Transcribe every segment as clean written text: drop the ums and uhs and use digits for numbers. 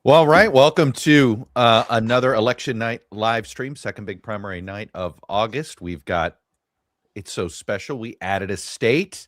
Well, right. Welcome to another election night live stream, second big primary night of August. We've got, it's so special. We added a state.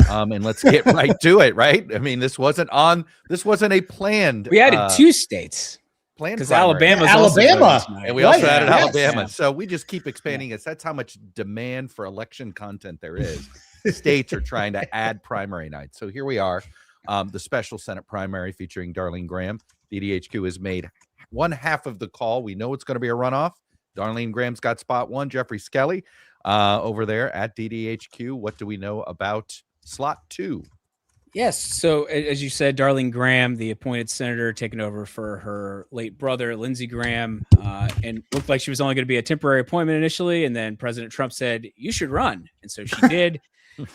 And let's get right to it, right? I mean, this wasn't a planned. We added two states. Because Alabama, and we also added Alabama. So we just keep expanding it. That's how much demand for election content there is. States are trying to add primary nights. So here we are, the special Senate primary featuring Darlene Graham. DDHQ has made one half of the call. We know it's going to be a runoff. Darlene Graham's got spot one. Jeffrey Skelly over there at DDHQ. What do we know about slot two? Yes. So as you said, Darlene Graham, the appointed senator, taking over for her late brother, Lindsey Graham, and looked like she was only going to be a temporary appointment initially. And then President Trump said, you should run. And so she did.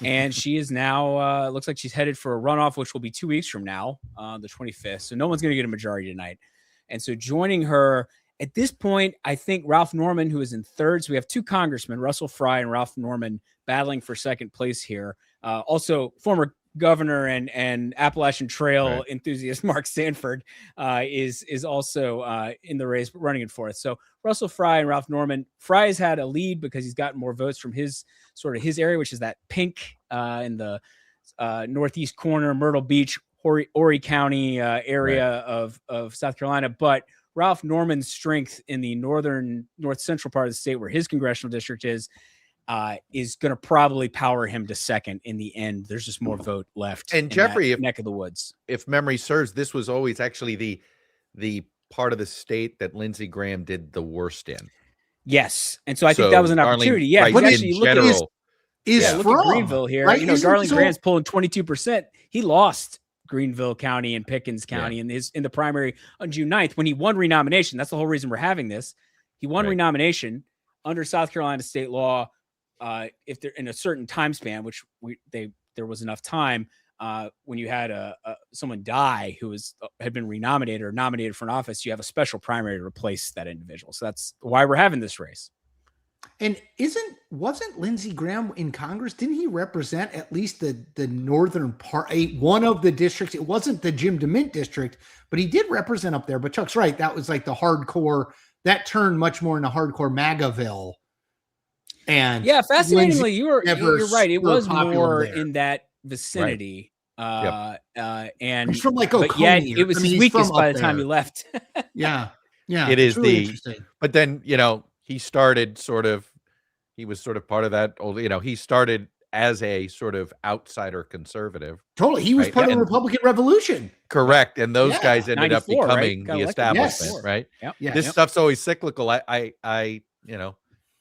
And she is now, looks like she's headed for a runoff, which will be 2 weeks from now, the 25th. So no one's going to get a majority tonight. And so joining her at this point, I think Ralph Norman, who is in third. So we have two congressmen, Russell Fry and Ralph Norman, battling for second place here. Also, former governor and Appalachian Trail enthusiast Mark Sanford is also in the race, but running in fourth. So Russell Fry and Ralph Norman. Fry has had a lead because he's gotten more votes from his area, which is that pink in the northeast corner, Myrtle Beach, Horry County area of South Carolina. But Ralph Norman's strength in the north central part of the state, where his congressional district is going to probably power him to second in the end. There's just more vote left. And Jeffrey, if neck of the woods, if memory serves, this was always actually the part of the state that Lindsey Graham did the worst in. Yes, and so I think that was an opportunity. Yeah, right, actually look at Greenville here. Right? Darlene Graham's pulling 22%. He lost Greenville County and Pickens County in the primary on June 9th when he won renomination. That's the whole reason we're having this. He won renomination under South Carolina state law. If they're in a certain time span, which there was enough time when you had someone die who had been renominated or nominated for an office, you have a special primary to replace that individual. So that's why we're having this race. And wasn't Lindsey Graham in Congress? Didn't he represent at least the northern part, one of the districts? It wasn't the Jim DeMint district, but he did represent up there. But Chuck's right. That was like the hardcore, that turned much more into hardcore MAGAville. And yeah, fascinatingly, you're right. It was more there. in that vicinity. Right. And he's from like Oconee, but yet it was his weakest by the time he left. Yeah. It is really but then, he started he was sort of part of that old, he started as a sort of outsider conservative. Totally. He was part of the Republican Revolution. Correct. And those guys ended up becoming the establishment, right? Yep. This stuff's always cyclical.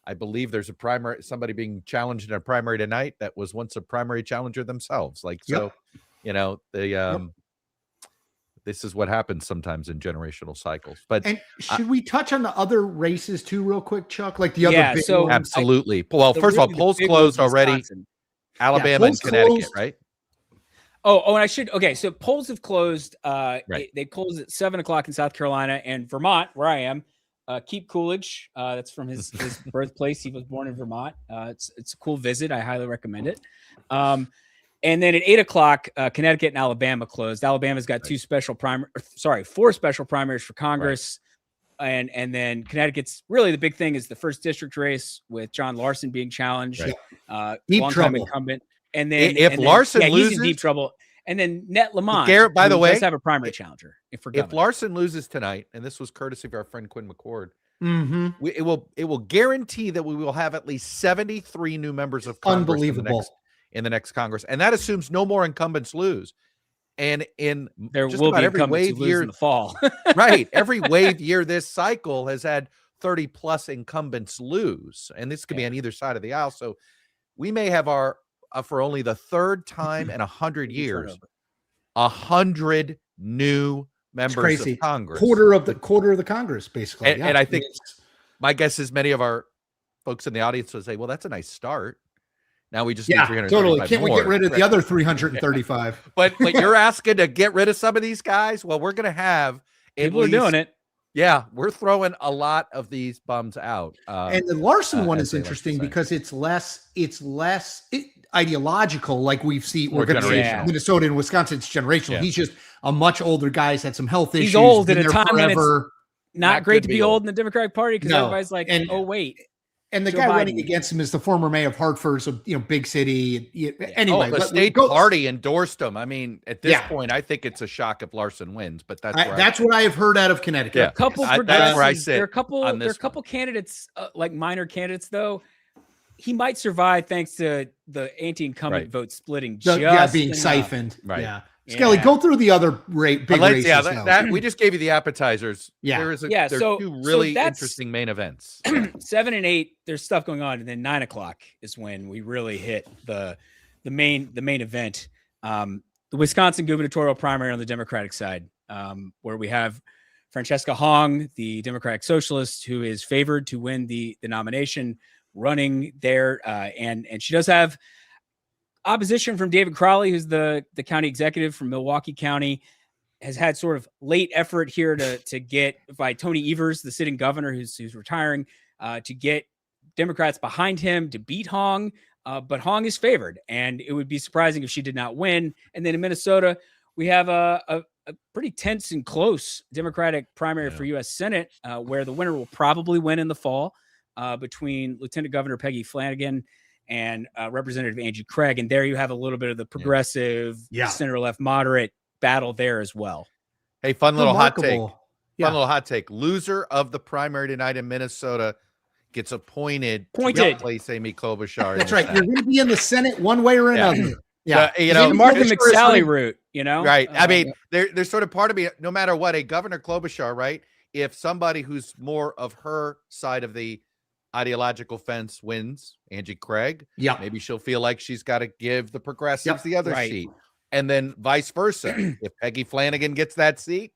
I believe there's a primary, somebody being challenged in a primary tonight that was once a primary challenger themselves. This is what happens sometimes in generational cycles. But should we touch on the other races too, real quick, Chuck? Like the other big ones? Absolutely. First of all, polls closed already. Alabama and Connecticut, right? Oh, and I should. Okay, so polls have closed. They closed at 7:00 in South Carolina and Vermont, where I am. Keep Coolidge. That's from his birthplace. He was born in Vermont. It's a cool visit. I highly recommend it. And then at 8:00, Connecticut and Alabama closed. Alabama's got four special primaries for Congress. Right. And then Connecticut's really the big thing is the first district race with John Larson being challenged. Right. Deep trouble. Incumbent. And then if Larson loses, he's in deep trouble. And then Nett Lamont, Garrett, by the way, does have a primary challenger. If Larson loses tonight, and this was courtesy of our friend Quinn McCord, it will guarantee that we will have at least 73 new members of Congress in the next Congress, and that assumes no more incumbents lose. And there will be every wave year in the fall, right? Every wave year this cycle has had 30 plus incumbents lose, and this could be on either side of the aisle. So we may have for only the third time in 100 years, 100 new members of Congress, quarter of the Congress, basically. And I think my guess is many of our folks in the audience will say, "Well, that's a nice start." Now we just need 335 totally. Can't more. We get rid of the other 335? But you're asking to get rid of some of these guys. Well, we're going to have people are doing it. Yeah, we're throwing a lot of these bums out. And the Larson one as is they like to interesting say. because it's less ideological. Like we're More going to see generational. Minnesota and Wisconsin. It's generational. Yeah. He's just a much older guy. He's had some health issues. He's old been at a there time when it's forever. not great to be old in the Democratic Party because No. everybody's like, And- oh wait. And the Joe guy Biden. running against him is the former mayor of Hartford, so big city. Anyway, the state party endorsed him. I mean, at this point, I think it's a shock if Larson wins, but that's what I have heard out of Connecticut. Yeah. A couple that's where I sit. There are a couple candidates, like minor candidates, though. He might survive thanks to the anti-incumbent vote splitting. Being enough. siphoned. Right. Yeah. Skelly, go through the other big races. That we just gave you the appetizers. Yeah. There's so two really interesting main events. 7 and 8, there's stuff going on, and then 9 o'clock is when we really hit the main event. The Wisconsin gubernatorial primary on the Democratic side, where we have Francesca Hong, the Democratic Socialist, who is favored to win the nomination, running there, and she does have opposition from David Crowley, who's the county executive from Milwaukee County, has had sort of late effort here to get by Tony Evers, the sitting governor who's retiring, to get Democrats behind him to beat Hong. But Hong is favored, and it would be surprising if she did not win. And then in Minnesota, we have a pretty tense and close Democratic primary for U.S. Senate, where the winner will probably win in the fall, between Lieutenant Governor Peggy Flanagan and Representative Angie Craig. And there you have a little bit of the progressive, center-left moderate battle there as well. Hey, fun little hot take. Fun little hot take. Loser of the primary tonight in Minnesota gets appointed to replace Amy Klobuchar. That's right. You're going to be in the Senate one way or another. Yeah. The Martha McSally route, Right. I mean, there's sort of part of me, no matter what, a Governor Klobuchar, right? If somebody who's more of her side of the ideological fence wins, Angie Craig, maybe she'll feel like she's got to give the progressives the other seat. And then vice versa. If Peggy Flanagan gets that seat,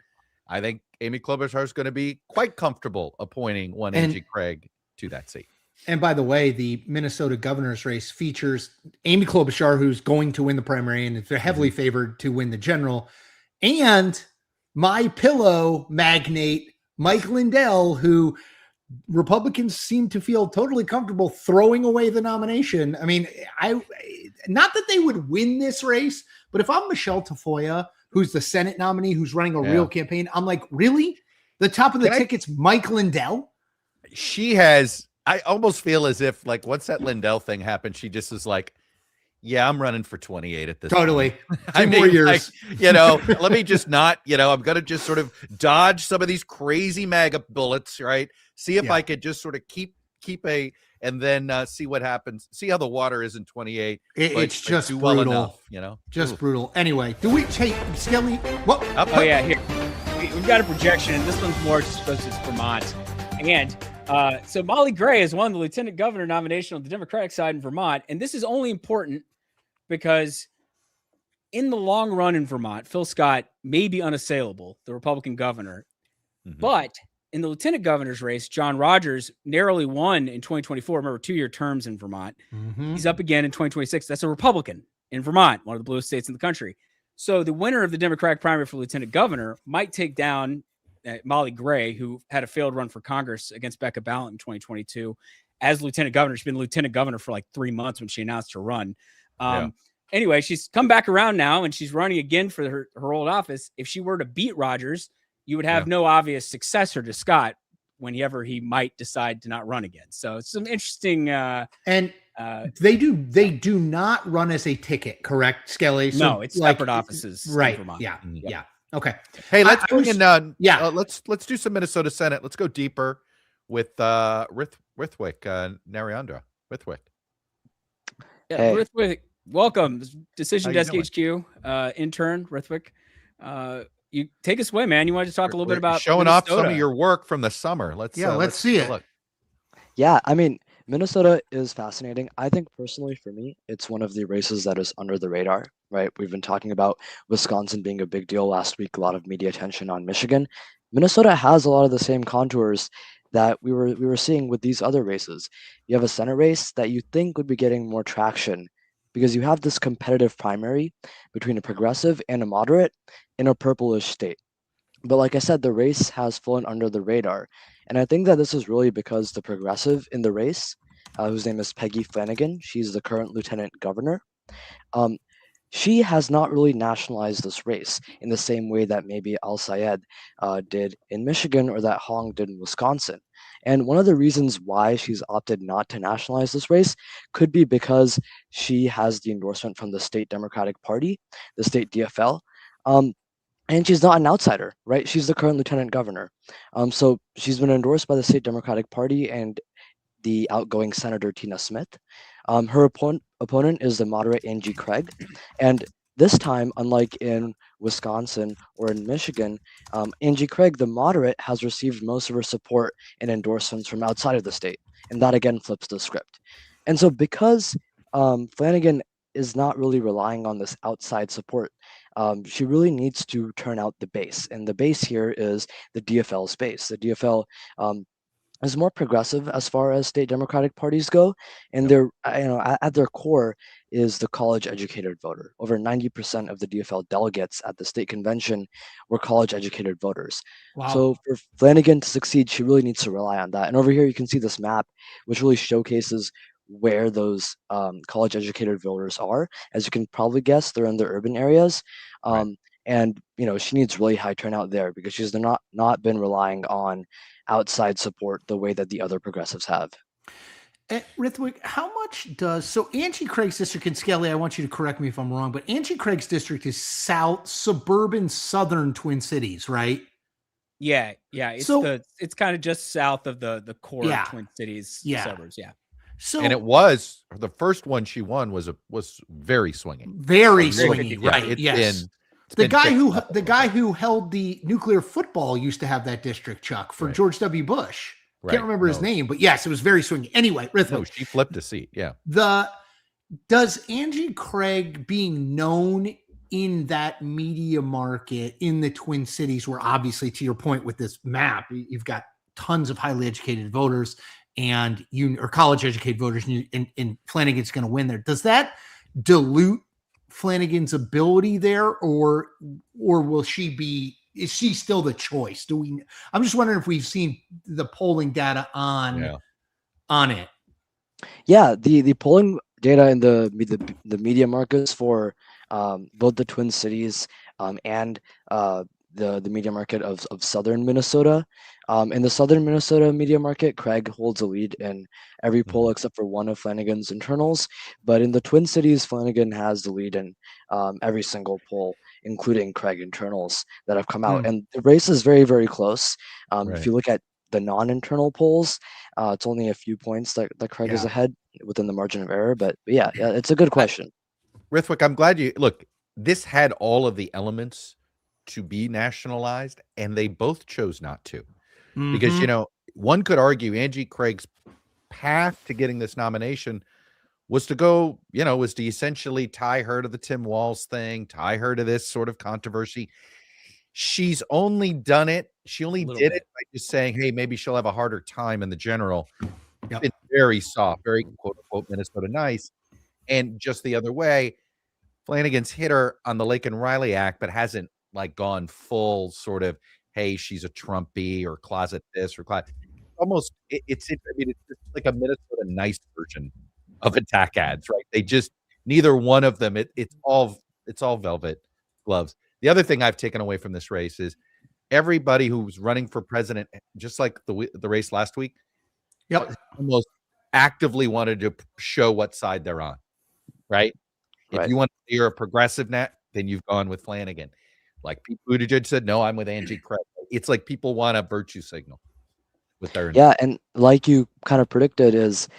I think Amy Klobuchar is going to be quite comfortable appointing Angie Craig to that seat. And by the way, the Minnesota governor's race features Amy Klobuchar, who's going to win the primary and they're heavily favored to win the general, and my pillow magnate Mike Lindell, who Republicans seem to feel totally comfortable throwing away the nomination. I mean, not that they would win this race, but if I'm Michelle Tafoya, who's the Senate nominee, who's running a real campaign, I'm like, really? The top of the ticket's Mike Lindell? I almost feel as if, like, once that Lindell thing happened, she just is like, yeah, I'm running for 28 at this point. I mean, more years. Let me just not, I'm going to just sort of dodge some of these crazy MAGA bullets, right? See if I could just sort of keep and then see what happens. See how the water is in 28. It's just brutal. Well enough, Just brutal. Anyway, do we take Skelly? What? Yeah, here. We've got a projection, and this one's more just because it's Vermont. And so Molly Gray has won the lieutenant governor nomination on the Democratic side in Vermont. And this is only important because in the long run in Vermont, Phil Scott may be unassailable, the Republican governor. Mm-hmm. But in the lieutenant governor's race, John Rogers narrowly won in 2024. Remember, 2-year terms in Vermont. Mm-hmm. He's up again in 2026. That's a Republican in Vermont, one of the bluest states in the country. So the winner of the Democratic primary for lieutenant governor might take down Molly Gray, who had a failed run for Congress against Becca Balint in 2022 as lieutenant governor. She's been lieutenant governor for like 3 months when she announced her run. Anyway, she's come back around now and she's running again for her old office. If she were to beat Rogers, you would have no obvious successor to Scott whenever he might decide to not run again. So it's some interesting. They do not run as a ticket, correct, Skelly? So no, it's separate office right? In Vermont. Yeah. Okay. Hey, let's bring in. Let's do some Minnesota Senate. Let's go deeper with Rithwick, Narendra Rithwick. Yeah, Rithwick, welcome, Decision Desk HQ intern Rithwick. You take us away, man. You want to talk a little bit about showing Minnesota. off some of your work from the summer. Let's see it. Look. Yeah, I mean, Minnesota is fascinating. I think personally for me, it's one of the races that is under the radar, right? We've been talking about Wisconsin being a big deal last week, a lot of media attention on Michigan. Minnesota has a lot of the same contours that we were seeing with these other races. You have a Senate race that you think would be getting more traction because you have this competitive primary between a progressive and a moderate in a purplish state. But like I said, the race has flown under the radar. And I think that this is really because the progressive in the race, whose name is Peggy Flanagan, she's the current lieutenant governor. Um, she has not really nationalized this race in the same way that maybe Al Sayed did in Michigan or that Hong did in Wisconsin. And one of the reasons why she's opted not to nationalize this race could be because she has the endorsement from the state Democratic Party, the state DFL. And she's not an outsider, right? She's the current lieutenant governor. So she's been endorsed by the state Democratic Party and the outgoing Senator Tina Smith. Her opponent is the moderate Angie Craig. And this time, unlike in Wisconsin or in Michigan, Angie Craig, the moderate, has received most of her support and endorsements from outside of the state. And that again flips the script. And so because Flanagan is not really relying on this outside support, she really needs to turn out the base. And the base here is the DFL's base. The DFL is more progressive as far as state Democratic parties go, and they're at their core is the college-educated voter. Over 90% of the DFL delegates at the state convention were college-educated voters. Wow. So for Flanagan to succeed, she really needs to rely on that. And over here, you can see this map, which really showcases where those college-educated voters are. As you can probably guess, they're in the urban areas. And she needs really high turnout there because she's not been relying on outside support the way that the other progressives have. Rithwick, how much so Angie Craig's district, and Skelly, I want you to correct me if I'm wrong, but Angie Craig's district is suburban southern Twin Cities, right? Yeah. It's kind of just south of the core of Twin Cities suburbs. Yeah. So, and it was the first one she won was very swinging, very swinging, right? Yes. The guy who held the nuclear football used to have that district, Chuck, for George W. Bush. Can't remember his name, but yes, it was very swinging. Anyway, Rithwick. No, she flipped a seat. Yeah. Does Angie Craig being known in that media market in the Twin Cities, where obviously, to your point with this map, you've got tons of highly educated voters and college educated voters, and Flanagan's going to win there. Does that dilute Flanagan's ability there, or will she be? Is she still the choice? I'm just wondering if we've seen the polling data on it. Yeah, the polling data in the media markets for both the Twin Cities and the media market of southern Minnesota. In the southern Minnesota media market, Craig holds a lead in every poll except for one of Flanagan's internals. But in the Twin Cities, Flanagan has the lead in every single poll, including Craig internals that have come out. And the race is very, very close. If you look at the non-internal polls, it's only a few points that Craig is ahead within the margin of error. But yeah, it's a good question. Rithwick, I'm glad this had all of the elements to be nationalized, and they both chose not to. Because, one could argue Angie Craig's path to getting this nomination was to essentially tie her to the Tim Walz thing, tie her to this sort of controversy. She's only done it. She only did it by just saying, hey, maybe she'll have a harder time in the general. It's very soft, very quote unquote Minnesota nice. And just the other way, Flanagan's hit her on the Lake and Riley Act, but hasn't gone full sort of, hey, she's a Trumpy or closet this or closet. Almost, it's just like a Minnesota nice version of attack ads, right? They just, neither one of them, it's all velvet gloves. The other thing I've taken away from this race is everybody who's running for president, just like the race last week, almost actively wanted to show what side they're on, right? If you want to hear a progressive net, then you've gone with Flanagan. Like Pete Buttigieg said, no, I'm with Angie Craig. It's like people want a virtue signal with their and like you kind of predicted is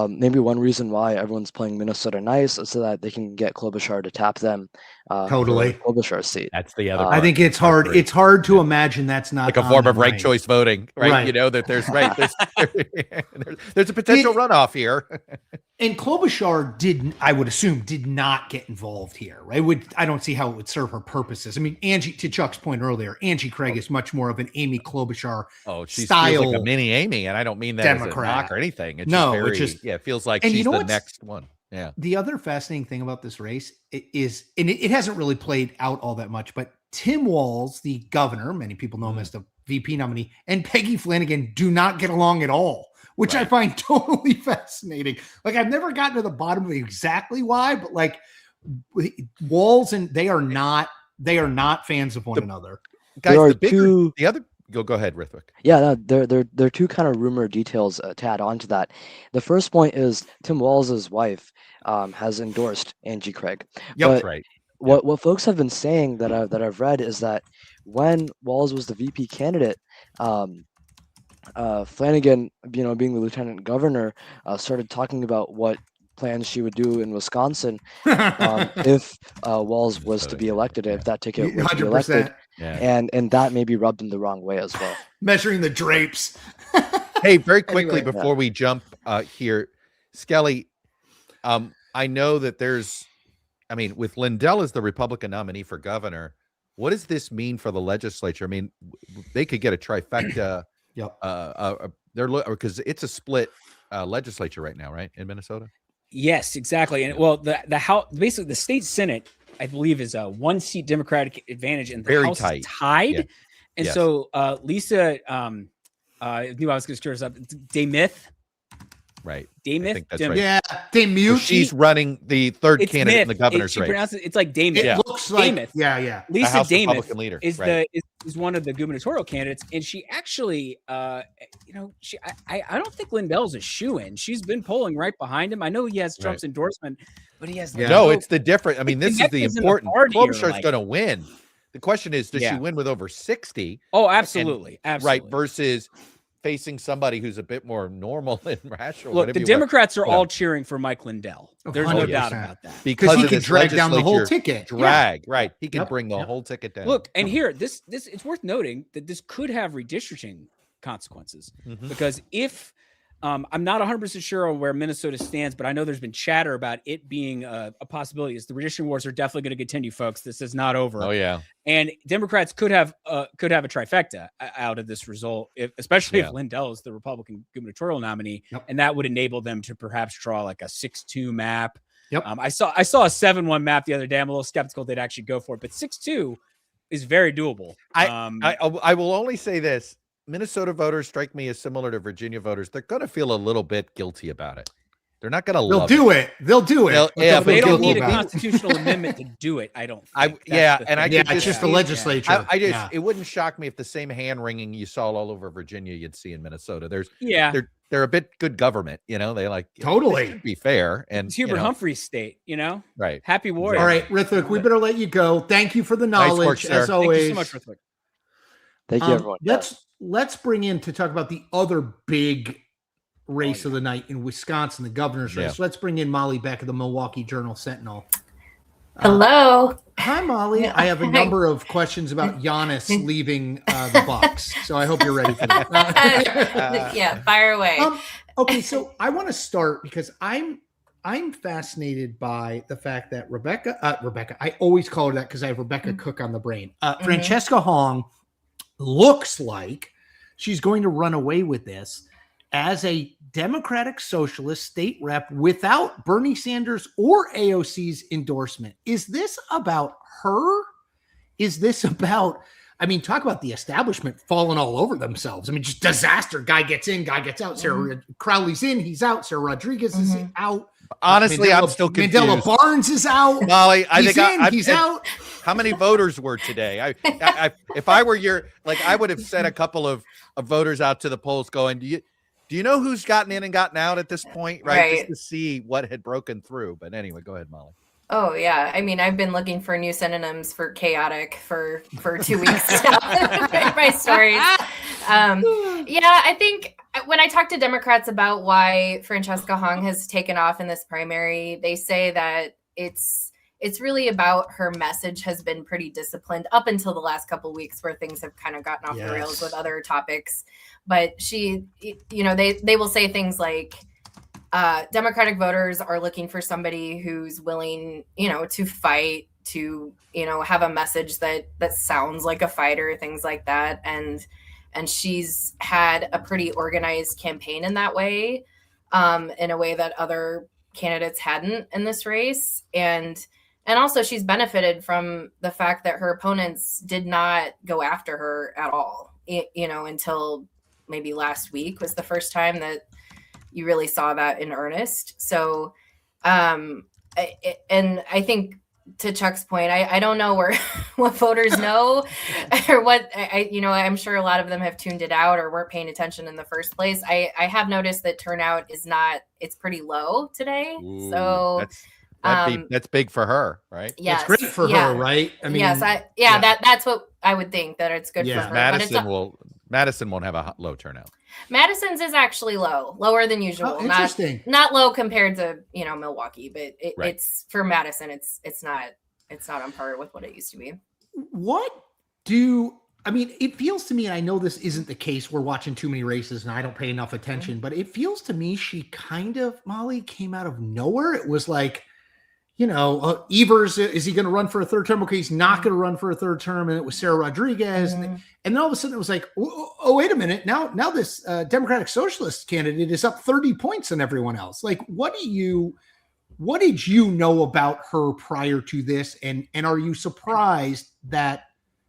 maybe one reason why everyone's playing Minnesota nice is so that they can get Klobuchar to tap them totally Klobuchar's seat. That's the other part. I think it's hard. It's hard to imagine that's not like a form of ranked choice voting, right? That there's there's a potential runoff here. And Klobuchar I would assume, did not get involved here, right? I don't see how it would serve her purposes. I mean, Angie, to Chuck's point earlier, Angie Craig is much more of an Amy Klobuchar style, like a mini Amy, and I don't mean that Democrat. As a knock or anything. It's it feels like she's the next one. Yeah. The other fascinating thing about this race is, and it hasn't really played out all that much, but Tim Walz, the governor, many people know him as the VP nominee, and Peggy Flanagan do not get along at all, which I find totally fascinating. Like, I've never gotten to the bottom of exactly why, but like Walz and they are not fans of one another. Guys, go ahead, Rithwik. Yeah, no, there are two kind of rumor details to add on to that. The first point is Tim Walz's wife has endorsed Angie Craig. Yep, right. What folks have been saying that I've read is that when Walz was the VP candidate, Flanagan, being the lieutenant governor, started talking about what plans she would do in Wisconsin if Walz was to be elected, if that ticket was to be elected. Yeah. And that maybe rubbed him the wrong way as well. Measuring the drapes. Hey, very quickly before we jump here, Skelly, I know that with Lindell as the Republican nominee for governor, what does this mean for the legislature? I mean, they could get a trifecta. Because it's a split legislature right now, right, in Minnesota? Yes, exactly. And the House, basically the state Senate, I believe, is a 1-seat Democratic advantage, and the Very House tight. is tied. Yeah. And so Lisa, I knew I was going to stir this up. Damith. Right. Damith. Right. Yeah. Damith. So she's running the third candidate in the governor's race. It's like Damith. It looks like Damith. Yeah. Lisa Damith leader, is one of the gubernatorial candidates, and she actually, I don't think Lindell's a shoo-in. She's been polling right behind him. I know he has Trump's endorsement, but he has no. It's the different. I mean, this is the important. Klobuchar's going to win. The question is, does she win with over 60? Oh, absolutely. Right, versus facing somebody who's a bit more normal and rational. Look, the Democrats are all cheering for Mike Lindell. There's no doubt about that. Because he can drag down the whole ticket. Right. He can bring the whole ticket down. Look, and here, this it's worth noting that this could have redistricting consequences, because if I'm not 100% sure on where Minnesota stands, but I know there's been chatter about it being a possibility. The redistricting wars are definitely going to continue, folks. This is not over. Oh yeah. And Democrats could have a trifecta out of this result, especially if Lindell is the Republican gubernatorial nominee, and that would enable them to perhaps draw like a 6-2 map. Yep. I saw a 7-1 map the other day. I'm a little skeptical they'd actually go for it, but 6-2 is very doable. I will only say this. Minnesota voters strike me as similar to Virginia voters. They're going to feel a little bit guilty about it. They're not going to love it. They'll do it. They don't need a constitutional amendment to do it, I don't think. It's just the legislature. It wouldn't shock me if the same hand wringing you saw all over Virginia you'd see in Minnesota. They're a bit good government, they like totally be fair. And it's Hubert Humphrey's state, right. Happy warrior. All right, Rithwik, we better let you go. Thank you for the knowledge, nice work, as always. Thank you so much, Rithwik. Thank you, everyone. Let's bring in to talk about the other big race of the night in Wisconsin, the governor's race. Let's bring in Molly Beck of the Milwaukee Journal-Sentinel. Hello. Hi, Molly. I have a number of questions about Giannis leaving the Bucks, so I hope you're ready for that. Fire away. Okay, so I want to start because I'm fascinated by the fact that Rebecca, I always call her that because I have Rebecca Cook on the brain. Francesca Hong looks like she's going to run away with this as a Democratic Socialist state rep without Bernie Sanders or AOC's endorsement. Is this about her? Is this about, talk about the establishment falling all over themselves. Just disaster. Guy gets in, guy gets out. Sarah Crowley's in, he's out. Sarah Rodriguez is out. Honestly, I'm still confused. Mandela Barnes is out. Molly, he's out. How many voters were today? If I were I would have sent a couple of voters out to the polls going, do you know who's gotten in and gotten out at this point? Right. Just to see what had broken through. But anyway, go ahead, Molly. Oh, yeah. I've been looking for new synonyms for chaotic for 2 weeks now. My stories. I think when I talk to Democrats about why Francesca Hong has taken off in this primary, they say that it's really about her message has been pretty disciplined up until the last couple of weeks where things have kind of gotten off the rails with other topics. But they will say things like, Democratic voters are looking for somebody who's willing, to fight, to, have a message that sounds like a fighter, things like that. And she's had a pretty organized campaign in that way, in a way that other candidates hadn't in this race. And also she's benefited from the fact that her opponents did not go after her at all, until maybe last week was the first time that you really saw that in earnest. So, and I think, to Chuck's point, I don't know what voters know or what I'm sure a lot of them have tuned it out or weren't paying attention in the first place. I have noticed that turnout it's pretty low today. Ooh, so that's big for her, right? Yes, That's great for her, right? I mean, that's what I would think, that it's good for her. Madison won't have a low turnout. Madison's is actually lower than usual. Oh, interesting. Not low compared to Milwaukee, but it's for Madison. It's not on par with what it used to be. It feels to me, and I know this isn't the case. We're watching too many races, and I don't pay enough attention. But it feels to me she kind of, Molly, came out of nowhere. It was like, Evers, is he going to run for a third term? Okay, he's not going to run for a third term. And it was Sarah Rodriguez. And then all of a sudden it was like, oh, wait a minute. Now this Democratic Socialist candidate is up 30 points on everyone else. Like, what did you know about her prior to this? And are you surprised that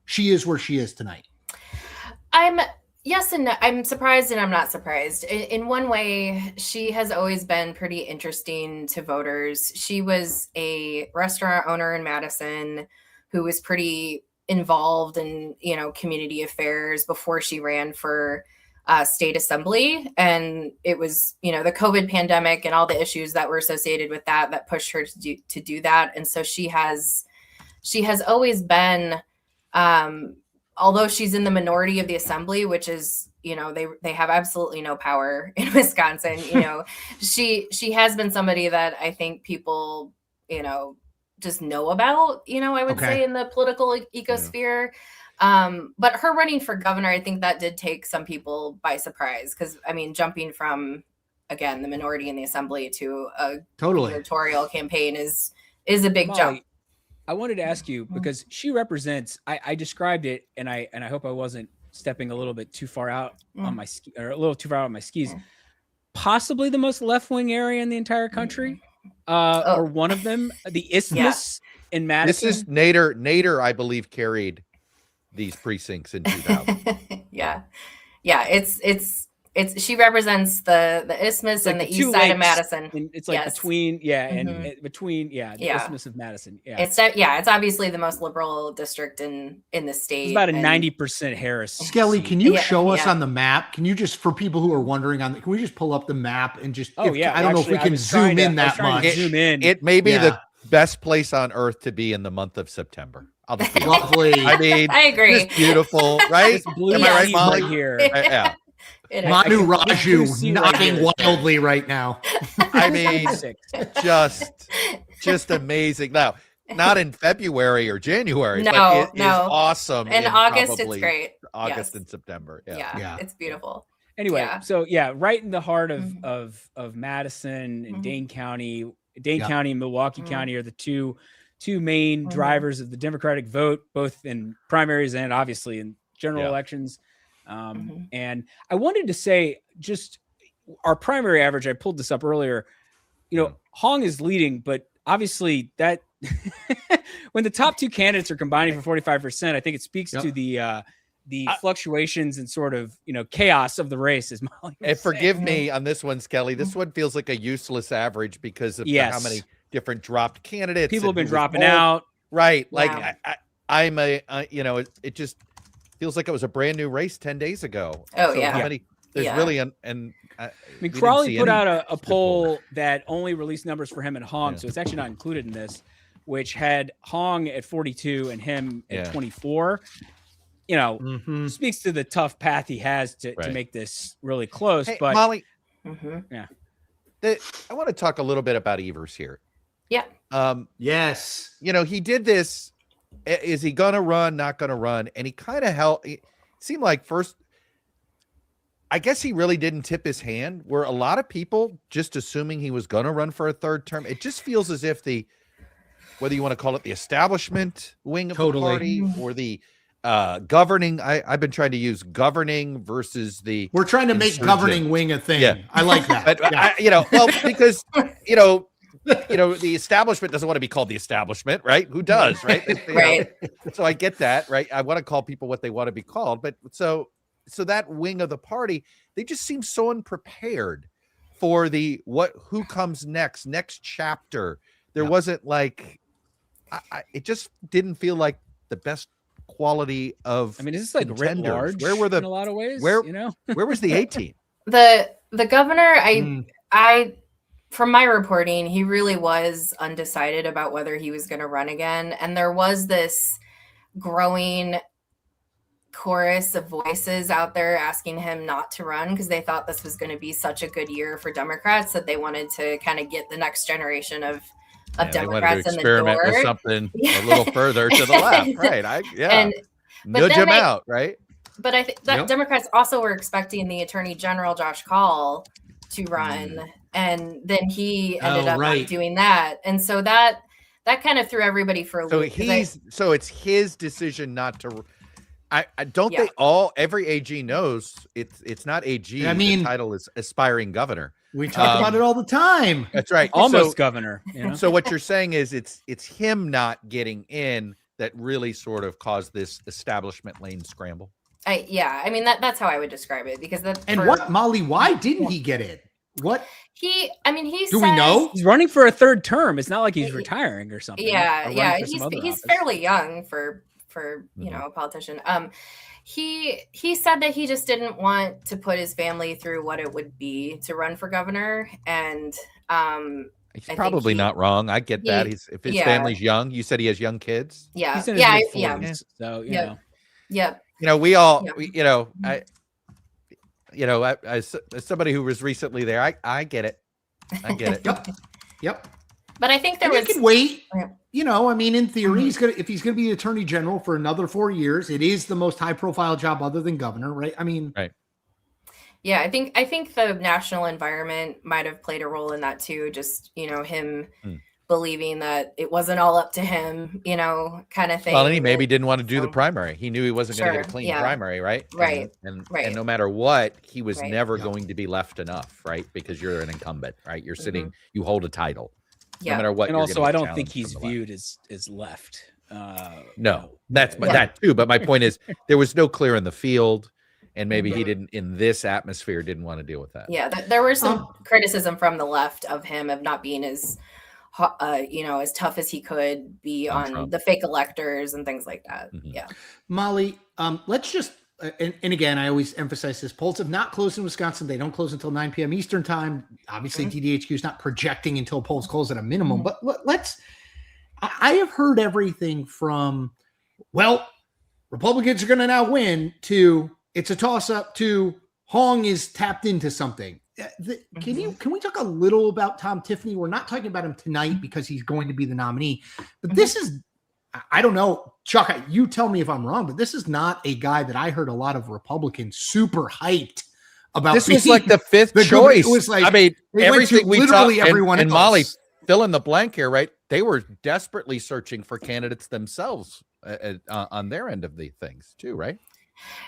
she is where she is tonight? Yes, and I'm surprised and I'm not surprised. In one way, she has always been pretty interesting to voters. She was a restaurant owner in Madison who was pretty involved in, community affairs before she ran for state assembly. And it was, the COVID pandemic and all the issues that were associated with that pushed her to do that. And so she has always been, although she's in the minority of the assembly, which is, they have absolutely no power in Wisconsin, she has been somebody that I think people, just know about, I would say, in the political ecosphere. But her running for governor, I think that did take some people by surprise. Because, jumping from, again, the minority in the assembly to a gubernatorial campaign is a big jump. I wanted to ask you, because she represents, I described it, and I hope I wasn't stepping a little bit too far out on my or a little too far out on my skis. Possibly the most left-wing area in the entire country, or one of them, the Isthmus in Madison. This is Nader, I believe, carried these precincts in 2000. Yeah, she represents the Isthmus and the east side of Madison. It's like between the Isthmus of Madison. Yeah, it's obviously the most liberal district in the state. It's about a 90% Harris. Skelly, can you show us on the map? Can you just, for people who are wondering can we just pull up the map and just? I don't know if we can zoom in that much. It may be the best place on earth to be in the month of September. I'll just be lovely. I agree. It's beautiful, right? It's blue. Am I right, Molly? Right here. Yeah. Manu Raju nodding wildly right now. Just amazing. Now, not in February or January, but it is awesome. In August, it's great. August and September. Yeah, it's beautiful. Anyway, so right in the heart of Madison and Dane County. County and Milwaukee County are the two main drivers of the Democratic vote, both in primaries and obviously in general elections. And I wanted to say, just our primary average, I pulled this up earlier, Hong is leading, but obviously that when the top two candidates are combining for 45%, I think it speaks to the fluctuations and sort of, chaos of the race, as Molly was forgive me on this one, Skelly. This one feels like a useless average because of how many different dropped candidates. People have been dropping out. Right. Like it just feels like it was a brand new race 10 days ago. Oh, so how many? There's really Crawley put out a poll that only released numbers for him and Hong, so it's actually not included in this, which had Hong at 42 and him at 24. Speaks to the tough path he has to make this really close. Hey, but Molly, I want to talk a little bit about Evers here. Yeah. Yes. He did this. Is he going to run, not going to run? And he kind of it seemed like first, I guess he really didn't tip his hand. Were a lot of people just assuming he was going to run for a third term? It just feels as if whether you want to call it the establishment wing of the party or the governing, I've been trying to use governing versus we're trying to make governing wing a thing. I like that. But because the establishment doesn't want to be called the establishment, right? Who does, right? Right. So I get that, right? I want to call people what they want to be called, but so that wing of the party, they just seem so unprepared for who comes next chapter. There wasn't like, it just didn't feel like the best quality of. I mean, is this like writ large? Where were in a lot of ways? Where where was the 18? The governor, I from my reporting, he really was undecided about whether he was going to run again, and there was this growing chorus of voices out there asking him not to run because they thought this was going to be such a good year for Democrats that they wanted to kind of get the next generation of Democrats in the door. With something a little further to the left, right? Nudge him out, right? But I think that Democrats also were expecting the Attorney General Josh Kaul to run, and then he ended up not doing that, and so that kind of threw everybody for a loop. So it's his decision not to. I don't they every AG knows it's not AG. I mean, the title is aspiring governor. We talk about it all the time. That's right. Almost governor. So what you're saying is it's him not getting in that really sort of caused this establishment lane scramble. I mean that's how I would describe it because Molly, why didn't he get in? What he do we know? He's running for a third term. It's not like he's retiring or something. Yeah. He's fairly young for a politician. He said that he just didn't want to put his family through what it would be to run for governor, and he's probably not wrong. I get that. If his family's young, you said he has young kids. Yeah, he's in his mid-40s, so you know. Yep. We all, as somebody who was recently there, I get it. I get it. Yep. But I think he can wait. I mean, in theory, if he's gonna be Attorney General for another 4 years, it is the most high-profile job other than governor, right? I mean, right. Yeah, I think the national environment might have played a role in that too. Just him believing that it wasn't all up to him, kind of thing. Well, and he maybe didn't want to do the primary. He knew he wasn't going to get a clean primary, right? Right. And no matter what, he was never going to be left enough, right? Because you're an incumbent, right? You're sitting, you hold a title. No matter what. And also, I don't think he's viewed as left. No, that's that too. But my point is, there was no clear in the field, and maybe he didn't in this atmosphere didn't want to deal with that. Yeah, there was some criticism from the left of him of not being as as tough as he could be on the fake electors and things like that. Yeah, Molly, let's just. And again, I always emphasize this. Polls have not closed in Wisconsin. They don't close until 9 p.m. Eastern time. Obviously, DDHQ is not projecting until polls close at a minimum. But I have heard everything from, Republicans are going to now win to it's a toss-up to Hong is tapped into something. Can we talk a little about Tom Tiffany? We're not talking about him tonight because he's going to be the nominee. But this is, I don't know, Chuck, you tell me if I'm wrong, but this is not a guy that I heard a lot of Republicans super hyped about. This was like the fifth choice. It was like, I mean, everything we literally everyone and Molly, fill in the blank here, right? They were desperately searching for candidates themselves on their end of the things too, right?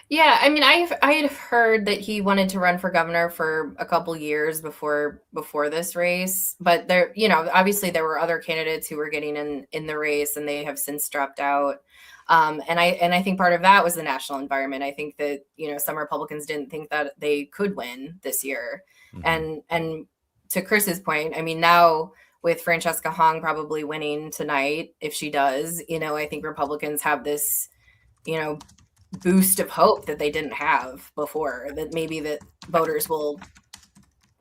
Yeah, I mean, I had heard that he wanted to run for governor for a couple years before this race, but there, obviously there were other candidates who were getting in the race, and they have since dropped out. And I think part of that was the national environment. I think that some Republicans didn't think that they could win this year, and to Chris's point, I mean, now with Francesca Hong probably winning tonight, if she does, I think Republicans have this, boost of hope that they didn't have before, that maybe that voters will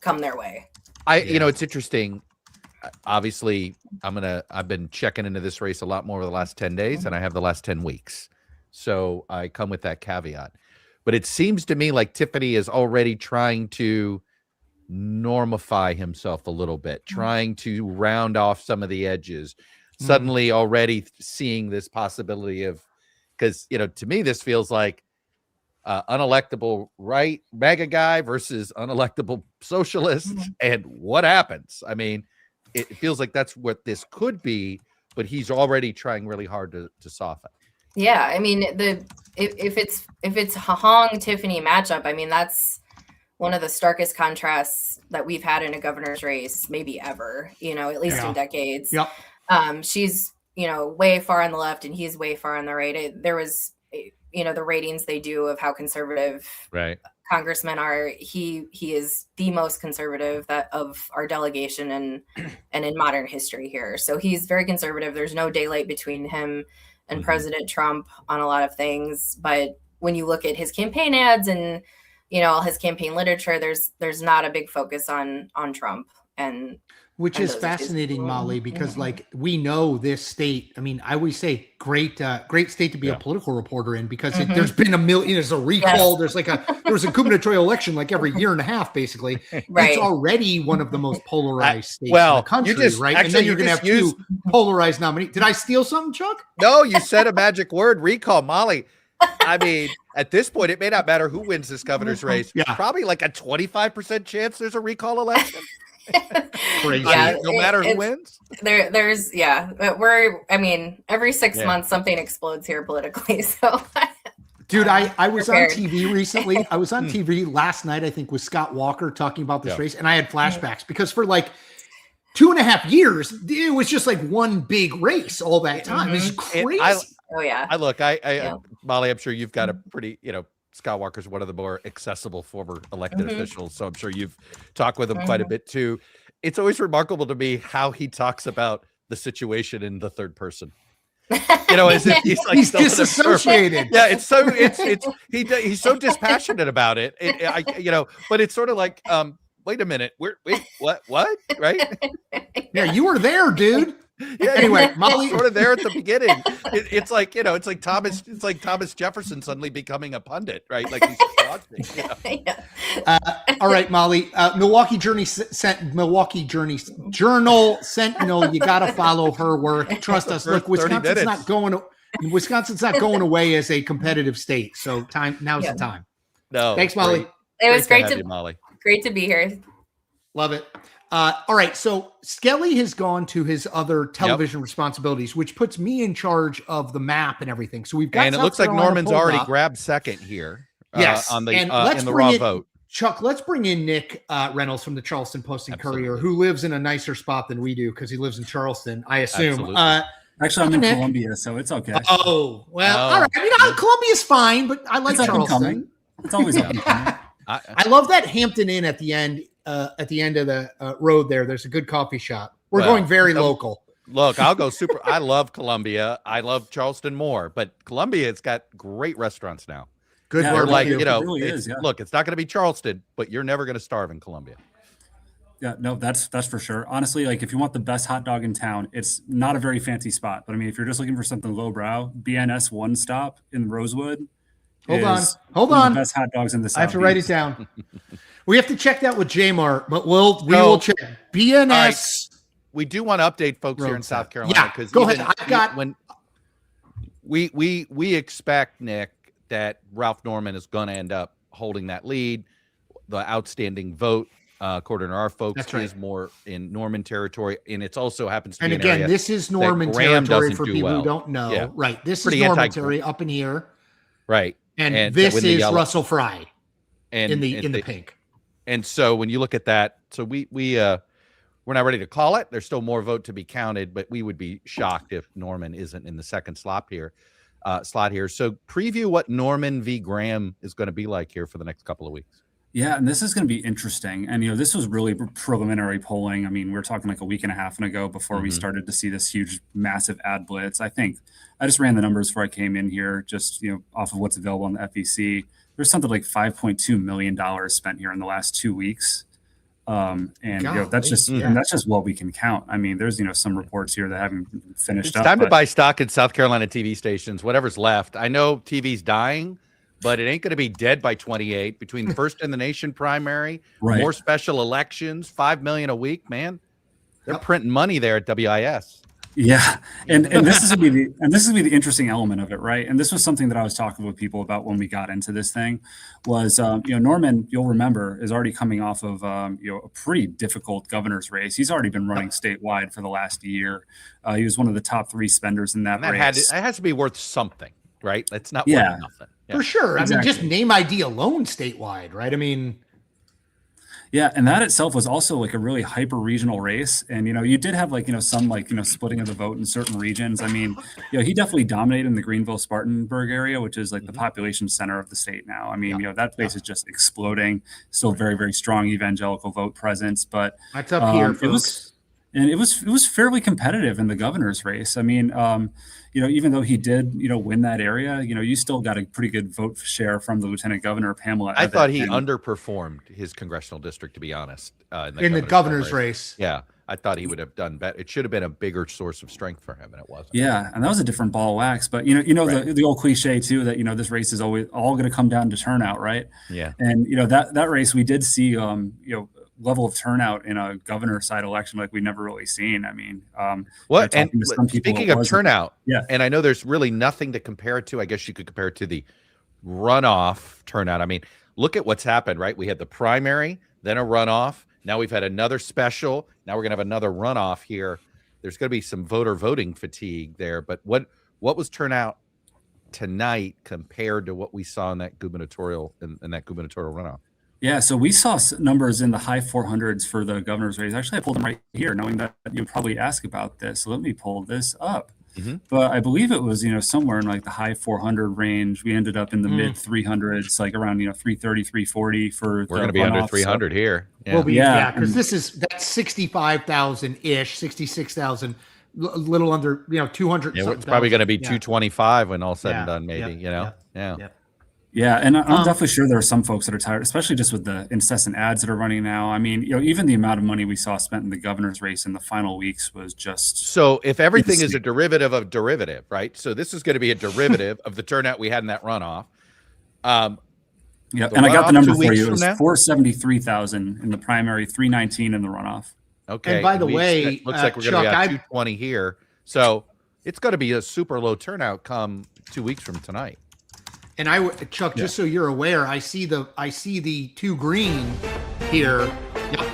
come their way. It's interesting. Obviously, I've been checking into this race a lot more over the last 10 days than I have the last 10 weeks. So I come with that caveat. But it seems to me like Tiffany is already trying to normify himself a little bit, trying to round off some of the edges, suddenly already seeing this possibility of, because, to me, this feels like unelectable right MAGA guy versus unelectable socialist. And what happens? I mean, it feels like that's what this could be, but he's already trying really hard to soften. Yeah, I mean, if it's a Hong Tiffany matchup, I mean, that's one of the starkest contrasts that we've had in a governor's race, maybe ever, at least in decades. Yep. She's, way far on the left and he's way far on the right. There was, the ratings they do of how conservative congressmen are. He is the most conservative of our delegation and in modern history here. So he's very conservative. There's no daylight between him and President Trump on a lot of things. But when you look at his campaign ads and, all his campaign literature, there's not a big focus on Trump. Which is fascinating, Molly, because like we know this state. I mean, I always say great state to be a political reporter in, because there's been a million. There's a recall. There's there was a gubernatorial election like every year and a half, basically. Right. It's already one of the most polarized states in the country, right? And then you're going to have two polarized nominees. Did I steal something, Chuck? No, you said a magic word, recall, Molly. I mean, at this point, it may not matter who wins this governor's race. Probably like a 25% chance there's a recall election. Crazy. No matter who wins. There's every 6 months something explodes here politically. So dude, I was on TV recently. I was on TV last night, I think, with Scott Walker talking about this race, and I had flashbacks because for like 2.5 years, it was just like one big race all that time. It's crazy. Molly, I'm sure you've got a pretty, Scott Walker's one of the more accessible former elected officials, so I'm sure you've talked with him quite a bit too. It's always remarkable to me how he talks about the situation in the third person. As if he's disassociated. Yeah, he's so dispassionate about it. But it's sort of like, wait a minute, what, right? Yeah, you were there, dude. Yeah. Anyway, Molly, sort of there at the beginning. It's like Thomas Jefferson suddenly becoming a pundit, right? Like he's watching. All right, Molly. Milwaukee Journal Sentinel. You got to follow her work. Trust us. Look, Wisconsin's not going away as a competitive state. So now's the time. No, thanks, Molly. It was great to Molly. Great to be here. Love it. All right, so Skelly has gone to his other television responsibilities, which puts me in charge of the map and everything. So we've got, and it looks like Norman's already grabbed second here. Yes, on the in the raw vote. Chuck, let's bring in Nick Reynolds from the Charleston Post and Courier, who lives in a nicer spot than we do because he lives in Charleston, I assume. Actually, I'm in Columbia, so it's okay. Oh, well, all right. Columbia's fine, but I like Charleston. It's always up and coming. I love that Hampton Inn at the end. At the end of the road there's a good coffee shop. We're going very local. Look, I'll go super. I love Columbia. I love Charleston more, but Columbia, it's got great restaurants now. Good work. Like, really look, it's not going to be Charleston, but you're never going to starve in Columbia. Yeah, no, that's for sure. Honestly, like if you want the best hot dog in town, it's not a very fancy spot. But I mean, if you're just looking for something lowbrow, BNS One Stop in Rosewood. Hold on. The best hot dogs in the Southeast. I have to write it down. We have to check that with Jmart, but we will check BNS. Right. We do want to update folks here in South Carolina because go ahead. When we expect, Nick, that Ralph Norman is going to end up holding that lead. The outstanding vote, according to our folks, is more in Norman territory, and it also happens to be an area this is Norman territory for people who don't know. Yeah. Right, this is Norman territory up in here. Right, and this is Russell Fry in the pink. And so when you look at that, so we're not ready to call it. There's still more vote to be counted, but we would be shocked if Norman isn't in the second slot here. So preview what Norman v. Graham is going to be like here for the next couple of weeks. Yeah, and this is going to be interesting. And, this was really preliminary polling. I mean, we were talking like a week and a half ago before we started to see this huge, massive ad blitz. I think I just ran the numbers before I came in here, just, off of what's available on the FEC. There's something like $5.2 million spent here in the last 2 weeks. That's just what we can count. I mean, there's, some reports here that haven't finished up. It's time to buy stock in South Carolina TV stations, whatever's left. I know TV's dying, but it ain't going to be dead by 28 between first in the nation primary, more special elections, $5 million a week, man. They're printing money there at WIS. Yeah, and this is gonna be the interesting element of it, right? And this was something that I was talking with people about when we got into this thing. Was Norman, you'll remember, is already coming off of a pretty difficult governor's race. He's already been running statewide for the last year. He was one of the top 3 spenders in that race. It has to be worth something, right? It's not worth nothing. For sure. Exactly. I mean, just name ID alone statewide, right? I mean. Yeah, and that itself was also like a really hyper regional race. And you did have like some like splitting of the vote in certain regions. I mean, he definitely dominated in the Greenville Spartanburg area, which is like the population center of the state now. I mean, that place is just exploding. Still very, very strong evangelical vote presence, but that's up here, folks. It was fairly competitive in the governor's race. I mean, even though he did, win that area, you still got a pretty good vote share from the Lieutenant Governor, Pamela. I thought he underperformed his congressional district, to be honest. In the governor's race. Yeah. I thought he would have done better. It should have been a bigger source of strength for him, and it wasn't. Yeah, and that was a different ball of wax. But right. the old cliche too that this race is always all going to come down to turnout, right? Yeah. And that race we did see level of turnout in a governor side election like we've never really seen. I mean, and speaking of turnout, and I know there's really nothing to compare it to. I guess you could compare it to the runoff turnout. I mean, look at what's happened, right? We had the primary, then a runoff. Now we've had another special. Now we're going to have another runoff here. There's going to be some voting fatigue there. But what was turnout tonight compared to what we saw in that gubernatorial runoff? Yeah, so we saw numbers in the high 400s for the governor's race. Actually, I pulled them right here, knowing that you'd probably ask about this. So let me pull this up. But I believe it was, somewhere in like the high 400 range. We ended up in the mid 300s, like around, 330, 340 for. We're going to be under 300 here. Yeah. We'll be, because that's 65,000 ish, 66,000, a little under, 200. Yeah, it's probably going to be 225 when all said and done, maybe. Yeah, and I'm definitely sure there are some folks that are tired, especially just with the incessant ads that are running now. I mean, even the amount of money we saw spent in the governor's race in the final weeks was just so. If everything is a derivative of derivative, right? So this is going to be a derivative of the turnout we had in that runoff. Yeah, and I got the number for you. It was 473,000 in the primary, 319 in the runoff. Okay. And by the way, it looks like we're going to be at 220 here. So it's going to be a super low turnout come 2 weeks from tonight. And Chuck, just so you're aware, I see the two green here. Yep.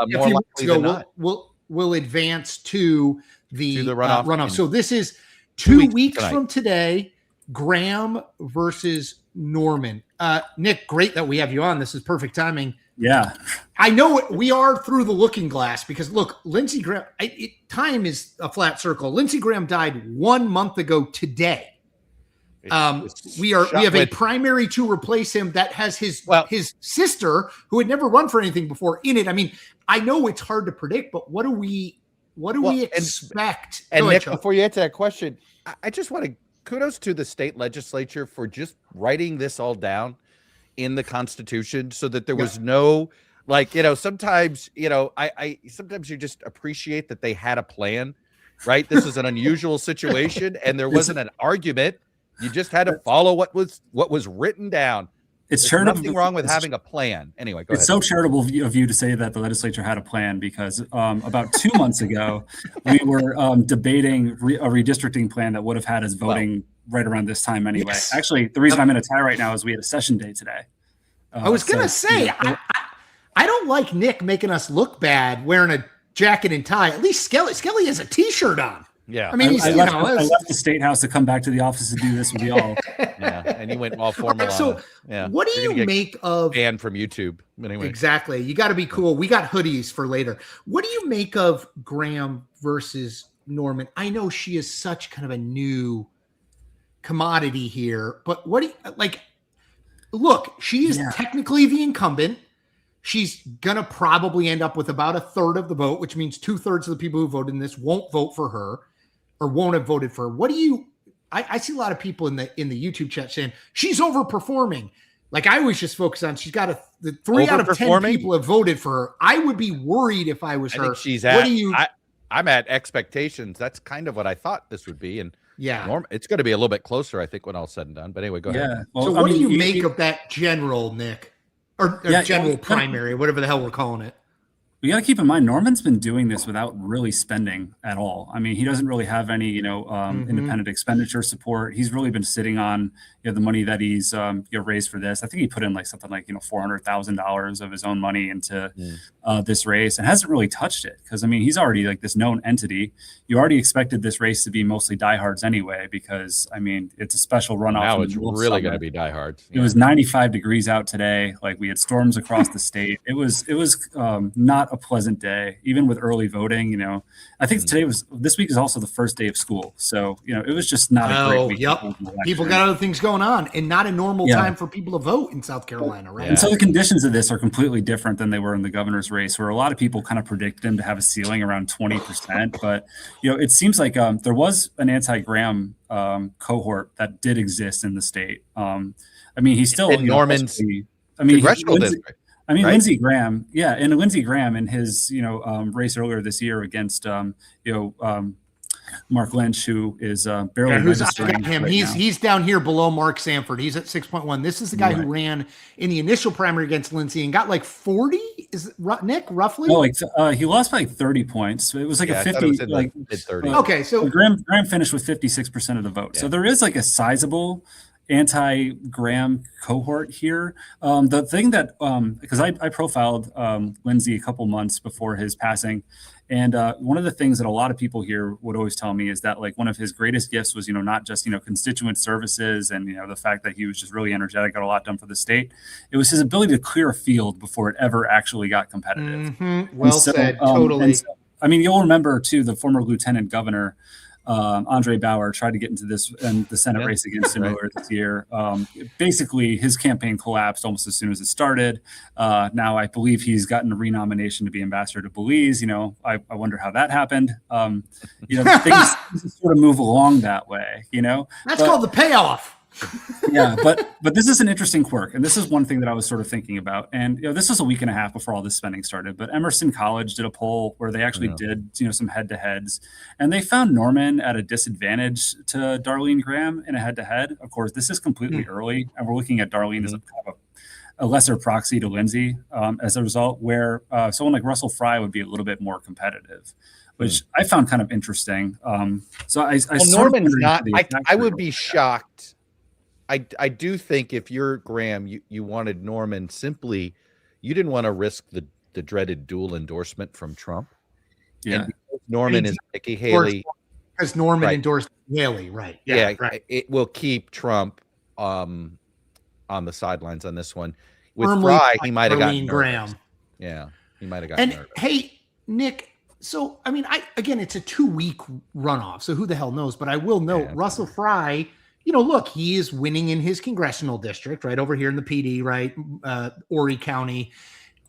More likely than not. We'll advance to the runoff. So this is 2 weeks from today. Graham versus Norman. Nick, great that we have you on. This is perfect timing. Yeah, I know we are through the looking glass because look, Lindsey Graham, time is a flat circle. Lindsey Graham died 1 month ago today. We have a primary to replace him that has his sister who had never run for anything before in it. I mean, I know it's hard to predict, but what do we expect? And Nick, before you answer that question, I just want to kudos to the state legislature for just writing this all down in the Constitution so that there was no sometimes sometimes you just appreciate that they had a plan, right? This is an unusual situation and there wasn't an argument. You just had to follow what was written down. There's charitable. Nothing wrong with having a plan. Anyway, go ahead. It's so charitable of you to say that the legislature had a plan because about 2 months ago, we were debating a redistricting plan that would have had us voting right around this time anyway. Yes. Actually, the reason I'm in a tie right now is we had a session day today. I was going to say, I don't like Nick making us look bad wearing a jacket and tie. At least Skelly has a T-shirt on. Yeah, I mean, I left the state house to come back to the office to do this with y'all. Yeah, and he went all formal. So, what do you make of banned from YouTube? Anyway, exactly. You got to be cool. We got hoodies for later. What do you make of Graham versus Norman? I know she is such kind of a new commodity here, but what do you like? Look, she is technically the incumbent. She's gonna probably end up with about a third of the vote, which means 2/3 of the people who voted in this won't vote for her. Or won't have voted for her. What do you? I see a lot of people in the YouTube chat saying she's overperforming. Like I always just focus on she's got the 3 out of 10 people have voted for her. I would be worried if I was her. Think she's at. What do you? I'm at expectations. That's kind of what I thought this would be, and it's going to be a little bit closer, I think, when all's said and done. But anyway, go ahead. Well, so, what do you make of that general, Nick, or general primary, whatever the hell we're calling it? we got to keep in mind Norman's been doing this without really spending at all. I mean, he doesn't really have any, independent expenditure support. He's really been sitting on the money that he's raised for this. I think he put in like something like $400,000 of his own money into this race and hasn't really touched it because I mean he's already like this known entity. You already expected this race to be mostly diehards anyway because I mean it's a special runoff. Now it's really going to be diehards. It was 95 degrees out today. Like we had storms across the state. It was not a pleasant day, even with early voting. I think this week is also the first day of school, so it was just not a great week. Yep, people got other things going on, and not a normal time for people to vote in South Carolina, right? And so the conditions of this are completely different than they were in the governor's race, where a lot of people kind of predicted him to have a ceiling around 20%. But it seems like there was an anti-Graham cohort that did exist in the state. I mean, he's still in Norman's congressional district. I mean, right? Lindsey Graham, and Lindsey Graham in his, race earlier this year against, Mark Lynch, who is barely registering. Him. Right He's down here below Mark Sanford. He's at 6.1. This is the guy who ran in the initial primary against Lindsey and got like 40. Is it Nick roughly? No, he lost by like 30 points. It was like a 50, like mid-30s. Okay, so Graham finished with 56% of the vote. Yeah. So there is like a sizable anti-Graham cohort here. The thing that because I profiled Lindsey a couple months before his passing, and one of the things that a lot of people here would always tell me is that like one of his greatest gifts was not just constituent services and the fact that he was just really energetic, got a lot done for the state. It was his ability to clear a field before it ever actually got competitive. Well said, totally. So, I mean, you'll remember too the former lieutenant governor Andre Bauer tried to get into this and the Senate race against him earlier this year. Basically, his campaign collapsed almost as soon as it started. Now, I believe he's gotten a renomination to be ambassador to Belize. I wonder how that happened. Things sort of move along that way. That's called the payoff. Yeah, but this is an interesting quirk, and this is one thing that I was sort of thinking about. And this was a week and a half before all this spending started. But Emerson College did a poll where they actually did some head-to-heads, and they found Norman at a disadvantage to Darlene Graham in a head-to-head. Of course, this is completely early, and we're looking at Darlene as a lesser proxy to Lindsey as a result. Where someone like Russell Fry would be a little bit more competitive, which I found kind of interesting. So Norman's not. I would be shocked. I do think if you're Graham, you wanted Norman simply, you didn't want to risk the dreaded dual endorsement from Trump. Yeah, Norman is Nikki Haley. Because Norman endorsed Haley, right? Yeah, right. It will keep Trump on the sidelines on this one. With Firmly Fry, he might have gotten Graham. Yeah, he might have gotten nervous. Hey, Nick. So I mean, it's a 2-week runoff, so who the hell knows? But I will note Russell Fry. Look, he is winning in his congressional district, right over here in the PD, right, Horry County,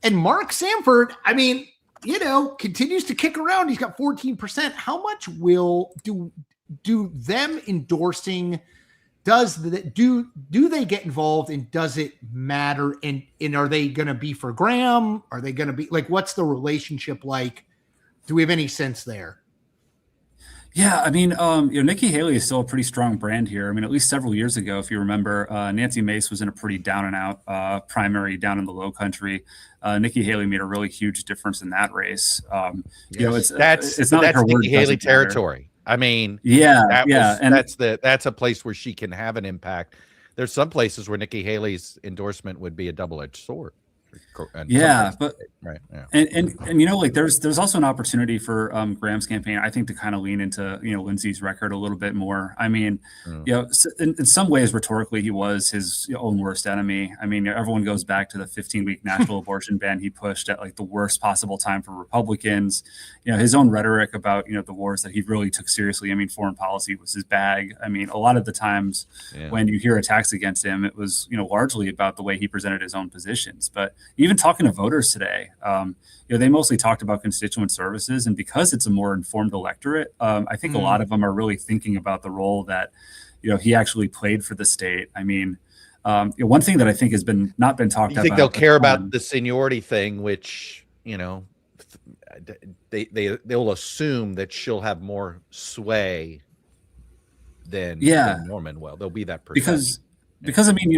and Mark Sanford. I mean, continues to kick around. He's got 14%. How much will do them endorsing? Do they get involved, and does it matter? And are they going to be for Graham? Are they going to be like? What's the relationship like? Do we have any sense there? Yeah, I mean, Nikki Haley is still a pretty strong brand here. I mean, at least several years ago, if you remember, Nancy Mace was in a pretty down and out primary down in the Low Country. Nikki Haley made a really huge difference in that race. It's not like her Nikki Haley territory. I mean, that's a place where she can have an impact. There's some places where Nikki Haley's endorsement would be a double-edged sword. And there's also an opportunity for Graham's campaign, I think, to kind of lean into Lindsey's record a little bit more. I mean, in some ways rhetorically he was his own worst enemy. I mean, everyone goes back to the 15-week national abortion ban he pushed at like the worst possible time for Republicans. His own rhetoric about the wars that he really took seriously. I mean, foreign policy was his bag. I mean, a lot of the times when you hear attacks against him, it was largely about the way he presented his own positions. But even talking to voters today, they mostly talked about constituent services, and because it's a more informed electorate, I think a lot of them are really thinking about the role that he actually played for the state. I mean, one thing that I think has not been talked about. I think they'll care about the seniority thing, which they'll assume that she'll have more sway than Norman will. There'll be that perception. Because I mean,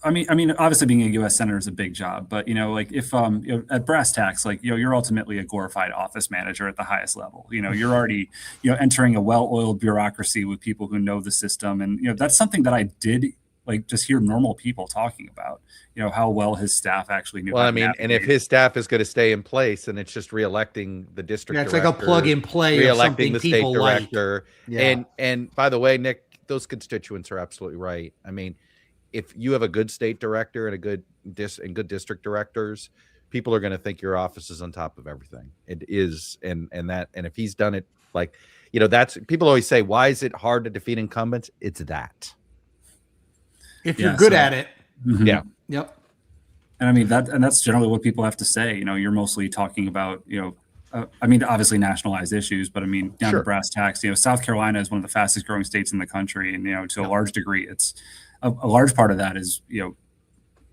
I mean, obviously being a U.S. senator is a big job, but like if at brass tacks, like you're ultimately a glorified office manager at the highest level. You're already entering a well-oiled bureaucracy with people who know the system, and that's something that I did like just hear normal people talking about. How well his staff actually knew. Well, I mean, and if his staff is going to stay in place, and it's just reelecting the district director, it's like a plug and play, reelecting the state director, like. and by the way, Nick, those constituents are absolutely right. I mean, if you have a good state director and a good good district directors, people are going to think your office is on top of everything. It is, and if he's done it, like that's people always say, why is it hard to defeat incumbents? It's that. If you're good at it. Mm-hmm. Yeah. Yep. And I mean that's generally what people have to say. You're mostly talking about I mean, obviously nationalized issues, but I mean, down to brass tacks. South Carolina is one of the fastest growing states in the country, and to a large degree, it's a large part of that is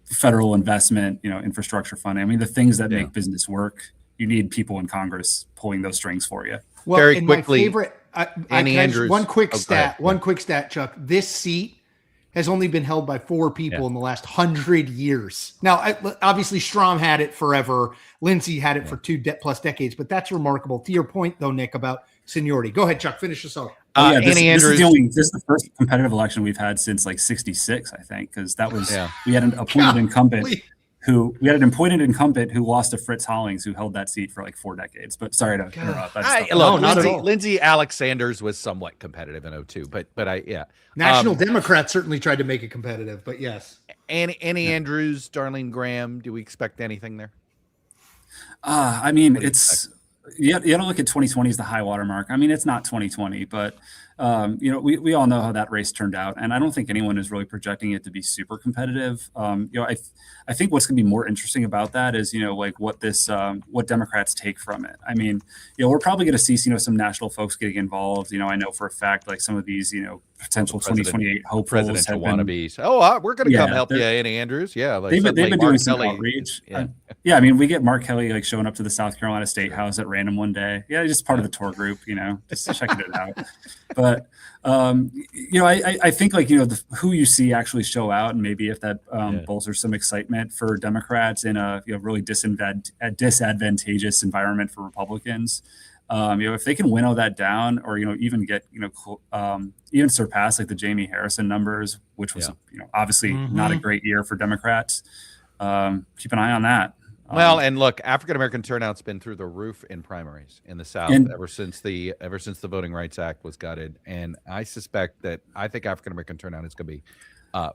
federal investment, infrastructure funding. I mean, the things that make business work. You need people in Congress pulling those strings for you. Well, very quickly, my favorite. Andrews. One quick stat, Chuck. This seat has only been held by 4 people in the last 100 years. Now, obviously, Strom had it forever. Lindsey had it for 2+ decades, but that's remarkable. To your point, though, Nick, about seniority. Go ahead, Chuck. Finish this off. This is the first competitive election we've had since like '66, I think, because that was we had an appointed incumbent who lost to Fritz Hollings, who held that seat for like 4 decades. But sorry to interrupt. Lindsey Alexander's was somewhat competitive in 2002, but National Democrats certainly tried to make it competitive, but yes. Annie Andrews, Darlene Graham, do we expect anything there? I mean, it's you got to look at 2020 as the high water mark. I mean, it's not 2020, but we all know how that race turned out, and I don't think anyone is really projecting it to be super competitive. I think what's going to be more interesting about that is like what Democrats take from it. I mean, we're probably going to see some national folks getting involved. I know for a fact like some of these potential 2028 hopefuls, presidential wannabes. We're going to come help you, Annie Andrews. Yeah, like they've been doing some outreach. Yeah, I mean, we get Mark Kelly like showing up to the South Carolina State House at random one day. Yeah, just part of the tour group. Just checking it out. But I think like who you see actually show out, and maybe if that bolsters some excitement for Democrats in a really disadvantageous environment for Republicans. If they can winnow that down, or even get even surpass like the Jamie Harrison numbers, which was obviously not a great year for Democrats. Keep an eye on that. Well, and look, African American turnout's been through the roof in primaries in the South ever since the Voting Rights Act was gutted, and I think African American turnout is going to be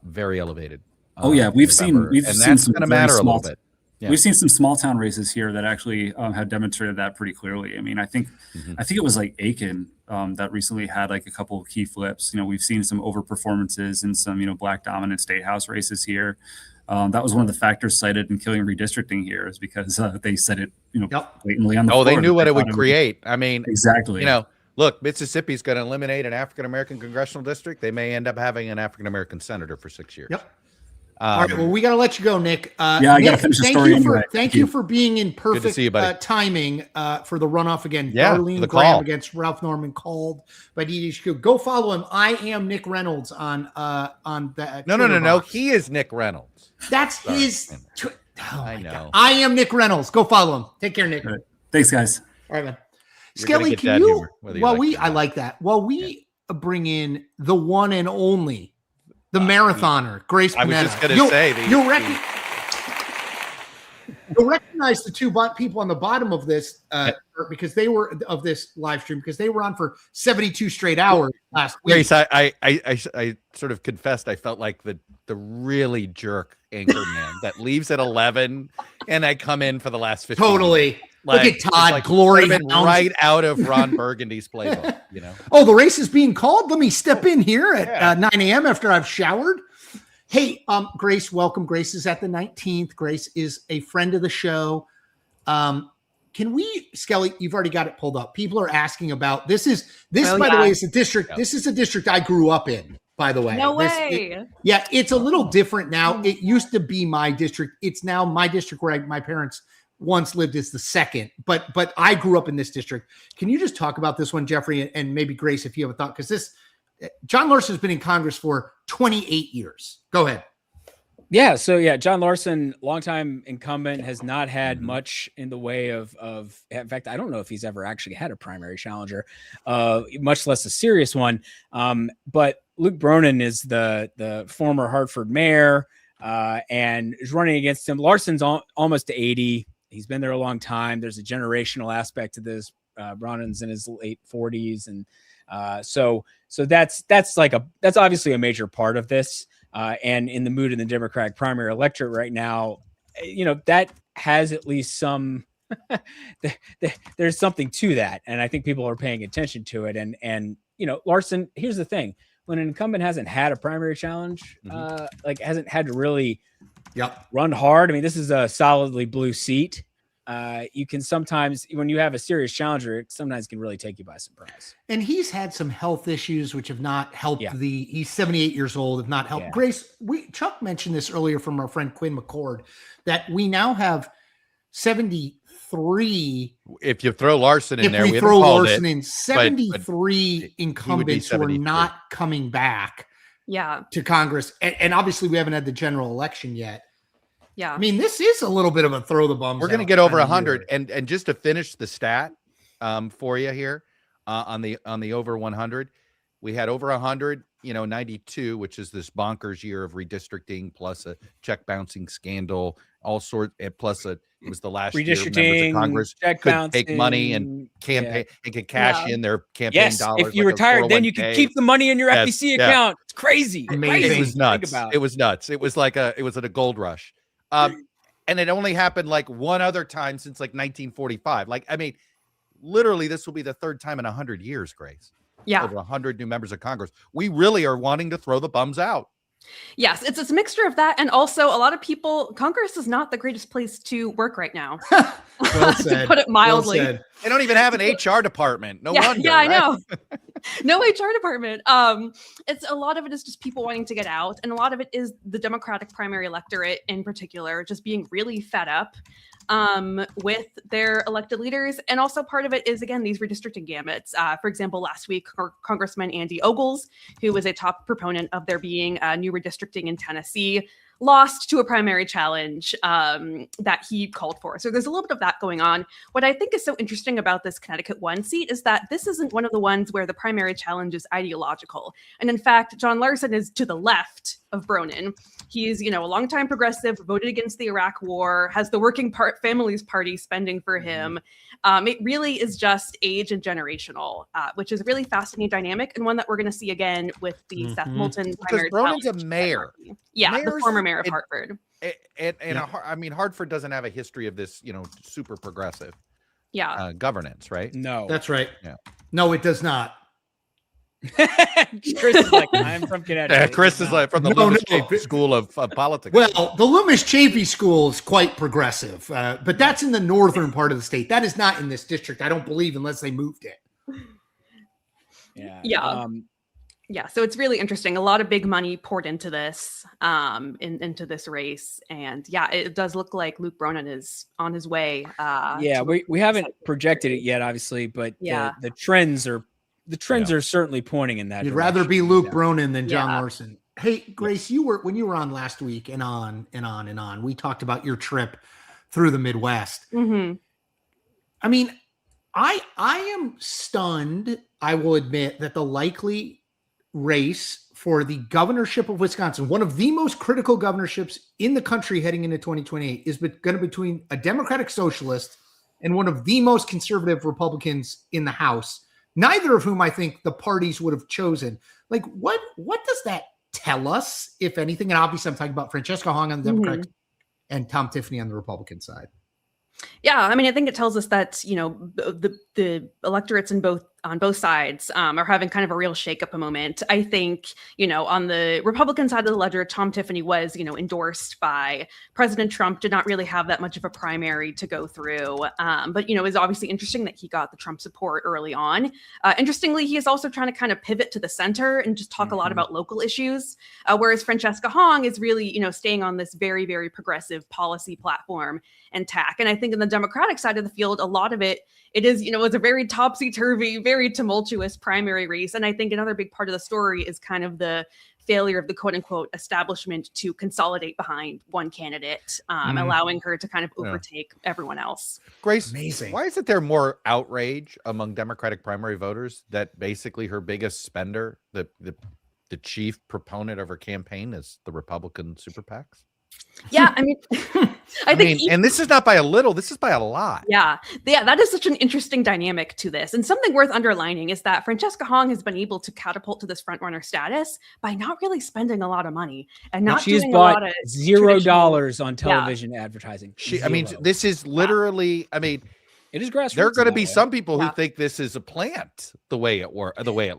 very elevated. We've seen that's going to matter a little bit. Yeah. We've seen some small town races here that actually have demonstrated that pretty clearly. I mean, I think it was like Aiken that recently had like a couple of key flips. We've seen some over performances in some Black dominant state house races here. That was one of the factors cited in killing redistricting here, is because they said it blatantly on the floor. They knew what it would create. I mean, exactly. Look, Mississippi's going to eliminate an African American congressional district. They may end up having an African American senator for 6 years. Yep. All right. Well, we got to let you go, Nick. I got to finish the story. Thank you for being in perfect timing for the runoff again. Darlene Graham against Ralph Norman, called by DDHQ. Go follow him. I am Nick Reynolds on that. No. He is Nick Reynolds. That's his. I know. God. I am Nick Reynolds. Go follow him. Take care, Nick. Right. Thanks, guys. All right, man. Skelly, can you? I like that. While we bring in the one and only. The marathoner, Grace Panetta. I was just going to say. You'll recognize the 2 people on the bottom of this because they were of this live stream, because they were on for 72 straight hours last week. Grace, I sort of confessed I felt like the really jerk anchor man that leaves at 11 and I come in for the last 15 Totally. Look at Todd, glory right out of Ron Burgundy's playbook. Oh, the race is being called. Let me step in here at 9 a.m. after I've showered. Hey, Grace, welcome. Grace is at the 19th. Grace is a friend of the show. Can we, Skelly, you've already got it pulled up. People are asking about this. By the way, is a district. Yeah. This is a district I grew up in, by the way. No way. It's a little different now. It used to be my district. It's now my district where my parents once lived as the second, but I grew up in this district. Can you just talk about this one, Jeffrey, and maybe Grace, if you have a thought? Because John Larson has been in Congress for 28 years. Go ahead. Yeah. So yeah, John Larson, longtime incumbent, has not had much in the way of. In fact, I don't know if he's ever actually had a primary challenger, much less a serious one. But Luke Bronin is the former Hartford mayor, and is running against him. Larson's almost 80. He's been there a long time. There's a generational aspect to this. Bronin's in his late 40s, and so that's obviously a major part of this. And in the mood in the Democratic primary electorate right now, that has at least some, there's something to that. And I think people are paying attention to it. And Larson, here's the thing. When an incumbent hasn't had a primary challenge, hasn't had to really run hard. I mean, this is a solidly blue seat. You can sometimes, when you have a serious challenger, it sometimes can really take you by surprise. And he's had some health issues which have not helped. He's 78 years old, have not helped. Grace, Chuck mentioned this earlier from our friend Quinn McCord, that we now have 73. If you throw Larson in there, we throw Larson in, 73 incumbents who are not coming back to Congress. And obviously we haven't had the general election yet. Yeah. I mean, this is a little bit of a throw the bums. We're going to get over 100. And just to finish the stat for you here on the over 100, we had over 100, 92, which is this bonkers year of redistricting plus a check bouncing scandal, all sorts, and plus it was the last year members of Congress could take money and campaign and could cash in their campaign dollars. If you retired, then you could keep the money in your FEC account. It's crazy. Amazing. It was nuts. It was nuts. It was like it was at a gold rush. And it only happened like one other time since like 1945. Like, I mean, literally, this will be the third time in 100 years, Grace. Yeah. Over 100 new members of Congress. We really are wanting to throw the bums out. Yes, it's a mixture of that. And also a lot of people, Congress is not the greatest place to work right now. Well said. To put it mildly. Well said. They don't even have an HR department. No wonder. Yeah, I know. No HR department. It's a lot of it is just people wanting to get out. And a lot of it is the Democratic primary electorate in particular, just being really fed up with their elected leaders. And also part of it is, again, these redistricting gambits. For example, last week, Congressman Andy Ogles, who was a top proponent of there being new redistricting in Tennessee, lost to a primary challenge that he called for. So there's a little bit of that going on. What I think is so interesting about this Connecticut 1 seat is that this isn't one of the ones where the primary challenge is ideological. And in fact, John Larson is to the left of Bronin. He's, a longtime progressive, voted against the Iraq War, has the Working Families Party spending for him. It really is just age and generational, which is a really fascinating dynamic, and one that we're going to see again with the Seth Moulton primary challenge. Because Bronin's challenge. a mayor. Yeah, the former mayor of Hartford. I mean, Hartford doesn't have a history of this, super progressive governance, right? No. That's right. Yeah. No, it does not. Chris is like, I'm from Connecticut. Chris is like from the Loomis School of Politics. Well, the Loomis Chafee School is quite progressive, but that's in the northern part of the state. That is not in this district, I don't believe, unless they moved it. Yeah. So it's really interesting. A lot of big money poured into this, into this race. And it does look like Luke Bronin is on his way. We haven't projected it yet, obviously, but the trends are certainly pointing in that You'd direction. rather be Luke Bronin than John Larson. When you were on last week and on, we talked about your trip through the Midwest. Mm-hmm. I mean, I am stunned, I will admit, that the likely race for the governorship of Wisconsin, one of the most critical governorships in the country heading into 2028, is going to be between a Democratic socialist and one of the most conservative Republicans in the House, neither of whom I think the parties would have chosen. Like, what does that tell us, if anything? And obviously I'm talking about Francesca Hong on the Democratic and Tom Tiffany on the Republican side. Yeah, I mean, I think it tells us that, the electorates on both sides are having kind of a real shakeup a moment. I think, on the Republican side of the ledger, Tom Tiffany was, endorsed by President Trump, did not really have that much of a primary to go through. But, it's obviously interesting that he got the Trump support early on. Interestingly, he is also trying to kind of pivot to the center and just talk a lot about local issues, whereas Francesca Hong is really, staying on this very, very progressive policy platform and tack. And I think in the Democratic side of the field, a lot of it is, was a very topsy-turvy, very tumultuous primary race. And I think another big part of the story is kind of the failure of the quote-unquote establishment to consolidate behind one candidate, allowing her to kind of overtake everyone else. Grace, Amazing. why isn't there more outrage among Democratic primary voters that basically her biggest spender, the chief proponent of her campaign, is the Republican super PACs? Yeah, I mean, I think, and this is not by a little, this is by a lot. Yeah, that is such an interesting dynamic to this. And something worth underlining is that Francesca Hong has been able to catapult to this frontrunner status by not really spending a lot of money and not she's doing bought a lot of $0 on television advertising. I mean, this is literally, I mean, it is grassroots. There are going to be some people who think this is a plant, the way it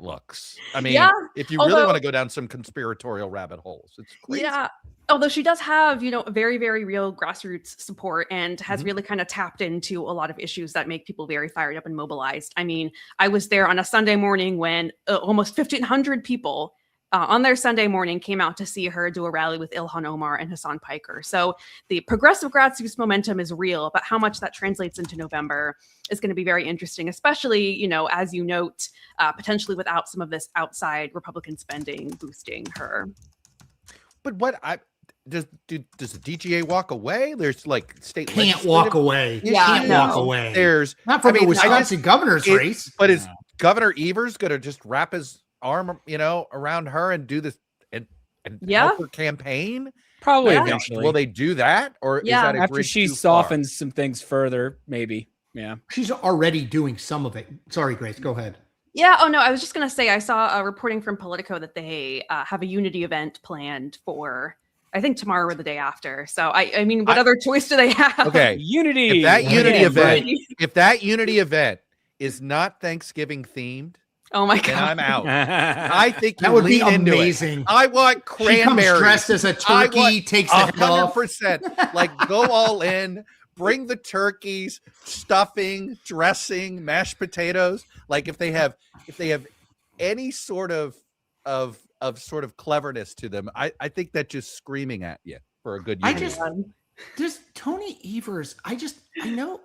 looks. I mean, if you really want to go down some conspiratorial rabbit holes, it's crazy. Yeah. Although she does have, very, very real grassroots support and has really kind of tapped into a lot of issues that make people very fired up and mobilized. I mean, I was there on a Sunday morning when almost 1,500 people on their Sunday morning came out to see her do a rally with Ilhan Omar and Hassan Piker. So the progressive grassroots momentum is real, but how much that translates into November is going to be very interesting, especially, as you note, potentially without some of this outside Republican spending boosting her. But does the DGA walk away? There's like state can't walk away. Yeah, walk away. There's not from the Wisconsin governor's race, but is Governor Evers going to just wrap his arm, around her and do this and help her campaign? Probably eventually. Will they do that, or is that after she softens some things further? Maybe. Yeah, she's already doing some of it. Sorry, Grace, go ahead. Yeah. Oh, no, I was just going to say, I saw a reporting from Politico that they have a unity event planned for, I think, tomorrow or the day after. So, I mean, what other choice do they have? Okay. Unity. If that unity event is not Thanksgiving themed, oh my God, then I'm out. I think that would be amazing. I want cranberries. She comes dressed as a turkey, takes the head off. 100%. Like, go all in. Bring the turkeys, stuffing, dressing, mashed potatoes. Like if they have any sort of cleverness to them, I think that's just screaming at you for a good unity. Just Tony Evers. I know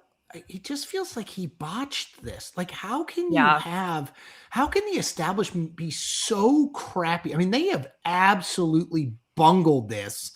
it just feels like he botched this. Like, how can the establishment be so crappy? I mean, they have absolutely bungled this.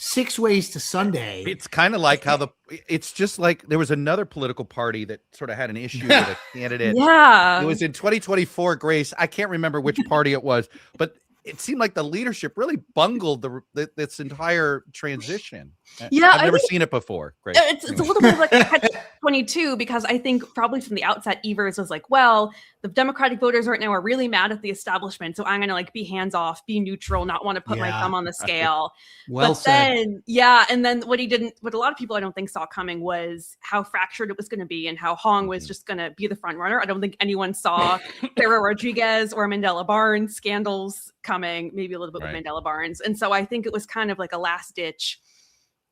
6 ways to Sunday. It's kind of like how it's just like there was another political party that sort of had an issue with a candidate. Yeah. It was in 2024, Grace. I can't remember which party it was, but it seemed like the leadership really bungled this entire transition. Yeah, I've never seen it before. Grace. It's a little bit of like a catch-22 because I think probably from the outset, Evers was like, well, the Democratic voters right now are really mad at the establishment, so I'm going to like be hands off, be neutral, not want to put my thumb on the scale. Well but then, and then what a lot of people I don't think saw coming was how fractured it was going to be and how Hong was just going to be the front runner. I don't think anyone saw Sarah Rodriguez or Mandela Barnes scandals coming, maybe a little bit with Mandela Barnes. And so I think it was kind of like a last ditch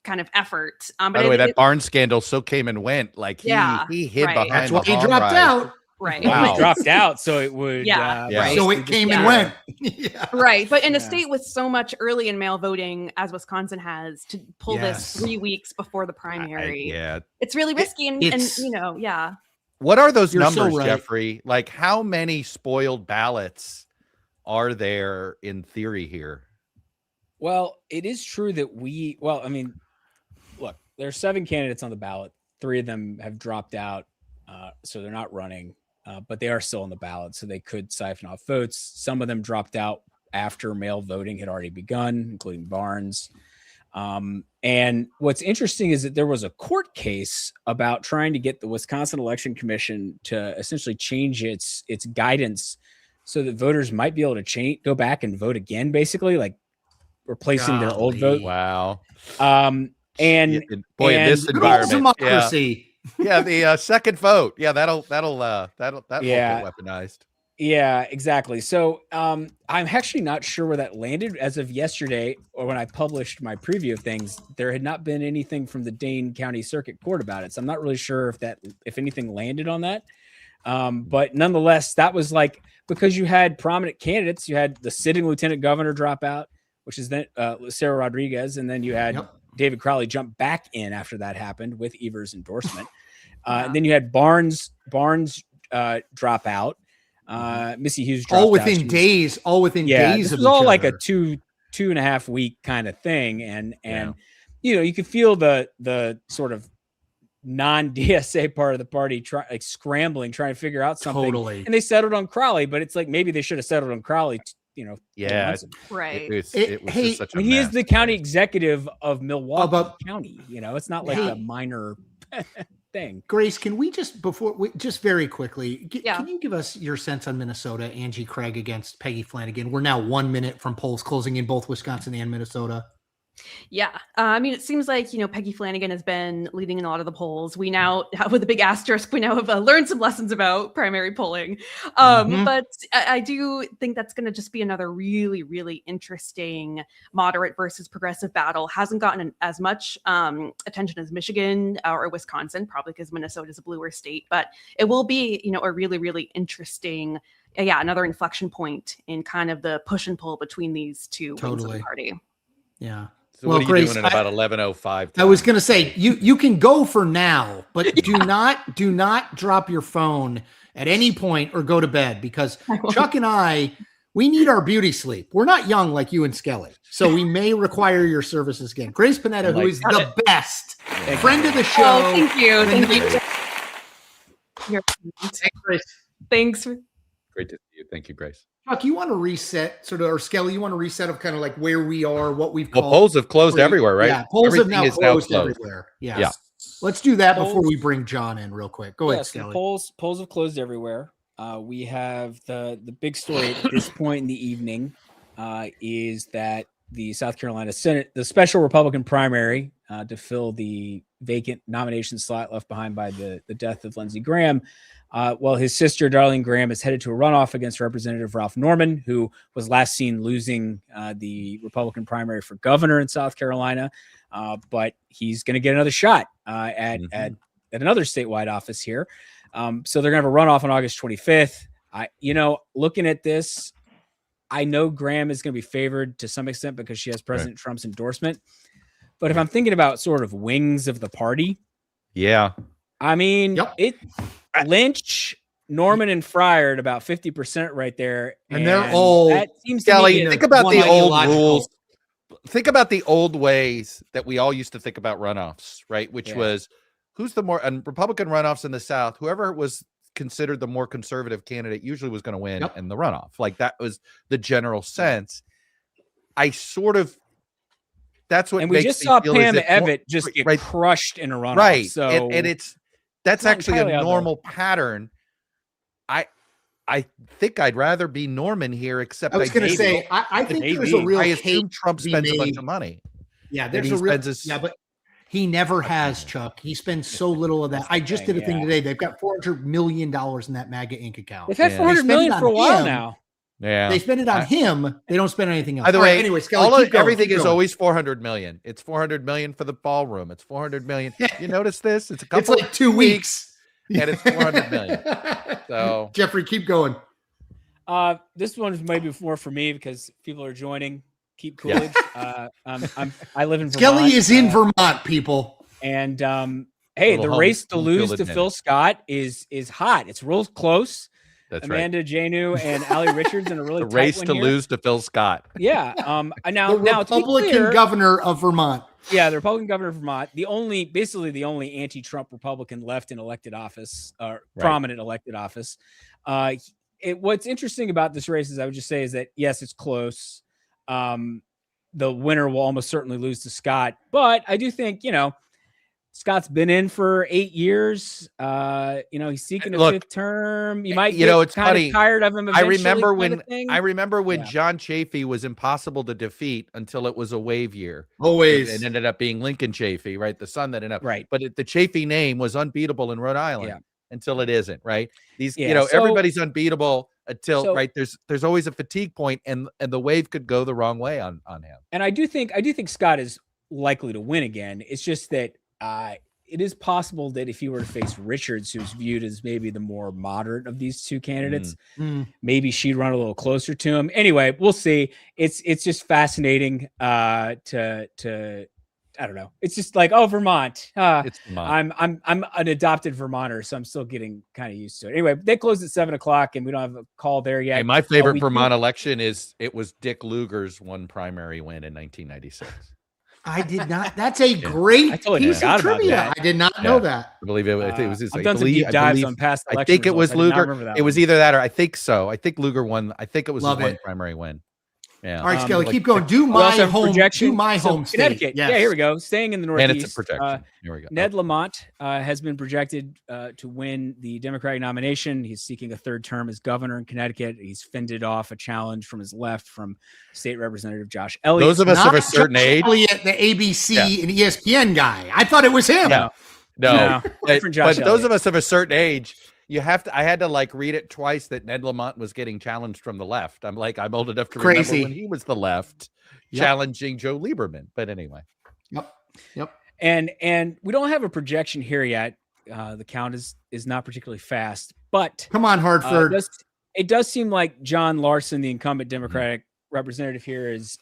kind of effort. By the way, that Barnes scandal so came and went. Like he hid behind. That's why he dropped out. Right. Wow. He dropped out, so it would. So it came and went. Right. But in a state with so much early and mail voting as Wisconsin has, to pull this 3 weeks before the primary, it's really risky. What are those numbers, Jeffrey? Like, how many spoiled ballots are there in theory here? Well, it is true that look, there are 7 candidates on the ballot. 3 of them have dropped out, so they're not running, but they are still on the ballot, so they could siphon off votes. Some of them dropped out after mail voting had already begun, including Barnes. And what's interesting is that there was a court case about trying to get the Wisconsin Election Commission to essentially change its guidance so that voters might be able to go back and vote again, basically, like replacing their old vote. Wow. And in this environment, democracy. The second vote. Yeah, that'll get weaponized. Yeah, exactly. So I'm actually not sure where that landed as of yesterday, or when I published my preview of things. There had not been anything from the Dane County Circuit Court about it, so I'm not really sure if anything landed on that. But nonetheless, that was like, because you had prominent candidates, you had the sitting lieutenant governor drop out, which is then Sarah Rodriguez, and then you had David Crowley jump back in after that happened with Evers' endorsement. And then you had Barnes drop out. Missy Hughes dropped all out. within days. All within days. This of was all each like other. a 2.5 week kind of thing, and you could feel the sort of non-DSA part of the party scrambling, trying to figure out something. Totally. And they settled on Crowley, but it's like maybe they should have settled on Crowley. Right. It was just such a he is mess, the county right? executive of Milwaukee County. It's not like a minor thing. Grace, can we just just very quickly, Yeah. can you give us your sense on Minnesota? Angie Craig against Peggy Flanagan. We're now 1 minute from polls closing in both Wisconsin and Minnesota. Yeah. I mean, it seems like, Peggy Flanagan has been leading in a lot of the polls. We now, with a big asterisk, we now have learned some lessons about primary polling. But I do think that's going to just be another really, really interesting moderate versus progressive battle. Hasn't gotten as much attention as Michigan or Wisconsin, probably because Minnesota is a bluer state. But it will be, a really, really interesting, another inflection point in kind of the push and pull between these two wings of the party. Yeah. So what are you Grace, doing at about 11:05? I was going to say you can go for now, but do not drop your phone at any point or go to bed, because Chuck and we need our beauty sleep. We're not young like you and Skelly, so we may require your services again. Grace Panetta, who is the best friend of the show. Oh, thank you. Thanks, Grace. Thanks. Great to see you. Thank you, Grace. Chuck, you want to reset or Skelly, you want to reset of kind of like where we are, what we've called. Polls have closed everywhere, right? Yeah, polls have now closed everywhere. Yeah. Let's do that before we bring John in real quick. Go ahead, Skelly. Polls have closed everywhere. We have the big story at this point in the evening is that the South Carolina Senate, the special Republican primary to fill the vacant nomination slot left behind by the death of Lindsey Graham. His sister, Darlene Graham, is headed to a runoff against Representative Ralph Norman, who was last seen losing the Republican primary for governor in South Carolina. But he's going to get another shot at another statewide office here. So they're going to have a runoff on August 25th. Looking at this, I know Graham is going to be favored to some extent because she has President Trump's endorsement. But if I'm thinking about sort of wings of the party, I mean, Lynch, Norman, and Fryer at about 50% right there. And they're all, that seems Skelly, to me think about the old rules. Think about the old ways that we all used to think about runoffs, right? Which was who's the more, and Republican runoffs in the South, whoever was considered the more conservative candidate usually was going to win in the runoff. Like that was the general sense. That's what, and we just saw Pam Evitt just get crushed in a runoff. Right. So that's actually a normal pattern. I think I'd rather be Norman here, except I was going to say, I think there's a real. I assume Trump spends a bunch of money. Yeah, there's a real. But he never has, Chuck. He spends so little of that. I just did a thing today. They've got $400 million in that MAGA Inc. account. They've had $400 million for a while now. Yeah, they spend it on him. They don't spend anything else. By the way, anyway, Skelly, everything is always $400 million. It's $400 million for the ballroom. It's $400 million. You notice this? It's a couple. It's like 2 weeks, and it's $400 million. So Jeffrey, keep going. This one is maybe more for me because people are joining. Keep Coolidge. I live in Vermont. Skelly is in Vermont, people. And hey, the race to lose to Phil Scott is hot. It's real close. That's Amanda Janu and Allie Richards in a really the race to here. Lose to Phil Scott. Yeah. Now the Republican governor of Vermont. Yeah, the Republican governor of Vermont. Basically the only anti-Trump Republican left in elected office, or prominent elected office. What's interesting about this race is I would just say is that yes, it's close. The winner will almost certainly lose to Scott, but I do think Scott's been in for 8 years. He's seeking a fifth term. You might it's kind funny. Of tired of him. I remember when John Chafee was impossible to defeat until it was a wave year. Always. It ended up being Lincoln Chafee, right? The son that ended up. Right. But the Chafee name was unbeatable in Rhode Island until it isn't, right? These, so, everybody's unbeatable until there's always a fatigue point, and the wave could go the wrong way on him. And I do think Scott is likely to win again. It's just that it is possible that if he were to face Richards, who's viewed as maybe the more moderate of these two candidates, maybe she'd run a little closer to him. Anyway, we'll see. It's just fascinating to I don't know. It's just like, oh, Vermont. It's Vermont. I'm an adopted Vermonter, so I'm still getting kind of used to it. Anyway, they closed at 7:00, and we don't have a call there yet. Hey, my favorite Vermont election it was Dick Lugar's one primary win in 1996. I did not. That's a great piece of trivia. I did not know that. I believe it was his. I've done some deep dives on past elections. I think it was Lugar. It was either that or I think so. I think Lugar won. I think it was his one primary win. Yeah. All right, Skelly, keep going. Do my home. Do my home state. Connecticut. Yes. Yeah, here we go. Staying in the Northeast. And it's a projection. Here we go. Ned Lamont has been projected to win the Democratic nomination. He's seeking a third term as governor in Connecticut. He's fended off a challenge from his left from State Representative Josh Elliott. Those of us of a certain age. Elliott, the ABC and ESPN guy. I thought it was him. No. But those of us of a certain age, I had to like read it twice that Ned Lamont was getting challenged from the left. I'm old enough to remember when he was the left challenging Joe Lieberman. But anyway. Yep. And we don't have a projection here yet. The count is not particularly fast, but come on, Hartford. It does seem like John Larson, the incumbent Democratic representative here, is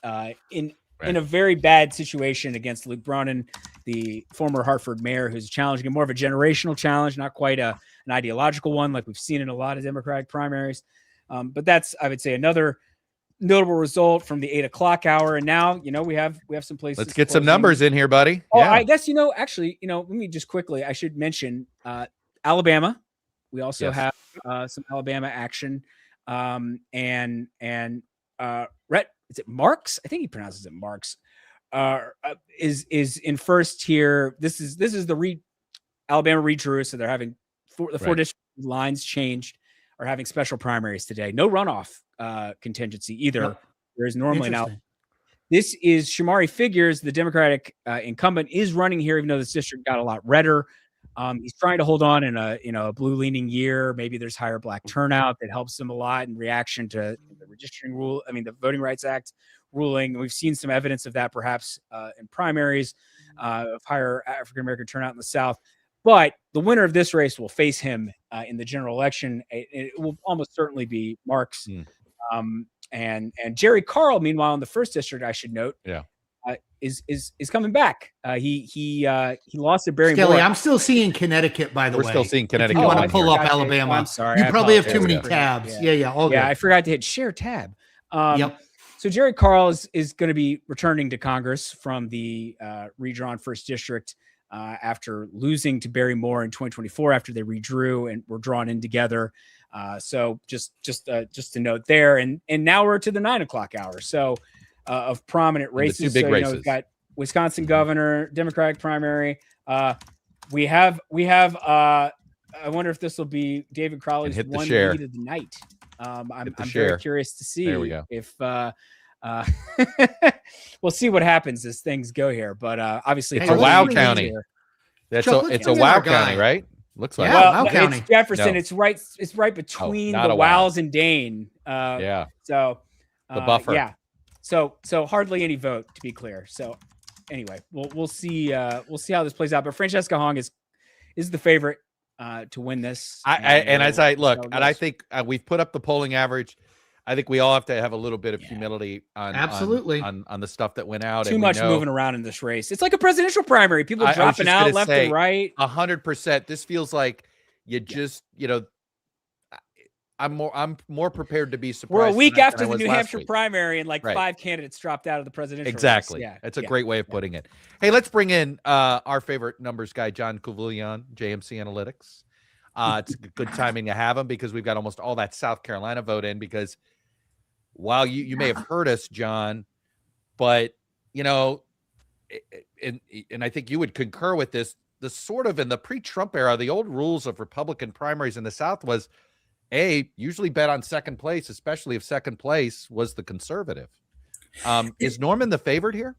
in a very bad situation against Luke Bronin, the former Hartford mayor, who's challenging him, more of a generational challenge, not quite an ideological one like we've seen in a lot of Democratic primaries. But that's, I would say, another notable result from the 8:00 hour. And now, we have some places. Let's get some numbers in here, buddy. Oh, yeah. I guess, actually, let me just quickly, I should mention Alabama. We also have some Alabama action. And Rhett, is it Marks? I think he pronounces it Marks. Is in first here. This is the Alabama redrew, so they're having the four district lines changed, are having special primaries today. No runoff contingency either. Yep. There is normally now. This is Shamari Figures, the Democratic incumbent, is running here, even though this district got a lot redder. He's trying to hold on in a blue leaning year. Maybe there's higher black turnout that helps him a lot in reaction to the redistricting rule. I mean, the Voting Rights Act ruling. We've seen some evidence of that perhaps in primaries of higher African-American turnout in the South. But the winner of this race will face him in the general election. It will almost certainly be Marks. And Jerry Carl, meanwhile, in the first district, I should note, is coming back. He lost to Barry Skelly, Moore. I'm still seeing Connecticut, by the way. We're still seeing Connecticut. You want to pull up Alabama. I'm sorry. You probably have too many tabs. Yeah. All good. I forgot to hit share tab. So Jerry Carl is going to be returning to Congress from the redrawn first district after losing to Barry Moore in 2024 after they redrew and were drawn in together. So just to note there. And now we're to the 9:00 hour. So of prominent races. Two big races. We've got Wisconsin governor, Democratic primary. We have I wonder if this will be David Crowley's one lead of the night. I'm very curious to see if we'll see what happens as things go here. But obviously it's a WOW county. It's a WOW county, right? Looks like WOW county. It's Jefferson. No. It's right between the Wows and Dane. So the buffer. Yeah. So hardly any vote, to be clear. So anyway, we'll see how this plays out. But Francesca Hong is the favorite to win this. I think we've put up the polling average. I think we all have to have a little bit of humility on the stuff that went out. Too much moving around in this race. It's like a presidential primary. People dropping out left and right. 100%. This feels like I'm more prepared to be surprised. We're a week after the New Hampshire primary, and 5 candients dropped out of the presidential race. Yeah, that's a great way of putting it. Hey, let's bring in our favorite numbers guy, John Kuvulian, JMC Analytics. It's good timing to have him because we've got almost all that South Carolina vote in. Because while you may have heard us, John, but and I think you would concur with this. The sort of in the pre-Trump era, the old rules of Republican primaries in the South was. Usually bet on second place, especially if second place was the conservative. Is Norman the favorite here?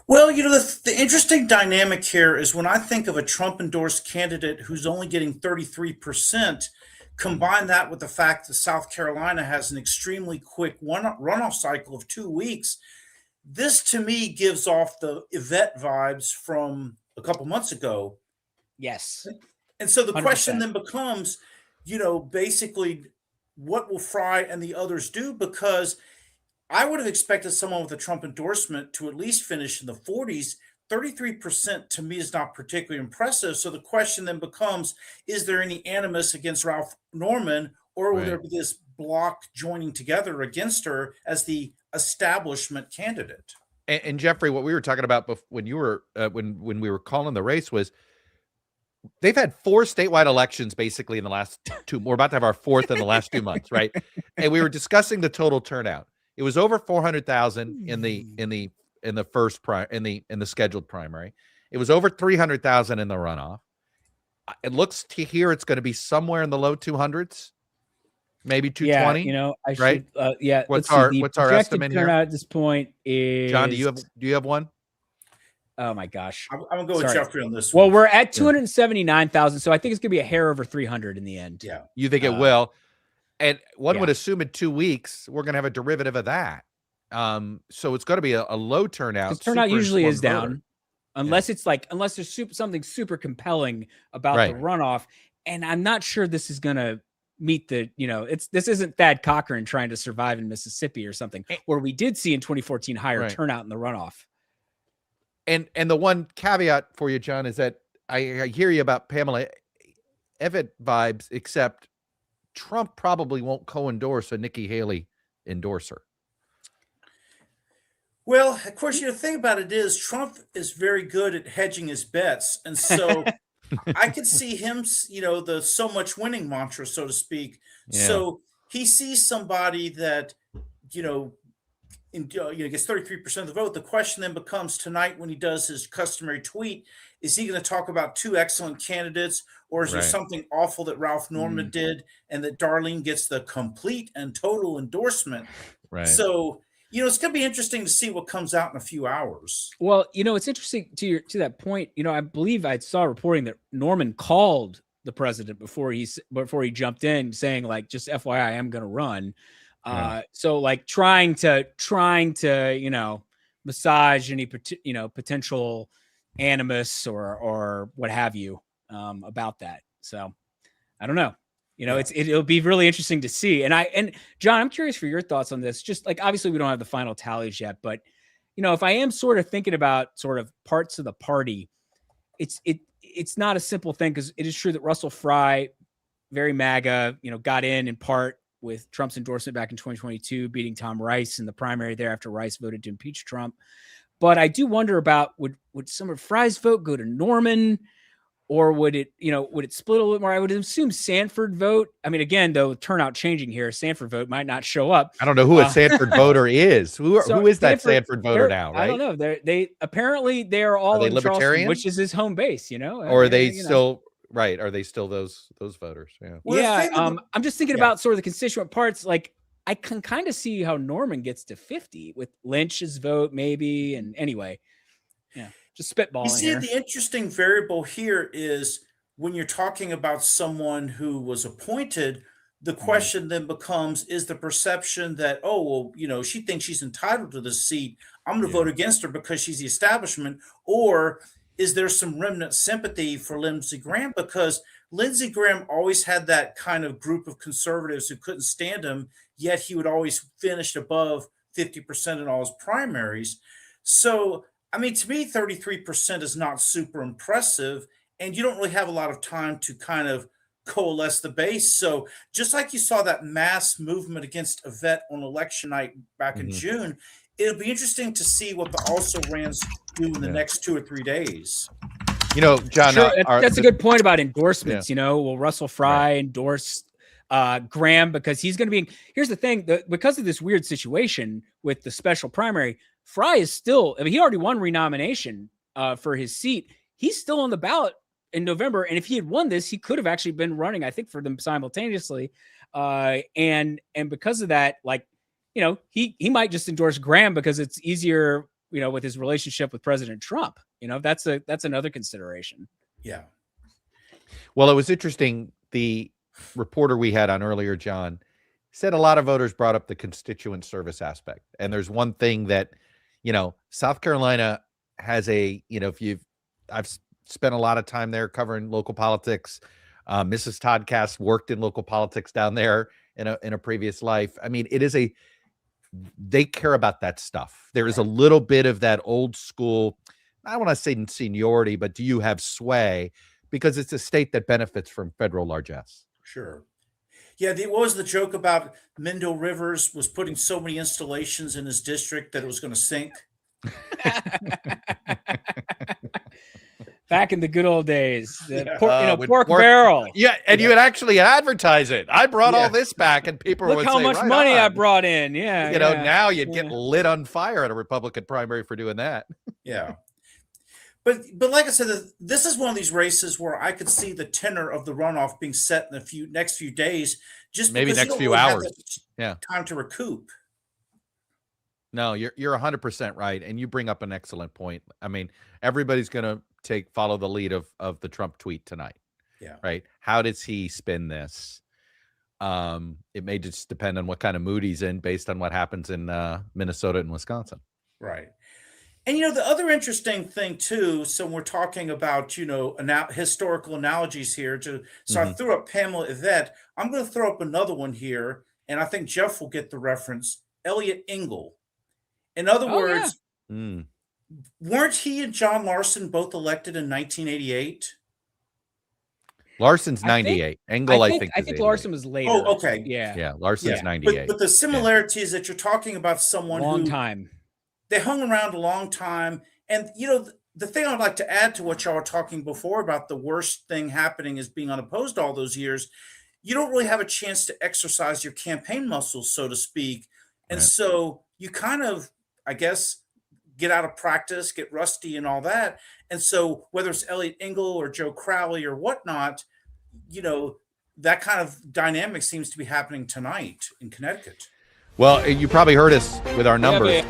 Well, the interesting dynamic here is when I think of a Trump-endorsed candidate who's only getting 33%, combine that with the fact that South Carolina has an extremely quick runoff cycle of 2 weeks. This, to me, gives off the Yvette vibes from a couple months ago. Yes. And so the 100%. Question then becomes, basically what will Fry and the others do? Because I would have expected someone with a Trump endorsement to at least finish in the 40s. 33% to me is not particularly impressive. So the question then becomes, is there any animus against Ralph Norman, or will there be this block joining together against her as the establishment candidate? And Jeffrey, what we were talking about when you were when we were calling the race was they've had 4 statewide elections basically in the last 2. We're about to have our 4th in the last 2 months, right? And we were discussing the total turnout. It was over 400,000 in the scheduled primary. It was over 300,000 in the runoff. It looks to here it's going to be somewhere in the low 200s, maybe 220. Yeah, you know, I right? should. Yeah. What's let's see. what's The our projected estimate here? turnout at this point is John, do you have one? Oh my gosh. I'm going to go with Jeffrey on this Well, one. we're at 279,000, so I think it's going to be a hair over 300 in the end. Yeah. You think it will? And one would assume in 2 weeks we're going to have a derivative of that. So it's going to be a low turnout. Because turnout usually is voter. down, unless it's like there's something super compelling about the runoff. And I'm not sure this is going to meet the, this isn't Thad Cochran trying to survive in Mississippi or something, where we did see in 2014 higher turnout in the runoff. And the one caveat for you, John, is that I hear you about Pamela Evitt vibes, except Trump probably won't co-endorse a Nikki Haley endorser. Well, of course, the thing about it is Trump is very good at hedging his bets. And so I could see him, the so much winning mantra, so to speak. Yeah. So he sees somebody that, gets 33% of the vote. The question then becomes tonight when he does his customary tweet, is he going to talk about 2 excellent candidates, or is there something awful that Ralph Norman did and that Darlene gets the complete and total endorsement? Right. So, it's going to be interesting to see what comes out in a few hours. Well, it's interesting to that point. I believe I saw reporting that Norman called the president before he jumped in saying, like, just FYI, I am going to run. So like trying to massage any potential animus or what have you about that. So I don't know. It'll be really interesting to see. And John, I'm curious for your thoughts on this. Just like, obviously we don't have the final tallies yet, but if I am sort of thinking about sort of parts of the party, it's not a simple thing, because it is true that Russell Fry, very MAGA, got in part with Trump's endorsement back in 2022, beating Tom Rice in the primary there after Rice voted to impeach Trump. But I do wonder about, would some of Fry's vote go to Norman, or would it split a little more? I would assume Sanford vote. I mean, again, though, turnout changing here, Sanford vote might not show up. I don't know who a Sanford voter is. Who is that Sanford voter now? Right? I don't know. They apparently they are all in Charleston, which is his home base. Or are they still? Right. Are they still those voters? Yeah. Well, I'm just thinking about sort of the constituent parts. Like, I can kind of see how Norman gets to 50 with Lynch's vote, maybe. And anyway, just spitballing. You see, here. The interesting variable here is when you're talking about someone who was appointed, the question then becomes, is the perception that, she thinks she's entitled to the seat, I'm going to vote against her because she's the establishment, or is there some remnant sympathy for Lindsey Graham? Because Lindsey Graham always had that kind of group of conservatives who couldn't stand him, yet he would always finish above 50% in all his primaries. So, I mean, to me, 33% is not super impressive, and you don't really have a lot of time to kind of coalesce the base. So just like you saw that mass movement against Yvette on election night back in June, it'll be interesting to see what the also-rans do in the next 2 or 3 days. John, sure, that's a good point about endorsements. Will Russell Fry endorse Graham, because he's going to be? Here's the thing: because of this weird situation with the special primary, Fry is still. I mean, he already won renomination for his seat. He's still on the ballot in November, and if he had won this, he could have actually been running, I think, for them simultaneously. And because of that, like, he might just endorse Graham because it's easier, with his relationship with President Trump. That's another consideration. Yeah. Well, it was interesting. The reporter we had on earlier, John, said a lot of voters brought up the constituent service aspect. And there's one thing that, South Carolina has I've spent a lot of time there covering local politics. Mrs. Todd Cass worked in local politics down there in a previous life. I mean, they care about that stuff. There is a little bit of that old school I want to say seniority, but do you have sway? Because it's a state that benefits from federal largesse. Sure. Yeah, what was the joke about Mendel Rivers was putting so many installations in his district that it was going to sink? Back in the good old days, Yeah. pork barrel. Yeah, and you would actually advertise it. I brought all this back, and people Look would how say, much right money I on. brought in. Yeah, You know, now you'd get lit on fire at a Republican primary for doing that. Yeah. But like I said, this is one of these races where I could see the tenor of the runoff being set in the next few days, just maybe because next you don't few really have hours. that time to recoup. No, you're 100% right, and you bring up an excellent point. I mean, everybody's going to follow the lead of the Trump tweet tonight. Yeah. Right. How does he spin this? It may just depend on what kind of mood he's in based on what happens in Minnesota and Wisconsin. Right. And, the other interesting thing, too, so we're talking about, historical analogies here. So I threw up Pamela Yvette. I'm going to throw up another one here, and I think Jeff will get the reference. Elliot Engel. In other words, weren't he and John Larson both elected in 1988? Larson's 98. Engel, I think Larson was later. Oh, okay. Yeah, Larson's 98. But the similarity is that you're talking about someone long time. They hung around a long time. And, the thing I'd like to add to what y'all were talking before about the worst thing happening is being unopposed all those years, you don't really have a chance to exercise your campaign muscles, so to speak. And so you kind of, I guess, get out of practice, get rusty and all that. And so whether it's Elliot Engel or Joe Crowley or whatnot, that kind of dynamic seems to be happening tonight in Connecticut. Well, you probably heard us with our numbers.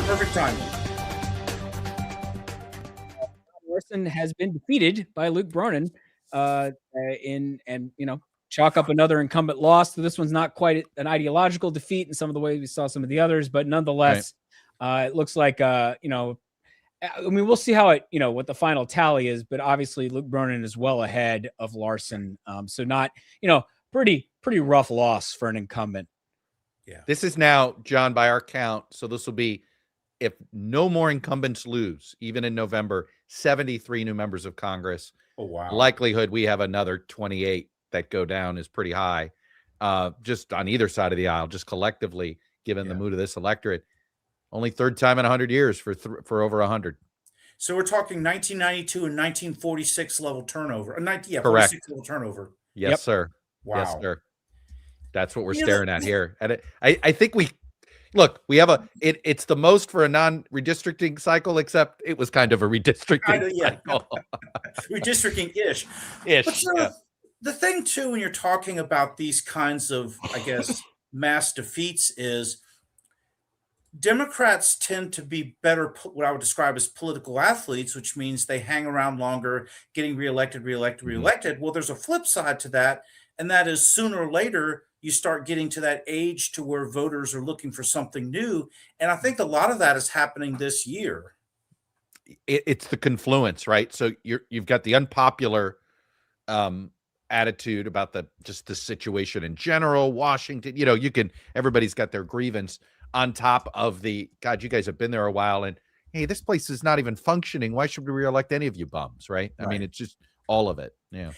Perfect timing. Larson has been defeated by Luke Bronin chalk up another incumbent loss. So this one's not quite an ideological defeat in some of the ways we saw some of the others, but nonetheless, it looks like, we'll see how what the final tally is, but obviously Luke Bronin is well ahead of Larson. So not, pretty rough loss for an incumbent. Yeah. This is now, John, by our count. So this will be, if no more incumbents lose, even in November, 73 new members of Congress. Oh, wow. Likelihood we have another 28 that go down is pretty high, just on either side of the aisle, just collectively, given the mood of this electorate. Only third time in 100 years for over 100. So we're talking 1992 and 1946 level turnover. Correct. 46 level turnover. Yes, sir. Wow. Yes, sir. That's what we're staring at here. And I think we have it's the most for a non-redistricting cycle, except it was kind of a redistricting cycle. Redistricting-ish. But the thing, too, when you're talking about these kinds of, I guess, mass defeats is Democrats tend to be better, what I would describe as political athletes, which means they hang around longer, getting reelected. Well, there's a flip side to that, and that is sooner or later, you start getting to that age to where voters are looking for something new. And I think a lot of that is happening this year. It's the confluence, right? So you've got the unpopular attitude about the situation in general, Washington, everybody's got their grievance on top of the, God, you guys have been there a while and, hey, this place is not even functioning. Why should we reelect any of you bums, right? I mean, it's just all of it. Yeah.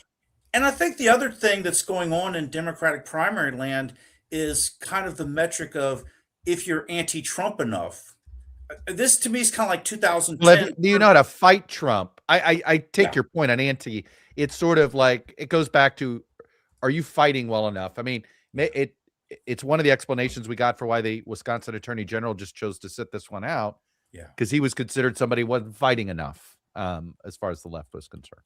And I think the other thing that's going on in Democratic primary land is kind of the metric of if you're anti-Trump enough. This to me is kind of like 2010. Do you know how to fight Trump? I take your point on anti. It's sort of like, it goes back to, are you fighting well enough? I mean, it's one of the explanations we got for why the Wisconsin Attorney General just chose to sit this one out. Yeah. Because he was considered somebody who wasn't fighting enough as far as the left was concerned.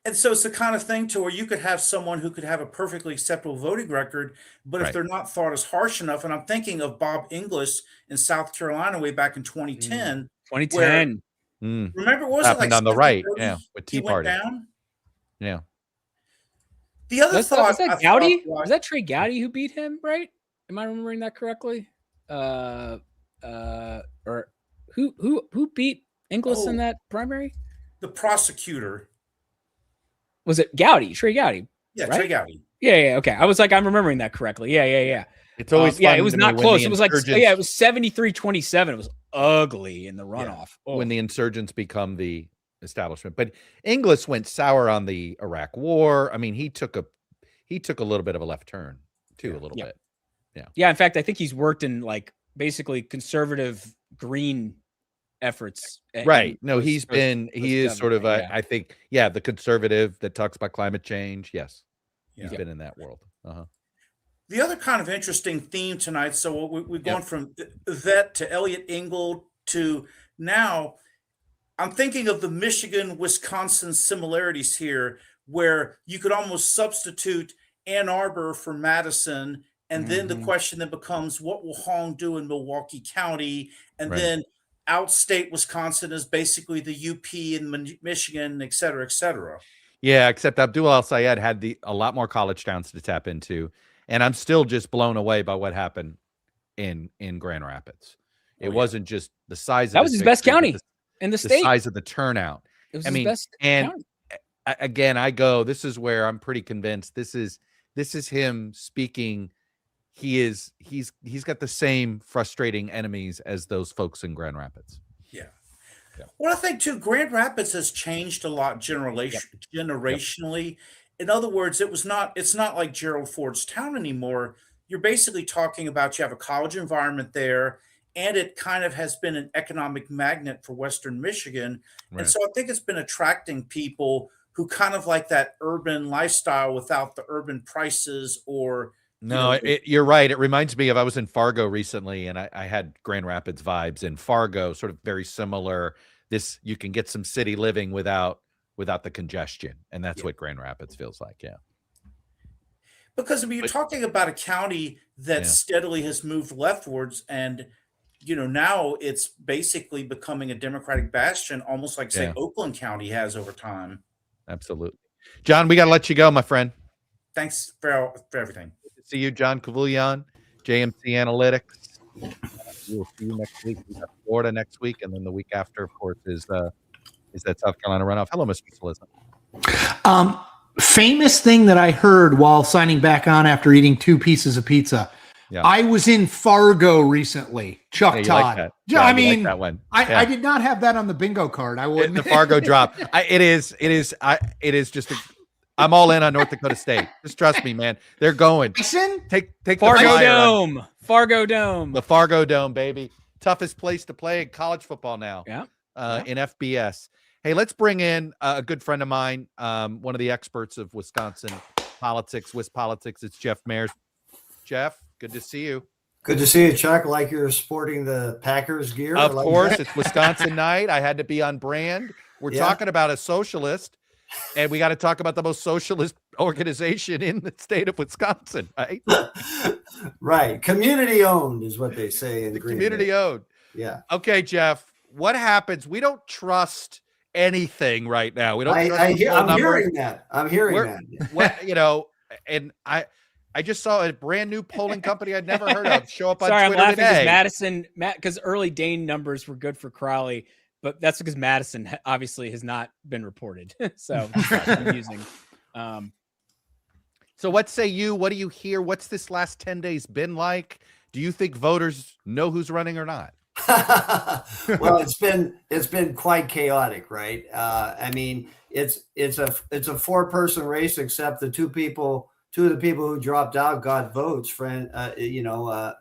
And so it's the kind of thing to where you could have someone who could have a perfectly acceptable voting record, but if they're not thought as harsh enough, and I'm thinking of Bob Inglis in South Carolina way back in 2010. 2010. Remember, what was happened it like on the right? 30, Yeah, with Tea Party. Down? Yeah. The other thought was that Gowdy? Was that Trey Gowdy who beat him? Right? Am I remembering that correctly? Or who beat Inglis in that primary? The prosecutor. Was it Gowdy? Trey Gowdy? Yeah, right? Trey Gowdy. Yeah. Okay, I was like, I'm remembering that correctly. Yeah. It's always it was not close. It was like, it was 73-27. It was ugly in the runoff. When the insurgents become the establishment. But Inglis went sour on the Iraq War. I mean, he took a little bit of a left turn too, a little bit. Yeah. In fact, I think he's worked in like basically conservative green efforts. Right. No, he is sort of I think, the conservative that talks about climate change. Yes. He's been in that world. The other kind of interesting theme tonight, so we've gone from vet to Elliot Engel to now, I'm thinking of the Michigan-Wisconsin similarities here, where you could almost substitute Ann Arbor for Madison, and then the question then becomes, what will Hong do in Milwaukee County? And then outstate Wisconsin is basically the UP in Michigan, et cetera, et cetera. Yeah, except Abdul Al-Sayed had a lot more college towns to tap into. And I'm still just blown away by what happened in Grand Rapids. It wasn't just the size of that was his best county in the state. The size of the turnout. It was his best county. Again, this is where I'm pretty convinced this is him speaking. He's got the same frustrating enemies as those folks in Grand Rapids. Yeah. Well, I think too, Grand Rapids has changed a lot generationally. In other words, it's not like Gerald Ford's town anymore. You're basically talking about, you have a college environment there, and it kind of has been an economic magnet for Western Michigan. And so I think it's been attracting people who kind of like that urban lifestyle without the urban prices or. No, you're right. It reminds me of, I was in Fargo recently, and I had Grand Rapids vibes in Fargo, sort of very similar. You can get some city living without the congestion. And that's what Grand Rapids feels like. Yeah. Because you're talking about a county that steadily has moved leftwards, and, now it's basically becoming a Democratic bastion, almost like, say, Oakland County has over time. Absolutely. John, we got to let you go, my friend. Thanks for everything. Good to see you, John Kavoulian, JMC Analytics. We'll see you next week. We got Florida next week, and then the week after, of course, is that South Carolina runoff. Hello, Mr. Cillizza. Famous thing that I heard while signing back on after eating 2 pieces of pizza. Yeah. I was in Fargo recently. Todd. Like yeah, I mean, like that one. I did not have that on the bingo card. I wouldn't. The Fargo drop. It is just. I'm all in on North Dakota State. Just trust me, man. They're going. Take Fargo Dome. Fargo Dome. The Fargo Dome, baby. Toughest place to play in college football now. Yeah. In FBS. Hey, let's bring in a good friend of mine, one of the experts of Wisconsin politics, WisPolitics. It's Jeff Mayers. Jeff, good to see you. Good to see you, Chuck. Like you're sporting the Packers gear. Of course, it's Wisconsin night. I had to be on brand. We're talking about a socialist, and we got to talk about the most socialist organization in the state of Wisconsin, right? Right. Community owned is what they say in Green community Bay. Owned. Yeah. Okay, Jeff, what happens? We don't trust anything right now. We don't. I'm hearing that. I'm hearing that. What and I just saw a brand new polling company I'd never heard of show up on Sorry, Twitter I'm laughing today. because early Dane numbers were good for Crowley, but that's because Madison obviously has not been reported. So I'm using. So what say you? What do you hear? What's this last 10 days been like? Do you think voters know who's running or not? Well, it's been quite chaotic, right? I mean, it's a 4-person race, except the two of the people who dropped out got votes. Mandela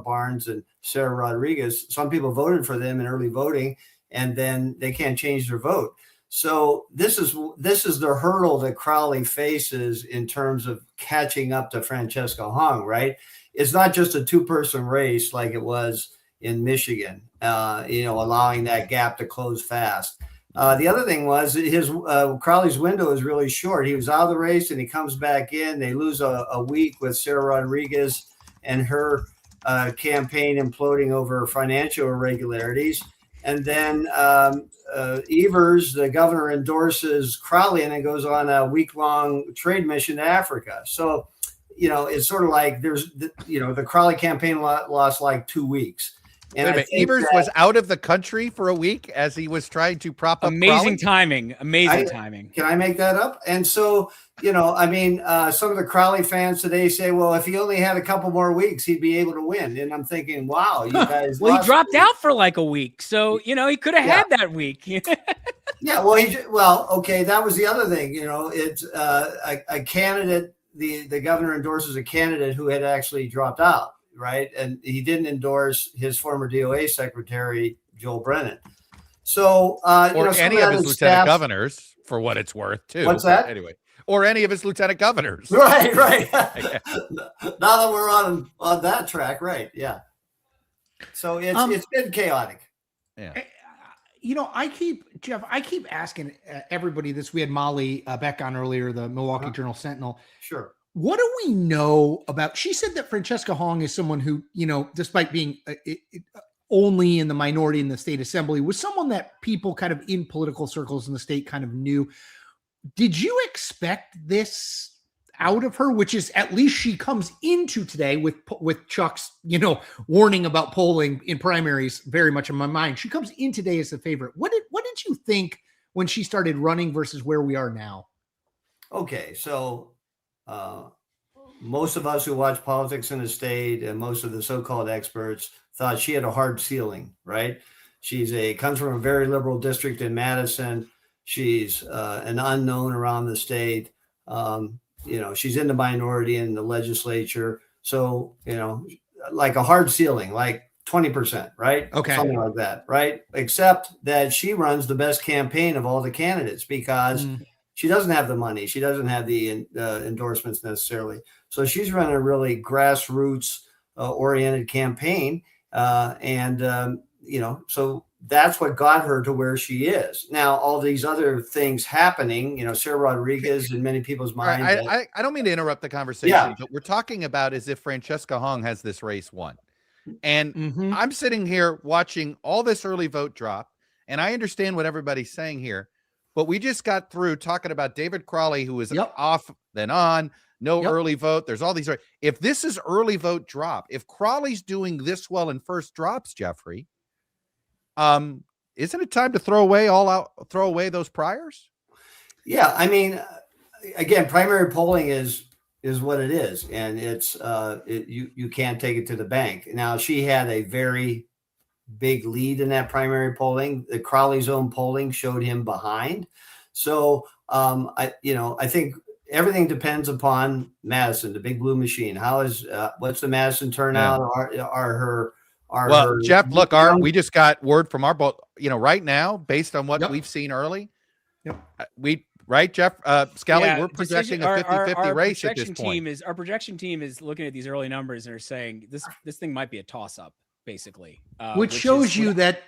Barnes and Sarah Rodriguez. Some people voted for them in early voting, and then they can't change their vote. So this is the hurdle that Crowley faces in terms of catching up to Francesca Hung, right? It's not just a 2-person race like it was in Michigan, allowing that gap to close fast. The other thing was Crowley's window is really short. He was out of the race and he comes back in. They lose a week with Sarah Rodriguez and her campaign imploding over financial irregularities. And then Evers, the governor, endorses Crowley and then goes on a week-long trade mission to Africa. So, it's sort of like the Crowley campaign lost like 2 weeks. And Wait a minute, Evers was out of the country for a week as he was trying to prop up Amazing Crowley? Amazing timing. Can I make that up? And so, I mean, some of the Crowley fans today say, well, if he only had a couple more weeks, he'd be able to win. And I'm thinking, wow, you guys. Well, he dropped out for like a week. So, he could have had that week. Yeah, well, okay, that was the other thing. It's a candidate, the governor endorses a candidate who had actually dropped out, right? And he didn't endorse his former DOA secretary, Joel Brennan. So, or any of his lieutenant governors, for what it's worth, too. What's that? Anyway, or any of his lieutenant governors. Right. Now that we're on that track, right? Yeah. So it's been chaotic. Yeah. I keep asking everybody this. We had Molly Beck on earlier, the Milwaukee Journal Sentinel. Sure. What do we know about? She said that Francesca Hong is someone who, despite being only in the minority in the state assembly, was someone that people kind of in political circles in the state kind of knew. Did you expect this out of her? Which is, at least she comes into today with Chuck's, warning about polling in primaries very much in my mind. She comes in today as a favorite. What did you think when she started running versus where we are now? Okay, so most of us who watch politics in the state and most of the so-called experts thought she had a hard ceiling, right? Comes from a very liberal district in Madison. She's an unknown around the state. She's in the minority in the legislature. So, like a hard ceiling, like 20%, right? Okay. Something like that, right? Except that she runs the best campaign of all the candidates because she doesn't have the money. She doesn't have the endorsements necessarily. So she's running a really grassroots oriented campaign. So that's what got her to where she is. Now, all these other things happening, Sarah Rodriguez in many people's minds. Right, I don't mean to interrupt the conversation, but we're talking about as if Francesca Hong has this race won. And I'm sitting here watching all this early vote drop, and I understand what everybody's saying here, but we just got through talking about David Crowley, who is off, then on, early vote. There's all these. If this is early vote drop, if Crowley's doing this well in first drops, Jeffrey, isn't it time to throw away those priors? Yeah, I mean, again, primary polling is what it is, and it's you can't take it to the bank. Now, she had a very big lead in that primary polling. The Crowley's own polling showed him behind. So I think everything depends upon Madison, the big blue machine. What's the Madison turnout? Jeff, look, we just got word from our both, right now, based on what we've seen early. Jeff, Skelly, we're projecting a 50-50 race at this point. Our projection team is looking at these early numbers and are saying this thing might be a toss-up, basically. Which shows you that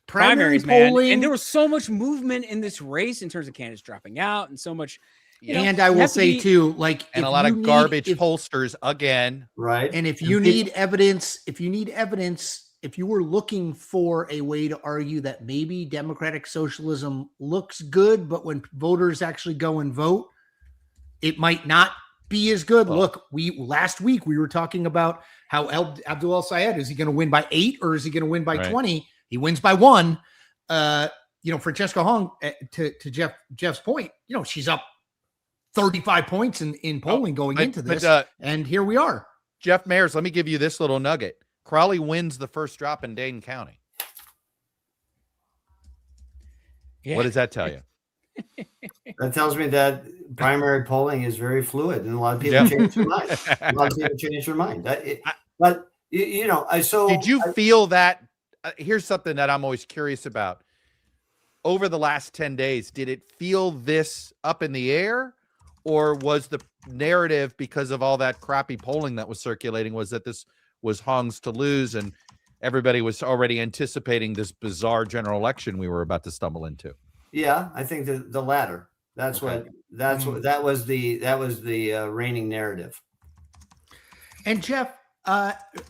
primaries, polling, man. And there was so much movement in this race in terms of candidates dropping out and so much. And I will say too, a lot of garbage pollsters again. Right. And if you need evidence, if you were looking for a way to argue that maybe democratic socialism looks good, but when voters actually go and vote, it might not be as good. Look, last week we were talking about how Abdul El-Sayed, is he going to win by 8 or is he going to win by 20? He wins by 1. Francesca Hong, to Jeff's point, she's up 35 points in polling going into this, and here we are. Jeff Mayers, let me give you this little nugget. Crowley wins the first drop in Dane County. Yeah. What does that tell you? That tells me that primary polling is very fluid, and a lot of people change their mind. A lot of people change their mind. Did you feel that? Here's something that I'm always curious about. Over the last 10 days, did it feel this up in the air? Or was the narrative, because of all that crappy polling that was circulating, was that this was Hong's to lose and everybody was already anticipating this bizarre general election we were about to stumble into? Yeah, I think the latter. That was the reigning narrative. And Jeff,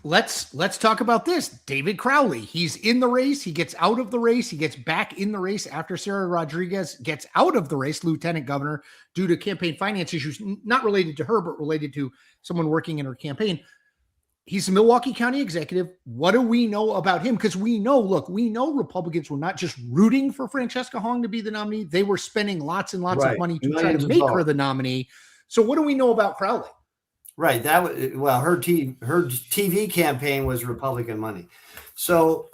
let's talk about this. David Crowley, he's in the race. He gets out of the race. He gets back in the race after Sarah Rodriguez gets out of the race, lieutenant governor, due to campaign finance issues, not related to her, but related to someone working in her campaign. He's the Milwaukee County executive. What do we know about him? Because we know Republicans were not just rooting for Francesca Hong to be the nominee. They were spending lots and lots of money to try to make her the nominee. So what do we know about Crowley? Right. That was, well, her TV campaign was Republican money. So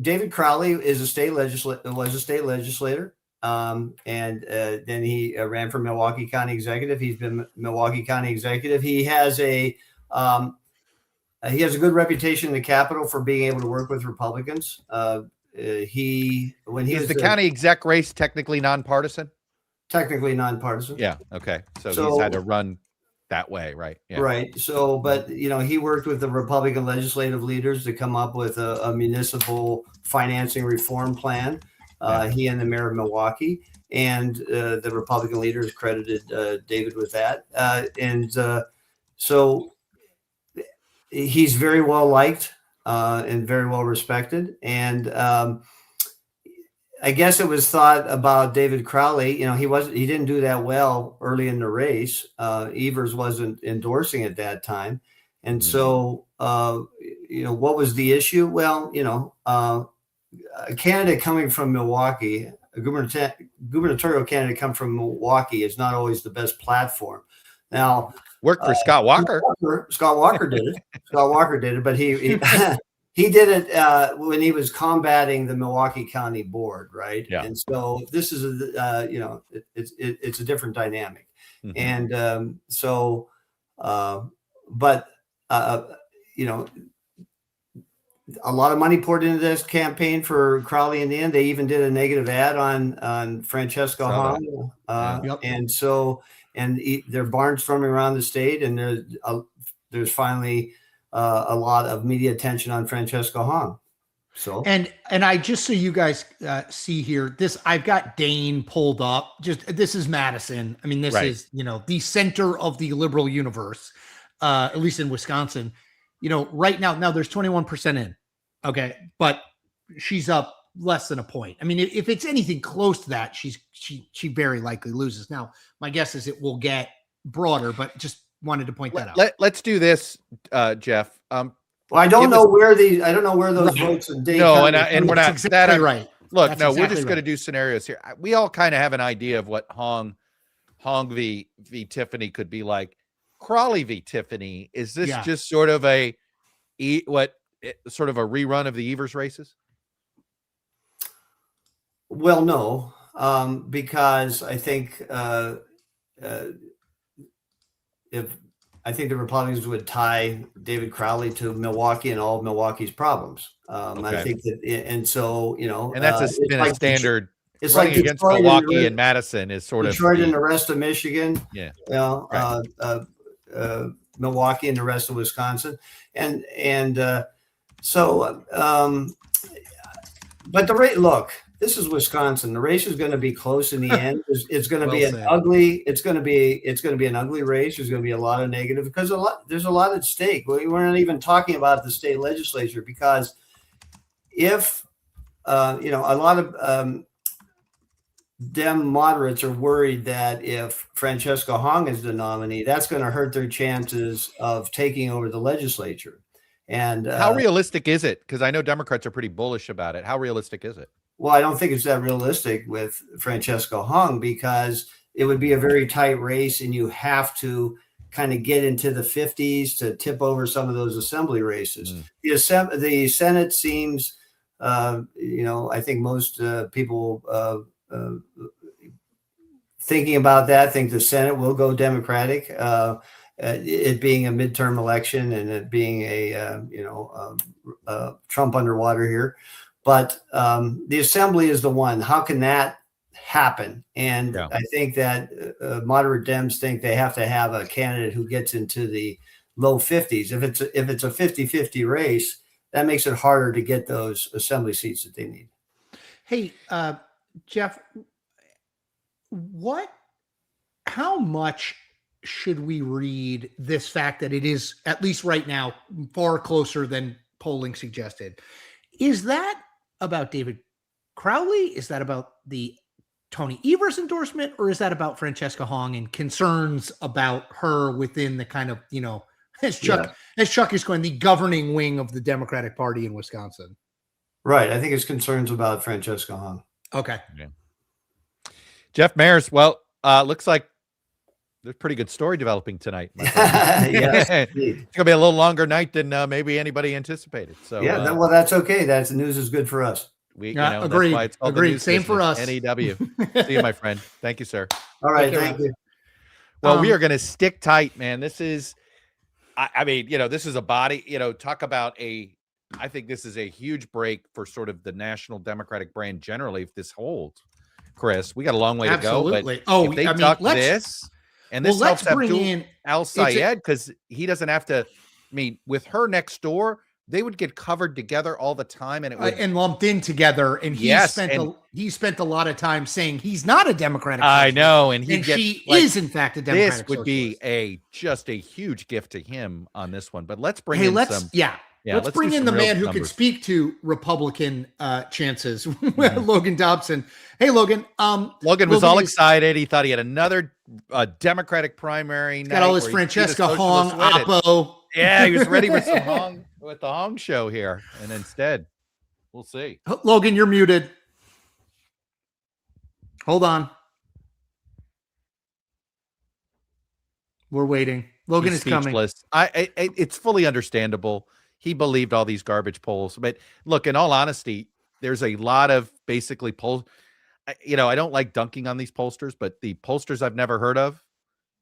David Crowley is a state legislator. And then he ran for Milwaukee County executive. He's been Milwaukee County executive. He has a good reputation in the Capitol for being able to work with Republicans. Is the county exec race technically nonpartisan? Technically nonpartisan. Yeah. Okay. So he's had to run that way, right? Yeah. Right. So, but he worked with the Republican legislative leaders to come up with a municipal financing reform plan. He and the mayor of Milwaukee, and the Republican leaders credited David with that. So he's very well liked and very well respected. And I guess it was thought about David Crowley. He didn't do that well early in the race. Evers wasn't endorsing at that time. And so, what was the issue? Well, a candidate coming from Milwaukee, a gubernatorial candidate come from Milwaukee is not always the best platform. Now, worked for Scott Walker. Scott Walker did it. Scott Walker did it, but he he did it when he was combating the Milwaukee County Board, right? Yeah. And so this is it's a different dynamic, and a lot of money poured into this campaign for Crowley in the end. They even did a negative ad on Francesca Hong. And so, they're barnstorming around the state, and there's finally a lot of media attention on Francesca Hong. So, and I just, so you guys see here, I've got Dane pulled up. This is Madison. I mean, this is, the center of the liberal universe, at least in Wisconsin. Right now there's 21% in. Okay. But she's up less than a point. I mean, if it's anything close to that, she very likely loses. Now, my guess is it will get broader, but just wanted to point that out. Let's do this, Jeff. Well, I don't know where those votes in Dayton. No, and we're not exactly right. Look, we're just going to do scenarios here. We all kind of have an idea of what Hong v. Tiffany could be like. Crowley v. Tiffany, is this just sort of a rerun of the Evers races? Well, no, because I think the Republicans would tie David Crowley to Milwaukee and all of Milwaukee's problems. I think that, and so and that's been a standard. It's like against Milwaukee and Madison is sort of Detroit and the rest of Michigan. Yeah, Milwaukee and the rest of Wisconsin, but the rate. Look, this is Wisconsin. The race is going to be close in the end. It's going to be an ugly. It's going to be an ugly race. There's going to be a lot of negative because there's a lot at stake. We're not even talking about the state legislature because if a lot of Dem moderates are worried that if Francesca Hong is the nominee, that's going to hurt their chances of taking over the legislature. And how realistic is it? Because I know Democrats are pretty bullish about it. How realistic is it? Well, I don't think it's that realistic with Francesca Hong because it would be a very tight race, and you have to kind of get into the 50s to tip over some of those assembly races. The Senate seems, I think most people thinking about that think the Senate will go Democratic. It being a midterm election and it being a Trump underwater here, but the Assembly is the one. How can that happen? And I think that moderate Dems think they have to have a candidate who gets into the low 50s. If it's a 50-50 race, that makes it harder to get those Assembly seats that they need. Hey, Jeff, how much should we read this fact that it is, at least right now, far closer than polling suggested? Is that about David Crowley? Is that about the Tony Evers endorsement? Or is that about Francesca Hong and concerns about her within the kind of, As Chuck is going, the governing wing of the Democratic Party in Wisconsin. Right. I think it's concerns about Francesca Hong. Okay. Yeah. Jeff Mayers. Well, looks like there's a pretty good story developing tonight. Yes, It's gonna be a little longer night than maybe anybody anticipated. So yeah, well, that's okay. That's the news is good for us. We agreed. That's why it's called Agreed. The Same for us. NEW. See you, my friend. Thank you, sir. All right, thank you. Well, we are going to stick tight, man. This is, I mean, this is a body. Talk about I think this is a huge break for sort of the national Democratic brand generally. If this holds, Chris, we got a long way to go. But if they duck this, and this helps Abdul Al Sayed because he doesn't have to. I mean, with her next door, they would get covered together all the time, and it would and lumped in together. And he spent a lot of time saying he's not a Democratic. I know, and she is in fact a Democratic. This would be just a huge gift to him on this one. But let's bring let's bring in the man who could speak to Republican chances, Logan Dobson. Hey, Logan. Logan was all excited. He thought he had another Democratic primary. Got all his Francesca Hong oppo. Yeah, he was ready for some Hong with the Hong show here, and instead, we'll see. Logan, you're muted. Hold on. We're waiting. Logan is coming. It's fully understandable. He believed all these garbage polls, but look, in all honesty, there's a lot of basically polls. I don't like dunking on these pollsters, but the pollsters I've never heard of,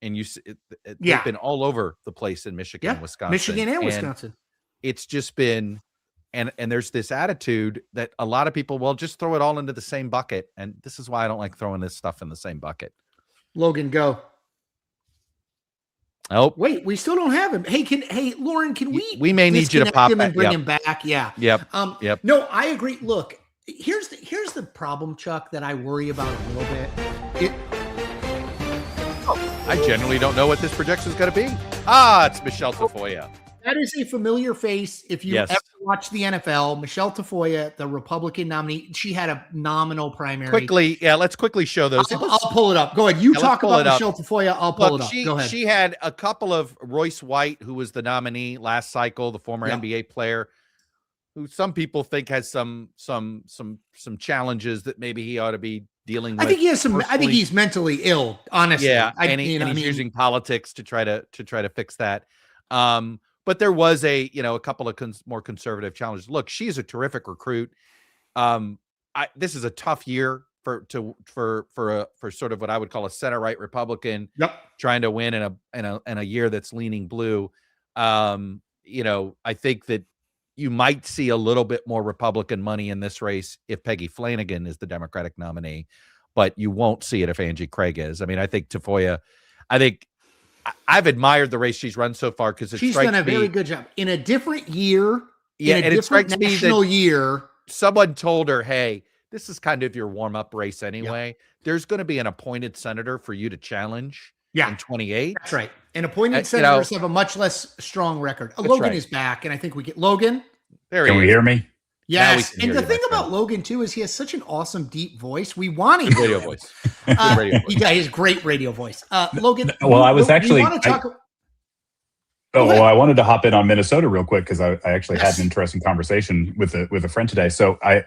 and they've been all over the place in Michigan, Wisconsin, Michigan and Wisconsin. It's just been, and there's this attitude that a lot of people will just throw it all into the same bucket, and this is why I don't like throwing this stuff in the same bucket. Logan, go. Oh, wait, we still don't have him. Hey, Lauren, can we? We may need you to pop him and bring him back. Yeah. Yep. No, I agree. Look, here's the problem, Chuck, that I worry about a little bit. I generally don't know what this projection is going to be. It's Michelle Tafoya. That is a familiar face. If you ever watch the NFL, Michelle Tafoya, the Republican nominee, she had a nominal primary. Let's quickly show those. I'll pull it up. Go ahead. You talk about Michelle Tafoya. I'll pull it up. Go ahead. She had a couple of Royce White, who was the nominee last cycle, the former NBA player, who some people think has some challenges that maybe he ought to be dealing with. I think he has some. I think he's mentally ill. Honestly, he's using politics to try to fix that. But there was a couple of more conservative challenges. Look, she's a terrific recruit. This is a tough year for sort of what I would call a center right Republican. Trying to win in a year that's leaning blue. I think that you might see a little bit more Republican money in this race if Peggy Flanagan is the Democratic nominee, but you won't see it if Angie Craig is. I mean, I think Tafoya. I've admired the race she's run so far because she's done a very good job in a different year. And it strikes me that year. Someone told her, "Hey, this is kind of your warm-up race anyway. There's going to be an appointed senator for you to challenge in 28." That's right. And appointed senators have a much less strong record. Logan is back, and I think we get Logan. Can we hear me? Yes. And the thing about Logan too is he has such an awesome deep voice. We want him radio voice. He has great radio voice. Logan. Well, I was actually. I wanted to hop in on Minnesota real quick because I actually had an interesting conversation with a friend today. So I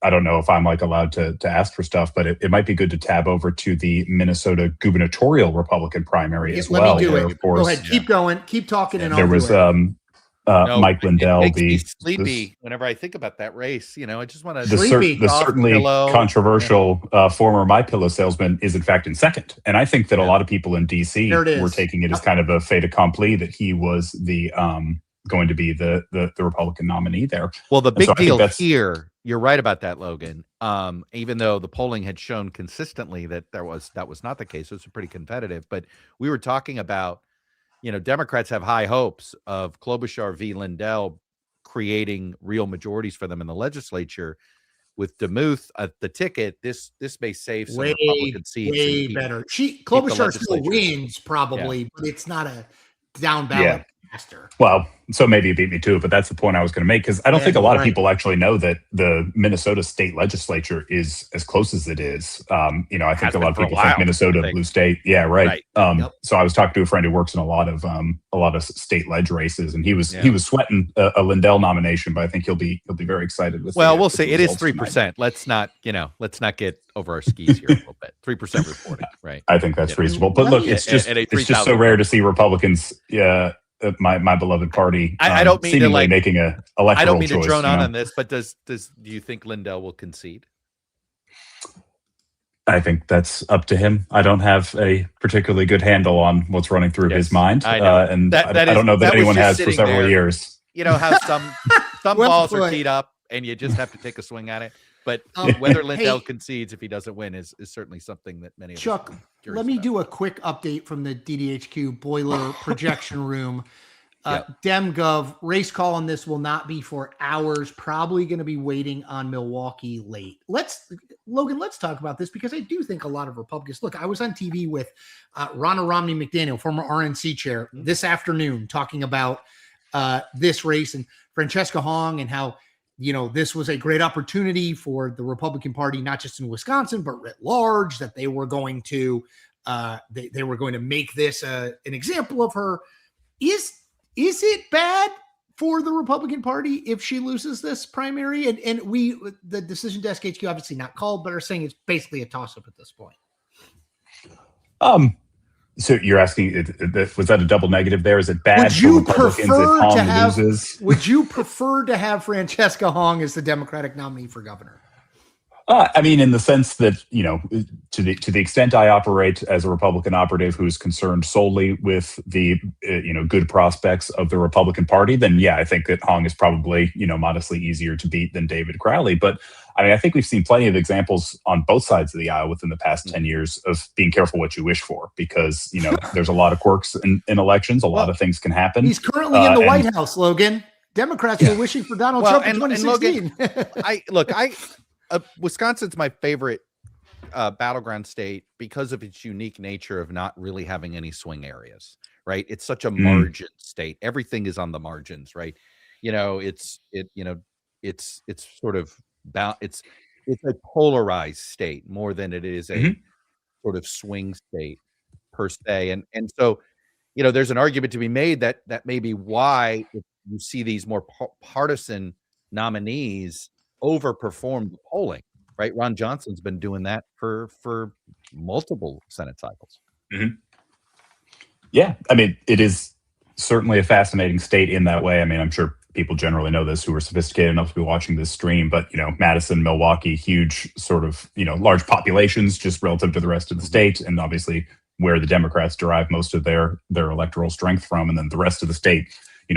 don't know if I'm allowed to ask for stuff, but it might be good to tab over to the Minnesota gubernatorial Republican primary as well. Let me do it. Of course, go ahead. Keep going. Keep talking. And there was Mike Lindell. It makes me sleepy whenever I think about that race. I just want to. The certainly controversial former My Pillow salesman is in fact in second, and I think that a lot of people in DC were taking it as kind of a fait accompli that he was the going to be the Republican nominee there. Well, the big deal here, you're right about that, Logan. Even though the polling had shown consistently that that was not the case, it was pretty competitive. But we were talking about. Democrats have high hopes of Klobuchar v. Lindell creating real majorities for them in the legislature. With DeMuth at the ticket, this may save some Republican seats. Way better. Klobuchar still wins probably, but it's not a down ballot Faster. Well, so maybe you beat me to it, but that's the point I was going to make, because I don't think a lot of people actually know that the Minnesota state legislature is as close as it is. I think a lot of people think Minnesota blue state. Yeah, right. So I was talking to a friend who works in a lot of state ledge races, and he was sweating a Lindell nomination, but I think he'll be very excited with. Well, we'll see. It is 3%. Let's not get over our skis here a little bit. 3% reporting, right? I think that's reasonable. But look, it's just so rare to see Republicans. My beloved party. I don't mean seemingly to making a electoral choice. I don't mean to drone on this, but do you think Lindell will concede? I think that's up to him. I don't have a particularly good handle on what's running through his mind, I know. and I don't know that anyone has for several years. You know how some balls are teed up, and you just have to take a swing at it. But whether Lindell concedes if he doesn't win is certainly something that many of Chuck, let me do a quick update from the DDHQ boiler projection room. DemGov race call on this will not be for hours. Probably going to be waiting on Milwaukee late. Logan, let's talk about this, because I do think a lot of Republicans. Look, I was on TV with Ronna Romney McDaniel, former RNC chair, this afternoon talking about this race and Francesca Hong and how, this was a great opportunity for the Republican Party, not just in Wisconsin, but writ large, that they were going to they were going to make this an example of her. Is it bad for the Republican Party if she loses this primary? And the decision desk HQ obviously not called, but are saying it's basically a toss-up at this point. So you're asking, was that a double negative there? Is it bad for Republicans if Hong loses? Would you prefer to have Francesca Hong as the Democratic nominee for governor? I mean, in the sense that, to the extent I operate as a Republican operative who's concerned solely with the, good prospects of the Republican Party, then yeah, I think that Hong is probably, modestly easier to beat than David Crowley. But I mean, I think we've seen plenty of examples on both sides of the aisle within the past 10 years of being careful what you wish for, because, there's a lot of quirks in elections. A lot of things can happen. He's currently in the White House, Logan. Democrats were wishing for Donald Trump in 2016. Logan, Wisconsin's my favorite battleground state because of its unique nature of not really having any swing areas, right? It's such a margin state. Everything is on the margins, right? It's sort of it's a polarized state more than it is a sort of swing state per se. And so, there's an argument to be made that may be why if you see these more partisan nominees overperform the polling, right? Ron Johnson's been doing that for multiple Senate cycles. Yeah, I mean, it is certainly a fascinating state in that way. I mean, I'm sure people generally know this who are sophisticated enough to be watching this stream, but Madison, Milwaukee, huge sort of large populations just relative to the rest of the state, and obviously where the Democrats derive most of their electoral strength from, and then the rest of the state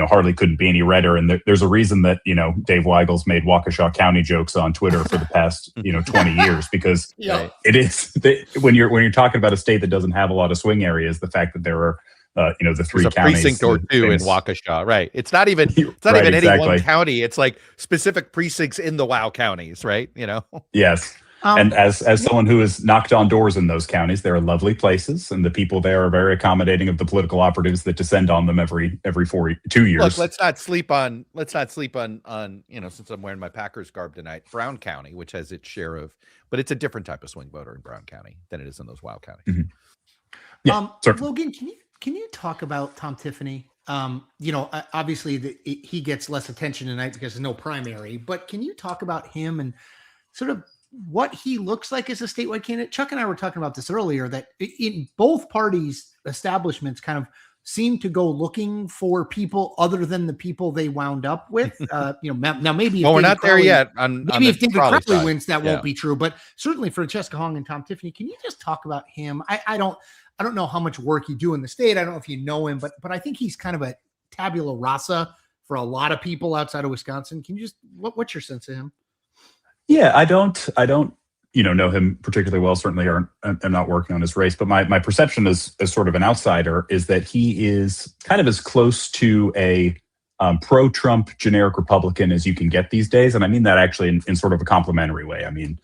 hardly couldn't be any redder. And there's a reason that, Dave Weigel's made Waukesha County jokes on Twitter for the past, 20 years, because it is, when you're talking about a state that doesn't have a lot of swing areas, the fact that there are, the three counties. Precinct or two in Waukesha, right? It's not even any one county. It's like specific precincts in the WOW counties, right? Yes. And as someone who has knocked on doors in those counties, there are lovely places, and the people there are very accommodating of the political operatives that descend on them every 2 years. Look, let's not sleep on since I'm wearing my Packers garb tonight, Brown County, which has its share of, but it's a different type of swing voter in Brown County than it is in those WOW counties. Yeah, Logan, can you talk about Tom Tiffany? Obviously he gets less attention tonight because there's no primary, but can you talk about him and sort of what he looks like as a statewide candidate? Chuck and I were talking about this earlier, that in both parties, establishments kind of seem to go looking for people other than the people they wound up with. Now maybe we're not there yet. Maybe if David Crowley wins, that won't be true. But certainly Francesca Hong and Tom Tiffany, can you just talk about him? I don't know how much work you do in the state. I don't know if you know him, but I think he's kind of a tabula rasa for a lot of people outside of Wisconsin. Can you just what's your sense of him? Yeah, I don't know him particularly well. Certainly, I'm not working on his race, but my perception as sort of an outsider is that he is kind of as close to a pro-Trump generic Republican as you can get these days. And I mean that actually in sort of a complimentary way. I mean,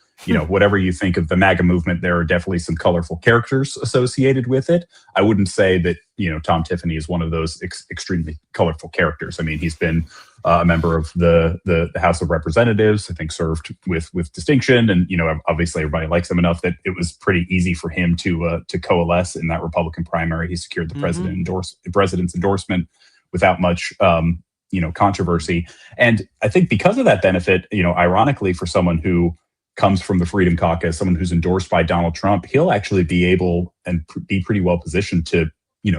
whatever you think of the MAGA movement, there are definitely some colorful characters associated with it. I wouldn't say that, Tom Tiffany is one of those extremely colorful characters. I mean, he's been a member of the House of Representatives, I think served with distinction. And, obviously everybody likes him enough that it was pretty easy for him to coalesce in that Republican primary. He secured the president's endorsement without much, controversy. And I think because of that benefit, ironically, for someone who comes from the Freedom Caucus, someone who's endorsed by Donald Trump, he'll actually be able and be pretty well positioned to,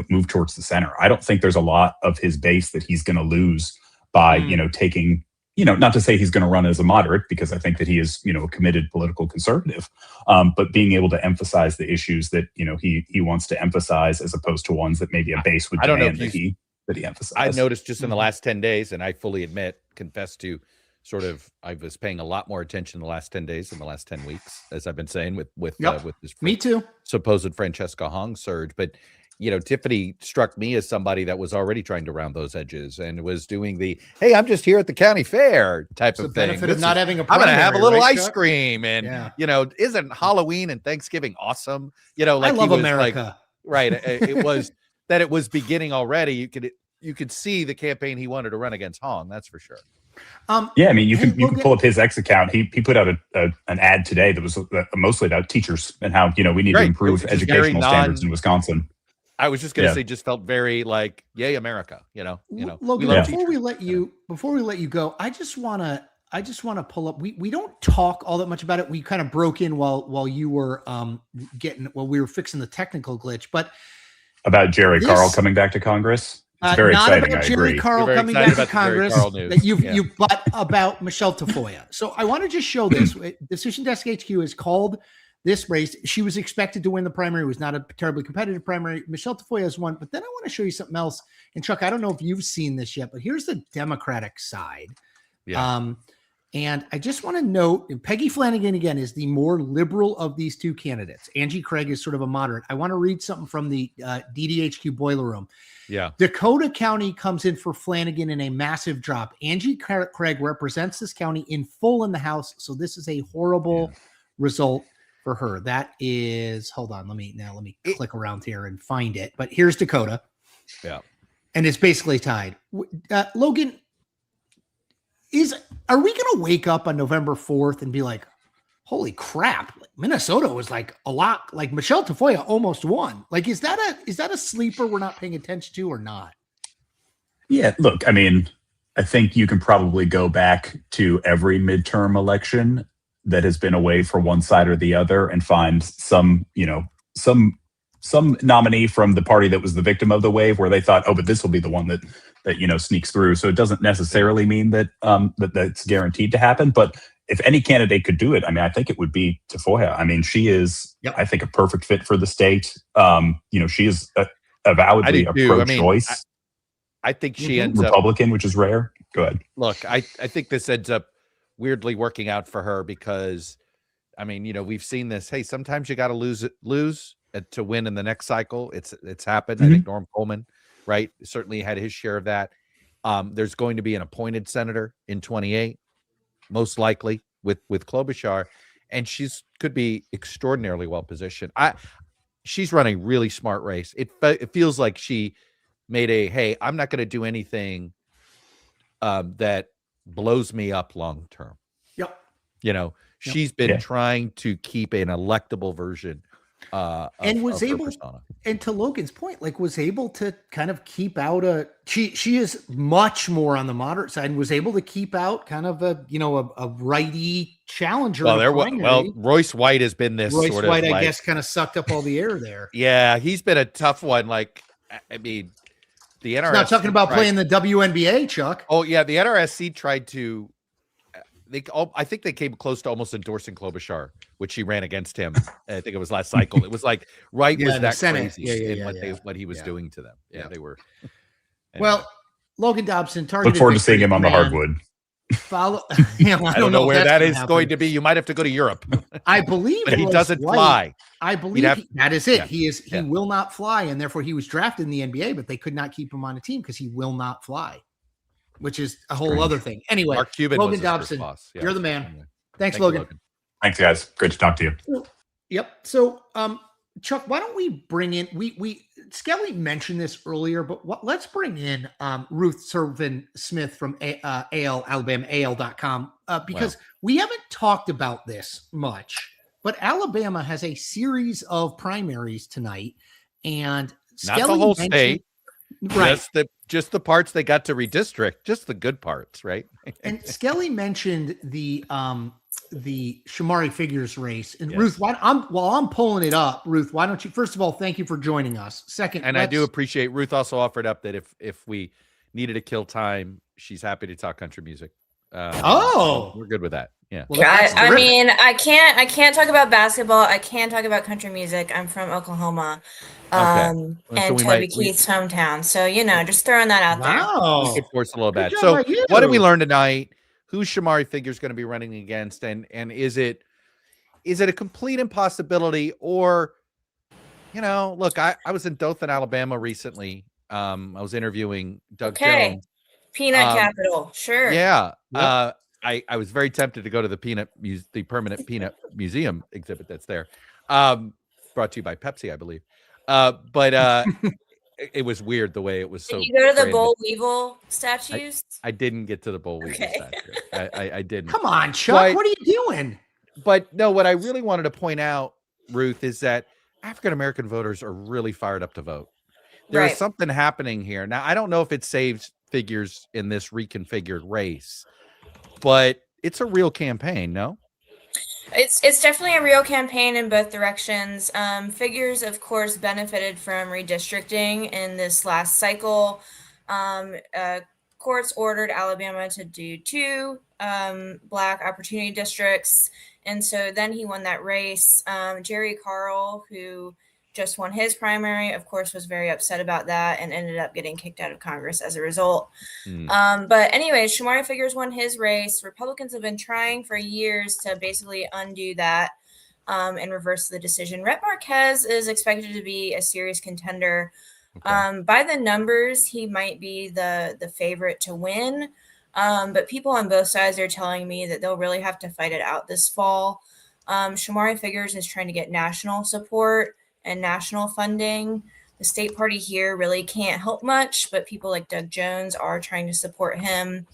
move towards the center. I don't think there's a lot of his base that he's going to lose by, taking, not to say he's going to run as a moderate, because I think that he is, a committed political conservative, but being able to emphasize the issues that, he wants to emphasize as opposed to ones that maybe a base would demand that he emphasized. I noticed just in the last 10 days, and I fully confess to I was paying a lot more attention in the last 10 days than the last 10 weeks, as I've been saying with this me too supposed Francesca Hong surge. But Tiffany struck me as somebody that was already trying to round those edges and was doing the, hey, I'm just here at the county fair type of thing. Benefit of not having a I'm going to have a little right, ice Chuck? cream. And, isn't Halloween and Thanksgiving awesome? Like I love America. Right. It was that it was beginning already. You could see the campaign he wanted to run against Hong. That's for sure. I mean, you can pull up his X account. He put out an ad today that was mostly about teachers and how, we need to improve educational standards in Wisconsin. I was just going to say, just felt very like, yay, America, Logan, before we let you go, I just want to pull up. We don't talk all that much about it. We kind of broke in while you were we were fixing the technical glitch, but about Jerry Carl coming back to Congress. It's very not exciting. About I Jerry agree. Carl coming back to Congress, but about Michelle Tafoya. So I want to just show this. Decision Desk HQ is called this race. She was expected to win the primary. It was not a terribly competitive primary. Michelle Tafoya has won. But then I want to show you something else. And Chuck, I don't know if you've seen this yet, but here's the Democratic side. Yeah. And I just want to note, Peggy Flanagan, again, is the more liberal of these two candidates. Angie Craig is sort of a moderate. I want to read something from the DDHQ boiler room. Yeah. Dakota County comes in for Flanagan in a massive drop. Angie Craig represents this county in full in the House. So this is a horrible result for her. That is, hold on. Let me click around here and find it. But here's Dakota. Yeah. And it's basically tied. Logan, are we going to wake up on November 4th and be like, holy crap, Minnesota was like a lot, like Michelle Tafoya almost won. Like, is that a sleeper we're not paying attention to or not? Yeah, look, I mean, I think you can probably go back to every midterm election that has been away for one side or the other and find some nominee from the party that was the victim of the wave where they thought, oh, but this will be the one that sneaks through. So it doesn't necessarily mean that that's guaranteed to happen. But if any candidate could do it, I mean, I think it would be Tafoya. I mean, she is, I think, a perfect fit for the state. She is avowedly a pro-choice. I think she ends Republican, which is rare. Go ahead. Look, I think this ends up weirdly working out for her because, I mean, we've seen this. Hey, sometimes you got to lose to win in the next cycle. It's happened. I think Norm Coleman, right, certainly had his share of that. There's going to be an appointed senator in 28, most likely with Klobuchar, and she's could be extraordinarily well positioned. She's run a really smart race. It feels like she made hey, I'm not going to do anything that blows me up long term. Yep. She's been trying to keep an electable version and was able, and to Logan's point, like was able to kind of keep out she is much more on the moderate side and was able to keep out kind of a righty challenger. Well, Royce White has been this Royce sort White, of I guess, kind of sucked up all the air there. Yeah, he's been a tough one. Like, I mean, the NRSC not talking about playing the WNBA, Chuck. Oh yeah, the NRSC tried to. I think they came close to almost endorsing Klobuchar, which she ran against him. I think it was last cycle. It was like was that crazy in what he was doing to them. Yeah, they were. Anyway. Well, Logan Dobson, targeted. Look forward to seeing him on the hardwood. Follow. I don't know where that is going to be. You might have to go to Europe. I believe, but he doesn't fly. I believe that is it. Yeah. He will not fly, and therefore he was drafted in the NBA. But they could not keep him on a team because he will not fly. which is a whole other thing. Anyway, Mark Cuban Logan was his first Dobson, boss. Yeah. you're the man. Anyway. Thanks, Thank you, Logan. Thanks, guys. Great to talk to you. Yep. So, Chuck, why don't we bring in? We Skelly mentioned this earlier, but let's bring in Ruth Servin Smith from AL Alabama AL.com because we haven't talked about this much. But Alabama has a series of primaries tonight, and not the whole state, right? Just the parts they got to redistrict, just the good parts, right? And Skelly mentioned the Shamari Figures race. And Yes. Ruth, while I'm pulling it up, Ruth, why don't you? First of all, thank you for joining us. Second, and I do appreciate Ruth also offered up that if we needed to kill time, she's happy to talk country music. We're good with that. Yeah. Well, I mean, I can't talk about basketball. I can talk about country music. I'm from Oklahoma, and Toby Keith's hometown. So just throwing that out there. Wow, we could force a little bad. job So, by you. what did we learn tonight? Who's Shamari Figures going to be running against, and is it a complete impossibility, or look, I was in Dothan, Alabama recently. I was interviewing Doug Jones. Peanut capital, sure. Yeah. Yep. I was very tempted to go to the permanent peanut museum exhibit that's there. Brought to you by Pepsi, I believe. But it was weird the way it was. Did you go to the Boll Weevil statues? I didn't get to the Boll Weevil statue. I didn't. Come on, Chuck. What are you doing? But no, what I really wanted to point out, Ruth, is that African-American voters are really fired up to vote. There is something happening here. Now, I don't know if it saves Figures in this reconfigured race, but it's a real campaign, no? It's definitely a real campaign in both directions. Figures, of course, benefited from redistricting in this last cycle. Courts ordered Alabama to do 2 Black opportunity districts, and so then he won that race. Jerry Carl, who just won his primary, of course, was very upset about that and ended up getting kicked out of Congress as a result. But anyway, Shamari Figures won his race. Republicans have been trying for years to basically undo that and reverse the decision. Rhett Marquez is expected to be a serious contender. By the numbers, he might be the favorite to win. But people on both sides are telling me that they'll really have to fight it out this fall. Shamari Figures is trying to get national support and national funding. The state party here really can't help much, but people like Doug Jones are trying to support him.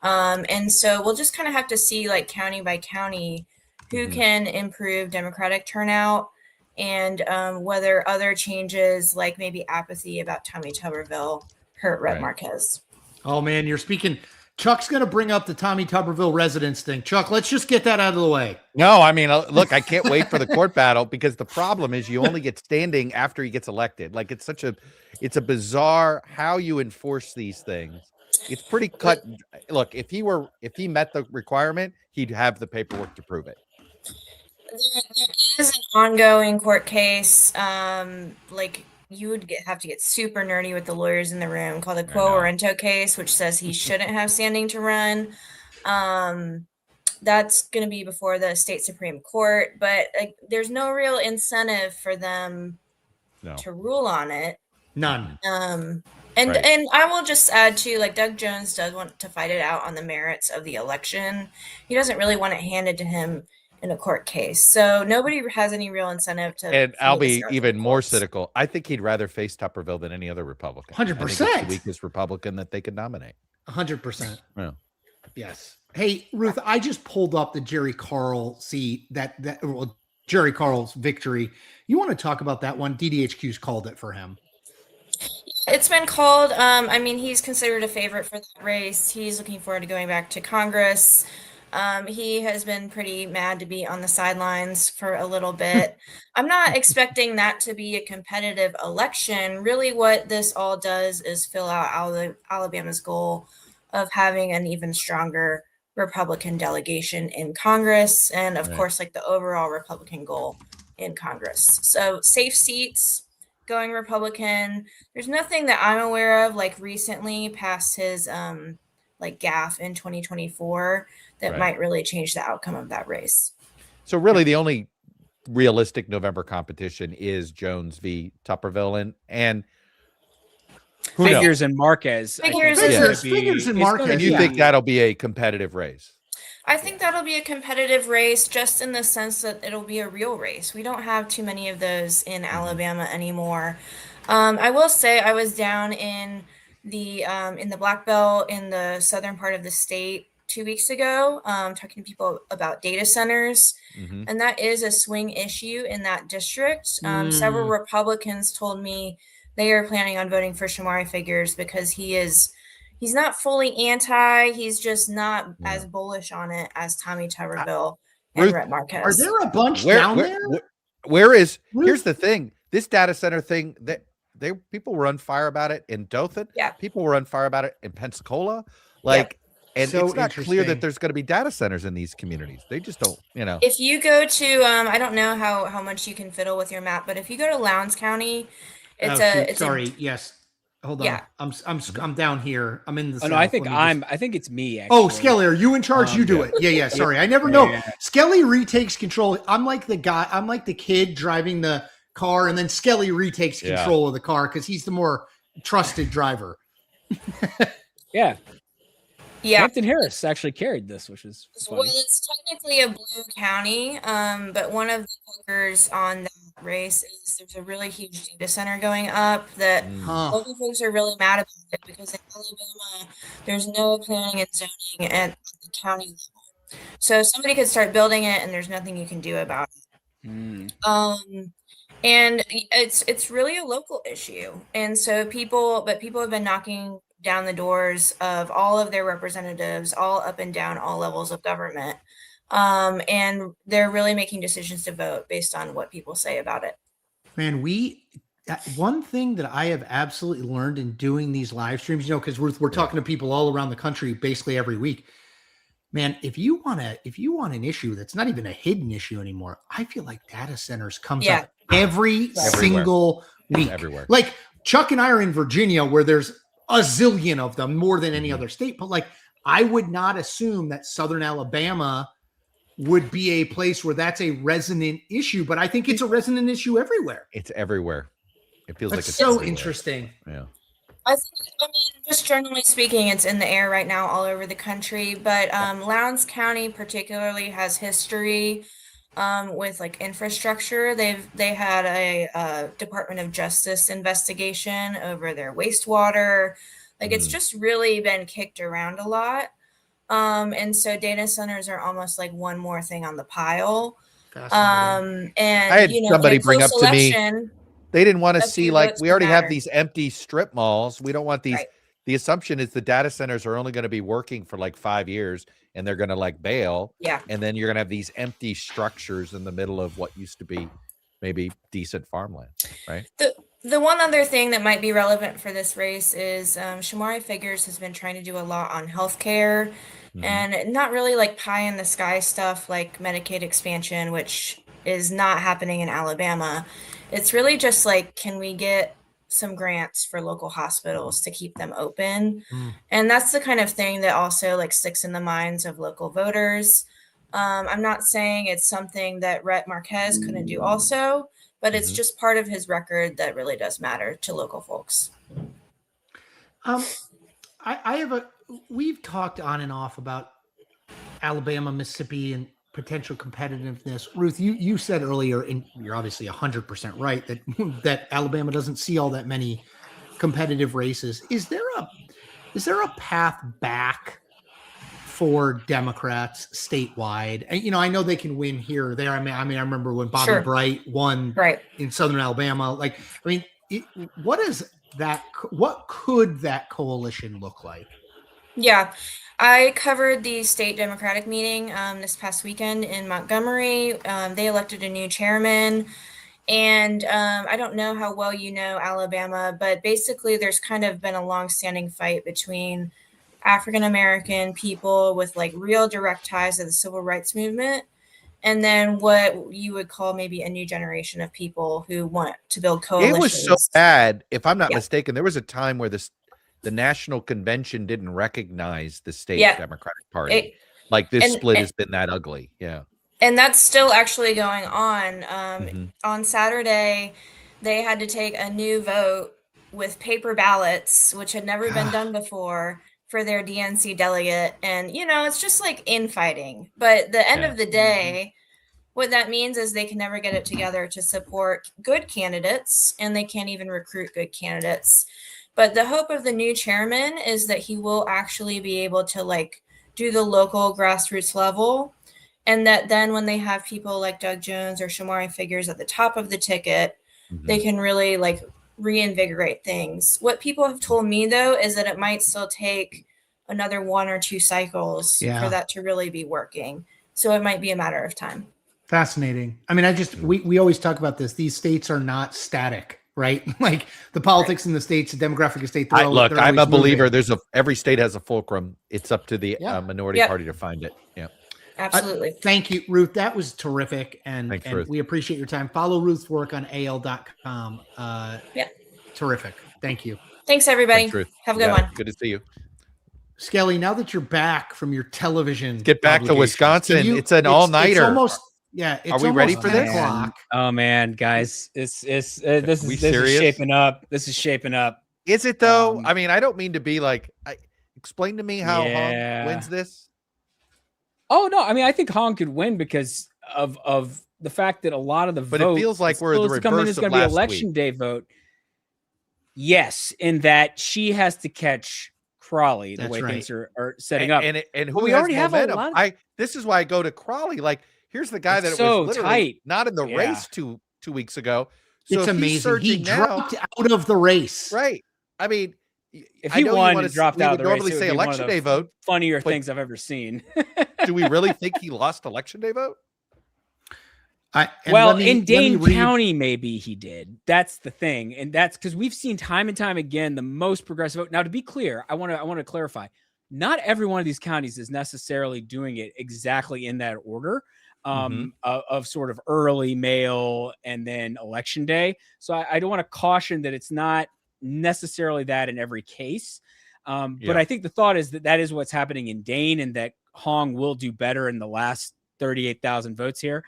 And so we'll just kind of have to see, like, county by county, who can improve Democratic turnout and whether other changes, like maybe apathy about Tommy Tuberville, hurt Rhett Marquez. Oh, man, you're speaking. Chuck's going to bring up the Tommy Tuberville residence thing. Chuck, let's just get that out of the way. No, I mean, look, I can't wait for the court battle, because the problem is you only get standing after he gets elected. Like, it's a bizarre how you enforce these things. It's pretty cut. Look, if he met the requirement, he'd have the paperwork to prove it. There is an ongoing court case. You would have to get super nerdy with the lawyers in the room, called the Quo Warranto case, which says he shouldn't have standing to run. That's going to be before the state Supreme Court, but there's no real incentive for them to rule on it. None. And I will just add too, like, Doug Jones does want to fight it out on the merits of the election. He doesn't really want it handed to him in a court case. So nobody has any real incentive to. And I'll be even more cynical. I think he'd rather face Tuberville than any other Republican. 100%. The weakest Republican that they could nominate. 100%. Yeah. Yes. Hey, Ruth, I just pulled up the Jerry Carl seat, Jerry Carl's victory. You want to talk about that one? DDHQ's called it for him. It's been called. I mean, he's considered a favorite for that race. He's looking forward to going back to Congress. He has been pretty mad to be on the sidelines for a little bit. I'm not expecting that to be a competitive election. Really, what this all does is fill out Alabama's goal of having an even stronger Republican delegation in Congress, and of course, like, the overall Republican goal in Congress. So safe seats, going Republican. There's nothing that I'm aware of, like, recently past his gaffe in 2024 that might really change the outcome of that race. So really the only realistic November competition is Jones v. Tuberville. And Who knows? Figures and Marquez. I think, Figures is and- gonna Figures- Figures and it's gonna Marquez, And you yeah. think that'll be a competitive race? I think that'll be a competitive race just in the sense that it'll be a real race. We don't have too many of those in Alabama anymore. I will say I was down in the Black Belt in the southern part of the state 2 weeks ago, talking to people about data centers. Mm-hmm. And that is a swing issue in that district. Several Republicans told me they are planning on voting for Shamari Figures because he's not fully anti. He's just not as bullish on it as Tommy Tuberville and Ruth, Rhett Marquez. Are there a bunch down there? Where is? Ruth? Here's the thing. This data center thing that people were on fire about it in Dothan. Yeah. People were on fire about it in Pensacola. Like, and So it's not clear interesting. that there's going to be data centers in these communities. They just don't, If you go to, I don't know how much you can fiddle with your map, but if you go to Lowndes County, Yes. Hold on. Yeah. I'm down here. I'm in the. Oh no, south. I think Let me just- I think it's me. Actually. Oh, Skelly, are you in charge? You do it. Yeah. Sorry, I never know. Yeah. Skelly retakes control. I'm like the guy. I'm like the kid driving the car, and then Skelly retakes control of the car because he's the more trusted driver. Yeah. Yeah. Hampton Harris actually carried this, which is Well, funny. it's technically a blue county, but one of the kickers on that race is there's a really huge data center going up that local folks are really mad about it because in Alabama, there's no planning and zoning at the county level. So somebody could start building it and there's nothing you can do about it. And it's really a local issue. And so people have been knocking down the doors of all of their representatives, all up and down all levels of government. And they're really making decisions to vote based on what people say about it. Man, one thing that I have absolutely learned in doing these live streams, because we're talking to people all around the country basically every week. Man, if you want an issue that's not even a hidden issue anymore, I feel like data centers comes up every single week. Everywhere. Like Chuck and I are in Virginia where there's a zillion of them, more than any other state. But like, I would not assume that Southern Alabama would be a place where that's a resonant issue, but I think it's a resonant issue everywhere. It's everywhere. It feels That's like it's so everywhere. interesting. Yeah. I mean, just generally speaking, it's in the air right now all over the country. But Lowndes County particularly has history with like infrastructure. They had a Department of Justice investigation over their wastewater. Like it's just really been kicked around a lot. And so data centers are almost like one more thing on the pile. And I had somebody bring up to me, they didn't want to see, like, we already have these empty strip malls. We don't want these. Right. The assumption is the data centers are only going to be working for like 5 years and they're going to like bail. Yeah. And then you're going to have these empty structures in the middle of what used to be maybe decent farmland, right? The one other thing that might be relevant for this race is Shamari Figures has been trying to do a lot on healthcare and not really like pie in the sky stuff like Medicaid expansion, which is not happening in Alabama. It's really just like, can we get some grants for local hospitals to keep them open? And that's the kind of thing that also like sticks in the minds of local voters. I'm not saying it's something that Rhett Marquez couldn't do also, but it's just part of his record that really does matter to local folks. We've talked on and off about Alabama, Mississippi, and potential competitiveness. Ruth, you said earlier, and you're obviously 100% right, that Alabama doesn't see all that many competitive races. Is there a path back for Democrats statewide? And, I know they can win here or there. I remember when Bobby Bright won in Southern Alabama. What could that coalition look like? Yeah, I covered the state Democratic meeting this past weekend in Montgomery. They elected a new chairman. And I don't know how well you know Alabama, but basically there's kind of been a long-standing fight between African-American people with like real direct ties to the civil rights movement, and then what you would call maybe a new generation of people who want to build coalitions. It was so bad, if I'm not mistaken, there was a time where the national convention didn't recognize the state Democratic Party. This split has been that ugly. Yeah. And that's still actually going on. On Saturday, they had to take a new vote with paper ballots, which had never been done before, for their DNC delegate. And, it's just like infighting. But the end of the day, what that means is they can never get it together to support good candidates, and they can't even recruit good candidates. But the hope of the new chairman is that he will actually be able to do the local grassroots level. And that then when they have people like Doug Jones or Shamari Figures at the top of the ticket, they can really reinvigorate things. What people have told me though is that it might still take another 1 or 2 cycles for that to really be working. So it might be a matter of time. Fascinating. I mean, we always talk about this. These states are not static, right? Like the politics in the states, the demographic of state. Look, I'm a believer. Every state has a fulcrum. It's up to the minority party to find it. Yeah. Absolutely. Thank you, Ruth. That was terrific. Thanks, and Ruth. We appreciate your time. Follow Ruth's work on AL.com. Terrific. Thank you. Thanks, everybody. Thanks, Ruth. Have a good one. Good to see you. Skelly, now that you're back from your television, get back to Wisconsin. It's an all-nighter. It's almost, it's Are we ready for this? Oh man, guys, this is shaping up. This is shaping up. Is it though? I mean, I don't mean to be explain to me how Hong wins this. Oh no, I mean, I think Hong could win because of the fact that a lot of the votes. But it feels like we're the reverse is going to be election day vote. Yes, in that she has to catch Crawley the way things are setting up, and who we has already momentum? have a lot. This is why I go to Crawley. Here's the guy that so was literally tight. Not in the race two weeks ago. So it's amazing. He dropped out of the race. Right. I mean, if he won and dropped out of the race, normally say election day vote. Funnier things I've ever seen. Do we really think he lost election day vote? In Dane County, maybe he did. That's the thing, and that's because we've seen time and time again the most progressive vote. Now, to be clear, I want to clarify: not every one of these counties is necessarily doing it exactly in that order of sort of early mail and then election day. So I don't want to caution that it's not necessarily that in every case. But I think the thought is that is what's happening in Dane, and that Hong will do better in the last 38,000 votes here.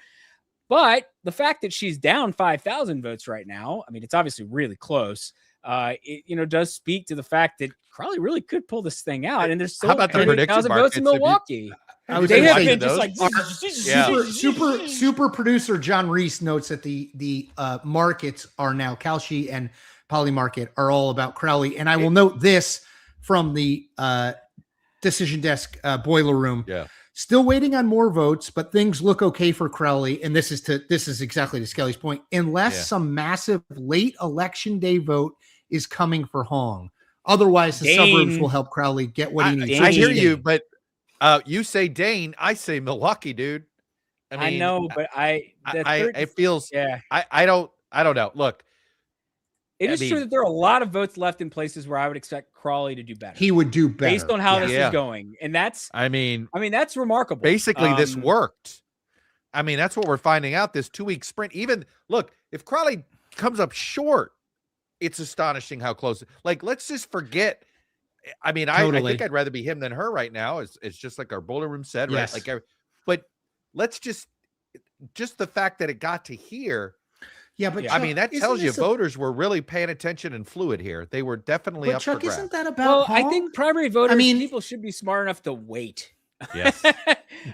But the fact that she's down 5,000 votes right now, I mean, it's obviously really close. It does speak to the fact that Crawley really could pull this thing out. And there's still 38,000 votes in Milwaukee. They have been just like super producer John Reese notes that the markets are now Kalshi and Poly Market are all about Crowley. And I will note this from the decision desk boiler room. Yeah. Still waiting on more votes, but things look okay for Crowley. And this is exactly to Skelly's point. Unless some massive late election day vote is coming for Hong. Otherwise, the suburbs will help Crowley get what he needs. I hear you, but you say Dane, I say Milwaukee, dude. I mean, I know, but it feels I don't know. Look. It is true that there are a lot of votes left in places where I would expect Crawley to do better. He would do better based on how this is going, and that's. I mean, that's remarkable. Basically, this worked. I mean, that's what we're finding out. This 2-week sprint. Even look, if Crawley comes up short, it's astonishing how close. Let's just forget. I mean, I think I'd rather be him than her right now. It's just like our boiler room said, right? But let's just the fact that it got to here. Yeah, but Chuck, I mean, that tells you voters were really paying attention and fluid here. They were definitely up Chuck, for grabs. Isn't that about Hong? I think primary voters, people should be smart enough to wait. Yes.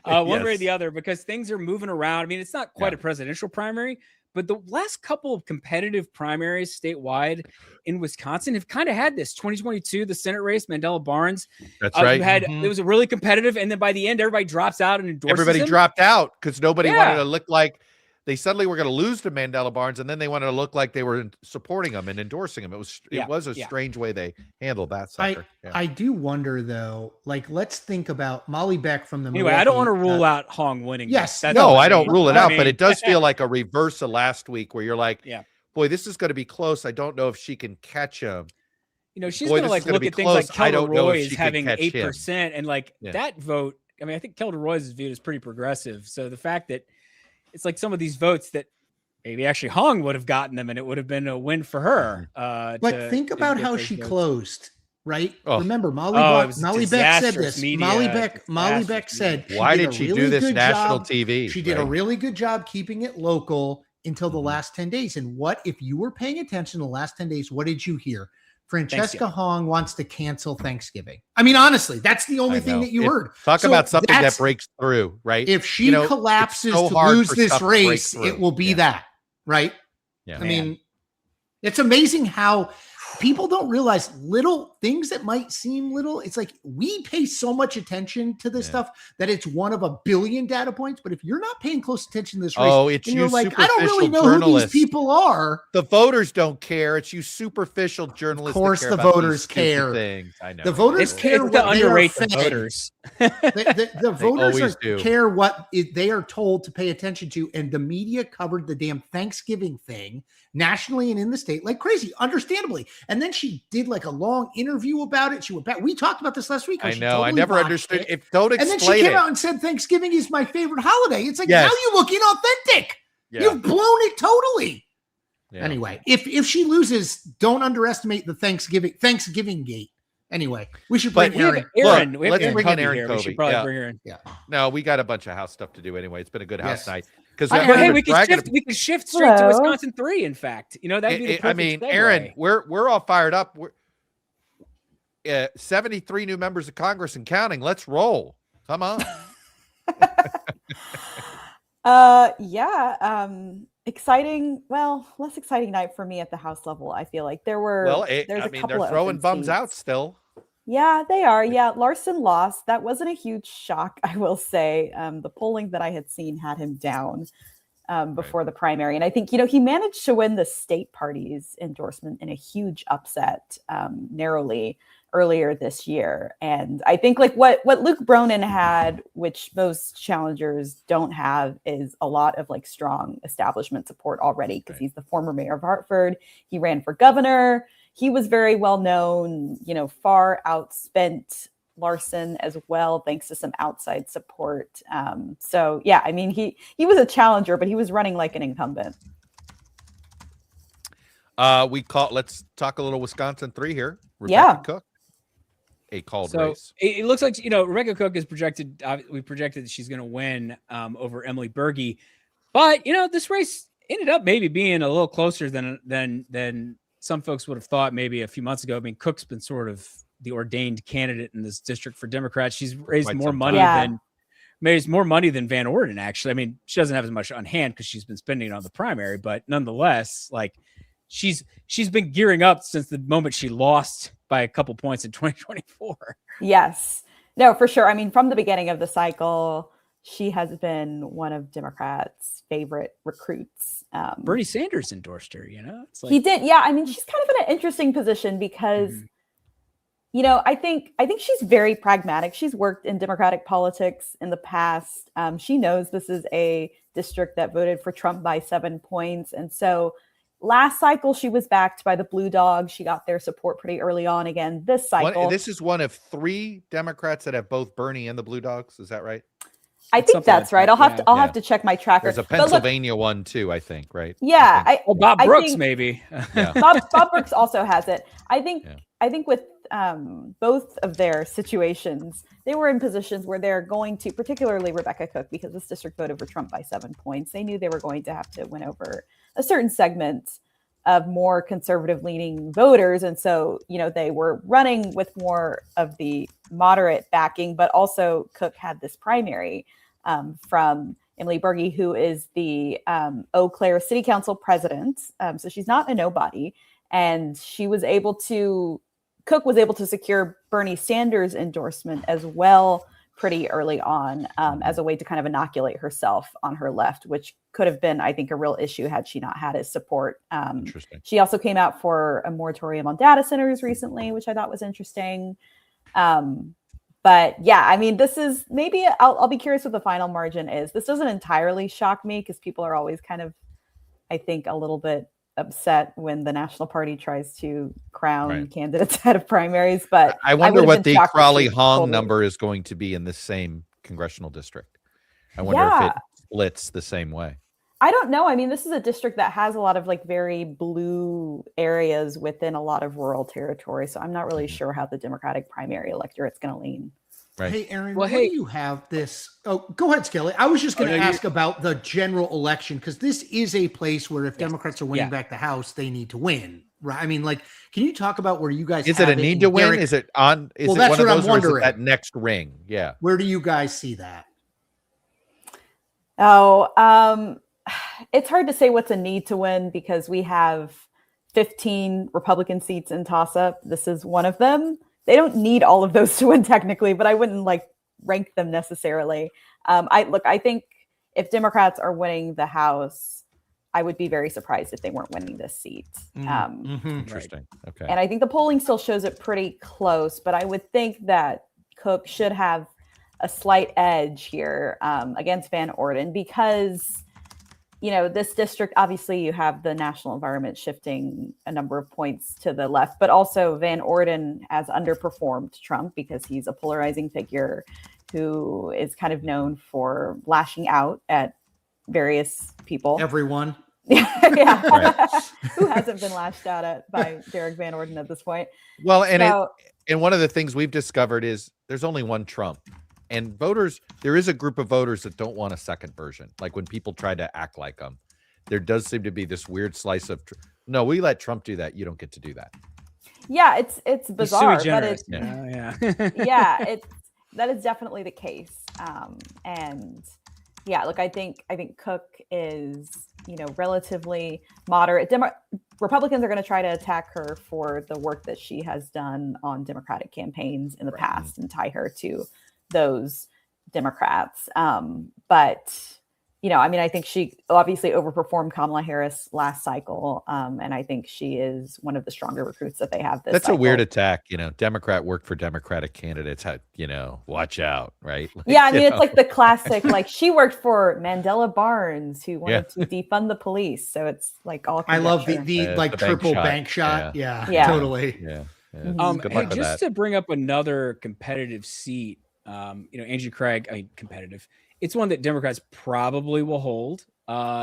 One way or the other, because things are moving around. I mean, it's not quite a presidential primary, but the last couple of competitive primaries statewide in Wisconsin have kind of had this. 2022, the Senate race, Mandela Barnes. That's right. It was a really competitive, and then by the end, everybody drops out and endorses Everybody him. dropped out because nobody wanted to look like they suddenly were going to lose to Mandela Barnes, and then they wanted to look like they were supporting him and endorsing him. It was a strange way they handled that sucker. I do wonder though, let's think about Molly Beck from the Anyway, I don't want to rule out Hong winning. Yes. No, I don't rule it out, but it does feel like a reverse of last week where you're like, boy, this is going to be close. I don't know if she can catch him. She's going to look at things like Kelda Roy is having 8% and that vote. I mean, I think Kelda Roy's viewed as pretty progressive. So the fact that it's like some of these votes that maybe actually Hong would have gotten them and it would have been a win for her. But think about how she closed, right? Oh. Remember, Molly Beck said this. Molly Beck said, why did she do this national TV? She did a really good job keeping it local until the last 10 days. And what, if you were paying attention the last 10 days, what did you hear? Francesca Hong wants to cancel Thanksgiving. I mean, honestly, that's the only thing that you heard. Talk about something that breaks through, right? If she collapses to lose this race, it will be that, right? Yeah. I mean, it's amazing how people don't realize little things that might seem little. It's like we pay so much attention to this stuff that it's one of a billion data points. But if you're not paying close attention to this race, and you're like, I don't really know who these people are. The voters don't care. It's you superficial journalists. Of course, the voters care. I know. The voters care what they are fed. Voters. The voters care what they are told to pay attention to, and the media covered the damn Thanksgiving thing nationally and in the state like crazy, understandably. And then she did like a long interview about it. She went back. We talked about this last week. I know. I never understood. Don't explain it. And then she came out and said Thanksgiving is my favorite holiday. It's like, now you look inauthentic. Yeah. You've blown it totally. Yeah. Anyway, if she loses, don't underestimate the Thanksgiving gate. Anyway, we should bring Aaron. Let's bring in Aaron Covey. We should probably bring her in. Yeah. No, we got a bunch of house stuff to do anyway. It's been a good house night. Because hey, we can shift straight to Wisconsin 3. In fact, that'd be the perfect segue. Aaron, we're all fired up. We're 73 new members of Congress and counting. Let's roll. Come on. Exciting. Well, less exciting night for me at the House level. I feel like there's a couple they're throwing bums out still. Yeah, they are. Yeah, Larson lost. That wasn't a huge shock, I will say. The polling that I had seen had him down before the primary. And I think, he managed to win the state party's endorsement in a huge upset narrowly earlier this year. And I think like what Luke Bronin had, which most challengers don't have, is a lot of like strong establishment support already, because he's the former mayor of Hartford. He ran for governor. He was very well known, far outspent Larson as well, thanks to some outside support. So yeah, I mean, he was a challenger, but he was running like an incumbent. Let's talk a little Wisconsin 3 here. Rebecca Cook, a called race. It looks like, Rebecca Cook is projected. We projected that she's going to win over Emily Berge, but this race ended up maybe being a little closer than some folks would have thought maybe a few months ago. I mean, Cook's been sort of the ordained candidate in this district for Democrats. She's raised more money than Van Orden, actually. I mean, she doesn't have as much on hand because she's been spending it on the primary, but nonetheless, like she's been gearing up since the moment she lost by a couple points in 2024. Yes. No, for sure. I mean, from the beginning of the cycle, she has been one of Democrats' favorite recruits. Bernie Sanders endorsed her, It's like... He did. Yeah. I mean, she's kind of in an interesting position because, I think she's very pragmatic. She's worked in Democratic politics in the past. She knows this is a district that voted for Trump by 7 points. And so last cycle, she was backed by the Blue Dogs. She got their support pretty early on. Again, this cycle. This is one of 3 Democrats that have both Bernie and the Blue Dogs. Is that right? I think that's right. I'll have to check my tracker. There's a Pennsylvania one too, I think, right? Yeah. Bob Brooks maybe. Bob Brooks also has it. I think with both of their situations, they were in positions where they're going to, particularly Rebecca Cook, because this district voted for Trump by 7 points. They knew they were going to have to win over a certain segment of more conservative leaning voters. And so, they were running with more of the moderate backing, but also Cook had this primary from Emily Berge, who is the Eau Claire City Council president. So she's not a nobody. And Cook was able to secure Bernie Sanders' endorsement as well pretty early on as a way to kind of inoculate herself on her left, which could have been, I think, a real issue had she not had his support. Interesting. She also came out for a moratorium on data centers recently, which I thought was interesting. But yeah, I mean, this is maybe I'll be curious what the final margin is. This doesn't entirely shock me because people are always kind of, I think, a little bit upset when the National Party tries to crown candidates out of primaries. But I wonder what the Crawley-Hong number is going to be in this same congressional district. I wonder if it splits the same way. I don't know. I mean, this is a district that has a lot of like very blue areas within a lot of rural territory. So I'm not really sure how the Democratic primary electorate's going to lean. Right. Hey, Aaron, do you have this? Oh, go ahead, Skelly. I was just going to ask about the general election, because this is a place where if Democrats are winning back the House, they need to win, right? I mean, like, can you talk about where you guys is it a need to win? Is it on? Is well, it that's one of what I'm those, or is it wondering. that next ring? Yeah. Where do you guys see that? Oh, it's hard to say what's a need to win because we have 15 Republican seats in toss-up. This is one of them. They don't need all of those to win technically, but I wouldn't like rank them necessarily. I think if Democrats are winning the House, I would be very surprised if they weren't winning this seat. Interesting. Okay. And I think the polling still shows it pretty close, but I would think that Cook should have a slight edge here against Van Orden because, you know, this district, obviously you have the national environment shifting a number of points to the left, but also Van Orden has underperformed Trump because he's a polarizing figure who is kind of known for lashing out at various people. Everyone. Yeah. Right. Who hasn't been lashed out at by Derek Van Orden at this point? Well, and one of the things we've discovered is there's only one Trump, and voters, there is a group of voters that don't want a second version. Like when people try to act like them, there does seem to be this weird slice of, no, we let Trump do that. You don't get to do that. Yeah, it's bizarre, but it's that is definitely the case. And yeah, look, I think Cook is, you know, relatively moderate. Republicans are going to try to attack her for the work that she has done on Democratic campaigns in the past and tie her to those Democrats. But, you know, I mean, I think she obviously overperformed Kamala Harris last cycle. And I think she is one of the stronger recruits that they have this That's cycle. a weird attack. You know, Democrat work for Democratic candidates. You know, watch out, right? Like, yeah, I mean, it's like the classic, like she worked for Mandela Barnes, who wanted to defund the police. So it's like all I love the like the triple bank shot. shot. Yeah, totally. Yeah. Hey, just to bring up another competitive seat, you know, Angie Craig, competitive. It's one that Democrats probably will hold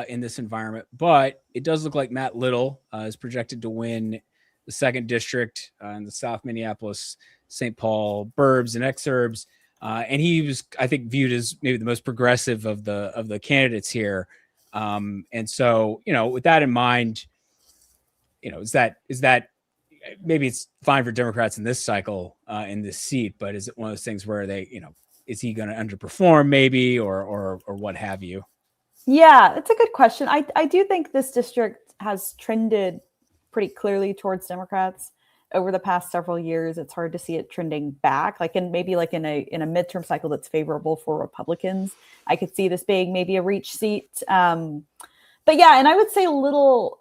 in this environment, but it does look like Matt Little is projected to win the 2nd district in the South Minneapolis, St. Paul burbs and exurbs. And he was, I think, viewed as maybe the most progressive of the candidates here. And so, you know, with that in mind, you know, is that maybe it's fine for Democrats in this cycle in this seat, but is it one of those things where they, you know, is he going to underperform maybe or what have you? Yeah, it's a good question. I do think this district has trended pretty clearly towards Democrats over the past several years. It's hard to see it trending back, like in a midterm cycle that's favorable for Republicans. I could see this being maybe a reach seat. But yeah, and I would say Little,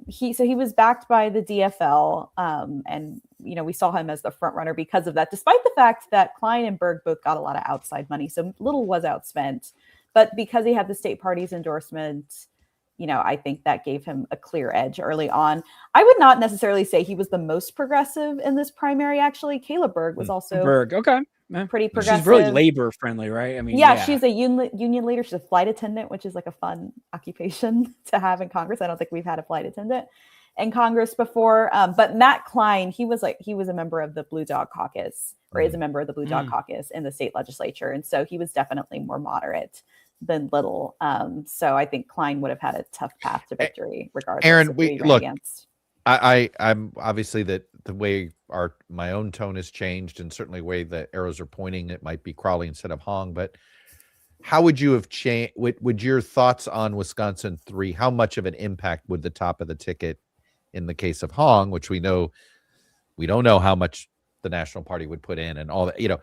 he was backed by the DFL, and you know we saw him as the front runner because of that, despite the fact that Klein and Berg both got a lot of outside money. So Little was outspent, but because he had the state party's endorsement, you know, I think that gave him a clear edge early on. I would not necessarily say he was the most progressive in this primary. Actually, Kayla Berg was also pretty progressive. She's really labor friendly, right? I mean, yeah. She's a union leader. She's a flight attendant, which is like a fun occupation to have in Congress. I don't think we've had a flight attendant in Congress before. But Matt Klein, he was a member of the Blue Dog Caucus, or is a member of the Blue Dog Caucus in the state legislature, and so he was definitely more moderate than Little. So I think Klein would have had a tough path to victory, regardless. Aaron, I'm obviously that the way my own tone has changed, and certainly the way the arrows are pointing, it might be Crowley instead of Hong. But how would you have changed? Would your thoughts on Wisconsin 3? How much of an impact would the top of the ticket in the case of Hong, which we don't know how much the National Party would put in, and all that? You know,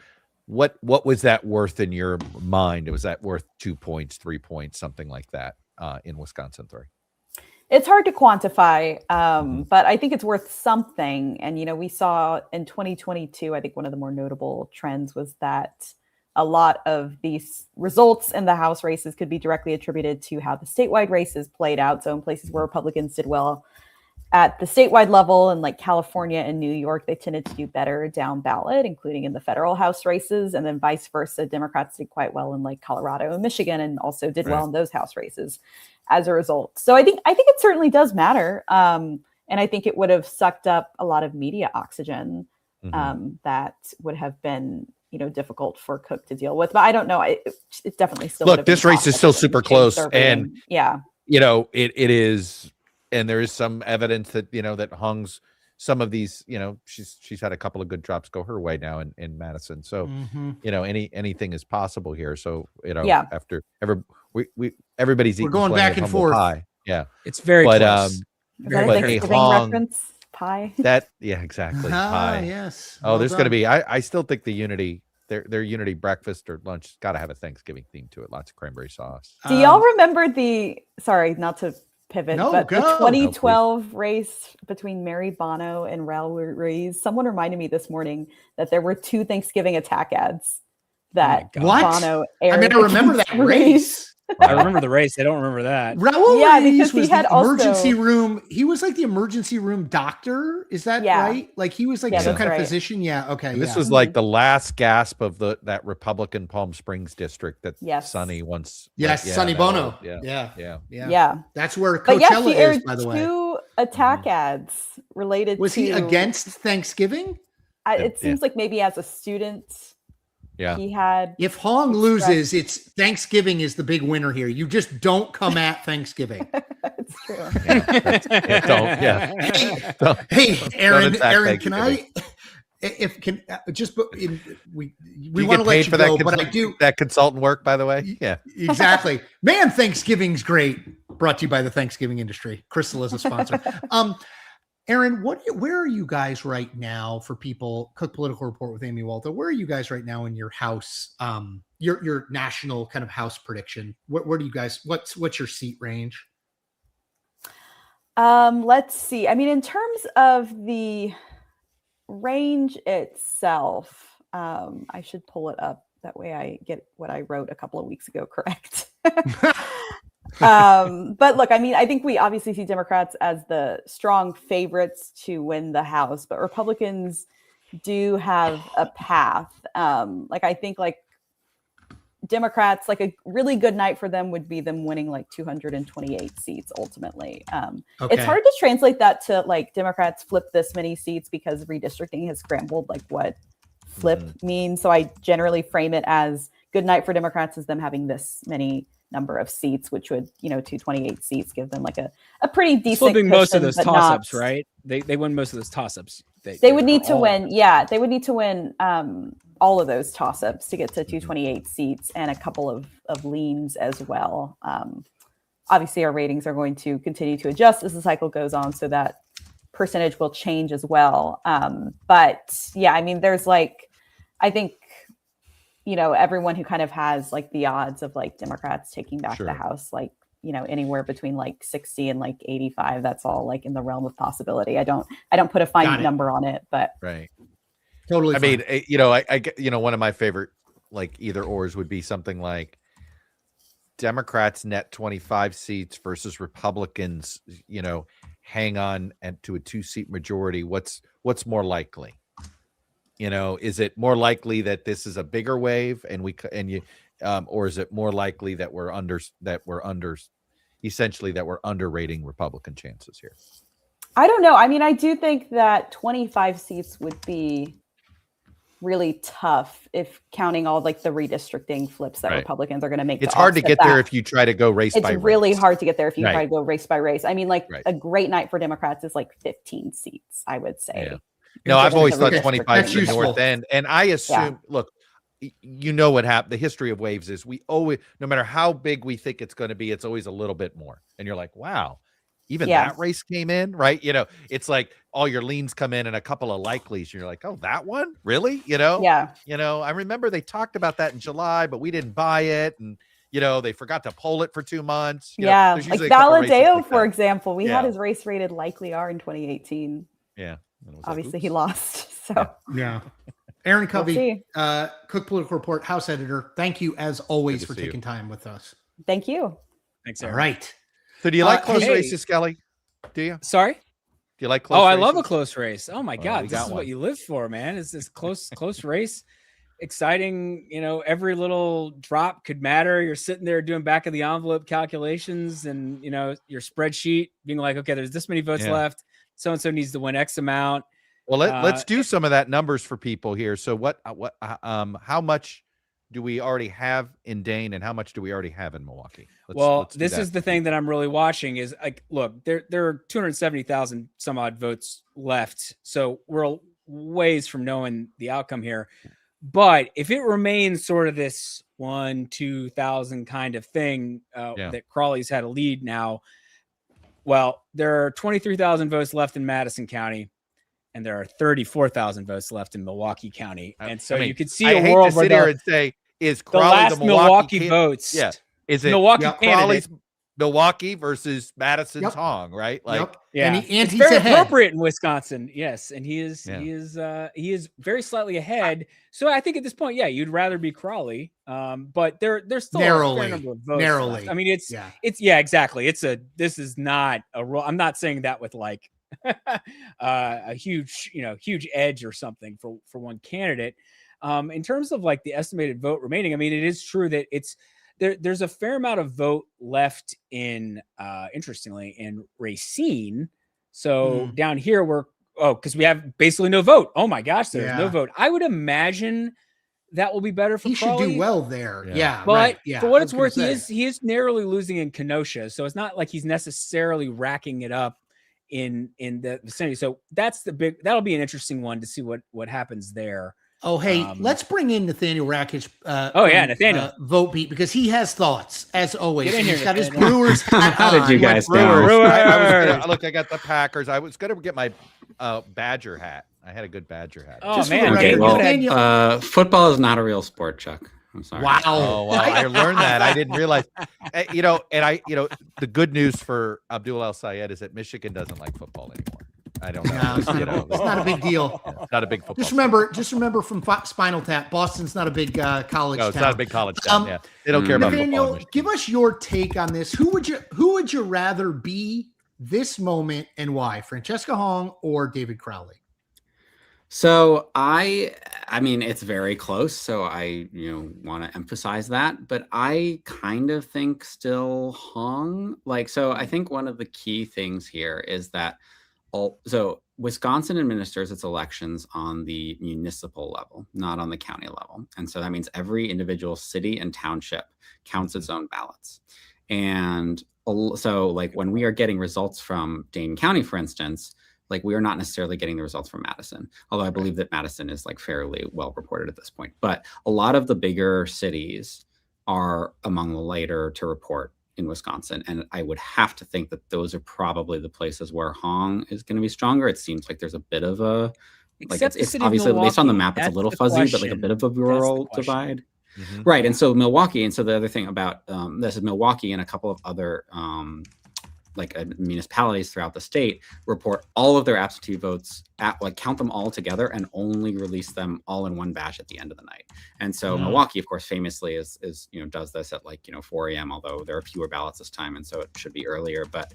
what was that worth in your mind? Was that worth 2 points, 3 points, something like that in Wisconsin 3? It's hard to quantify, but I think it's worth something. And, you know, we saw in 2022, I think one of the more notable trends was that a lot of these results in the House races could be directly attributed to how the statewide races played out. So in places where Republicans did well at the statewide level, in like California and New York, they tended to do better down ballot, including in the federal House races, and then vice versa. Democrats did quite well in like Colorado and Michigan, and also did well in those House races as a result. So I think it certainly does matter, and I think it would have sucked up a lot of media oxygen that would have been, you know, difficult for Cook to deal with. But I don't know. It definitely still. Look, this race is still super close, and yeah, you know, it is. and there is some evidence that that Hong's some of these, she's had a couple of good drops go her way now in Madison. So anything is possible here. So after everybody's we're going back and forth. Pie. Yeah, it's very close. Is that a Thanksgiving reference? Pie. Exactly. Pie. Yes. Oh, there's going to be. I still think the Unity. Their Unity breakfast or lunch got to have a Thanksgiving theme to it. Lots of cranberry sauce. Do y'all remember sorry, not to pivot, but go. the 2012 race between Mary Bono and Raul Ruiz? Someone reminded me this morning that there were 2 Thanksgiving attack ads that Bono aired. I remember that race. I remember the race. I don't remember that. Raul Ruiz was the emergency room. He was like the emergency room doctor. Is that right? Like he was like some kind of physician. Yeah. Okay. And this was like the last gasp of that Republican Palm Springs district that Sonny once. Yes, Sonny Bono. Yeah. That's where Coachella is, by the way. 2 attack ads related. Was he against Thanksgiving? It seems like maybe as a student. Yeah. He had. If Hong loses, it's Thanksgiving is the big winner here. You just don't come at Thanksgiving. It's true. Hey, Aaron, can I? We want to let you go, but I do that consultant work, by the way. Yeah, exactly. Man, Thanksgiving's great. Brought to you by the Thanksgiving industry. Crystal is a sponsor. Aaron, where are you guys right now for people? Cook Political Report with Amy Walter. Where are you guys right now in your house? Your national kind of house prediction. Where do you guys? What's your seat range? Let's see. I mean, in terms of the range itself, I should pull it up. That way I get what I wrote a couple of weeks ago correct. But look, I mean, I think we obviously see Democrats as the strong favorites to win the House, but Republicans do have a path. I think Democrats, a really good night for them would be them winning 228 seats ultimately. It's hard to translate that to Democrats flip this many seats because redistricting has scrambled what flip means. So I generally frame it as good night for Democrats as them having this many number of seats, which would 228 seats give them a pretty decent flipping most of those toss-ups, right? They win most of those toss-ups. They would need to win. Yeah, they would need to win all of those toss-ups to get to 228 seats and a couple of leans as well. Obviously, our ratings are going to continue to adjust as the cycle goes on, so that percentage will change as well. But yeah, I mean, there's I think everyone who kind of has the odds of Democrats taking back the House, anywhere between 60 and 85, that's all in the realm of possibility. I don't put a fine number on it, but right. Totally. I mean, I one of my favorite either ors would be something like Democrats net 25 seats versus Republicans, hang on to a 2-seat majority. What's more likely? Is it more likely that this is a bigger wave or is it more likely that we're underrating Republican chances here? I don't know. I mean, I do think that 25 seats would be really tough if counting all the redistricting flips that Republicans are going to make. It's hard to get there if you try to go race by race. It's really hard to get there if you try to go race by race. I mean, a great night for Democrats is 15 seats, I would say. Yeah. No, I've always thought 25 is the north end. And I assume, look, what happened. The history of waves is we always, no matter how big we think it's going to be, it's always a little bit more. And you're like, wow, even that race came in, right? It's all your leans come in and a couple of likelies. And you're like, oh, that one? Really? Yeah. I remember they talked about that in July, but we didn't buy it. And, they forgot to poll it for 2 months. Valadeo, for example, we had his race rated likely are in 2018. Yeah. Obviously he lost. So yeah. Aaron Covey, Cook Political Report, House Editor. Thank you as always for taking time with us. Thank you. Thanks, Aaron. All right. So do you like close races, Skelly? Do you? Sorry? Do you like close races? I love a close race. Oh my God. This is what you live for, man. It's this close race. Exciting. Every little drop could matter. You're sitting there doing back of the envelope calculations and, your spreadsheet being like, okay, there's this many votes left. So-and-so needs to win X amount. Well, let's do some of that numbers for people here. So how much do we already have in Dane, and how much do we already have in Milwaukee? This is the thing that I'm really watching is like, look, there are 270,000 some odd votes left, so we're ways from knowing the outcome here. But if it remains sort of this 1,000-2,000 kind of thing, that Crawley's had a lead now, well, there are 23,000 votes left in Madison County, and there are 34,000 votes left in Milwaukee County. And so you could see a world where here and say, is Crawley the last Milwaukee votes? Yeah. Is it Milwaukee Crawley's Milwaukee versus Madison's Hong, right? Like, yeah, and it's he's very ahead. appropriate in Wisconsin. Yes, and he is very slightly ahead. So I think at this point, you'd rather be Crawley. But there's still a fair number of votes left. I mean, it's exactly. This is not a rule. I'm not saying that with like a huge edge or something for one candidate. In terms of like the estimated vote remaining, I mean, it is true that there's a fair amount of vote left in interestingly in Racine. So down here because we have basically no vote. Oh my gosh, there's no vote. I would imagine that will be better for Crawley. Should do well there. But for what it's worth, he is narrowly losing in Kenosha. So it's not like he's necessarily racking it up in the vicinity. So that'll be an interesting one to see what happens there. Oh, hey, let's bring in Nathaniel Rakic. Nathaniel. Vote beat, because he has thoughts, as always. He's got his Brewers hat How did you guys do? I got the Packers. I was going to get my Badger hat. I had a good Badger hat. Oh, man. Okay, well, football is not a real sport, Chuck. I'm sorry. Wow. Oh, well, I learned that. I didn't realize. The good news for Abdul El Sayed is that Michigan doesn't like football anymore. I don't know. It's not a big deal. It's not a big football. Just remember from Spinal Tap, Boston's not a big college town. It's not a big college town. They don't care about Nathaniel, football. give us your take on this. Who would you rather be this moment, and why? Francesca Hong or David Crowley? So I mean, it's very close. So I, want to emphasize that, but I kind of think still Hong. So I think one of the key things here is that so Wisconsin administers its elections on the municipal level, not on the county level. And so that means every individual city and township counts its own ballots. And so when we are getting results from Dane County, for instance, we are not necessarily getting the results from Madison, although I believe that Madison is fairly well reported at this point. But a lot of the bigger cities are among the later to report in Wisconsin. And I would have to think that those are probably the places where Hong is going to be stronger. It seems like there's a bit of a, it's obviously based on the map, it's a little fuzzy, but a bit of a rural divide. Mm-hmm. Right. And so Milwaukee, and so the other thing about this is Milwaukee and a couple of other municipalities throughout the state report all of their absentee votes count them all together and only release them all in one batch at the end of the night. And so Milwaukee, of course, famously is does this at 4 a.m., although there are fewer ballots this time, and so it should be earlier. But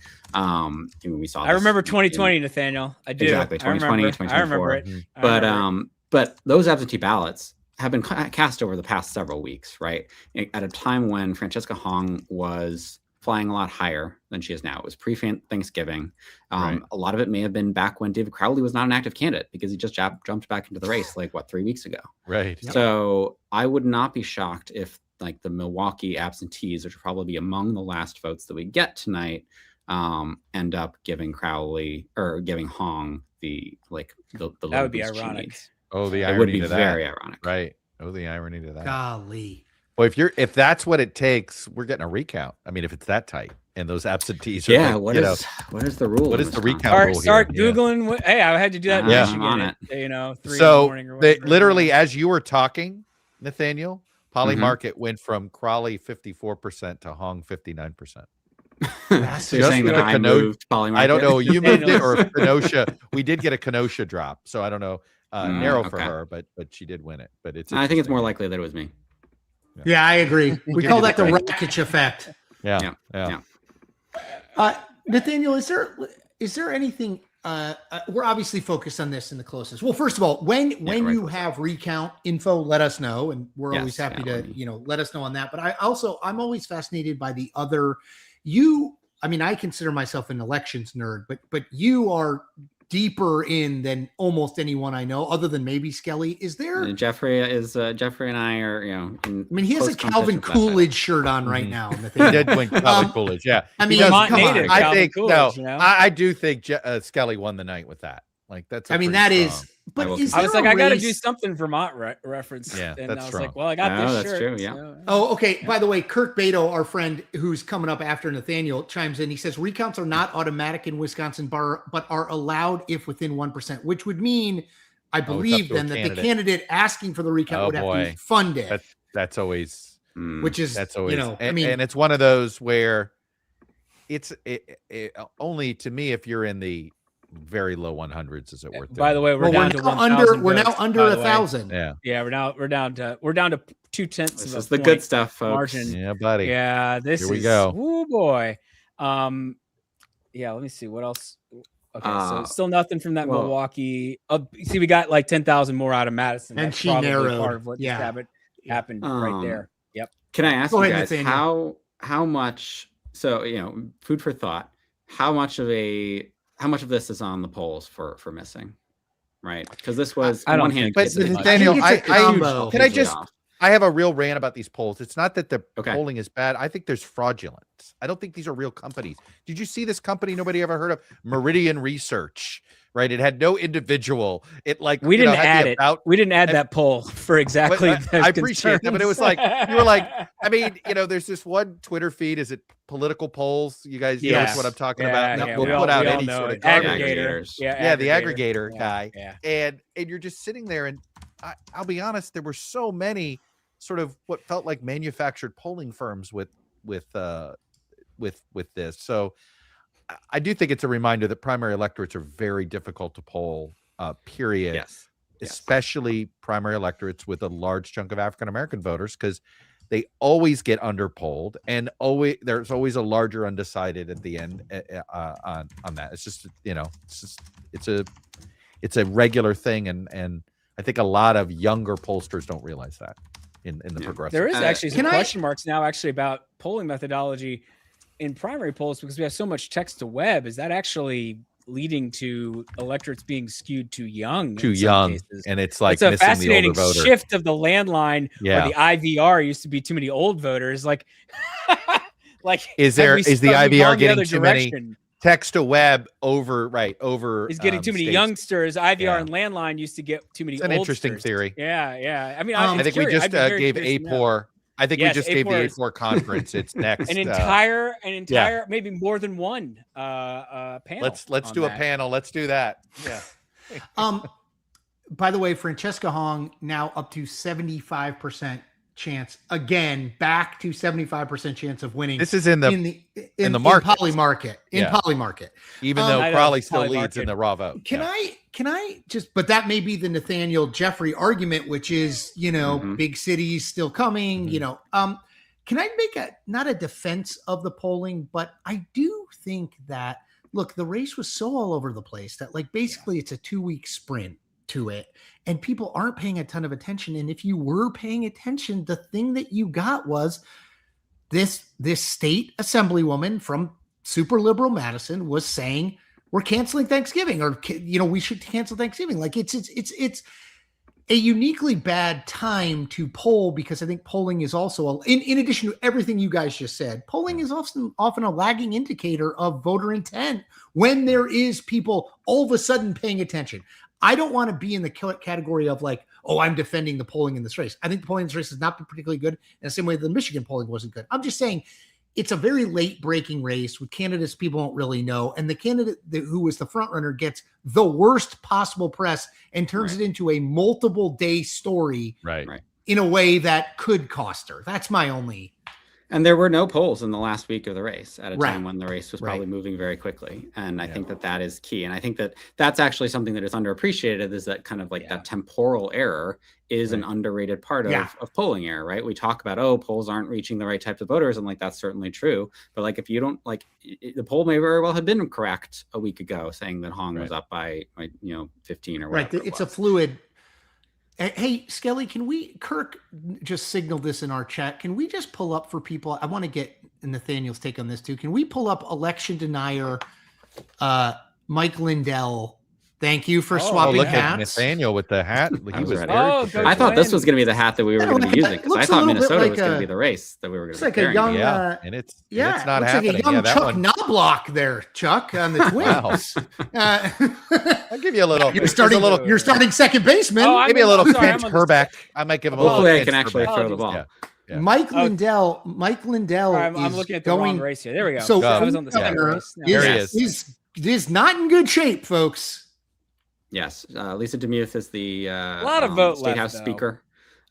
we saw. I remember 2020, Nathaniel. I do. Exactly, 2020, 2024. I remember it. But those absentee ballots have been cast over the past several weeks, right? At a time when Francesca Hong was flying a lot higher than she is now. It was pre-Thanksgiving. A lot of it may have been back when David Crowley was not an active candidate because he just jumped back into the race 3 weeks ago. Right. So I would not be shocked if the Milwaukee absentees, which will probably be among the last votes that we get tonight, end up giving Crowley or giving Hong the that would be ironic. Oh, the irony. It would be to that. very ironic. Right. Oh, the irony to that. Golly. Well, if that's what it takes, we're getting a recount. I mean, if it's that tight and those absentees are what is the rule? What is the recount rule? Start Googling. Hey, I had to do that in Michigan on it. 3 in the so morning or whatever. literally, as you were talking, Nathaniel, Poly Market went from Crawley 54% to Hong 59%. So you're saying that I moved Poly Market? I don't know. You moved it or Kenosha. We did get a Kenosha drop, so I don't know. Narrow for her, but she did win it. But I think it's more likely that it was me. Yeah, I agree. We call that the Rakic effect. Yeah. Nathaniel, is there anything? We're obviously focused on this in the closest. Well, first of all, when you have recount info, let us know, and we're always happy to let us know on that. But I'm always fascinated by the other. I mean, I consider myself an elections nerd, but you are deeper in than almost anyone I know, other than maybe Skelly. Is there? Jeffrey and I are, I mean, he has a Calvin Coolidge shirt on right now. He did win Calvin Coolidge. Yeah. I mean, come on. I think Coolidge, I do think Skelly won the night with that. Like that's. I mean, that is. But is I was like, I got to do something Vermont reference. Yeah, and that's I was strong. like, well, I got this that's shirt. true. Yeah. So, Oh, okay. By the way, Kirk Beto, our friend who's coming up after Nathaniel, chimes in. He says recounts are not automatic in Wisconsin, but are allowed if within 1%, which would mean, I believe, then that the candidate asking for the recount would have to be funded. That's always, which is that's always, I mean, and it's one of those where it's only to me if you're in the very low 100s is it worth it. By the way, we're down to 1,000. We're now under 1,000. Yeah, we're down to 2/10. This is the good stuff, folks. Margin. Yeah, buddy. Yeah, Here we go. Oh boy. Yeah, let me see what else. Okay, so still nothing from that Milwaukee. See, we got like 10,000 more out of Madison. And That's she probably narrowed. part of what just happened right there. Yep. Can I ask Go you ahead, guys how much? So food for thought. How much of this is on the polls for missing, right? Because this was I don't on one think hand. But Daniel, can I just? off. I have a real rant about these polls. It's not that the Okay. polling is bad. I think there's fraudulence. I don't think these are real companies. Did you see this company nobody ever heard of? Meridian Research, right? It had no individual. It like we didn't add it. We didn't add that poll for exactly. I appreciate that, but it was like you were like, I mean, there's this one Twitter feed. Is it political polls? You guys know what I'm talking about. Yeah, we'll put out any sort of aggregators. Yeah, the aggregator guy. Yeah. And you're just sitting there, and I'll be honest, there were so many sort of what felt like manufactured polling firms with this. So I do think it's a reminder that primary electorates are very difficult to poll, period. Yes. Especially primary electorates with a large chunk of African American voters, because they always get underpolled, and there's always a larger undecided at the end on that. It's just it's a regular thing, and I think a lot of younger pollsters don't realize that in the progressive. There is actually some question marks now actually about polling methodology in primary polls, because we have so much text to web. Is that actually leading to electorates being skewed too young? And it's like it's a missing fascinating the older voter. shift of the landline where the IVR used to be too many old voters. Like is the IVR getting too direction? Many text to web over He's getting too many states. youngsters. IVR and landline used to get too many It's an interesting theory. Yeah. I mean, I think we just gave APOR. I think we just gave the APOR conference. It's next. An entire, maybe more than one panel. Let's do a panel. Let's do that. Yeah. By the way, Francesca Hong now up to 75% chance, again back to 75% chance of winning. This is in the market. Poly market. Poly market. Even though Crowley still leads in the raw vote. Can I just, but that may be the Nathaniel Jeffrey argument, which is, big cities still coming, can I make not a defense of the polling, but I do think that, look, the race was so all over the place that basically it's a 2-week sprint to it, and people aren't paying a ton of attention. And if you were paying attention, the thing that you got was this state assemblywoman from super liberal Madison was saying, we're canceling Thanksgiving, or we should cancel Thanksgiving. Like it's a uniquely bad time to poll, because I think polling is also in addition to everything you guys just said, polling is often a lagging indicator of voter intent when there is people all of a sudden paying attention. I don't want to be in the category of I'm defending the polling in this race. I think the polling in this race has not been particularly good, in the same way the Michigan polling wasn't good. I'm just saying it's a very late breaking race with candidates people don't really know. And the candidate who was the front runner gets the worst possible press and turns it into a multiple day story in a way that could cost her. That's my only. And there were no polls in the last week of the race at a time when the race was probably moving very quickly. And I think that is key. And I think that that's actually something that is underappreciated, is that kind of that temporal error is an underrated part of polling error, right? We talk about, polls aren't reaching the right types of voters. And that's certainly true. But if you don't the poll may very well have been correct a week ago saying that Hong was up by 15 or whatever. Right. It's a fluid. Hey, Skelly, Kirk just signaled this in our chat. Can we just pull up for people? I want to get Nathaniel's take on this too. Can we pull up election denier Mike Lindell Thank you for Oh, swapping look at hats. Nathaniel with the hat. He was ready. very Oh, prepared I for thought that. this was going to be the hat that we were going to be using because I looks a thought little bit Minnesota like was going to a- be the race that we were going Looks to be like a young, Yeah, and it's yeah, not looks happening. like a young Yeah, that Chuck one. Knobloch there, Chuck, on the Wow. Twins. I'll give you a little. You're starting second baseman. Oh, Give me a little I'm sorry, Kent I'm on the- Herbeck. I might give him a little. Hopefully I Kent can actually Herbeck. throw the ball. Yeah. Mike Lindell. Mike Lindell I'm is looking at the going wrong race here. There we go. So I was on the second Governor race. No. There he is not in good shape, folks. Yes, Lisa Demuth is the lot of vote State left, House though. Speaker.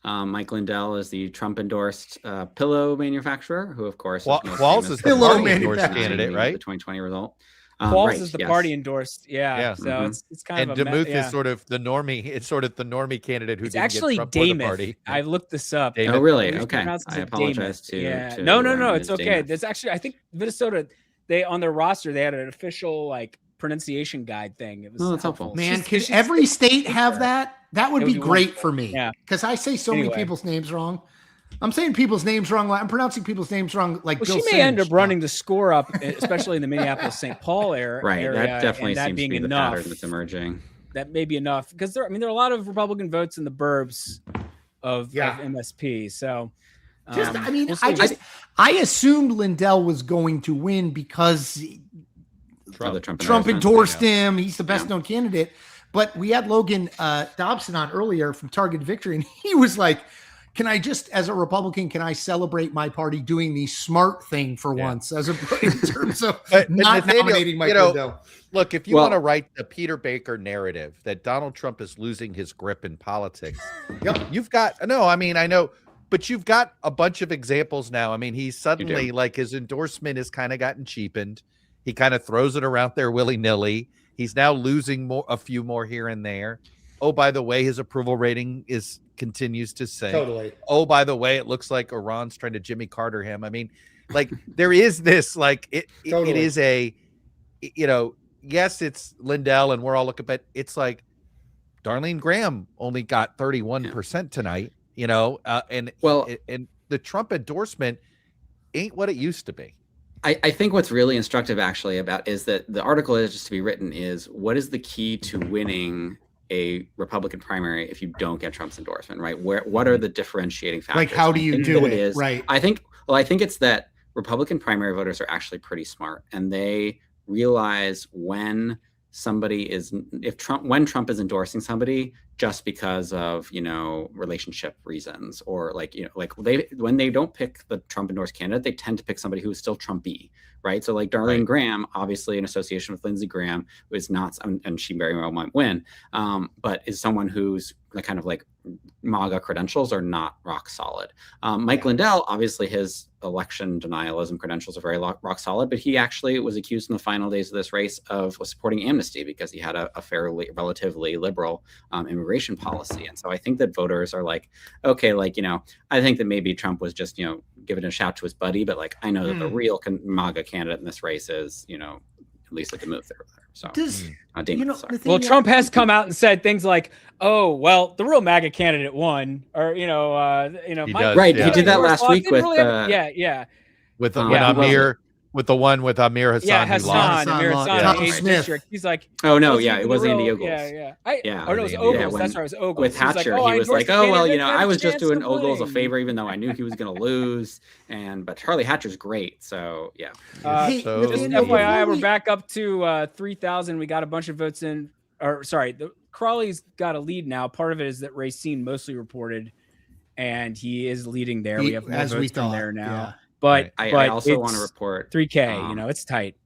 Mike Lindell is the Trump-endorsed pillow manufacturer, who, of course, Walz most Is famous the for pillow party-endorsed manufacturer. candidate, right? The 2020 result. Qualls Right, is the yes. party endorsed. Yeah. Yeah. So it's kind And of a Demuth yeah. is sort of the normie. It's sort of the normie candidate who It's didn't actually get Trump or the Damith. party. I looked this up. Damith. Oh, really? It's Okay. pronounced I as apologize Damith. to. Yeah. to No, Ms. it's okay. Damith. There's actually, I think Minnesota, they on their roster, they had an official like pronunciation guide thing. It was that's helpful. Man, She's- could she's- every state have that? That would It be would be great wonderful. for me. Yeah. Because I say so many Anyway. people's names wrong. I'm saying people's names wrong. I'm pronouncing people's names wrong. Like Well, Bill she may end Simmons. up running the score up, especially in the Minneapolis-St. Paul area. Right. area, That definitely and that seems to being be the enough. pattern that's emerging. That may be enough because there are a lot of Republican votes in the burbs of MSP. So, we'll see. I assumed Lindell was going to win because Trump endorsed him. He's the best known candidate. But we had Logan Dobson on earlier from Target Victory, and he was like, can I just, as a Republican, can I celebrate my party doing the smart thing for once, as a in terms of not Nathaniel, nominating Mike you know, Lindell? Look, if you want to write the Peter Baker narrative that Donald Trump is losing his grip in politics, you've got I know, but you've got a bunch of examples now. I mean, he's suddenly like his endorsement has kind of gotten cheapened. He kind of throws it around there willy-nilly. He's now losing a few more here and there. Oh, by the way, his approval rating continues to sink. Totally. Oh, by the way, it looks like Iran's trying to Jimmy Carter him. I mean, like there is this, like it is a, yes, it's Lindell and we're all looking, but it's like Darlene Graham only got 31% tonight, and the Trump endorsement ain't what it used to be. I think what's really instructive actually about is that the article is just to be written is what is the key to winning a Republican primary if you don't get Trump's endorsement, right? What are the differentiating factors? Like, how do you do it? Right. I think it's that Republican primary voters are actually pretty smart and they realize when Trump is endorsing somebody just because of, relationship reasons or when they don't pick the Trump endorsed candidate, they tend to pick somebody who is still Trumpy, right? So like Darlene Graham, obviously in association with Lindsey Graham, who is not, and she very well might win, but is someone who's kind of like MAGA credentials are not rock solid. Mike Lindell, obviously his election denialism credentials are very rock solid, but he actually was accused in the final days of this race of supporting amnesty because he had a fairly relatively liberal immigration policy. And so I think that voters are like, okay, I think that maybe Trump was just, giving a shout to his buddy, but I know that the real MAGA candidate in this race is, Lisa Demuth there. So, well, Trump has come out and said things like, "Oh, well, the real MAGA candidate won," or he did that last week with with Amir. With the one with Amir Hassan. Yeah, Amir Hassan, district. He's like, oh no, it was Andy Ogles. Yeah. Or no, it was Ogles. That's right, it was Ogles. With Hatcher, he was like, oh well, I was just doing Ogles a favor, even though I knew he was going to lose. But Charlie Hatcher's great, so yeah. Just FYI, we're back up to 3,000. We got a bunch of votes in. Or sorry, Crawley's got a lead now. Part of it is that Racine mostly reported, and he is leading there. We have more votes from there now. Yeah. But I also want to report 3K. It's tight.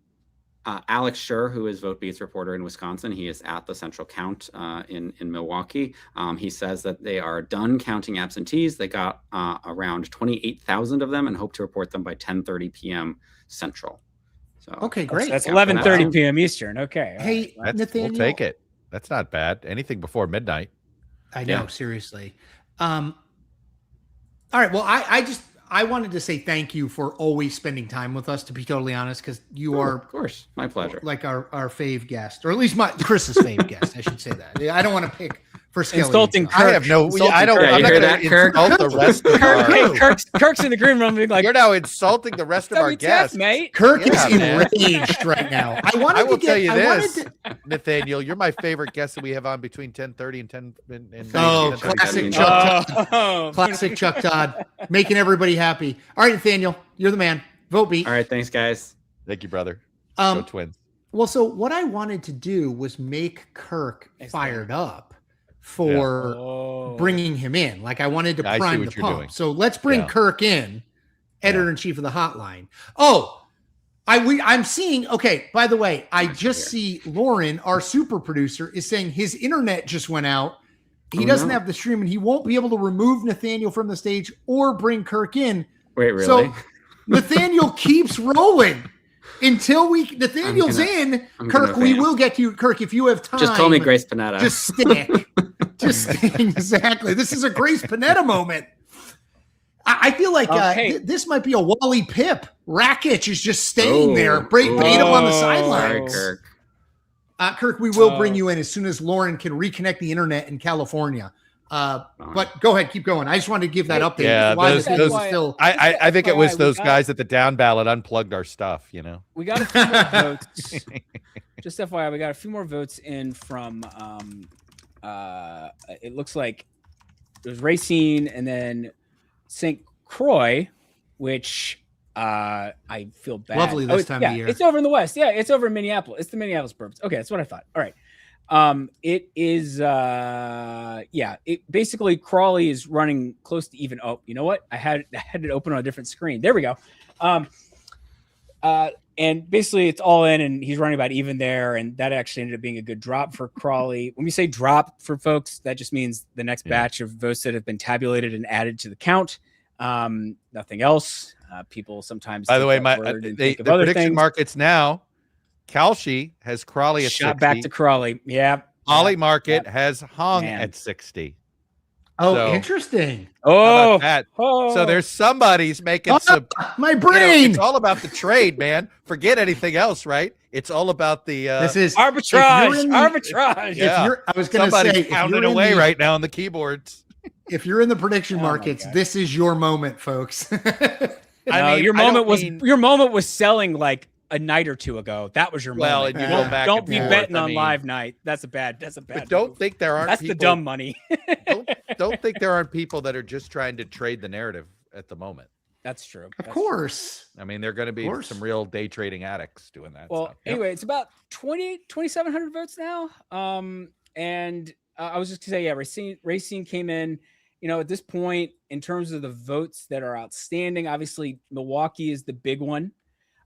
Alex Schur, who is Vote Beat's reporter in Wisconsin, he is at the Central Count in Milwaukee. He says that they are done counting absentees. They got around 28,000 of them and hope to report them by 10:30 p.m. Central. So okay, great. That's 11:30 p.m. Eastern. Okay. Hey, Nathaniel, we'll take it. That's not bad. Anything before midnight. I know, seriously. All right. Well, I wanted to say thank you for always spending time with us, to be totally honest, because you are, of course, my pleasure. Like our fave guest, or at least Chris's fave guest. I should say that. I don't want to pick for Skelly. Insulting Kirk. I have no. I don't. Kirk. I'm You not hear going to that, Kirk? insult the rest of our. Kirk's in the green room being like, You're now insulting the rest of our WTF, guests, mate. Kirk Yeah, is man. enraged right now. I will tell you this, Nathaniel. You're my favorite guest that we have on between 10:30 and 10. And Oh, 10:30. classic Chuck Todd. Classic Chuck Todd, making everybody happy. All right, Nathaniel, you're the man. Vote beat. All right, thanks, guys. Thank you, brother. Go Twins. Well, so what I wanted to do was make Kirk fired up for bringing him in. Like I wanted to prime the pump. So let's bring Kirk in, editor-in-chief of the hotline. Oh, I'm seeing, okay, by the way, I just see Lauren, our super producer, is saying his internet just went out. He doesn't have the stream and he won't be able to remove Nathaniel from the stage or bring Kirk in. Wait, really? So Nathaniel keeps rolling. Until Nathaniel's in, Kirk, we will get to you. Kirk, if you have time. Just call me Grace Panetta. Just stick. Just stick. Exactly. This is a Grace Panetta moment. I feel like this might be a Wally Pip. Rakic is just staying there. Bait him on the sidelines. Kirk. Kirk, we will bring you in as soon as Lauren can reconnect the internet in California. But go ahead, keep going. I just wanted to give that update. Yeah, I think it was those got, guys at the down ballot unplugged our stuff. You know, we got a few more votes. Just FYI, we got a few more votes in from. It looks like it was Racine and then St. Croix, which I feel bad. Lovely this time of year. It's over in the West. Yeah, it's over in Minneapolis. It's the Minneapolis Burbs. Okay, that's what I thought. All right. It is it basically Crawley is running close to even. Oh, you know what? I had it open on a different screen. There we go. And basically it's all in and he's running about even there, and that actually ended up being a good drop for Crawley. When we say drop for folks, that just means the next batch of votes that have been tabulated and added to the count. Nothing else. People sometimes, by the way, the prediction markets now. Kalshi has Crawley at shot 60. back to Crawley. Yeah. Ollie Market has Hong at 60. Oh, so, interesting. Oh, that? So there's somebody's making some. My brain. It's all about the trade, man. Forget anything else, right? It's all about the. This is arbitrage. Arbitrage. Yeah. I was going to say, pounding away right now on the keyboards. If you're in the prediction markets, this is your moment, folks. Your moment was selling like a night or two ago. That was your moment. And you go back. Don't be betting on live night. That's a bad. But don't think there aren't. That's people, the dumb money. don't think there aren't people that are just trying to trade the narrative at the moment. That's true. Of course. I mean, there are going to be some real day trading addicts doing that. Well, anyway, it's about 2,700 votes now. And I was just going to say, Racine came in. You know, at this point, in terms of the votes that are outstanding, obviously Milwaukee is the big one.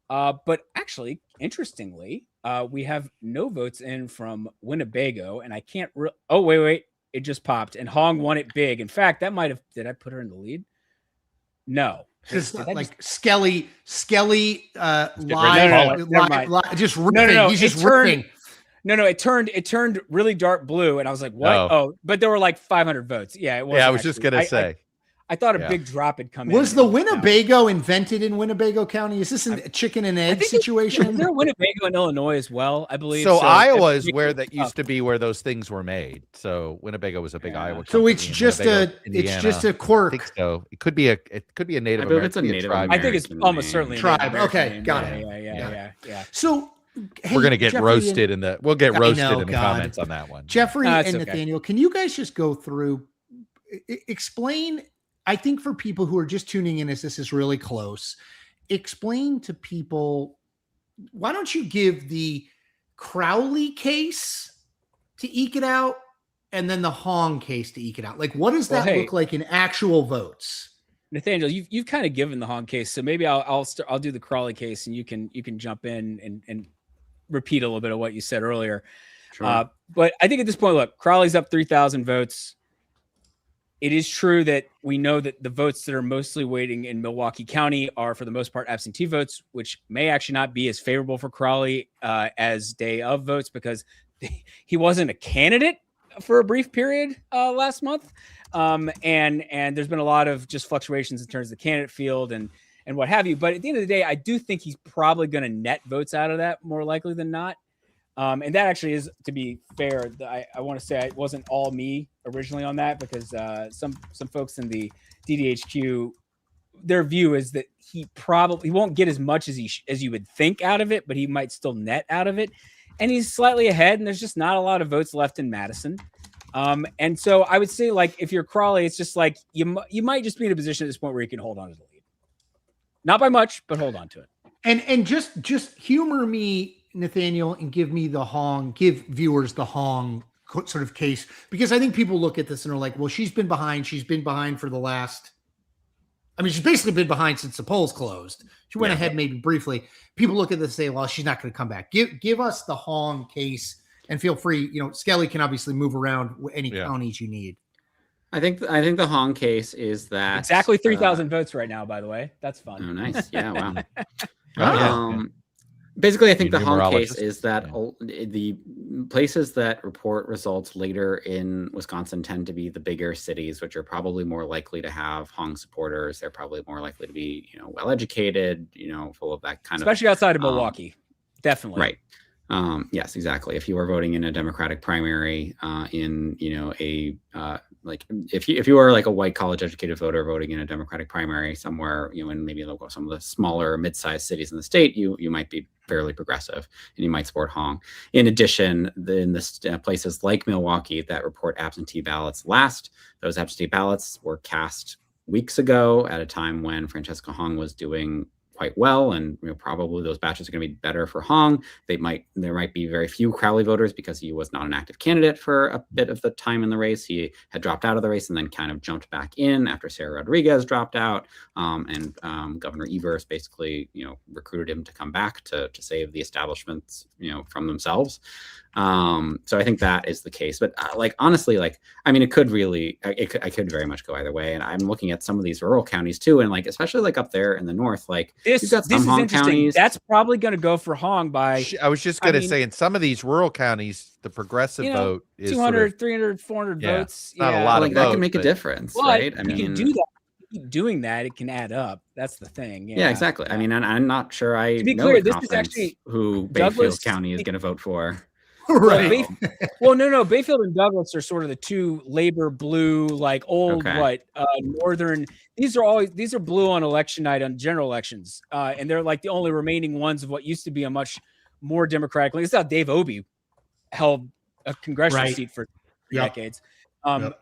But actually, interestingly, we have no votes in from Winnebago, and I can't. Wait! It just popped, and Hong won it big. In fact, that might have. Did I put her in the lead? No, just like Skelly, live, just ripping. No, he's just ripping. No, it turned really dark blue, and I was like, what? Oh, but there were like 500 votes. Yeah, it was. Yeah, I was just gonna say. I thought a big drop had come in. Was the Winnebago invented in Winnebago County? Is this a chicken and egg situation? Is there Winnebago in Illinois as well? I believe. So Iowa is where that used to be where those things were made. So Winnebago was a big Iowa. So it's just a quirk. I think so. It could be a Native American. It's a Native tribe. I think it's almost certainly a tribe. Okay, got it. Yeah. So we're gonna get roasted in the. We'll get roasted in the comments on that one. Jeffrey and Nathaniel, can you guys just go through, explain? I think for people who are just tuning in as this is really close, explain to people, why don't you give the Crowley case to eke it out and then the Hong case to eke it out? Like, what does that look like in actual votes? Nathaniel, you've kind of given the Hong case, so maybe I'll do the Crawley case and you can jump in and repeat a little bit of what you said earlier. Sure. But I think at this point, look, Crowley's up 3,000 votes. It is true that we know that the votes that are mostly weighting in Milwaukee County are, for the most part, absentee votes, which may actually not be as favorable for Crawley as day of votes because he wasn't a candidate for a brief period last month. And there's been a lot of just fluctuations in terms of the candidate field and what have you. But at the end of the day, I do think he's probably going to net votes out of that more likely than not. And that actually is, to be fair, I want to say it wasn't all me originally on that because some folks in the DDHQ, their view is that he won't get as much as as you would think out of it, but he might still net out of it. And he's slightly ahead, and there's just not a lot of votes left in Madison. And so I would say, like, if you're Crawley, it's just like you might just be in a position at this point where you can hold on to the lead. Not by much, but hold on to it. And just humor me, Nathaniel, and give viewers the Hong sort of case, because I think people look at this and are like, well, she's been behind for the last, I mean, she's basically been behind since the polls closed. She went ahead maybe briefly. People look at this and say, well, she's not going to come back. Give us the Hong case, and feel free. Skelly can obviously move around any counties you need. I think the Hong case is that exactly 3,000 votes right now, by the way. That's fun. Oh, nice. Yeah. Wow. Basically, I think the Hong case is that the places that report results later in Wisconsin tend to be the bigger cities, which are probably more likely to have Hong supporters. They're probably more likely to be, well-educated, full of that kind especially outside of Milwaukee. Definitely. Right. Yes, exactly. If you are voting in a Democratic primary if you are like a white college educated voter voting in a Democratic primary somewhere, in maybe some of the smaller mid-sized cities in the state, you might be fairly progressive and you might support Hong. In addition, in the places like Milwaukee that report absentee ballots those absentee ballots were cast weeks ago at a time when Francesca Hong was doing quite well, and probably those batches are going to be better for Hong. There might be very few Crowley voters because he was not an active candidate for a bit of the time in the race. He had dropped out of the race and then kind of jumped back in after Sarah Rodriguez dropped out, and Governor Evers basically recruited him to come back to save the establishments from themselves. So I think that is the case, but honestly, it could I could very much go either way. And I'm looking at some of these rural counties too, and especially up there in the north, you've got some Hong counties. That's probably going to go for Hong by. I was just going to say, in some of these rural counties, the progressive vote is 200, 300, 400 votes. Not a lot of that votes, can make a difference, right? I mean, you can do that. Keep doing that, it can add up. That's the thing. Yeah, exactly. I mean, I'm not sure to be clear, this is actually who Bayfield County is going to vote for. Right. No. Bayfield and Douglas are sort of the two labor blue, northern. These are blue on election night on general elections, and they're like the only remaining ones of what used to be a much more democratic. This is how Dave Obey held a congressional seat for decades.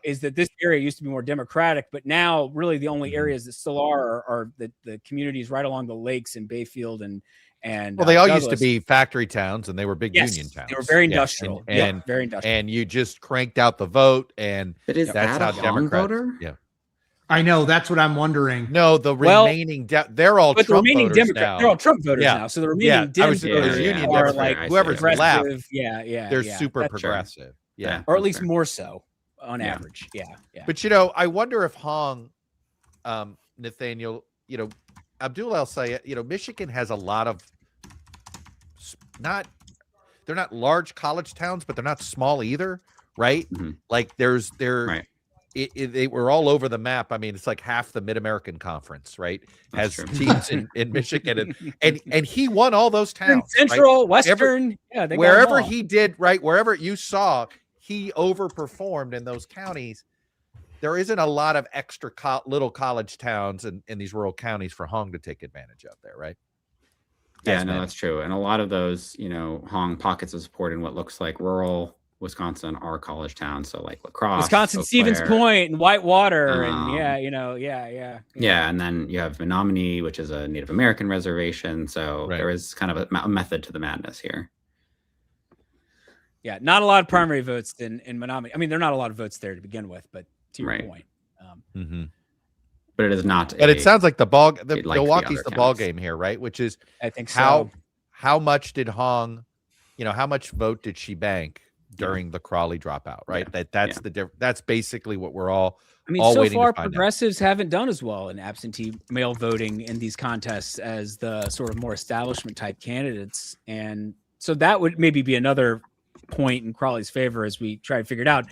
Is that this area used to be more democratic, but now really the only areas that still are the communities right along the lakes in Bayfield and they all Douglas. used to be factory towns, and they were big union towns. They were very industrial, and very industrial. And you just cranked out the vote, and that's how Democrats. Voter? Yeah, I know. That's what I'm wondering. No, the remaining they're all Trump voters now. They're all Trump voters now. So the remaining voters union are whoever's left. They're super progressive. Yeah, or at least more so on average. Yeah. But I wonder if Hong, Nathaniel, Abdul El Sayed, Michigan has a lot of they're not large college towns, but they're not small either, right? Mm-hmm. They were all over the map. I mean, it's like half the Mid-American Conference, right? Has teams in Michigan, and he won all those towns, Central, Western, wherever he did, right? Wherever you saw, he overperformed in those counties. There isn't a lot of extra little college towns in these rural counties for Hong to take advantage of there, right? That's true. And a lot of those, Hong pockets of support in what looks like rural Wisconsin are college towns. So like La Crosse, Wisconsin, Stevens Point, and Whitewater, and Yeah, and then you have Menominee, which is a Native American reservation. So there is kind of a method to the madness here. Yeah, not a lot of primary votes in Menominee. I mean, there are not a lot of votes there to begin with, but to your point. But it is not. But it sounds like Milwaukee's the ball game here, right? Which is, I think, so. How much did Hong, how much vote did she bank during the Crawley dropout, right? That's basically what we're all. I mean, so far progressives haven't done as well in absentee mail voting in these contests as the sort of more establishment type candidates, and so that would maybe be another point in Crawley's favor as we try to figure it out.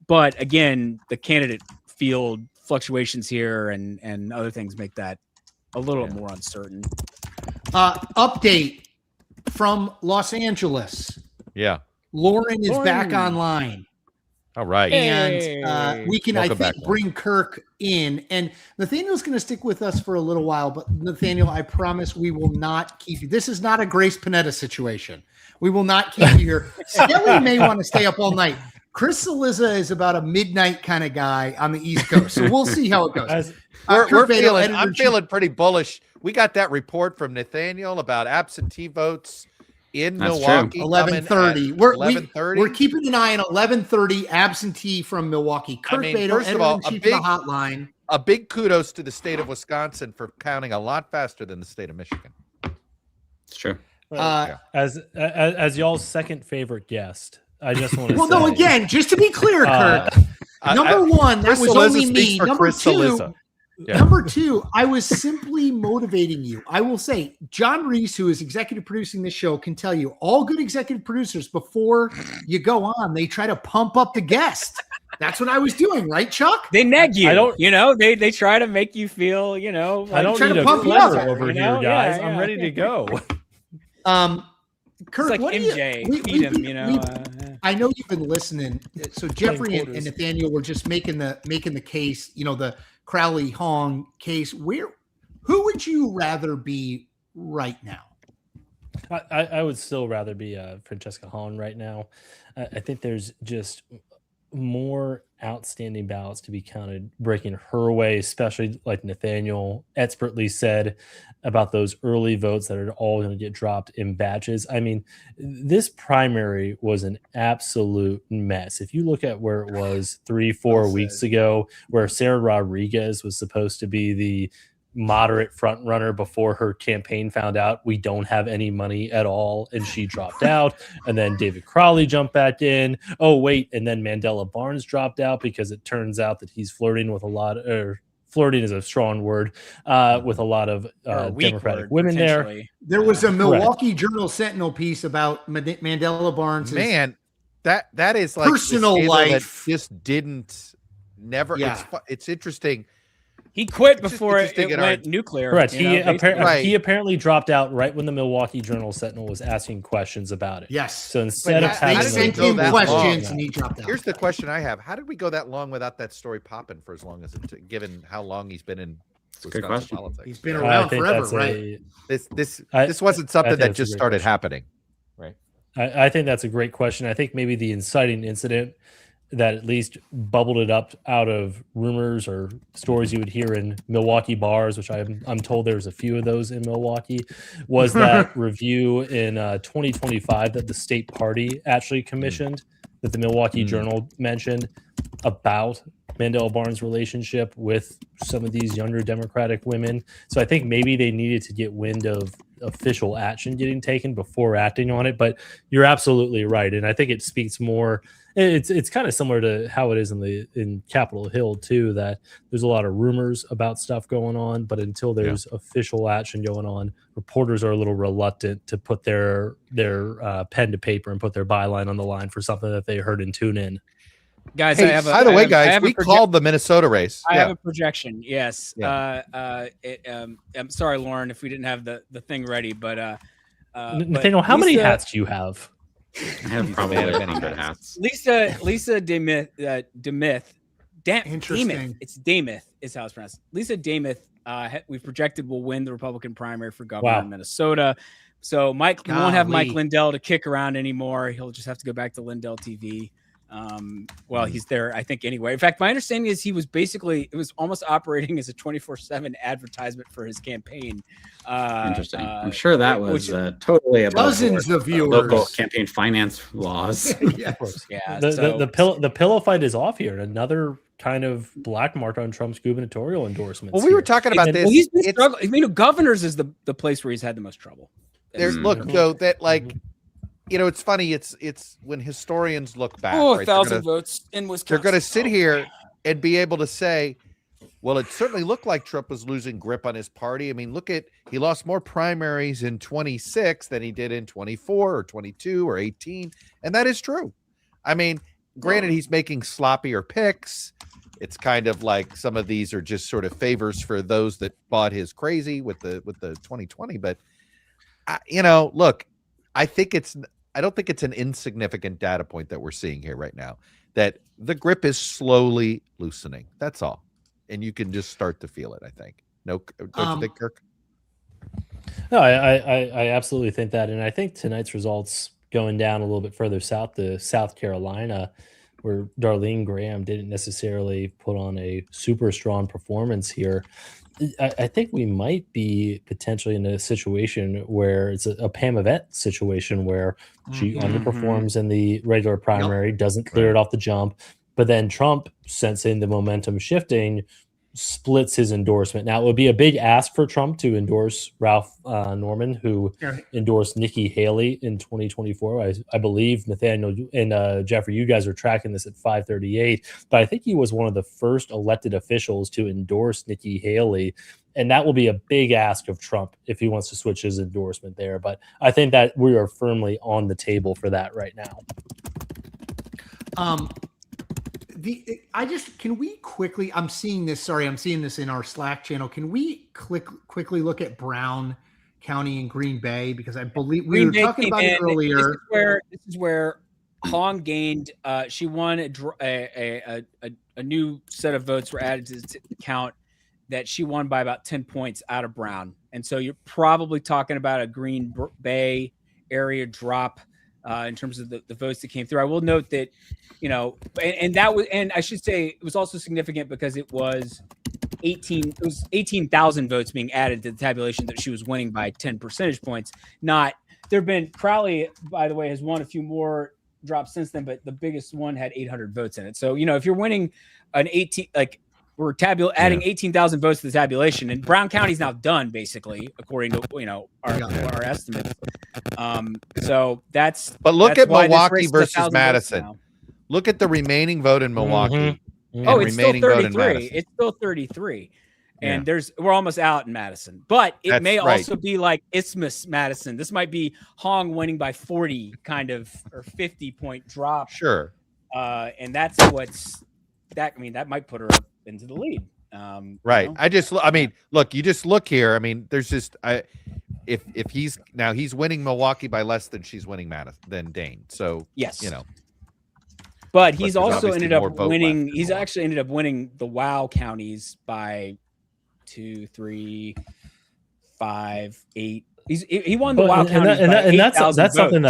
But again, the candidate field fluctuations here and other things make that a little more uncertain. Update from Los Angeles. Yeah. Lauren is back online. All right. And we can, Welcome I think, back, bring Kirk in. And Nathaniel's going to stick with us for a little while. But Nathaniel, I promise we will not keep you. This is not a Grace Panetta situation. We will not keep you here. Skelly may want to stay up all night. Chris Cillizza is about a midnight kind of guy on the East Coast. So we'll see how it goes. I'm feeling pretty bullish. We got that report from Nathaniel about absentee votes in Milwaukee. 11:30. We're keeping an eye on 11:30 absentee from Milwaukee. Kurt Vadel, first of all, editor-in-chief of the hotline. A big kudos to the state of Wisconsin for counting a lot faster than the state of Michigan. It's true. As y'all's second favorite guest, I just want to well, say, no, again, just to be clear, Kirk. Number one, that was only me. Number two. Yeah. Number two, I was simply motivating you. I will say, John Reese, who is executive producing this show, can tell you all good executive producers, before you go on, they try to pump up the guest. That's what I was doing, right, Chuck? They neg you. They try to make you feel, like I don't need a clever over here, guys. I'm ready to go. Kurt, it's like MJ, feed him, I know you've been listening. So Jeffrey and Nathaniel were just making the case, the Crowley Hong case. Who would you rather be right now? I would still rather be Francesca Hahn right now. I think there's just more outstanding ballots to be counted breaking her way, especially like Nathaniel expertly said about those early votes that are all going to get dropped in batches. I mean, this primary was an absolute mess. If you look at where it was 3-4 weeks ago, where Sarah Rodriguez was supposed to be the moderate front runner before her campaign found out we don't have any money at all and she dropped out, and then David Crowley jumped back in. Oh wait, and then Mandela Barnes dropped out because it turns out that he's flirting with a lot of flirting is a strong word with a lot of Democratic women there. There was a Milwaukee Journal Sentinel piece about Mandela Barnes. Man, that is like personal life. That just never. Yeah. It's interesting. He quit before it went nuclear. Right. He apparently dropped out right when the Milwaukee Journal Sentinel was asking questions about it. Yes. So instead of having they sent him questions and he dropped out. Here's the question I have: how did we go that long without that story popping for as long as it? Given how long he's been in Wisconsin politics, he's been around forever, right? This wasn't something that just started happening, right? I think that's a great question. I think maybe the inciting incident that at least bubbled it up out of rumors or stories you would hear in Milwaukee bars, which I'm told there's a few of those in Milwaukee, was that review in 2025 that the state party actually commissioned, that the Milwaukee Journal mentioned about Mandela Barnes' relationship with some of these younger Democratic women. So I think maybe they needed to get wind of official action getting taken before acting on it. But you're absolutely right, and I think it speaks more. It's kind of similar to how it is in Capitol Hill too, that there's a lot of rumors about stuff going on, but until there's official action going on, reporters are a little reluctant to put their pen to paper and put their byline on the line for something that they heard and tune in. Guys, hey, by the way, guys, we called the Minnesota race. I have a projection. Yes. Yeah. I'm sorry, Lauren, if we didn't have the thing ready, but Nathaniel, how many hats do you have? I have probably many good hats. Lisa DeMith. Interesting. Demuth. It's Demuth is how it's pronounced. Lisa Demuth. We've projected will win the Republican primary for governor in Minnesota. So we won't have Mike Lindell to kick around anymore. He'll just have to go back to Lindell TV. He's there, I think, anyway. In fact, my understanding is it was almost operating as a 24/7 advertisement for his campaign. Interesting. I'm sure that was totally above dozens of viewers. Local campaign finance laws. Yes. Yeah. The pillow fight is off here. Another kind of black mark on Trump's gubernatorial endorsements. Well, we were talking about this. Well, he's been struggling. I mean, governors is the place where he's had the most trouble. There's though that like. It's funny. It's when historians look back. 1,000 votes in Wisconsin. They're going to sit here and be able to say, well, it certainly looked like Trump was losing grip on his party. I mean, he lost more primaries in 26 than he did in 24 or 22 or 18. And that is true. I mean, granted, he's making sloppier picks. It's kind of like some of these are just sort of favors for those that bought his crazy with the 2020. But, look, I think I don't think it's an insignificant data point that we're seeing here right now, that the grip is slowly loosening. That's all. And you can just start to feel it, I think. No, don't you think, Kirk? No, I absolutely think that. And I think tonight's results going down a little bit further south to South Carolina, where Darlene Graham didn't necessarily put on a super strong performance here. I think we might be potentially in a situation where it's a Pam Yvette situation where she underperforms in the regular primary, doesn't clear it off the jump, but then Trump, sensing the momentum shifting, splits his endorsement. Now, it would be a big ask for Trump to endorse Ralph Norman, who endorsed Nikki Haley in 2024. I believe Nathaniel and Jeffrey, you guys are tracking this at 538, but I think he was one of the first elected officials to endorse Nikki Haley. And that will be a big ask of Trump if he wants to switch his endorsement there. But I think that we are firmly on the table for that right now. Can we quickly, I'm seeing this in our Slack channel. Can we quickly look at Brown County and Green Bay? Because I believe we were talking about it earlier. This is where Hong gained, she won a new set of votes were added to the count that she won by about 10 points out of Brown. And so you're probably talking about a Green Bay area drop in terms of the votes that came through. I will note that, and I should say it was also significant because it was 18,000 votes being added to the tabulation that she was winning by 10 percentage points. Crowley, by the way, has won a few more drops since then, but the biggest one had 800 votes in it. So, if you're winning an 18, we're adding 18,000 votes to the tabulation, and Brown County's now done, basically, according to our estimates. So that's. But look at Milwaukee versus Madison. Look at the remaining vote in Milwaukee. Oh, it's still 33. It's still 33, and we're almost out in Madison. But it may also be like Isthmus Madison. This might be Hong winning by 40, kind of, or 50-point drop. Sure. And that's that might put her into the lead. Right. Look, you just look here. There's just if he's winning Milwaukee by less than she's winning Madison than Dane. So yes, but he's also ended up winning. He's actually ended up winning the WOW counties by 2, 3, 5, 8. He won the WOW counties, and that's something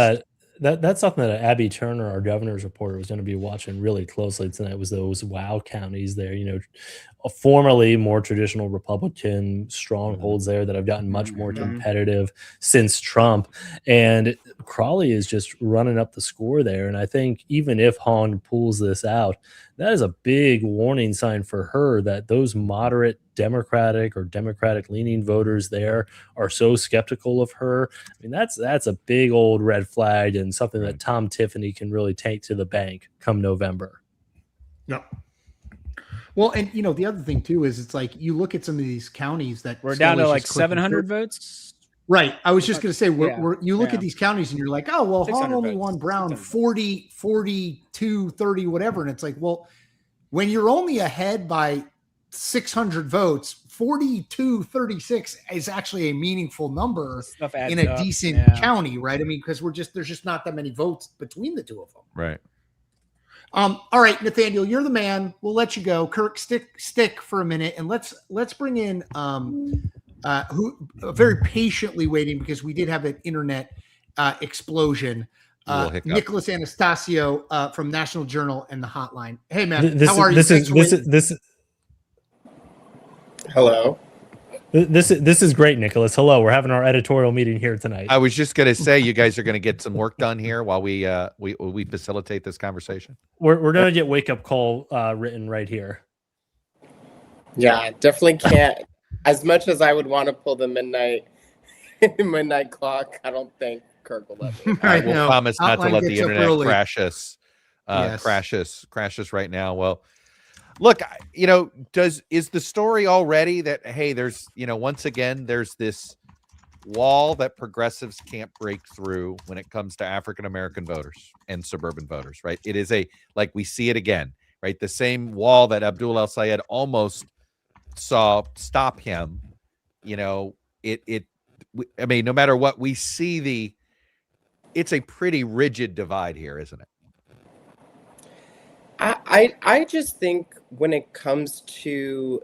that's something that Abby Turner, our governor's reporter, was going to be watching really closely tonight. Was those WOW counties there? Formerly more traditional Republican strongholds there that have gotten much more competitive since Trump. And Crawley is just running up the score there. And I think even if Hong pulls this out, that is a big warning sign for her that those moderate Democratic or Democratic leaning voters there are so skeptical of her. That's a big old red flag and something that Tom Tiffany can really take to the bank come November. Yep. Well, and the other thing too is it's like you look at some of these counties that we're down to like 700 votes. Right. I was just going to say, you look at these counties and you're like, oh, well, Hong only won Brown 40, 42, 30, whatever. And it's like, well, when you're only ahead by 600 votes, 42, 36 is actually a meaningful number in a decent county, right? Because there's just not that many votes between the two of them. Right. All right, Nathaniel, you're the man. We'll let you go. Kirk, stick for a minute, and let's bring in who very patiently waiting because we did have an internet explosion. Nicholas Anastasio from National Journal and the Hotline. Hey, man, how are you? Hello. This is great, Nicholas. Hello, we're having our editorial meeting here tonight. I was just going to say, you guys are going to get some work done here while we facilitate this conversation. We're going to get wake up call written right here. Yeah, definitely can't. As much as I would want to pull the midnight clock, I don't think Kirk will let me. I will promise not to let the internet crashes right now. Well, look, is the story already that, hey, there's, once again, there's this wall that progressives can't break through when it comes to African-American voters and suburban voters, right? It is we see it again, right? The same wall that Abdul El-Sayed almost saw stop him, no matter what, we see it's a pretty rigid divide here, isn't it? I just think when it comes to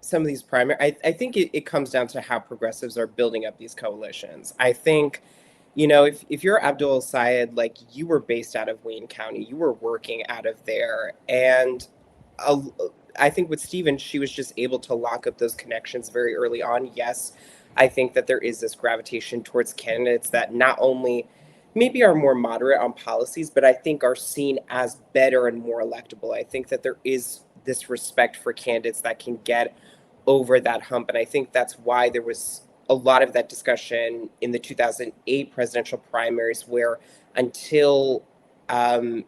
some of these primary, I think it comes down to how progressives are building up these coalitions. I think, you know, if you're Abdul Syed, like you were based out of Wayne County, you were working out of there. And I think with Stephen, she was just able to lock up those connections very early on. Yes, I think that there is this gravitation towards candidates that not only maybe are more moderate on policies, but I think are seen as better and more electable. I think that there is this respect for candidates that can get over that hump. And I think that's why there was a lot of that discussion in the 2008 presidential primaries, where until then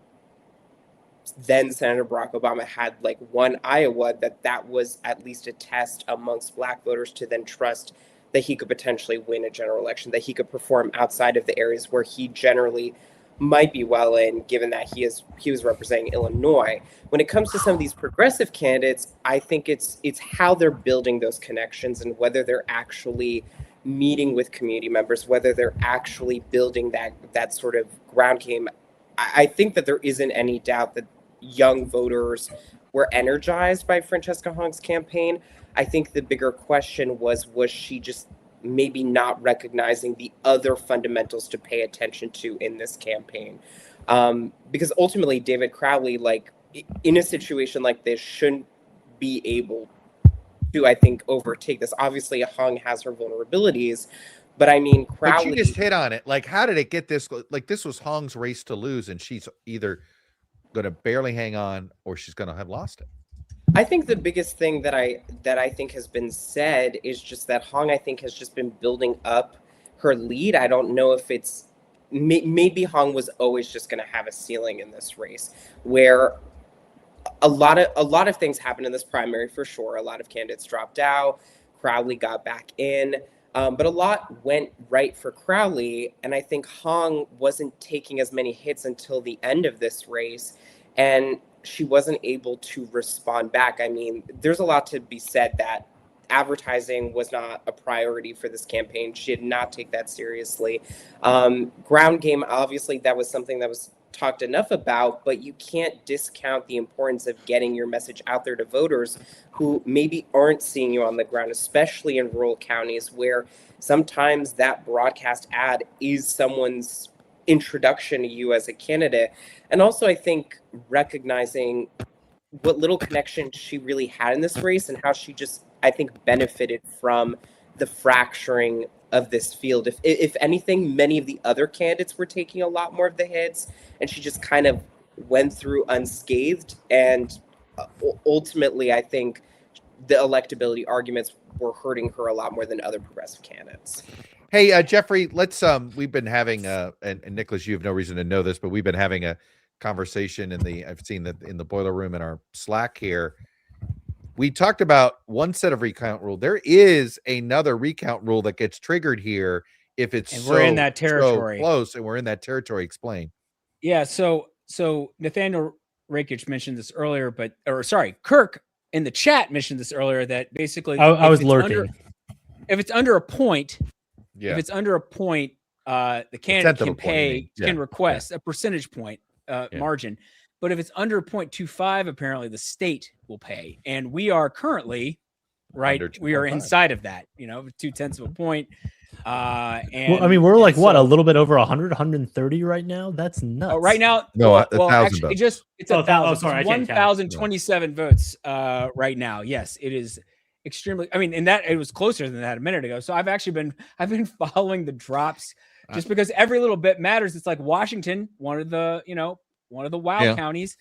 Senator Barack Obama had like won Iowa, that was at least a test amongst Black voters to then trust that he could potentially win a general election, that he could perform outside of the areas where he generally might be well in, given that he was representing Illinois. When it comes to some of these progressive candidates, I think it's how they're building those connections and whether they're actually meeting with community members, whether they're actually building that sort of ground game. I think that there isn't any doubt that young voters were energized by Francesca Hong's campaign. I think the bigger question was she just maybe not recognizing the other fundamentals to pay attention to in this campaign? Because ultimately, David Crowley, like in a situation like this, shouldn't be able to, I think, overtake this. Obviously, Hong has her vulnerabilities, but I mean, Crowley. But you just hit on it. Like, how did it get this? Like, this was Hong's race to lose, and she's either going to barely hang on or she's going to have lost it. I think the biggest thing that I think has been said is just that Hong, I think, has just been building up her lead. I don't know if it's maybe Hong was always just going to have a ceiling in this race, where a lot of things happened in this primary for sure. A lot of candidates dropped out. Crowley got back in, but a lot went right for Crowley, and I think Hong wasn't taking as many hits until the end of this race, and she wasn't able to respond back. I mean, there's a lot to be said that advertising was not a priority for this campaign. She did not take that seriously. Ground game, obviously, that was something that was talked enough about, but you can't discount the importance of getting your message out there to voters who maybe aren't seeing you on the ground, especially in rural counties where sometimes that broadcast ad is someone's introduction to you as a candidate. And also, I think recognizing what little connection she really had in this race and how she just, I think, benefited from the fracturing of this field. If anything, many of the other candidates were taking a lot more of the hits, and she just kind of went through unscathed. And ultimately, I think the electability arguments were hurting her a lot more than other progressive candidates. Hey, Jeffrey, let's we've been having and Nicholas, you have no reason to know this, but we've been having a conversation I've seen that in the boiler room in our Slack here. We talked about one set of recount rule. There is another recount rule that gets triggered here if it's we're in that territory, so close, and we're in that territory. Explain. Yeah, so Nathaniel Rakic mentioned this earlier, Kirk in the chat mentioned this earlier, that basically I was lurking. If it's under a point, yeah. If it's under a point, the candidate can request a percentage point margin. But if it's under 0.25, apparently the state will pay. And we are currently, we are inside of that, 0.2 of a point. And well, I mean, we're like, what, a little bit over 100, 130 right now? That's nuts. Oh, right now? No, well, actually, votes. It's 1,000. Sorry, 1,027 votes right now. Yes, it is extremely, I mean, and that it was closer than that a minute ago. So I've been following the drops just because every little bit matters. It's like Washington, one of the wild counties.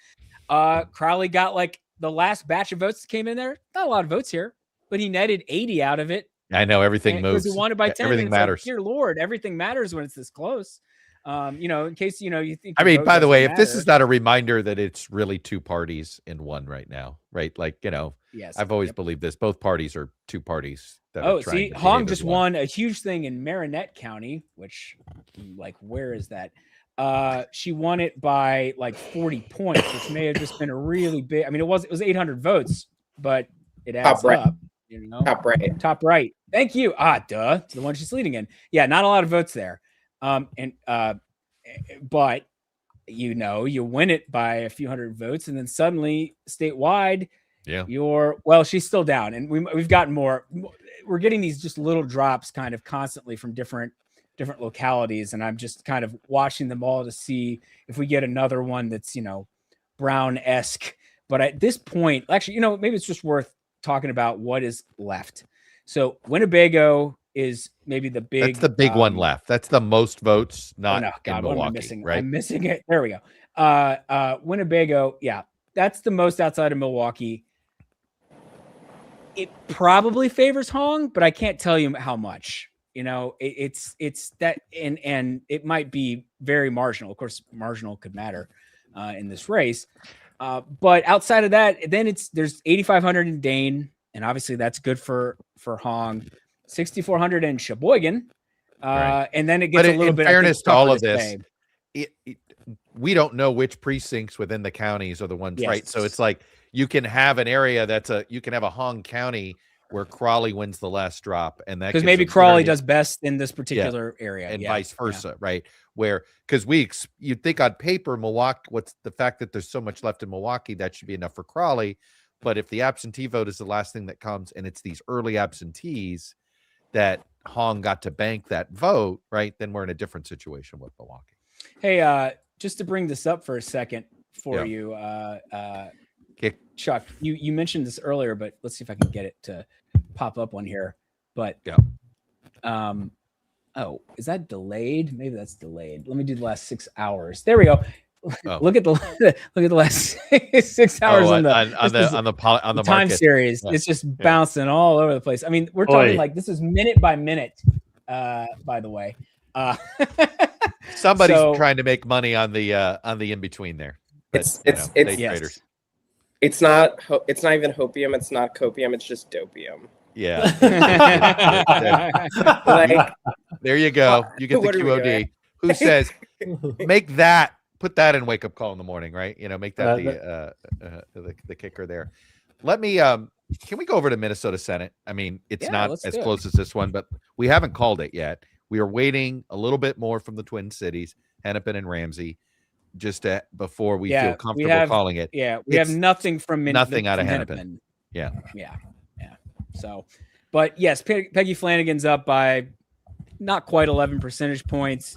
Crowley got like the last batch of votes that came in there. Not a lot of votes here, but he netted 80 out of it. I know everything moves. He won it by 10. Everything matters. Like, dear Lord, everything matters when it's this close. In case you think. I mean, by the way, if this is not a reminder that it's really two parties in one right now, right? Like, yes, I've always believed this. Both parties are two parties. See, Hong just won a huge thing in Marinette County, which, like, where is that? She won it by like 40 points, which may have just been a really big. I mean, it was 800 votes, but it adds up. Top right. Thank you. Duh. It's the one she's leading in. Yeah, not a lot of votes there. And but you win it by a few hundred votes, and then suddenly statewide, she's still down, and we've gotten more. We're getting these just little drops kind of constantly from different localities, and I'm just kind of watching them all to see if we get another one that's Brown-esque. But at this point, actually, maybe it's just worth talking about what is left. So Winnebago is maybe the big. That's the big one left. That's the most votes. Not in Milwaukee, what am I missing? Right? I'm missing it. There we go. Winnebago. Yeah, that's the most outside of Milwaukee. It probably favors Hong, but I can't tell you how much. It's that, and it might be very marginal. Of course, marginal could matter in this race. But outside of that, then there's 8,500 in Dane, and obviously that's good for Hong. 6,400 in Sheboygan, and then it gets a little bit. In fairness to all of this, we don't know which precincts within the counties are the ones, right? So it's like you can have an area you can have a Hong County where Crawley wins the last drop, and that because maybe Crawley does best in this particular area, and vice versa, right? Where because you'd think on paper Milwaukee, what's the fact that there's so much left in Milwaukee that should be enough for Crawley, but if the absentee vote is the last thing that comes, and it's these early absentees that Hong got to bank that vote, right? Then we're in a different situation with Milwaukee. Hey, just to bring this up for a second for you, Chuck, you mentioned this earlier, but let's see if I can get it to pop up on here. But is that delayed? Maybe that's delayed. Let me do the last 6 hours. There we go. Look at the last 6 hours on the time series. It's just bouncing all over the place. I mean, we're talking like this is minute by minute. By the way, somebody's trying to make money on the in between there. It's not even hopium. It's not copium. It's just dopium. Yeah. There you go. You get the QOD. Who says put that in wake up call in the morning, right? Make that the kicker there. Let me can we go over to Minnesota Senate? I mean, it's not as close as this one, but we haven't called it yet. We are waiting a little bit more from the Twin Cities, Hennepin and Ramsey, just before we feel comfortable calling it. Yeah, we have nothing from nothing out of Hennepin. Yeah. So, but yes, Peggy Flanagan's up by not quite 11 percentage points.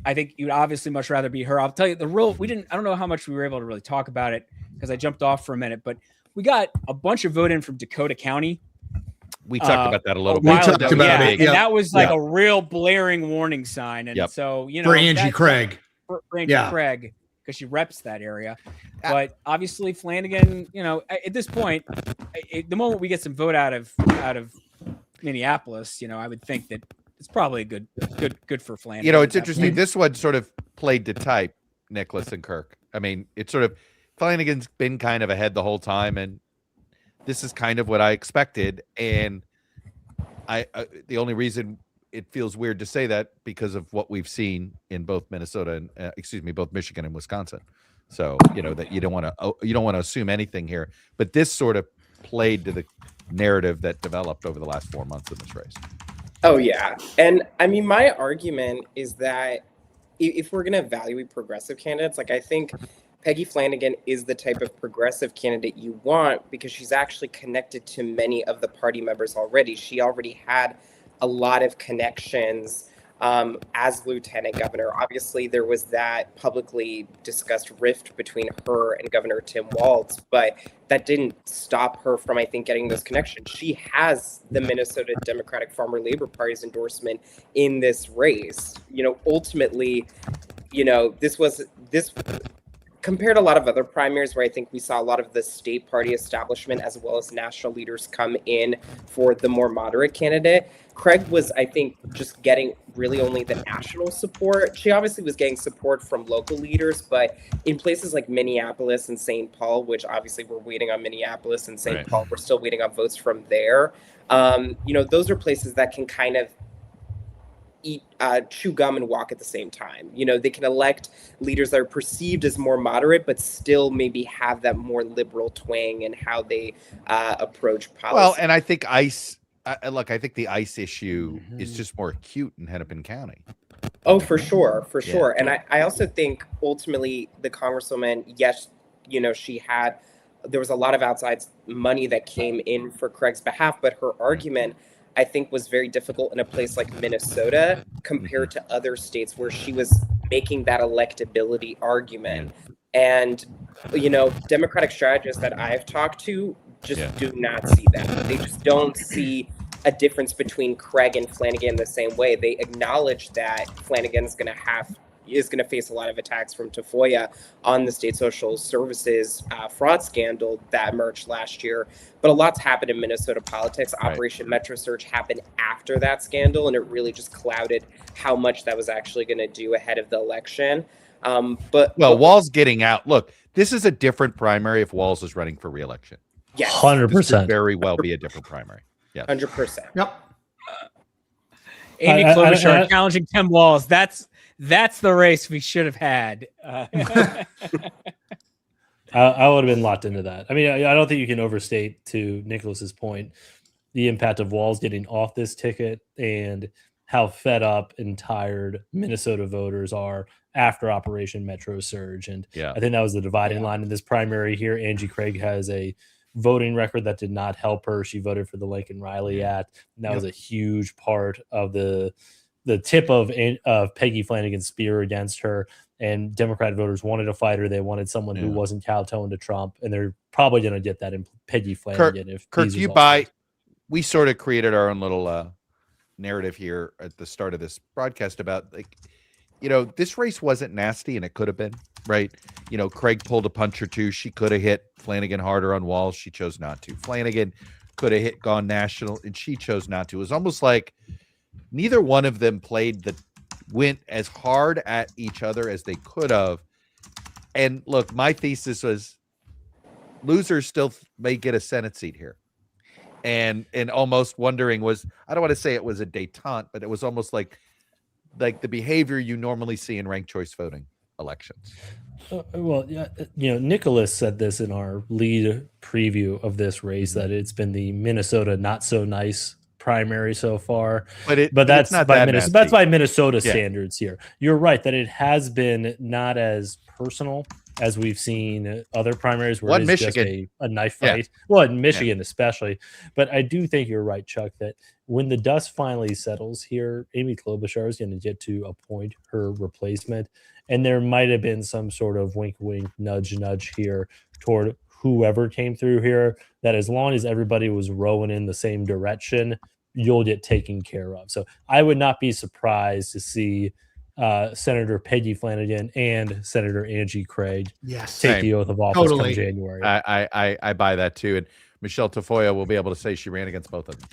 I think you'd obviously much rather be her. I'll tell you I don't know how much we were able to really talk about it because I jumped off for a minute, but we got a bunch of vote in from Dakota County. We talked about that a little bit. We talked about it. And that was like a real blaring warning sign. And so, for Angie Craig. For Angie Craig, because she reps that area. But obviously Flanagan, at this point, the moment we get some vote out of Minneapolis, I would think that it's probably good for Flanagan. It's interesting. This one sort of played to type Nicholas and Kirk. I mean, it's sort of Flanagan's been kind of ahead the whole time, and this is kind of what I expected. And the only reason it feels weird to say that because of what we've seen in both Minnesota and both Michigan and Wisconsin. So that you don't want to assume anything here, but this sort of played to the narrative that developed over the last 4 months of this race. Oh yeah, and I mean my argument is that if we're going to evaluate progressive candidates, I think Peggy Flanagan is the type of progressive candidate you want because she's actually connected to many of the party members already. She already had a lot of connections as lieutenant governor. Obviously, there was that publicly discussed rift between her and Governor Tim Walz, but that didn't stop her from, I think, getting those connections. She has the Minnesota Democratic Farmer Labor Party's endorsement in this race. Ultimately, this compared to a lot of other primaries where I think we saw a lot of the state party establishment as well as national leaders come in for the more moderate candidate. Craig was, I think, just getting really only the national support. She obviously was getting support from local leaders, but in places like Minneapolis and St. Paul, which obviously we're waiting on Minneapolis and St. Paul, we're still waiting on votes from there. Those are places that can kind of chew gum and walk at the same time. They can elect leaders that are perceived as more moderate, but still maybe have that more liberal twang in how they approach policy. Well, and I think I think the ICE issue is just more acute in Hennepin County. Oh, for sure, for sure. And I also think ultimately the Congresswoman, yes, you know, there was a lot of outside money that came in for Craig's behalf, but her argument, I think, was very difficult in a place like Minnesota compared to other states where she was making that electability argument. And, you know, Democratic strategists that I've talked to just do not see that. They just don't see a difference between Craig and Flanagan the same way. They acknowledge that Flanagan is going to face a lot of attacks from Tafoya on the state social services fraud scandal that emerged last year. But a lot's happened in Minnesota politics. Operation Metro Surge happened after that scandal, and it really just clouded how much that was actually going to do ahead of the election. But Walz getting out. Look, this is a different primary if Walz is running for re-election. Yes, 100%. This could very well be a different primary. Yeah, 100%. Yep. Amy Klobuchar challenging Tim Walz. That's the race we should have had. I would have been locked into that. I mean, I don't think you can overstate, to Nicholas's point, the impact of Walz getting off this ticket and how fed up and tired Minnesota voters are after Operation Metro Surge. And I think that was the dividing line in this primary here. Angie Craig has a voting record that did not help her. She voted for the Lincoln Riley Act. And that was a huge part of the tip of Peggy Flanagan's spear against her. And Democrat voters wanted to fight her. They wanted someone who wasn't kowtowing to Trump. And they're probably going to get that in Peggy Flanagan. Kirk, we sort of created our own little narrative here at the start of this broadcast about, like, you know, this race wasn't nasty and it could have been, right? You know, Craig pulled a punch or two. She could have hit Flanagan harder on Walz. She chose not to. Flanagan could have gone national and she chose not to. It was almost like neither one of them went as hard at each other as they could have. And look, my thesis was losers still may get a Senate seat here. And almost wondering was, I don't want to say it was a detente, but it was almost like the behavior you normally see in ranked choice voting elections. Well, you know, Nicholas said this in our lead preview of this race, that it's been the Minnesota not so nice primary so far, but that's not by that Minnesota. That's by Minnesota standards here. You're right that it has been not as personal as we've seen other primaries where it's just a knife fight. Well, in Michigan especially. But I do think you're right, Chuck, that when the dust finally settles here, Amy Klobuchar is going to get to appoint her replacement, and there might have been some sort of wink, wink, nudge, nudge here toward whoever came through here, that as long as everybody was rowing in the same direction, you'll get taken care of. So I would not be surprised to see Senator Peggy Flanagan and Senator Angie Craig take the oath of office come January. I buy that too. And Michelle Tafoya will be able to say she ran against both of them.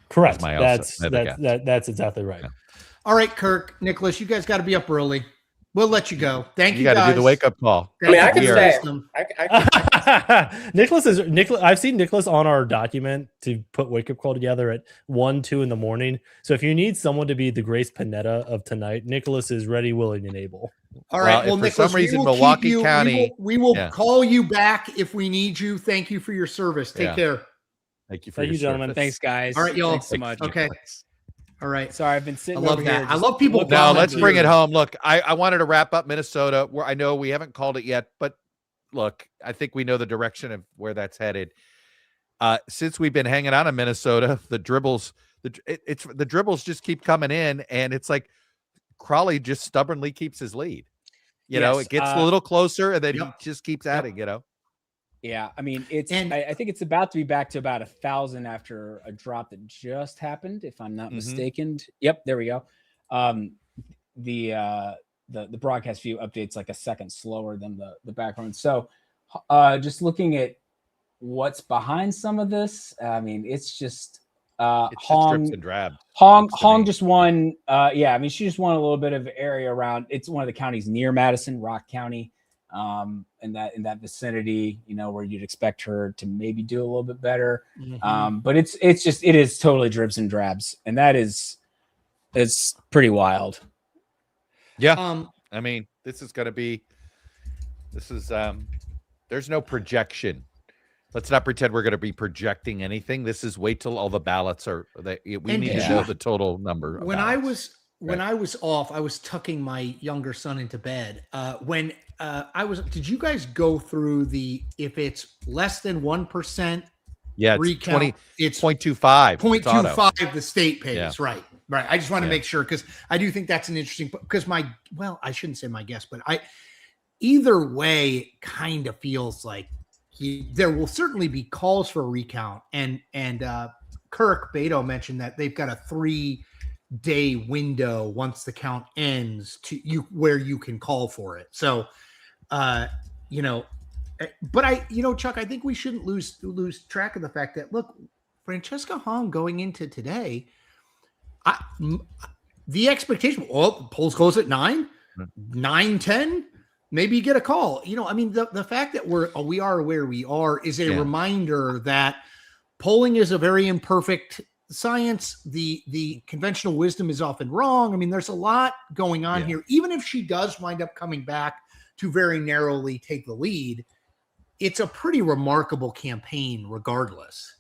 Correct. That's exactly right. Yeah. All right, Kirk, Nicholas, you guys got to be up early. We'll let you go. Thank you. You got to do the wake up call. I mean, I can stay. Nicholas. I've seen Nicholas on our document to put wake up call together at 1-2 in the morning. So if you need someone to be the Grace Panetta of tonight, Nicholas is ready, willing, and able. All right. Well, for Nicholas, some reason, Milwaukee County, we will call you back if we need you. Thank you for your service. Take care. Thank you, gentlemen. Thanks, guys. All right, y'all. Thanks so much. Okay. All right. Sorry, I've been sitting. I love over that. Here I love people. Now let's bring it home. Look, I wanted to wrap up Minnesota, where I know we haven't called it yet, but look, I think we know the direction of where that's headed. Since we've been hanging out in Minnesota, the dribbles just keep coming in, and it's like Crowley just stubbornly keeps his lead. You know, it gets a little closer, and then he just keeps adding. You know. Yeah, I mean, I think it's about to be back to about 1,000 after a drop that just happened, if I'm not mistaken. Yep, there we go. The broadcast view updates like a second slower than the background. So, just looking at what's behind some of this, I mean, it's just Hong drips and drabs. Hong just won. I mean, she just won a little bit of area around. It's one of the counties near Madison, Rock County. In that vicinity, you know, where you'd expect her to maybe do a little bit better. But it is totally dribs and drabs, and it's pretty wild. Yeah. I mean, there's no projection. Let's not pretend we're going to be projecting anything. This is wait till all the ballots are. We need to know the total number. when I was off, I was tucking my younger son into bed. Did you guys go through if it's less than 1%? Yeah, it's recount, 20. It's 0.25. 0.25 the state pays. Yeah. Right. I just want to make sure, because I do think that's an interesting, because I shouldn't say my guess, but either way kind of feels like there will certainly be calls for a recount. And Kirk Beto mentioned that they've got a 3-day window once the count ends where you can call for it. So, but Chuck, I think we shouldn't lose track of the fact that, look, Francesca Hong going into today, the expectation, the polls close at 9:10, maybe you get a call. The fact that we are where we are is a reminder that polling is a very imperfect science. The conventional wisdom is often wrong. I mean, there's a lot going on here. Even if she does wind up coming back to very narrowly take the lead, it's a pretty remarkable campaign regardless.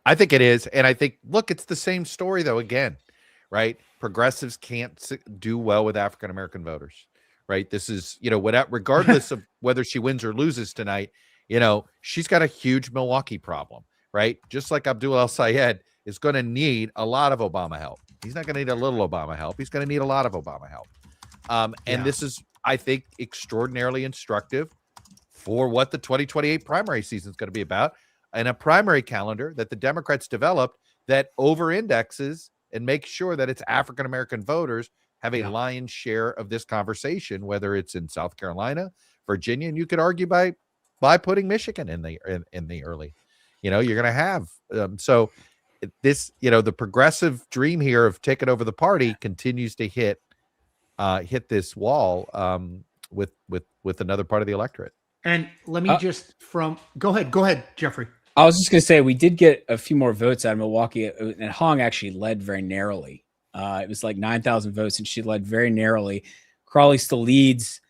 I think it is. And I think, look, it's the same story though, again, right? Progressives can't do well with African-American voters, right? This is, regardless of whether she wins or loses tonight, she's got a huge Milwaukee problem, right? Just like Abdul El-Sayed is going to need a lot of Obama help. He's not going to need a little Obama help. He's going to need a lot of Obama help. And this is, I think, extraordinarily instructive for what the 2028 primary season is going to be about, and a primary calendar that the Democrats developed that over-indexes and makes sure that it's African-American voters have a lion's share of this conversation, whether it's in South Carolina, Virginia, and you could argue by putting Michigan in the early. You're going to have so this, the progressive dream here of taking over the party continues to hit this wall with another part of the electorate. And let me go ahead, Jeffrey. I was just going to say, we did get a few more votes out of Milwaukee, and Hong actually led very narrowly. It was like 9,000 votes, and she led very narrowly. Crawley still leads,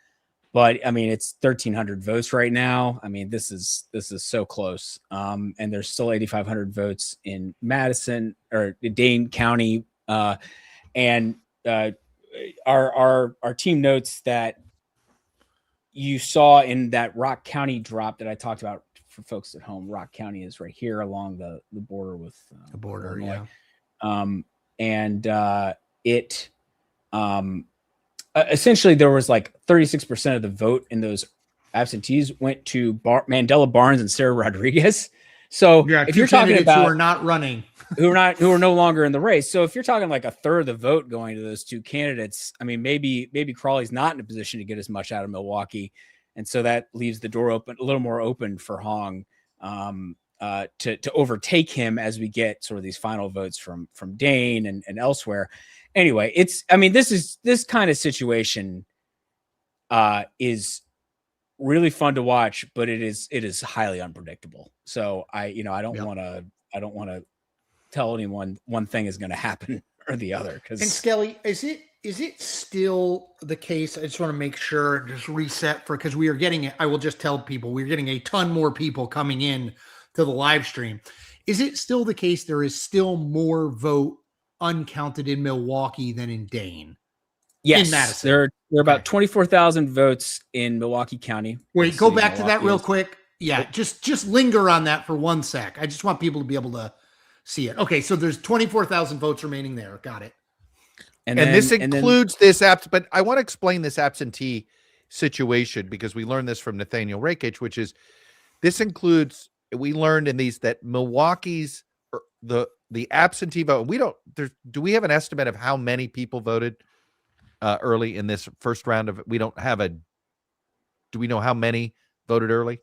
but I mean, it's 1,300 votes right now. I mean, this is so close. And there's still 8,500 votes in Madison or Dane County. And our team notes that you saw in that Rock County drop that I talked about for folks at home. Rock County is right here along the border with the border. Illinois. Essentially there was like 36% of the vote in those absentees went to Mandela Barnes and Sarah Rodriguez. So if you're talking about who are not running, who are no longer in the race. So if you're talking like a third of the vote going to those two candidates, I mean, maybe Crawley's not in a position to get as much out of Milwaukee. And so that leaves the door open, a little more open for Hong to overtake him as we get sort of these final votes from Dane and elsewhere. Anyway, this kind of situation is really fun to watch, but it is highly unpredictable. So I don't want to tell anyone one thing is going to happen or the other. And Skelly, is it still the case? I just want to make sure, just reset because we are getting, I will just tell people, we're getting a ton more people coming in to the live stream. Is it still the case there is still more vote uncounted in Milwaukee than in Dane? Yes, in Madison. There are about 24,000 votes in Milwaukee County. Wait, go back to that real quick. Yeah, just linger on that for 1 sec. I just want people to be able to see it. Okay, so there's 24,000 votes remaining there. Got it. And this includes this but I want to explain this absentee situation because we learned this from Nathaniel Rakich, which is this includes, we learned in these that Milwaukee's the absentee vote. Do we have an estimate of how many people voted early in this first round of it? Do we know how many voted early?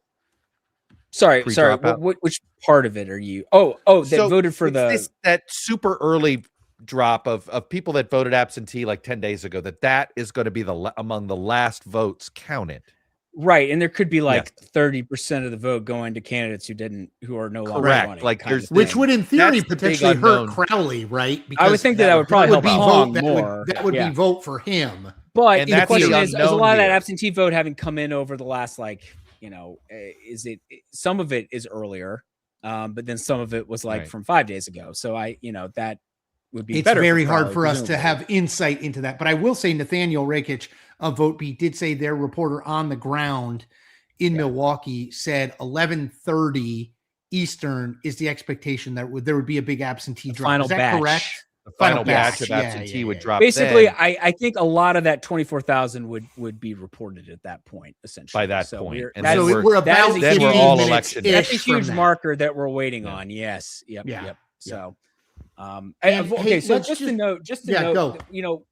Sorry. Which part of it are you? That voted for that super early drop of people that voted absentee like 10 days ago. That is going to be among the last votes counted. Right, and there could be like 30% of the vote going to candidates who are no longer running. Like which would in theory potentially hurt Crowley, right? Because I would think that would probably help Hong more. That would be vote for him. But the question is a lot of that absentee vote having come in over the last is it some of it is earlier, but then some of it was from 5 days ago. So that would be it's better. very for hard Crowley, for us to presumably. have insight into that. But I will say Nathaniel Rakic of VoteBeat did say their reporter on the ground in Milwaukee said 11:30 Eastern is the expectation that there would be a big absentee drop. Final Is that batch. correct? The final batch of absentee would drop. Basically, then. I think a lot of that 24,000 would be reported at that point, essentially. By that so point. and then we're about then we're all election. That's a huge marker that we're waiting on. Yes. Yep. Yeah. Yep. So, And, okay. hey, So let's just to note, go. you know,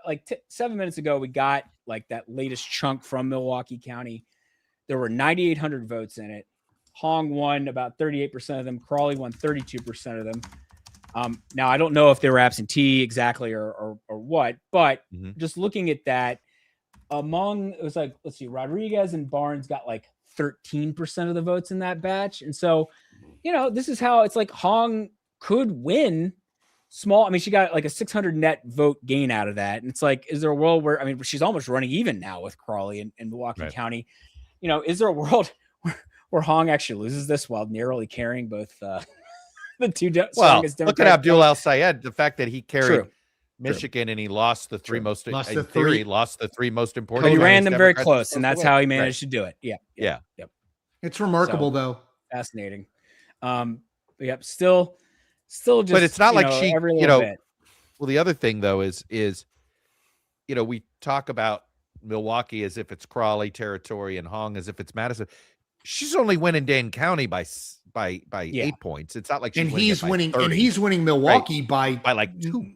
like 7 minutes ago, we got like that latest chunk from Milwaukee County. There were 9,800 votes in it. Hong won about 38% of them. Crawley won 32% of them. Now I don't know if they were absentee exactly or what, but just looking at that, it was like, let's see, Rodriguez and Barnes got like 13% of the votes in that batch. And so, you know, this is how it's like Hong could win small. I mean, she got like a 600 net vote gain out of that. And it's like, is there a world where, I mean, she's almost running even now with Crawley in Milwaukee County. You know, is there a world where Hong actually loses this while narrowly carrying both the two strongest Democrats? Look at Abdul Al Sayed. The fact that he carried Michigan and he lost the three most lost the three important. But he ran them very Democrats close, and that's how he managed to do it. Yeah. It's remarkable, though. Fascinating. Yep. Still just. But it's not like she, every you little know. bit. Well, the other thing though is you know, we talk about Milwaukee as if it's Crawley territory and Hong as if it's Madison. She's only winning Dane County by 8 points. It's not like she's he's winning 30. and he's winning Milwaukee by like 2.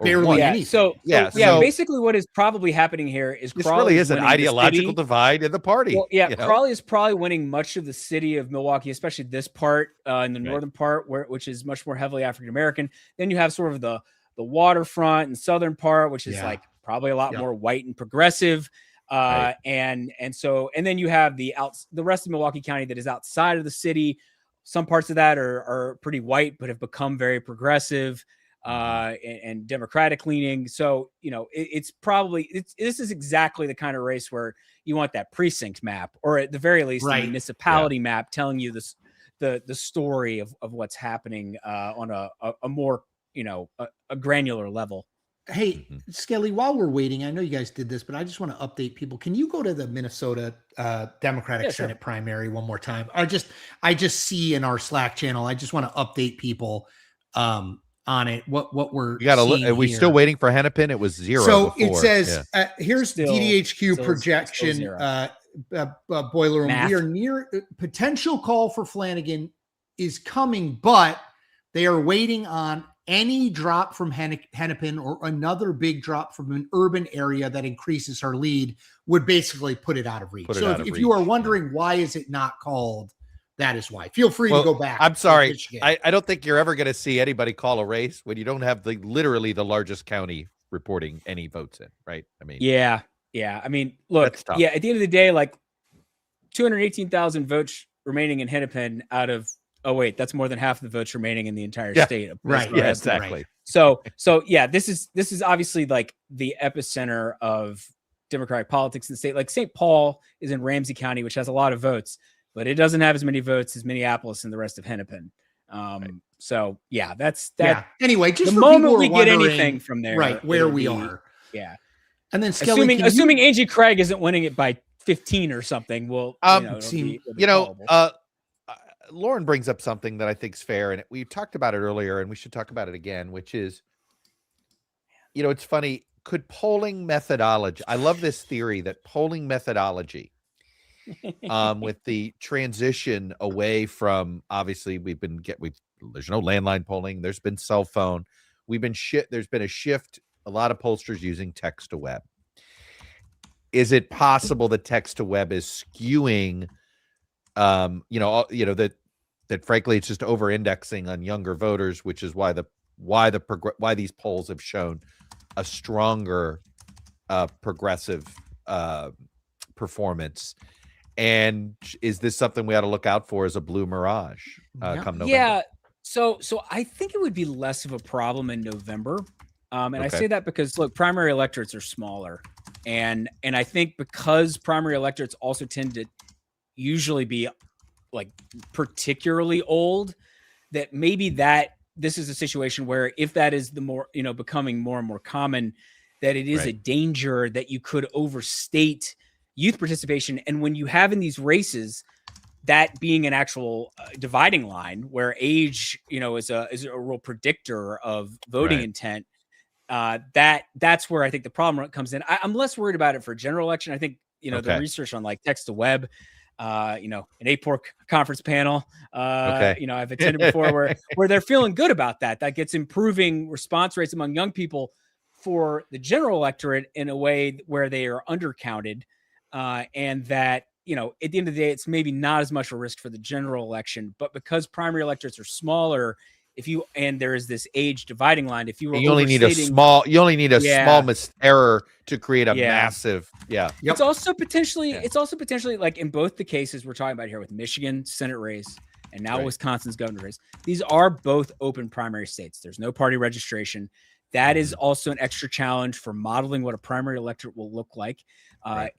Barely anything. So basically what is probably happening here is this Crawley really is an ideological divide in the party. Well, yeah, you know? Crawley is probably winning much of the city of Milwaukee, especially this part in the northern part, which is much more heavily African American. Then you have sort of the waterfront and southern part, which is like probably a lot more white and progressive. And then you have the rest of Milwaukee County that is outside of the city. Some parts of that are pretty white, but have become very progressive. And Democratic leaning. So, you know, this is exactly the kind of race where you want that precinct map, or at the very least, the municipality map telling you this, the story of what's happening on a more, you know, a granular level. Hey, Skelly, while we're waiting, I know you guys did this, but I just want to update people. Can you go to the Minnesota Democratic Senate primary one more time? I just see in our Slack channel, I just want to update people on it. What we're are we still waiting for Hennepin? It was 0. So before. it says here's DDHQ projection boiler room. Math. We are near potential call for Flanagan is coming, but they are waiting on any drop from Hennepin or another big drop from an urban area that increases her lead would basically put it out of reach. So if you are wondering why is it not called, that is why. Feel free to go back. I'm sorry. I don't think you're ever going to see anybody call a race when you don't have literally the largest county reporting any votes in, right? I mean, yeah. I mean, look, at the end of the day, like 218,000 votes remaining in Hennepin out of, oh wait, that's more than half the votes remaining in the entire state. Right. Yeah, exactly. So yeah, this is obviously like the epicenter of Democratic politics in the state. Like St. Paul is in Ramsey County, which has a lot of votes, but it doesn't have as many votes as Minneapolis and the rest of Hennepin. So yeah, that's that. Yeah. Anyway, just the moment we get anything from there, right where we are. Yeah. And then Skelly, assuming Angie Craig isn't winning it by 15 or something, well, Lauren brings up something that I think is fair, and we talked about it earlier, and we should talk about it again, which is, you know, it's funny. Could polling methodology? I love this theory that polling methodology, with the transition away from, obviously there's no landline polling. There's been cell phone. There's been a shift. A lot of pollsters using text to web. Is it possible that text to web is skewing? That frankly it's just over indexing on younger voters, which is why these polls have shown a stronger progressive performance. And is this something we ought to look out for as a blue mirage come November? Yeah. So I think it would be less of a problem in November. And I say that because look, primary electorates are smaller. And I think because primary electorates also tend to usually be like particularly old, that maybe that this is a situation where if that is the more, becoming more and more common, that it is a danger that you could overstate youth participation. And when you have in these races, that being an actual dividing line where age, is a real predictor of voting intent, that's where I think the problem comes in. I'm less worried about it for general election. I think, the research on like text to web, an APOR conference panel, I've attended before where they're feeling good about that. That gets improving response rates among young people for the general electorate in a way where they are undercounted. And that, at the end of the day, it's maybe not as much a risk for the general election, but because primary electorates are smaller, and there is this age dividing line, if you only need a small error to create a massive. It's also potentially like in both the cases we're talking about here with Michigan Senate race and now Wisconsin's governor race, these are both open primary states. There's no party registration. That is also an extra challenge for modeling what a primary electorate will look like.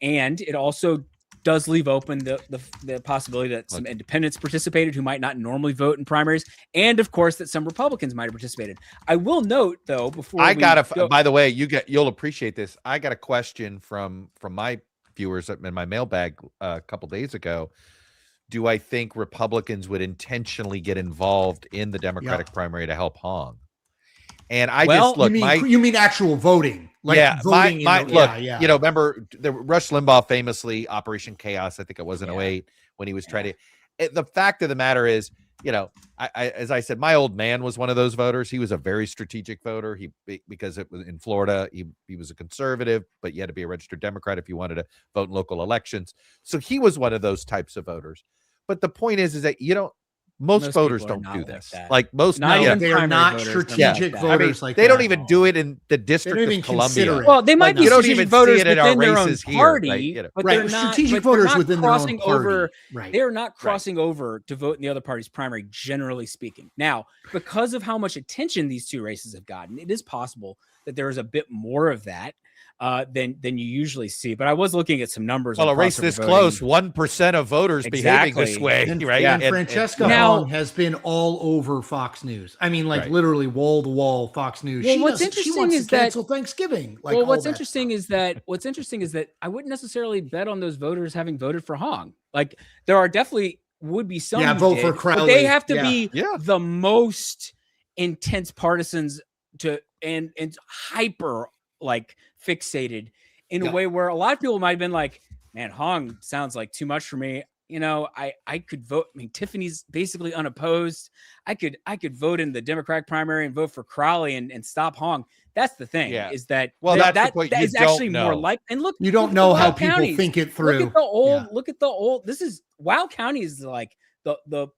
And it also does leave open the possibility that some independents participated who might not normally vote in primaries. And of course that some Republicans might have participated. I will note though, by the way, you'll appreciate this. I got a question from my viewers in my mailbag a couple days ago. Do I think Republicans would intentionally get involved in the Democratic primary to help Hong? And you mean actual voting? Like voting remember Rush Limbaugh famously Operation Chaos, I think it was in 2008 when he was trying to, the fact of the matter is, as I said, my old man was one of those voters. He was a very strategic voter. Because it was in Florida, he was a conservative, but you had to be a registered Democrat if you wanted to vote in local elections. So he was one of those types of voters. But the point is that most voters don't do this. Like most, they're not strategic voters. They don't even do it in the District of Columbia. Well, they might be strategic voters within their own party, but they're not strategic voters within their own party. They're not crossing over to vote in the other party's primary, generally speaking. Now, because of how much attention these two races have gotten, it is possible that there is a bit more of that than you usually see. But I was looking at some numbers. Well, a race this close, 1% of voters behaving this way, right? And Francesca Hong has been all over Fox News. I mean, literally wall to wall Fox News. Well, what's interesting is that cancel Thanksgiving. What's interesting is that I wouldn't necessarily bet on those voters having voted for Hong. Like there are definitely would be some vote for Crowley. But they have to be the most intense partisans and hyper fixated in a way where a lot of people might have been like, man, Hong sounds like too much for me. I could vote. I mean, Tiffany's basically unopposed. I could vote in the Democratic primary and vote for Crowley and stop Hong. That's the thing is that, that is actually more like, and look, you don't know how people think it through. Look at the old, this is Wow County is like the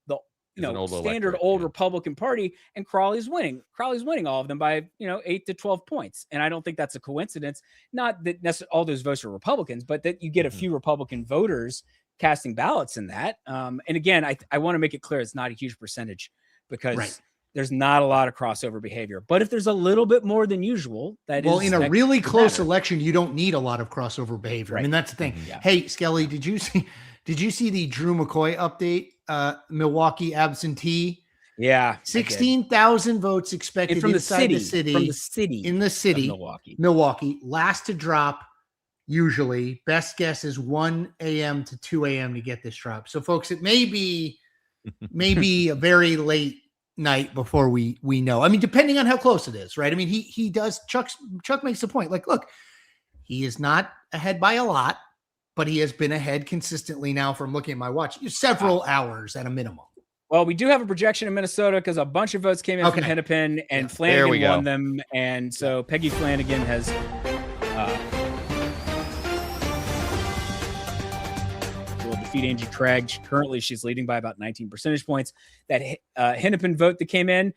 standard old Republican Party, and Crowley's winning. Crowley's winning all of them by 8 to 12 points, and I don't think that's a coincidence. Not that all those votes are Republicans, but that you get a few Republican voters casting ballots in that. And again, I want to make it clear it's not a huge percentage because there's not a lot of crossover behavior. But if there's a little bit more than usual, in a really close election, you don't need a lot of crossover behavior. Right. I mean, that's the thing. Hey, Skelly, did you see the Drew McCoy update? Milwaukee absentee. 16,000 votes expected from inside the city. In the city. Milwaukee. Last to drop, usually. Best guess is 1 a.m. to 2 a.m. to get this drop. So, folks, it may be a very late night before we know. I mean, depending on how close it is, right? I mean, he does. Chuck makes the point. Like, look, he is not ahead by a lot, but he has been ahead consistently now from looking at my watch, several hours at a minimum. Well, we do have a projection in Minnesota because a bunch of votes came in from Hennepin, and Flanagan won them. And so Peggy Flanagan has will defeat Angie Craig. Currently, she's leading by about 19 percentage points. That Hennepin vote that came in,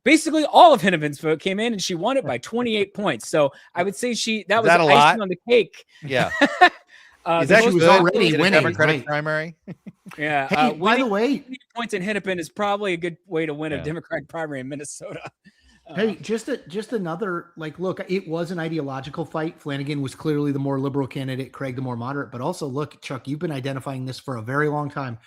basically all of Hennepin's vote came in, and she won it by 28 points. So I would say that was icing on the cake. Yeah. She was already winning Democratic primary. Yeah. Hey, by the way, points in Hennepin is probably a good way to win a Democratic primary in Minnesota. Hey, just another look, it was an ideological fight. Flanagan was clearly the more liberal candidate, Craig the more moderate. But also, look, Chuck, you've been identifying this for a very long time.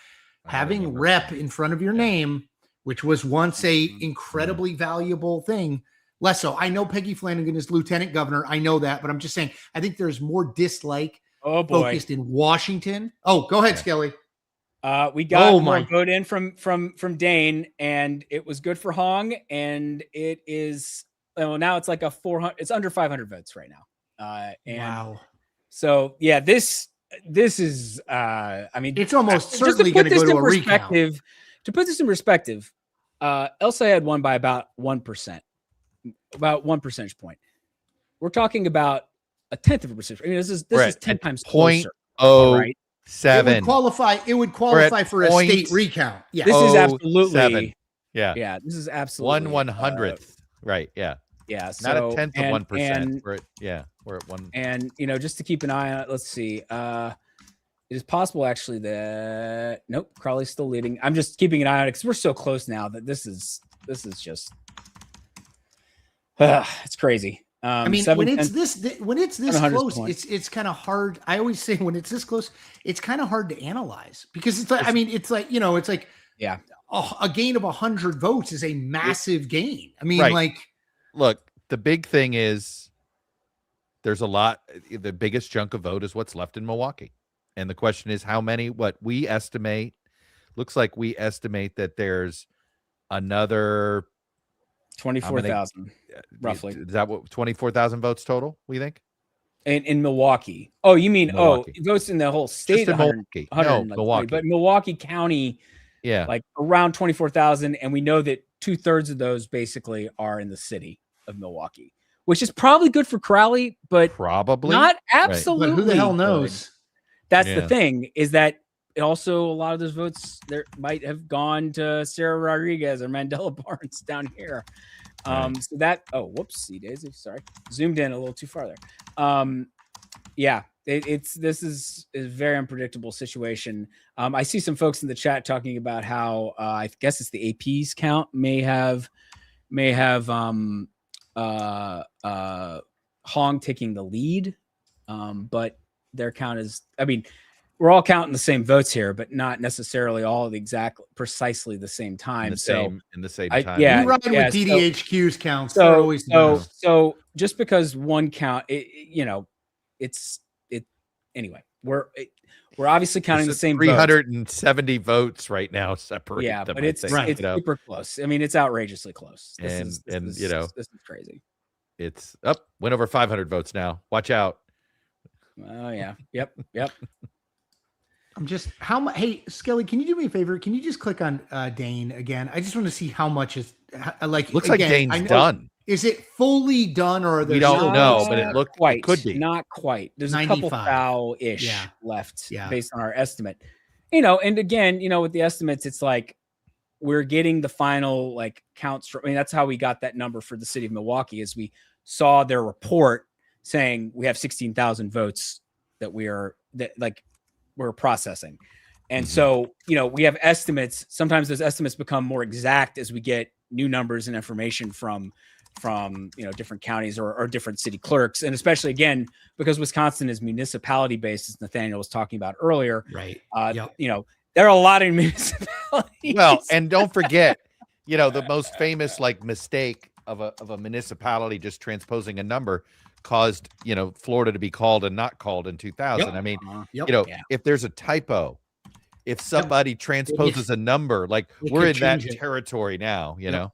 Having rep in front of your name which was once a incredibly valuable thing. Less so. I know Peggy Flanagan is lieutenant governor. I know that, but I'm just saying, I think there's more dislike focused in Washington. Oh, go ahead, Skelly. We got more vote in from Dane, and it was good for Hong, and it is now it's like a 400. It's under 500 votes right now. Wow. So yeah, this is. I mean, it's almost certainly going to go to a recount. To put this in perspective, El Sayed won by about 1%, about 1 percentage point. We're talking about a tenth of a percent. I mean, this is 10 times closer. 0.07. It would qualify for a state recount. Yeah, this is absolutely 7. Yeah, this is absolutely 1/100th. Right. Yeah. Yeah. Not a tenth of 1%. We're at 1. And just to keep an eye on it, let's see. It is possible actually that Crowley's still leading. I'm just keeping an eye on it because we're so close now that this is just it's crazy. I mean, when it's this close, it's kind of hard. I always say when it's this close, it's kind of hard to analyze because it's like, I mean, it's like, it's like, a gain of 100 votes is a massive gain. I mean, look, the big thing is there's a lot. The biggest chunk of vote is what's left in Milwaukee. And the question is how many, what we estimate, looks like we estimate that there's another 24,000 roughly. Is that what 24,000 votes total, we think? In Milwaukee. Oh, you mean votes in the whole state? Just in Milwaukee. No, Milwaukee. But Milwaukee County, like around 24,000, and we know that 2/3 of those basically are in the city of Milwaukee, which is probably good for Crowley, but probably not absolutely. But who the hell knows? Good. That's the thing, is that also a lot of those votes there might have gone to Sarah Rodriguez or Mandela Barnes down here. So that whoopsie daisy, sorry, zoomed in a little too far there. This is a very unpredictable situation. I see some folks in the chat talking about how I guess it's the AP's count may have Hong taking the lead, but their count is, I mean, we're all counting the same votes here, but not necessarily all at precisely the same time. In the same time. You ride with DDHQ's counts. So just because one count, anyway, we're obviously counting the same 370 votes right now separate. Yeah, but it's super close. I mean, it's outrageously close. This is crazy. It's up, went over 500 votes now. Watch out. Oh yeah. Yep. I'm just hey Skelly, can you do me a favor? Can you just click on Dane again? I just want to see how much is looks like Dane's done. Is it fully done or are there? We don't know, but it looked quite. Could be not quite. There's 95. A couple foul-ish left based on our estimate. And again, with the estimates, it's like we're getting the final counts. I mean, that's how we got that number for the city of Milwaukee, is we saw their report saying we have 16,000 votes that we're processing. And so, we have estimates. Sometimes those estimates become more exact as we get new numbers and information from different counties or different city clerks. And especially, again, because Wisconsin is municipality based, as Nathaniel was talking about earlier. Right. There are a lot of municipalities. Well, and don't forget, the most famous mistake of a municipality just transposing a number caused Florida to be called and not called in 2000. I mean, if there's a typo, if somebody transposes a number, we're in that territory now. Yep.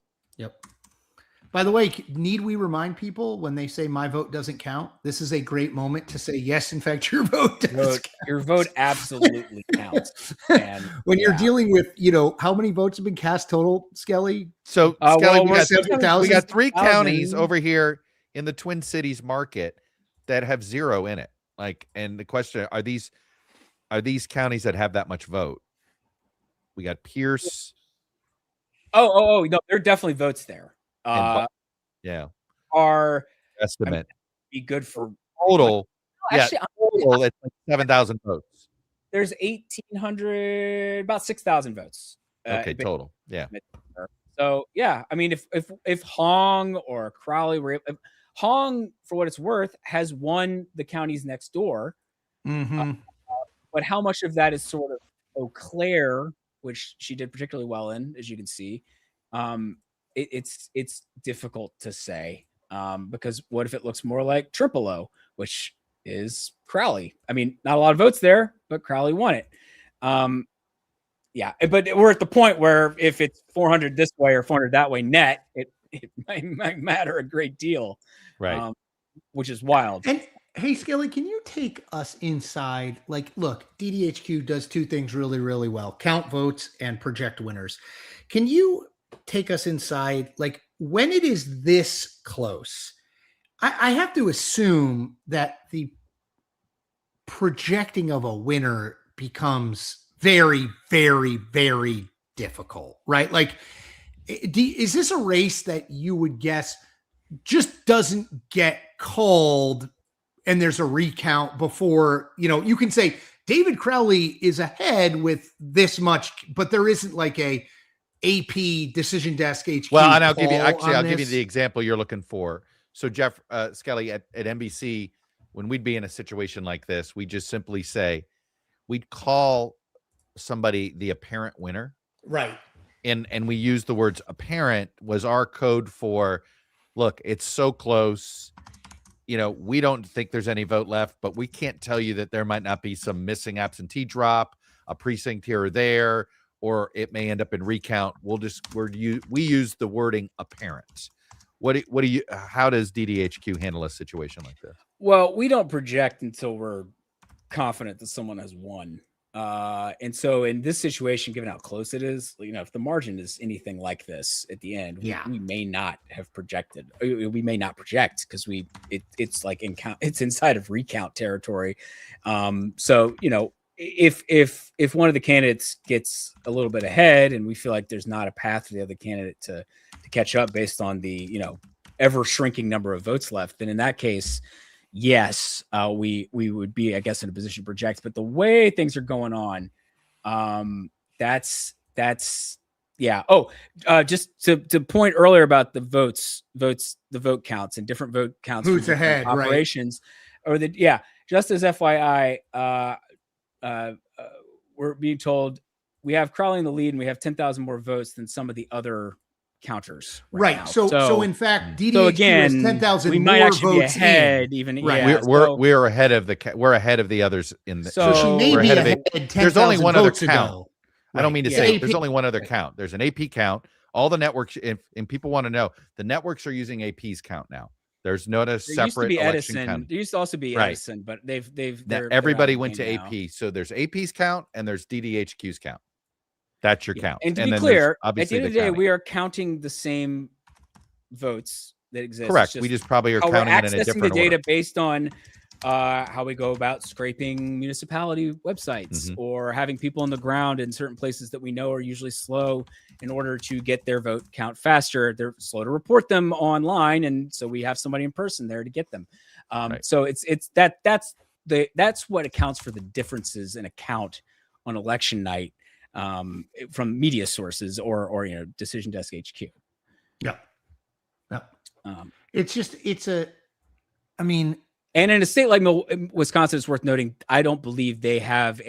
By the way, need we remind people when they say my vote doesn't count? This is a great moment to say yes. In fact, your vote does count. Your vote absolutely counts. And when you're dealing with how many votes have been cast total, Skelly? So Skelly, we got 3 counties over here in the Twin Cities market that have 0 in it. And the question, are these counties that have that much vote? We got Pierce. No, there are definitely votes there. Our estimate be good for total. Total it's 7,000 votes. There's 1,800, about 6,000 votes. Okay, total. Yeah. So I mean, if Hong or Crowley were Hong, for what it's worth, has won the counties next door. But how much of that is sort of Eau Claire, which she did particularly well in, as you can see, it's difficult to say because what if it looks more like Tripolo, which is Crowley? I mean, not a lot of votes there, but Crowley won it. Yeah, but we're at the point where if it's 400 this way or 400 that way net, it might matter a great deal, right? Which is wild. And hey, Skelly, can you take us inside? Like, look, DDHQ does two things really, really well: count votes and project winners. Can you take us inside? Like, when it is this close, I have to assume that the projecting of a winner becomes very, very, very difficult, right? Like, is this a race that you would guess just doesn't get called and there's a recount before, you can say David Crowley is ahead with this much, but there isn't like a AP decision desk HQ. Well, and I'll give you the example you're looking for. So Jeff, Skelly at NBC, when we'd be in a situation like this, we just simply say, we'd call somebody the apparent winner. Right. And we use the words apparent was our code for, look, it's so close. We don't think there's any vote left, but we can't tell you that there might not be some missing absentee drop, a precinct here or there, or it may end up in recount. We use the wording apparent. How does DDHQ handle a situation like this? Well, we don't project until we're confident that someone has won. And so in this situation, given how close it is, if the margin is anything like this at the end, we may not have projected. We may not project because it's like it's inside of recount territory. So if one of the candidates gets a little bit ahead and we feel like there's not a path for the other candidate to catch up based on the ever shrinking number of votes left, then in that case, yes, we would be, I guess, in a position to project. But the way things are going on, that's yeah. Oh, just to point earlier about the the vote counts and different vote counts. Who's ahead? Operations, right. Just as FYI, we're being told we have Crowley in the lead and we have 10,000 more votes than some of the other counters. Right. Now. So in fact, DDHQ has 10,000 we more might actually votes be ahead. in. Even right. We're ahead of the others in the. So she may be ahead. There's only one other count. Ago. I don't mean to say there's only one other count. There's an AP count. All the networks, and people want to know, the networks are using AP's count now. There's not a separate election count. There used to also be Edison, but everybody went to AP. Now. So there's AP's count and there's DDHQ's count. That's your count. And to be clear, at the end of the day, we are counting the same votes that exist. Correct. We just probably are counting it in a different order. The data order. based on how we go about scraping municipality websites or having people on the ground in certain places that we know are usually slow in order to get their vote count faster. They're slow to report them online, and so we have somebody in person there to get them. So that's what accounts for the differences in a count on election night from media sources or Decision Desk HQ. Yeah. And in a state like Wisconsin, it's worth noting, I don't believe they have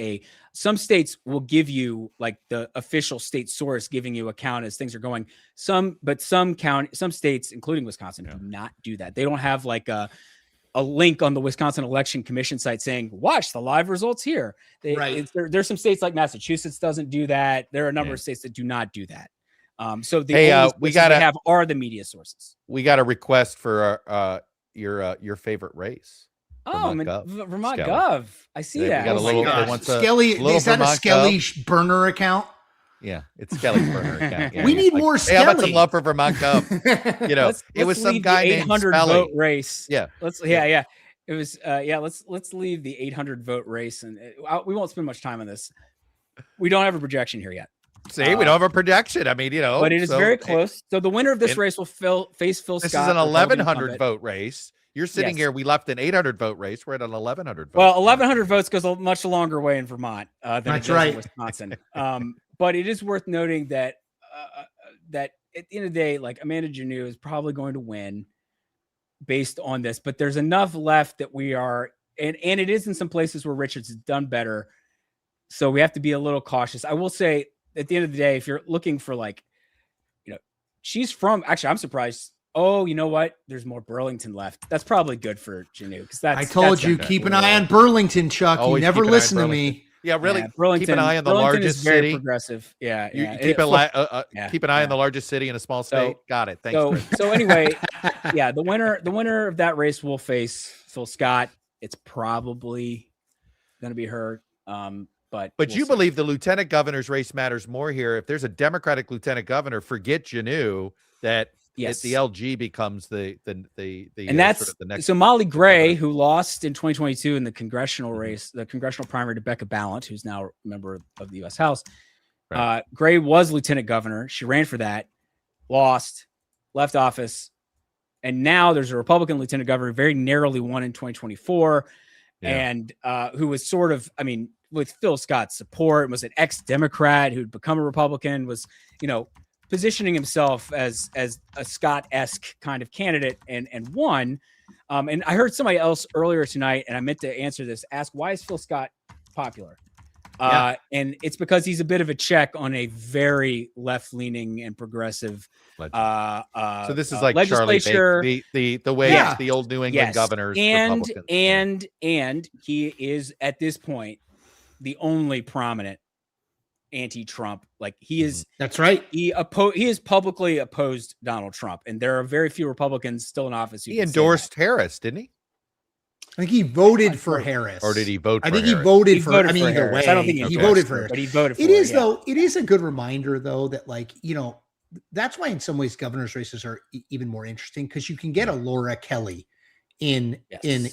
some states will give you like the official state source giving you a count as things are going. Some states, including Wisconsin, do not do that. They don't have like a link on the Wisconsin Election Commission site saying, watch the live results here. There's some states like Massachusetts doesn't do that. There are a number of states that do not do that. So the only we have are the media sources. We got a request for your favorite race. Vermont Gov. I see that. We got a little Skelly. Is that a Skelly burner account? Yeah, it's Skelly's burner account. Yeah, we need more Skelly. How about some love for Vermont Gov? It was some guy named 800 vote race. Yeah. It was let's leave the 800 vote race, and we won't spend much time on this. We don't have a projection here yet. See, we don't have a projection. I mean, but it is very close. So the winner of this race will face Phil Scott. This is an 1,100 vote race. You're sitting here. We left an 800 vote race. We're at an 1,100 vote. Well, 1,100 votes goes a much longer way in Vermont than That's it does right. in Wisconsin. But it is worth noting that at the end of the day, like Amanda Janeau is probably going to win based on this. But there's enough left that we are, and it is in some places where Richards has done better. So we have to be a little cautious. I will say, at the end of the day, if you're looking for like, she's from. Actually, I'm surprised. Oh, you know what? There's more Burlington left. That's probably good for Janu because that's. I told you, keep an eye on Burlington, Chuck. Always you never keep an eye on listen to Burlington. me. Yeah, really. Burlington, keep an eye on the Burlington largest is very city. Progressive. Yeah, You yeah. keep an eye on the largest city in a small state. Got it. Thanks. So anyway, yeah, the winner of that race will face Phil Scott. It's probably going to be her. But you see. believe the lieutenant governor's race matters more here. If there's a Democratic lieutenant governor, forget Janu, that yes, the LG becomes the and that's sort of the next. So Molly Gray, who lost in 2022 in the congressional race, the congressional primary to Becca Ballant, who's now a member of the U.S. House. Right. Gray was lieutenant governor. She ran for that, lost, left office, and now there's a Republican lieutenant governor, very narrowly won in 2024, and who was sort of, I mean, with Phil Scott's support, was an ex-Democrat who'd become a Republican, was, positioning himself as a Scott-esque kind of candidate and won. And I heard somebody else earlier tonight, and I meant to answer this, ask, why is Phil Scott popular? And it's because he's a bit of a check on a very left-leaning and progressive so this is like legislature. Charlie Baker, the way the old New England governors, and he is at this point the only prominent anti-Trump. Like he is. That's right. He has publicly opposed Donald Trump, and there are very few Republicans still in office. He endorsed Harris, didn't he? I think he voted for Harris. Or did he vote for I think Harris? he voted for voted I mean, for either Harris. way. I don't think he voted for Harris. But he voted for it. Is, yeah. though, it is a good reminder, though, that, like, that's why in some ways governor's races are even more interesting, because you can get a Laura Kelly in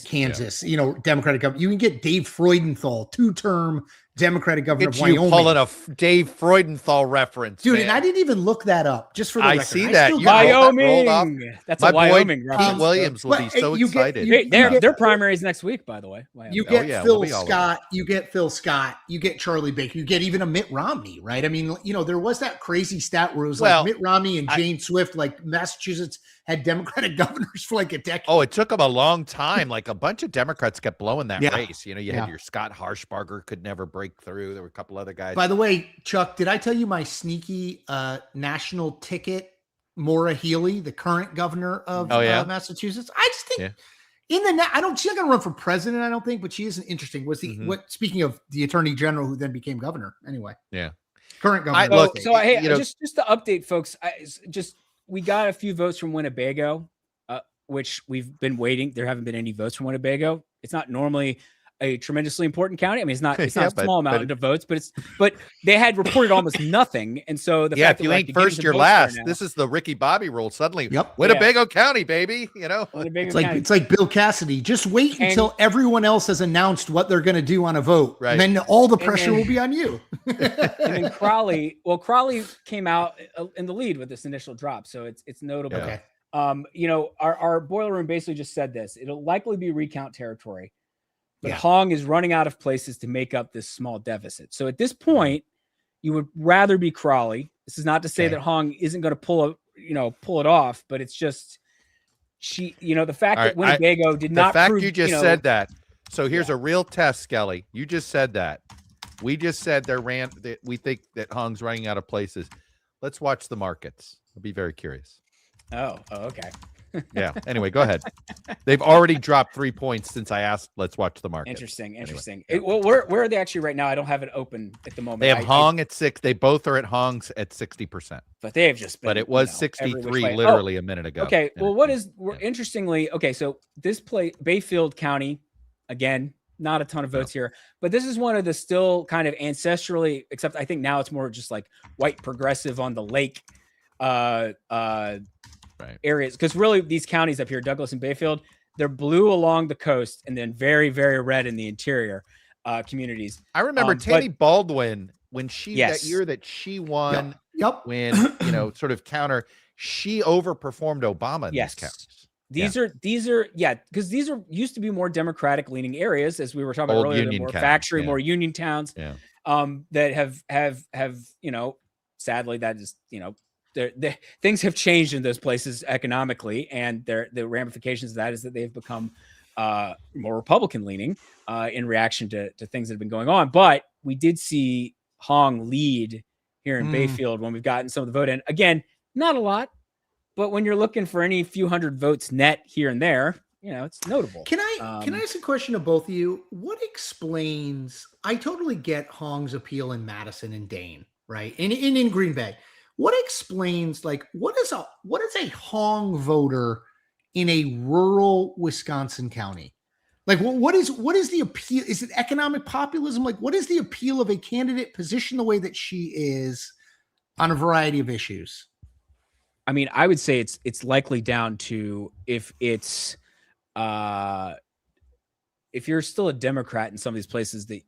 Kansas, Democratic governor. You can get Dave Freudenthal, 2-term Democratic governor of Wyoming. You pulling a Dave Freudenthal reference, dude, man. and I didn't even look that up. Just for the record, see that. Wyoming. That's my a Wyoming boy, reference. Pete Williams will be so excited. Their primaries next week, by the way. You get Phil Scott. You get Phil Scott. You get Charlie Baker. You get even a Mitt Romney, right? I mean, there was that crazy stat where it was like Mitt Romney and Jane Swift, like Massachusetts had Democratic governors for like a decade. Oh, it took them a long time. Like a bunch of Democrats kept blowing that race. You had your Scott Harshbarger could never break through. There were a couple other guys. By the way, Chuck, did I tell you my sneaky national ticket, Maura Healey, the current governor of Massachusetts? I just think she's not going to run for president, I don't think, but she isn't interesting. Speaking of the attorney general who then became governor anyway. Yeah. Current governor. Just to update folks, we got a few votes from Winnebago, which we've been waiting. There haven't been any votes from Winnebago. It's not normally a tremendously important county. I mean, it's not a small amount of votes, but they had reported almost nothing. And so the fact if you that ain't first, you're last. This is the Ricky Bobby rule. Suddenly, Winnebago County, baby. It's like Bill Cassidy. Just wait until everyone else has announced what they're going to do on a vote, right? And then all the pressure will be on you. And then Crawley came out in the lead with this initial drop, so it's notable. Okay. Our boiler room basically just said this. It'll likely be recount territory. But Hong is running out of places to make up this small deficit. So at this point, you would rather be Crawley. This is not to say that Hong isn't going to pull it off, but it's just the fact that Winnebago did not. The fact prove, you just said that. So here's a real test, Skelly. You just said that. We just said we think that Hong's running out of places. Let's watch the markets. I'll be very curious. Oh, okay. Yeah. Anyway, go ahead. They've already dropped 3 points since I asked. Let's watch the market. Interesting. Where are they actually right now? I don't have it open at the moment. They have Hong at 6. They both are at Hong's at 60%. But they have just been. But it was 63 literally a minute ago. Okay. Well, interestingly? Okay, so this Bayfield County, again, not a ton of votes here, but this is one of the still kind of ancestrally, except I think now it's more just like white progressive on the lake. Areas, because really these counties up here, Douglas and Bayfield, they're blue along the coast and then very, very red in the interior communities. I remember Tammy Baldwin when that year that she won. When sort of counter, she overperformed Obama in these counties. These are because these are used to be more Democratic leaning areas, as we were talking about earlier, more factory, more union towns. That have sadly that is things have changed in those places economically, and the ramifications of that is that they've become more Republican leaning in reaction to things that have been going on. But we did see Hong lead here in Bayfield when we've gotten some of the vote in. Again, not a lot, But when you're looking for any few hundred votes net here and there, it's notable. Can I ask a question of both of you? What explains? I totally get Hong's appeal in Madison and Dane, right? And in Green Bay. What explains what is a Hong voter in a rural Wisconsin county? What is the appeal? Is it economic populism? What is the appeal of a candidate positioned the way that she is on a variety of issues? I mean, I would say it's likely down to if you're still a Democrat in some of these places, that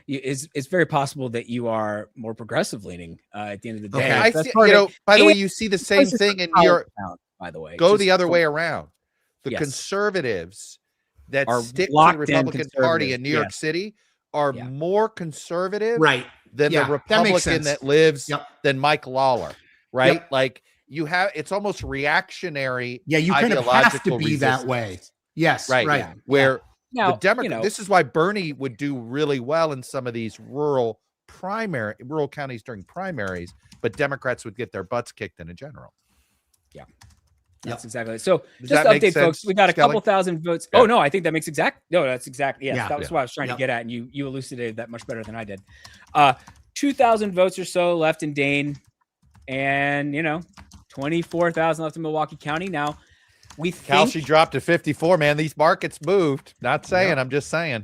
it's very possible that you are more progressive leaning at the end of the day. Okay. By the way, you see the same thing in Europe. By the way, go the other way around. The conservatives that stick to the Republican Party in New York City are more conservative, than the Republican that lives than Mike Lawler, right? It's almost reactionary. Yeah, you kind of have to be that way. Yes, right. Yeah. Where the Democrat, this is why Bernie would do really well in some of these rural counties during primaries, but Democrats would get their butts kicked in a general. Yeah. That's exactly it. So just to update folks, we got a couple thousand votes. Yeah. Oh no, I think that makes that's exactly. Yes, that was what I was trying to get at. And you elucidated that much better than I did. 2,000 votes or so left in Dane, and 24,000 left in Milwaukee County. Now Kalshi dropped to 54, man. These markets moved. Not saying, I'm just saying.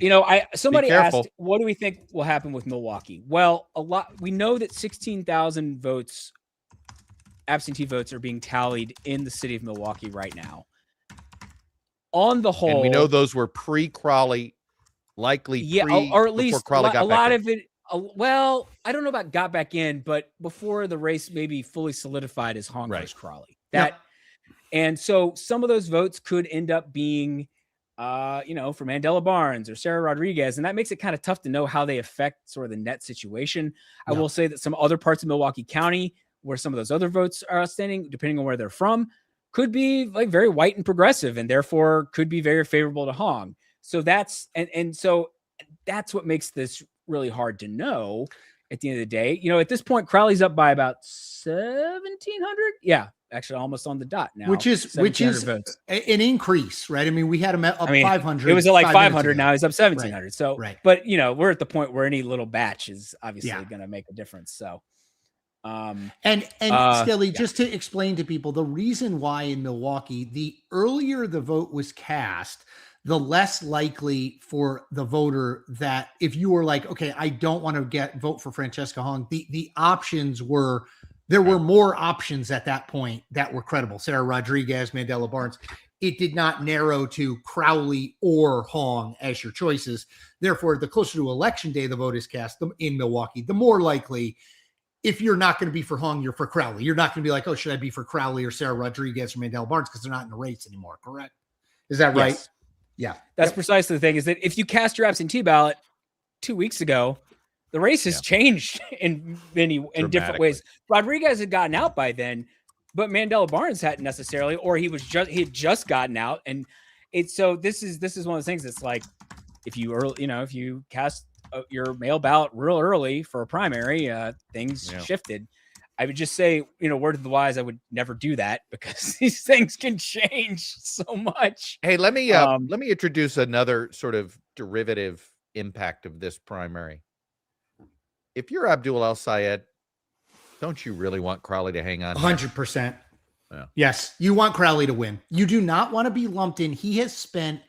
Somebody asked, what do we think will happen with Milwaukee? Well, we know that 16,000 votes, absentee votes, are being tallied in the city of Milwaukee right now. On the whole, and we know those were pre-Crowley, likely or at least Crowley got a lot of it. Well, I don't know about got back in, but before the race maybe fully solidified as Hong versus Crowley. And so some of those votes could end up being, for Mandela Barnes or Sarah Rodriguez, and that makes it kind of tough to know how they affect sort of the net situation. I will say that some other parts of Milwaukee County, where some of those other votes are outstanding, depending on where they're from, could be very white and progressive, and therefore could be very favorable to Hong. So that's so that's what makes this really hard to know at the end of the day. At this point, Crowley's up by about 1,700. Yeah. Actually, almost on the dot now, which is votes. An increase, right? I mean, we had him up 500. It was at 500. Now he's up 1,700. Right. So, but we're at the point where any little batch is obviously going to make a difference. So, Skelly, just to explain to people the reason why in Milwaukee, the earlier the vote was cast, the less likely for the voter that if you were like, okay, I don't want to vote for Francesca Hong, the options were. There were more options at that point that were credible. Sarah Rodriguez, Mandela Barnes. It did not narrow to Crowley or Hong as your choices. Therefore, the closer to election day the vote is cast in Milwaukee, the more likely, if you're not going to be for Hong, you're for Crowley. You're not going to be like, oh, should I be for Crowley or Sarah Rodriguez or Mandela Barnes because they're not in the race anymore, correct? Is that right? Yes. Yeah. That's precisely the thing, is that if you cast your absentee ballot 2 weeks ago, the race has changed in different ways. Rodriguez had gotten out by then, but Mandela Barnes hadn't necessarily, or he had just gotten out. And this is one of the things that's like, if you cast your mail ballot real early for a primary, things shifted. I would just say, word of the wise, I would never do that because these things can change so much. Hey, let me introduce another sort of derivative impact of this primary. If you're Abdul El Sayed, don't you really want Crowley to hang on? 100%. Yeah. Yes, you want Crowley to win. You do not want to be lumped in. He has spent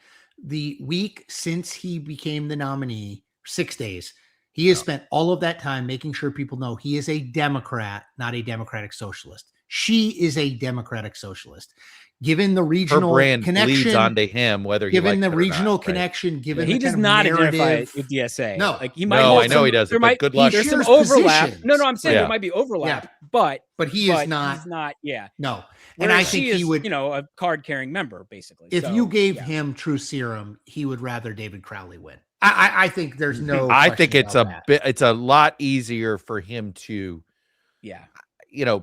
the week since he became the nominee, 6 days. He has spent all of that time making sure people know he is a Democrat, not a Democratic Socialist. She is a Democratic Socialist. Given the regional connection, leads onto him, whether given the regional connection, given he the does not identify with DSA. No, he might. No, I know he doesn't. But good luck. There's some overlap. No, I'm saying there might be overlap, but he is not. He's not. Yeah. No, and I think he would. A card-carrying member, basically. If you gave him true serum, he would rather David Crowley win. I think there's no. I think it's it's a lot easier for him to. Yeah.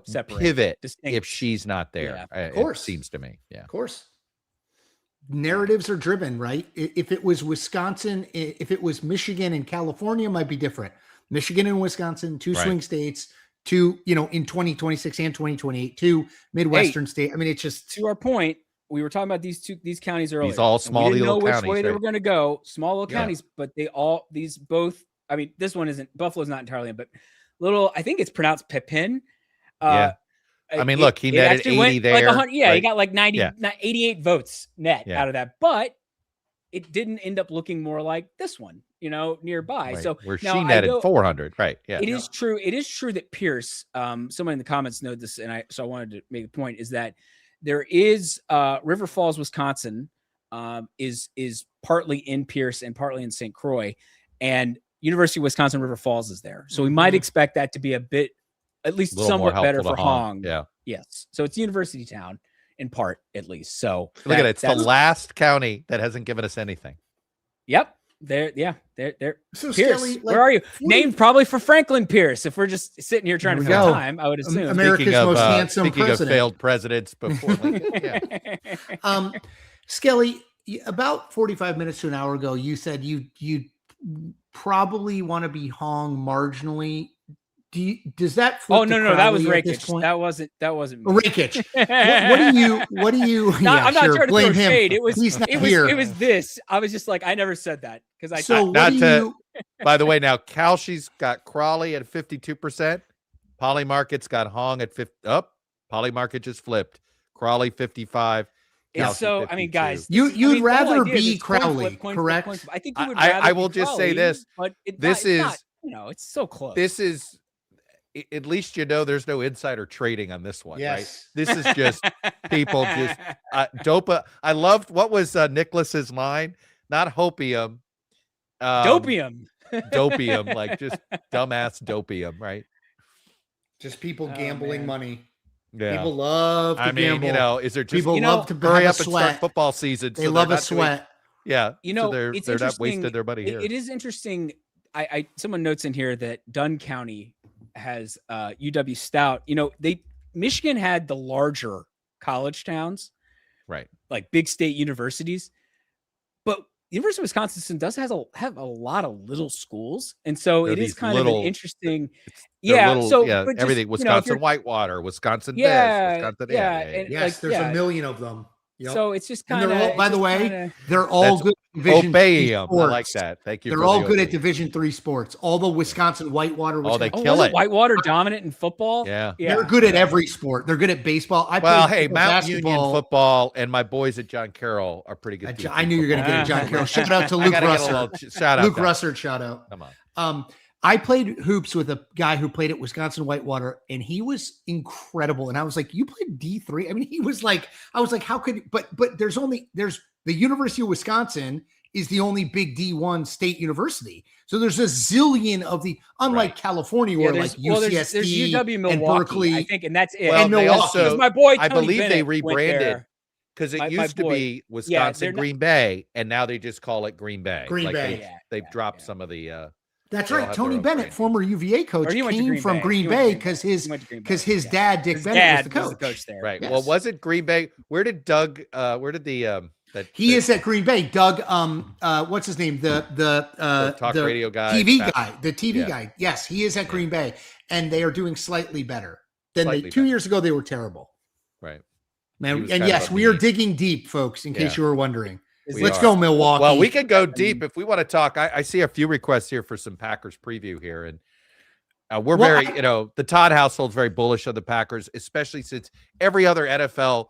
Separate, pivot if she's not there. Of course. It seems to me. Yeah. Of course. Narratives are driven, right? If it was Wisconsin, if it was Michigan and California, it might be different. Michigan and Wisconsin, two swing states, to, in 2026 and 2028, to Midwestern state. I mean, it's just to our point. We were talking about these counties earlier. These all small we didn't know little which counties, way they right? were going to go. Small little Yeah. counties, but both. I mean, this one isn't. Buffalo's not entirely, but I think it's pronounced Pepin. Yeah. I mean, look, he netted 80 there. Like 100, yeah, right? he got like 88 votes net out of that, but it didn't end up looking more like this one, nearby. Right. So where she netted 400, right? Yeah, it is true. It is true that Pierce. Someone in the comments noted this, and I wanted to make a point is that there is River Falls, Wisconsin, is partly in Pierce and partly in St. Croix, and University of Wisconsin River Falls is there. So we might expect that to be a bit, at least somewhat better for Hong. Yeah. Yes. So it's university town in part, at least. So look at it. It's the last county that hasn't given us anything. Yep. They're So Pierce, Skelly, where are you? Named probably for Franklin Pierce. If we're just sitting here trying to fill time, I would assume. America's most handsome speaking president. of failed presidents before Lincoln. Yeah. Skelly, about 45 minutes to an hour ago, you said you probably want to be Hong marginally. Does that? Oh no, that was Rakich. That wasn't me. Rakich. What do you? I'm not trying to throw shade. It was here. It was this. I was just like, I never said that because I. So by the way, now Kalshi's got Crawley at 52%. Polymarket's got Hong at 50. Polymarket just flipped. Crawley 55. So 52. I mean, guys, you'd rather be Crowley, correct? I think you would. Rather I will just Crowley, say this. But this is not, it's so close. This is. At least there's no insider trading on this one, right? This is just people just dopa. I loved what was Nicholas's line? Not hopium, dopium, dopium, like just dumbass dopium, right? Just people gambling money. Yeah. People love to gamble. Is there just people love to hurry up sweat. and start football season? They love a sweat. Yeah, so they're not wasting their money here. It is interesting. I someone notes in here that Dunn County has UW Stout. Michigan had the larger college towns, right? Like big state universities, but University of Wisconsin does have a lot of little schools, and so it is kind of an interesting. Everything Wisconsin Whitewater, Wisconsin. Wisconsin. Yes, there's a million of them. Yep. So it's just kind of. By the way, they're all good. Division I like that. Thank you. They're all good at Division III sports. All the Wisconsin Whitewater. They kill it. Whitewater dominant in football. Yeah. They're good at every sport. They're good at baseball. Mount Union football and my boys at John Carroll are pretty good. I knew you were going to get at John Carroll. Shout out to Luke Russer. Shout out, Luke Russer. Shout out. Come on. I played hoops with a guy who played at Wisconsin Whitewater, and he was incredible. And I was like, "You played D3?" I mean, he was like, "I was like, how could?" But there's the University of Wisconsin is the only big D1 state university. So there's a zillion of the, unlike California, where like UCSD, there's UW Milwaukee, and Berkeley, I think, and that's it. Well, and Milwaukee. My boy, I Tony believe Bennett they rebranded because it used to be Wisconsin Green Bay, and now they just call it Green Bay. Green Bay. They've dropped some of the. That's right. Tony Bennett, former UVA coach, came from Green Bay because his dad, Dick Bennett, was the coach there. Right. Yes. Well, was it Green Bay? Where did Doug? Where did the? He is at Green Bay. Doug, what's his name? The talk radio guy, TV guy, the TV guy. Yes, he is at Green Bay, and they are doing slightly better than 2 years ago. They were terrible. Right. Man, and yes, we are digging deep, folks. In case you were wondering. Let's go, Milwaukee. Well, we can go deep if we want to talk. I see a few requests here for some Packers preview here, and we're very, the Todd household's very bullish on the Packers, especially since every other NFL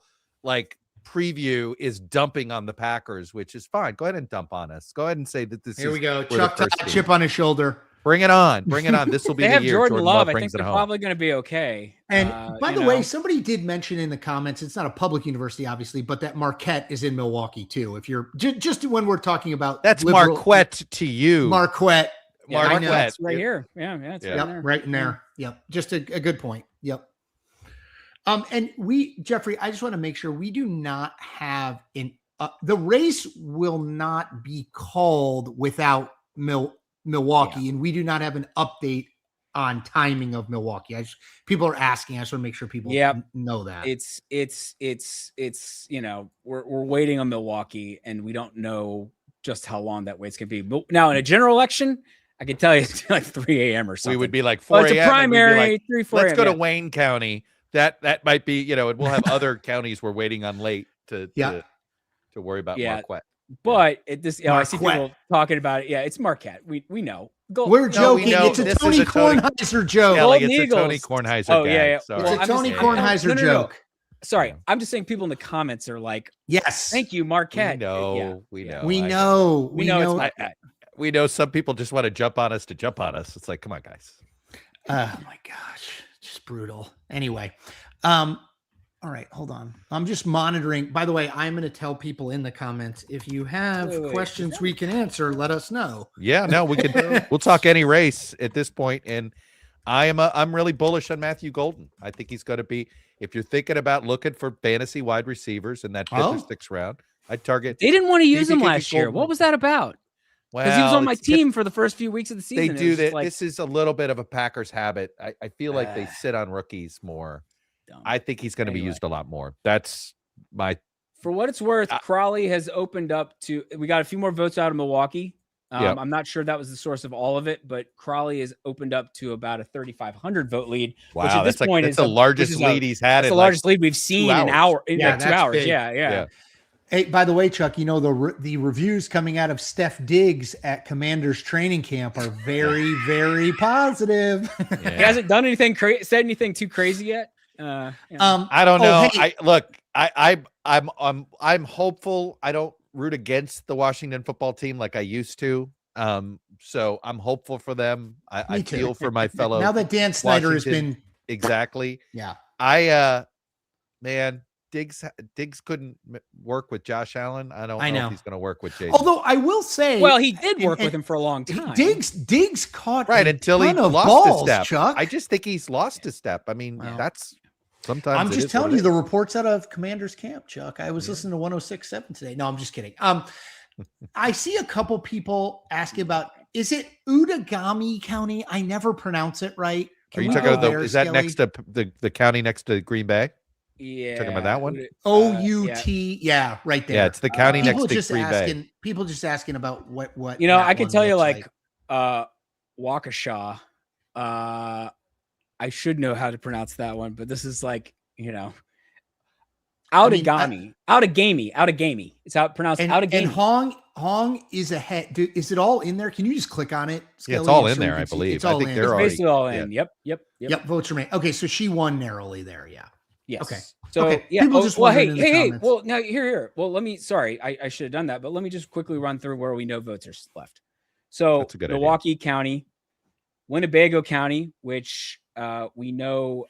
preview is dumping on the Packers, which is fine. Go ahead and dump on us. Go ahead and say that this. Here we go. Chuck Todd, chip on his shoulder. Bring it on. Bring it on. This will be the year. Jordan Love. I think they're probably going to be okay. And by the way, somebody did mention in the comments, it's not a public university, obviously, but that Marquette is in Milwaukee too. If you're just when we're talking about that's Marquette to you. Marquette. Marquette's right here. Yeah. It's right there. Right in there. Yep. Just a good point. Yep. And Jeffrey, I just want to make sure we do not have the race will not be called without Milwaukee, and we do not have an update on timing of Milwaukee. People are asking. I just want to make sure people know that. It's we're waiting on Milwaukee, and we don't know just how long that wait's going to be. But now in a general election, I can tell you it's like 3 a.m. or something. We would be like 4 Oh, it's a.m. a and we'd be primary, like, 3, 4 let's a.m., go to yeah. Wayne County. That might be, and we'll have other counties we're waiting on late to worry about Marquette. But I see Marquette. people talking about it. Yeah, it's Marquette. We know. We're joking. It's a Tony Kornheiser joke. Kelly, Golden it's a Eagles. Tony Kornheiser Oh, gag. yeah. Sorry. It's a Tony Kornheiser joke. Sorry, I'm just saying people in the comments are like, yes, thank you, Marquette. We know. We know. It's Marquette. We know some people just want to jump on us. It's like, come on, guys. Oh my gosh, just brutal. Anyway, all right, hold on. I'm just monitoring. By the way, I'm going to tell people in the comments, if you have questions we can answer, let us know. Yeah, no, we can. We'll talk any race at this point, and I'm really bullish on Matthew Golden. I think he's going to be. If you're thinking about looking for fantasy wide receivers in that 5th or 6th round, I'd target. They didn't want to use him last year. What was that about? Because he was on my team for the first few weeks of the season. They do that. This is a little bit of a Packers habit. I feel like they sit on rookies more. I think he's going to be used a lot more. That's my. For what it's worth, Crawley has opened up to. We got a few more votes out of Milwaukee. I'm not sure that was the source of all of it, but Crawley has opened up to about a 3,500 vote lead. Wow, which at this point is the largest lead he's had. That's the largest lead we've seen in 2 hours. Big. Yeah. Hey, by the way, Chuck, the reviews coming out of Steph Diggs at Commanders training camp are very, very positive. He hasn't done anything said anything too crazy yet. I don't know. Hey. I'm hopeful. I don't root against the Washington football team like I used to. So I'm hopeful for them. I feel for my fellow. Now that Dan Snyder has been exactly. Yeah. Man, Diggs couldn't work with Josh Allen. I don't know if he's going to work with Jason. Although I will say, well, he did work with him for a long time. Diggs caught until he lost a step. Chuck. I just think he's lost a step. I mean, that's sometimes. I'm just telling you the reports out of Commanders camp, Chuck. I was listening to 106.7 today. No, I'm just kidding. I see a couple people asking about, is it Outagamie County? I never pronounce it right. Are you talking about is that next to the county next to Green Bay? Yeah. Talking about that one? O-U-T. Yeah, right there. Yeah, it's the county next to Green Bay. People just asking about what I can tell you like Waukesha. I should know how to pronounce that one, but this is like, Outagamie. It's how it's pronounced. Outagamie. And Hong is ahead. Is it all in there? Can you just click on it? Yeah, it's all in there, I believe. It's all in. They're basically all in. Yep. Votes remain. Okay, so she won narrowly there. Yeah. Yes. Okay. So yeah. People just hey. Well, now here. Well, let me. Sorry, I should have done that, but let me just quickly run through where we know votes are left. So Milwaukee County, Winnebago County, which we know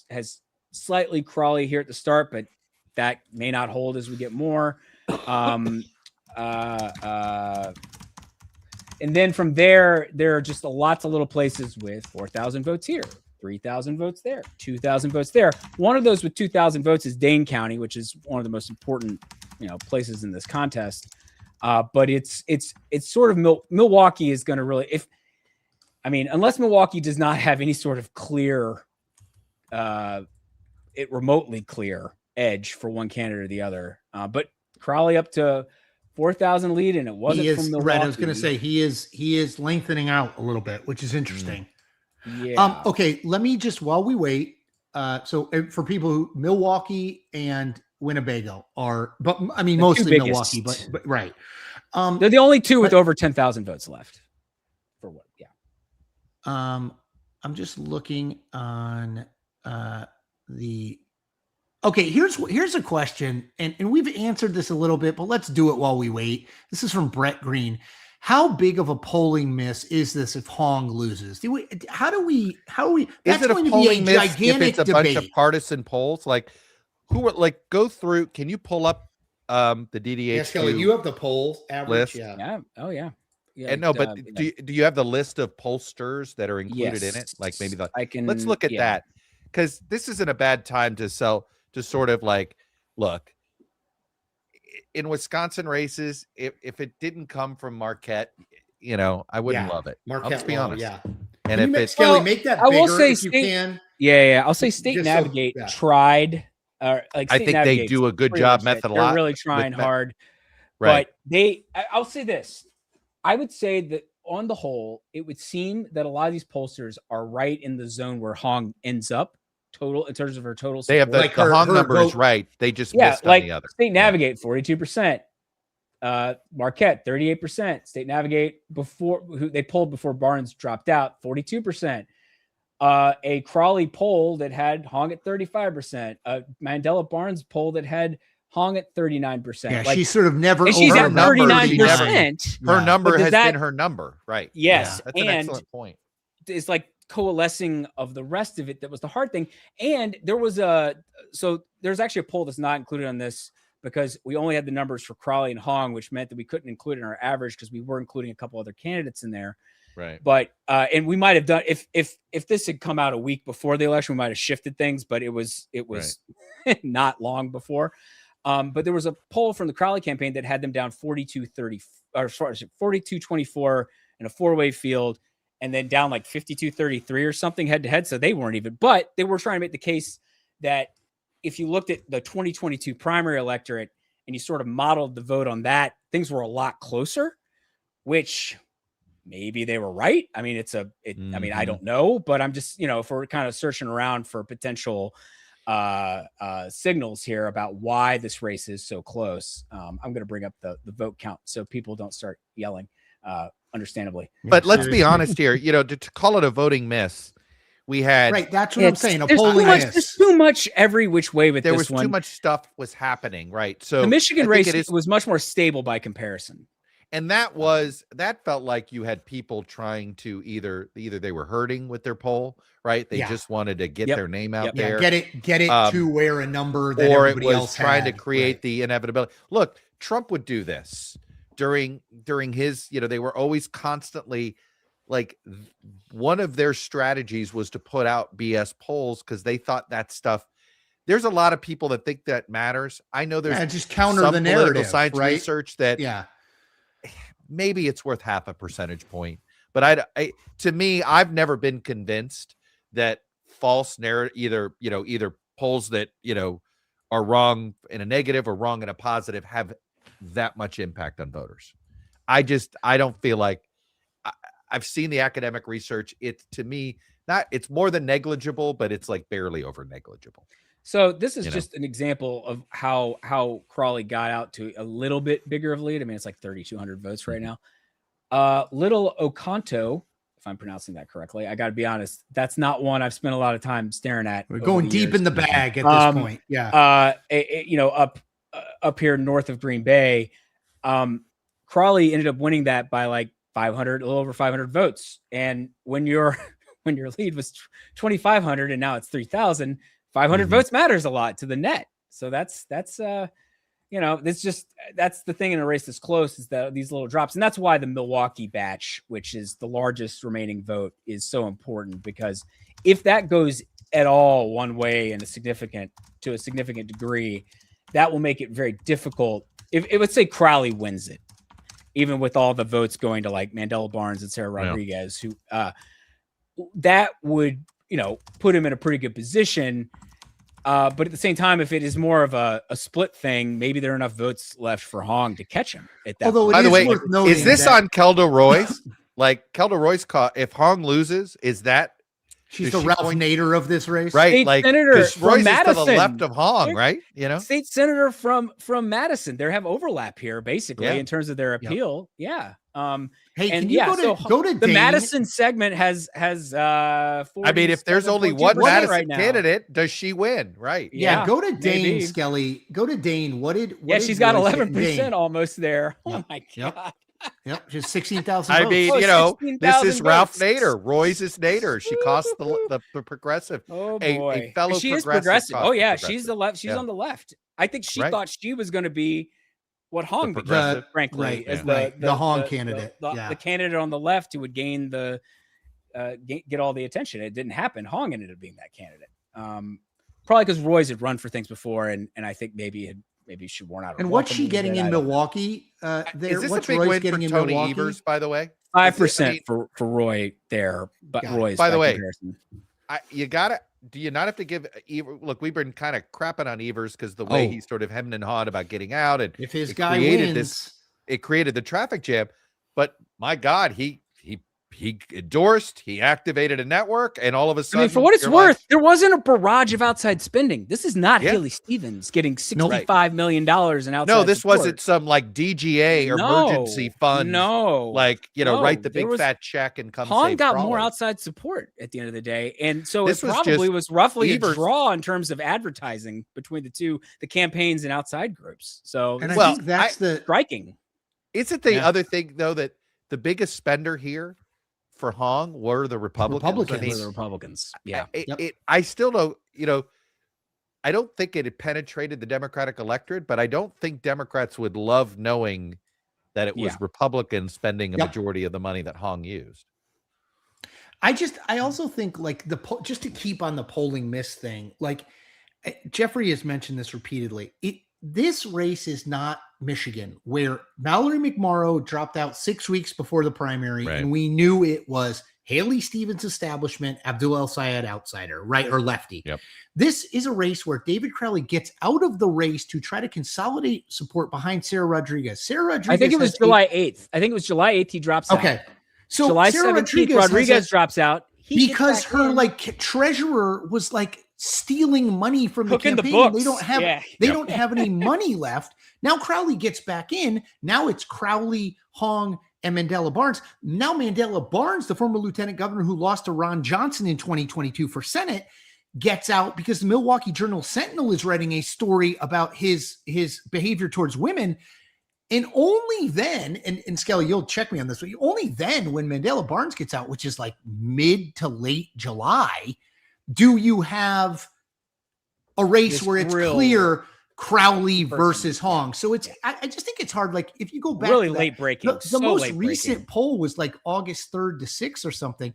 has slightly Crawley here at the start, but that may not hold as we get more. And then from there are just lots of little places with 4,000 votes here, 3,000 votes there, 2,000 votes there. One of those with 2,000 votes is Dane County, which is one of the most important, places in this contest. But it's sort of Milwaukee is going to really, unless Milwaukee does not have any sort of clear, remotely clear edge for one candidate or the other. But Crawley up to 4,000 lead, and it wasn't from Milwaukee. Right, I was going to say he is lengthening out a little bit, which is interesting. Yeah. Okay, let me just while we wait. So for people who Milwaukee and Winnebago are, but mostly Milwaukee, but right. They're the only two with over 10,000 votes left. For what? Yeah. I'm just looking on the. Okay, here's a question, and we've answered this a little bit, but let's do it while we wait. This is from Brett Green. How big of a polling miss is this if Hong loses? How are we? That's is it going a to be polling a miss gigantic if it's a debate. bunch of partisan polls? Like, who are go through? Can you pull up the DDHQ? Yes, Kelly, you have the poll average. List? Yeah. Oh yeah. Yeah, and no, but do you have the list of pollsters that are included in it? Like maybe let's look at that, because this isn't a bad time to sell. To sort of look in Wisconsin races, if it didn't come from Marquette, I wouldn't love it. Marquette, I'll just be honest. Yeah. And if it's Kelly, make that bigger, I will say if you can. Yeah. I'll say State Navigate tried. I think they do a good job methodologically. They're really trying hard. Right. But I'll say this. I would say that on the whole, it would seem that a lot of these pollsters are right in the zone where Hong ends up total in terms of her total support. They have the Hong number is right. They just missed on the other. State Navigate 42%, Marquette 38%, State Navigate who they polled before Barnes dropped out 42%. A Crawley poll that had Hong at 35%, a Mandela Barnes poll that had Hong at 39%. Yeah, she's sort of never. And she's at 39%. Her number has been her number, right? Yes, that's an excellent point. It's like coalescing of the rest of it that was the hard thing. And there was there's actually a poll that's not included on this because we only had the numbers for Crawley and Hong, which meant that we couldn't include it in our average because we were including a couple other candidates in there. Right. But and we might have done if this had come out a week before the election, we might have shifted things, but it was right. Not long before. But there was a poll from the Crowley campaign that had them down 42-30 or 42-24 in a four-way field, and then down like 52-33 or something head to head. So they weren't even, but they were trying to make the case that if you looked at the 2022 primary electorate and you sort of modeled the vote on that, things were a lot closer, which maybe they were right. I mean, I mean, I don't know, but I'm just, if we're kind of searching around for potential signals here about why this race is so close. I'm going to bring up the vote count so people don't start yelling, understandably. But let's be honest here, to call it a voting miss, we had right. That's what I'm saying. A polling miss. miss. There's too much every which way with there this was one. Too much stuff was happening, right? So the Michigan race was much more stable by comparison. And that felt like you had people trying to either they were hurting with their poll, right? They just wanted to get their name out there. Get it to where a number that or everybody it was else trying had. to create the inevitability. Look, Trump would do this during his, they were always constantly like one of their strategies was to put out BS polls because they thought that stuff. There's a lot of people that think that matters. I know there's just counter some the political narrative, science right? research that maybe it's worth half a percentage point, but to me, I've never been convinced that false narrative, either polls that, are wrong in a negative or wrong in a positive have that much impact on voters. I don't feel like I've seen the academic research. It's to me, it's more than negligible, but it's like barely over negligible. So this is just an example of how Crawley got out to a little bit bigger of a lead. I mean, it's like 3,200 votes right now. Little Oconto, if I'm pronouncing that correctly, I got to be honest, that's not one I've spent a lot of time staring at. We're going deep in the bag at this point. Yeah. Up here north of Green Bay, Crawley ended up winning that by like 500, a little over 500 votes. And when your lead was 2,500 and now it's 3,000, 500 votes matters a lot to the net. So that's that's the thing in a race that's close is that these little drops. And that's why the Milwaukee batch, which is the largest remaining vote, is so important, because if that goes at all one way to a significant degree, that will make it very difficult. If it would say Crowley wins it, even with all the votes going to like Mandela Barnes and Sarah Rodriguez, who that would, put him in a pretty good position. But at the same time, if it is more of a split thing, maybe there are enough votes left for Hong to catch him at that point. By the way, is this on Kelda Royce? Like Kelda Royce if Hong loses, is that she's the Ralph Nader of this race? Right. State like senator from Royce Madison. is to the left of Hong, right? State senator from Madison. They have overlap here basically in terms of their appeal. Yeah. Hey, and can you go to the Dane? Madison segment has 40, I mean, if there's only one Madison right candidate, does she win? Right. Yeah. Go to Dane, Skelly. Go to Dane. What did she's got 11% almost there. Oh my God. Yep, just 16,000 I votes. mean, this is Ralph Nader. Royce is Nader. She cost the progressive. Oh boy, a fellow she is progressive. Oh yeah, she's the left. She's Yeah. on the left. I think she thought she was going to be what Hong became, progressive. frankly, as the Hong candidate. The candidate on the left who would gain the get all the attention. It didn't happen. Hong ended up being that candidate. Probably because Royce had run for things before, and I think maybe she worn out. And what's she getting in Milwaukee? Is this what's a big Royce win getting for in Tony Milwaukee? Evers, by the way? 5% for Roy there, but Roy's by the way, comparison. Do you not have to give Evers? Look, we've been kind of crapping on Evers because the way he's sort of hemming and hawing about getting out, and if his guy wins, it created the traffic jam. But my God, he he endorsed, he activated a network, and all of a sudden, for what it's you're worth, like, there wasn't a barrage of outside spending. This is not Yeah. Haley Stevens getting $65 million in outside no, this support. wasn't some like DGA emergency fund. Like, write the big fat check and come Hong save got Crawley. more outside support at the end of the day. And so This it was probably just was roughly Evers- a draw in terms of advertising between the campaigns and outside groups. So And I think that's the striking. Isn't the other thing, though, that the biggest spender here for Hong were the Republicans? The Republicans. Yeah. I still don't, I don't think it had penetrated the Democratic electorate, but I don't think Democrats would love knowing that it was Republicans spending a majority of the money that Hong used. I also think like just to keep on the polling miss thing, like Jeffrey has mentioned this repeatedly. This race is not Michigan, where Mallory McMorrow dropped out 6 weeks before the primary, and we knew it was Haley Stevens establishment, Abdul El Sayed outsider, right, or lefty. Yep. This is a race where David Crowley gets out of the race to try to consolidate support behind Sarah Rodriguez. Sarah Rodriguez. I think it was July 8th. I think it was July 8th he drops out. Okay. So July Sarah 17th, Rodriguez drops out. Because her treasurer was like stealing money from the Cooking the campaign. books. They don't have any money left. Now Crowley gets back in. Now it's Crowley, Hong, and Mandela Barnes. Now Mandela Barnes, the former lieutenant governor who lost to Ron Johnson in 2022 for Senate, gets out because the Milwaukee Journal Sentinel is writing a story about his behavior towards women. And only then, and Skelly, you'll check me on this, but only then when Mandela Barnes gets out, which is like mid to late July, do you have a race where it's clear Crowley versus Hong. So I just think it's hard. Like if you go back, really late breaking. The most recent poll was like August 3rd to 6th or something.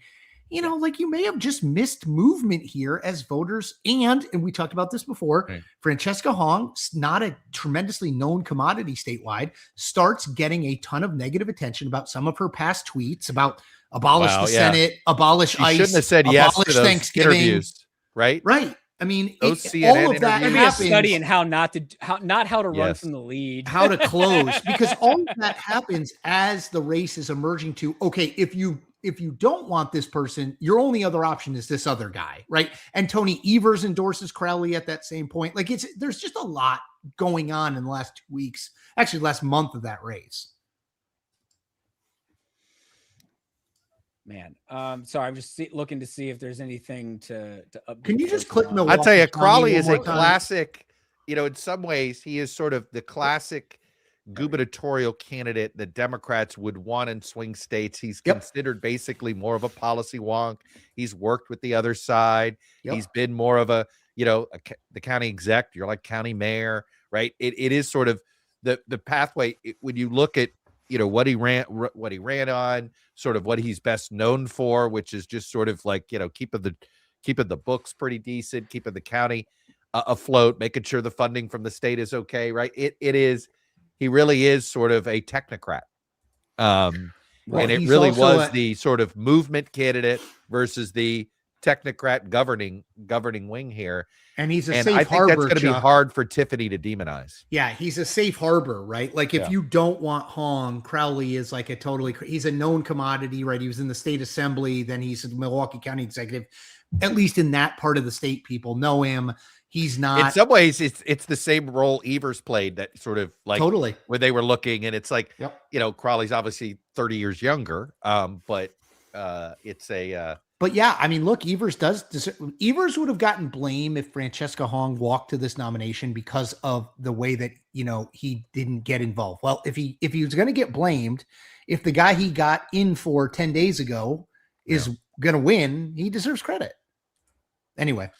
Like you may have just missed movement here as voters. And we talked about this before, Francesca Hong, not a tremendously known commodity statewide, starts getting a ton of negative attention about some of her past tweets about abolish the Senate, abolish ICE. Shouldn't have said yes to those Thanksgiving. interviews, right? Right. I mean, all of that maybe a study in how to run from the lead, how to close, because all of that happens as the race is emerging to, okay, if you don't want this person, your only other option is this other guy, right? And Tony Evers endorses Crowley at that same point. Like there's just a lot going on in the last 2 weeks, actually last month of that race. Man, sorry, I'm just looking to see if there's anything to update. Can you just click Milwaukee? I'll tell you, Crowley is a time? classic, in some ways, he is sort of the classic gubernatorial candidate that Democrats would want in swing states. He's considered basically more of a policy wonk. He's worked with the other side. He's been more of a, the county exec, you're like county mayor, right? It is sort of the pathway when you look at, what he ran on, sort of what he's best known for, which is just sort of like, keeping the books pretty decent, keeping the county afloat, making sure the funding from the state is okay, right? He really is sort of a technocrat. And it really was the sort of movement candidate versus the technocrat governing wing here. And he's a and safe I think harbor. That's going to be hard for Tiffany to demonize. Yeah, he's a safe harbor, right? Like if you don't want Hong, Crowley is like he's a known commodity, right? He was in the state assembly, then he's a Milwaukee County executive. At least in that part of the state, people know him. He's not. In some ways, it's the same role Evers played, that sort of like totally when they were looking, and it's like, Crowley's obviously 30 years younger, but it's a. But yeah, I mean, look, Evers Evers would have gotten blame if Francesca Hong walked to this nomination because of the way that, he didn't get involved. Well, if he was going to get blamed, if the guy he got in for 10 days ago is going to win, he deserves credit. Anyway.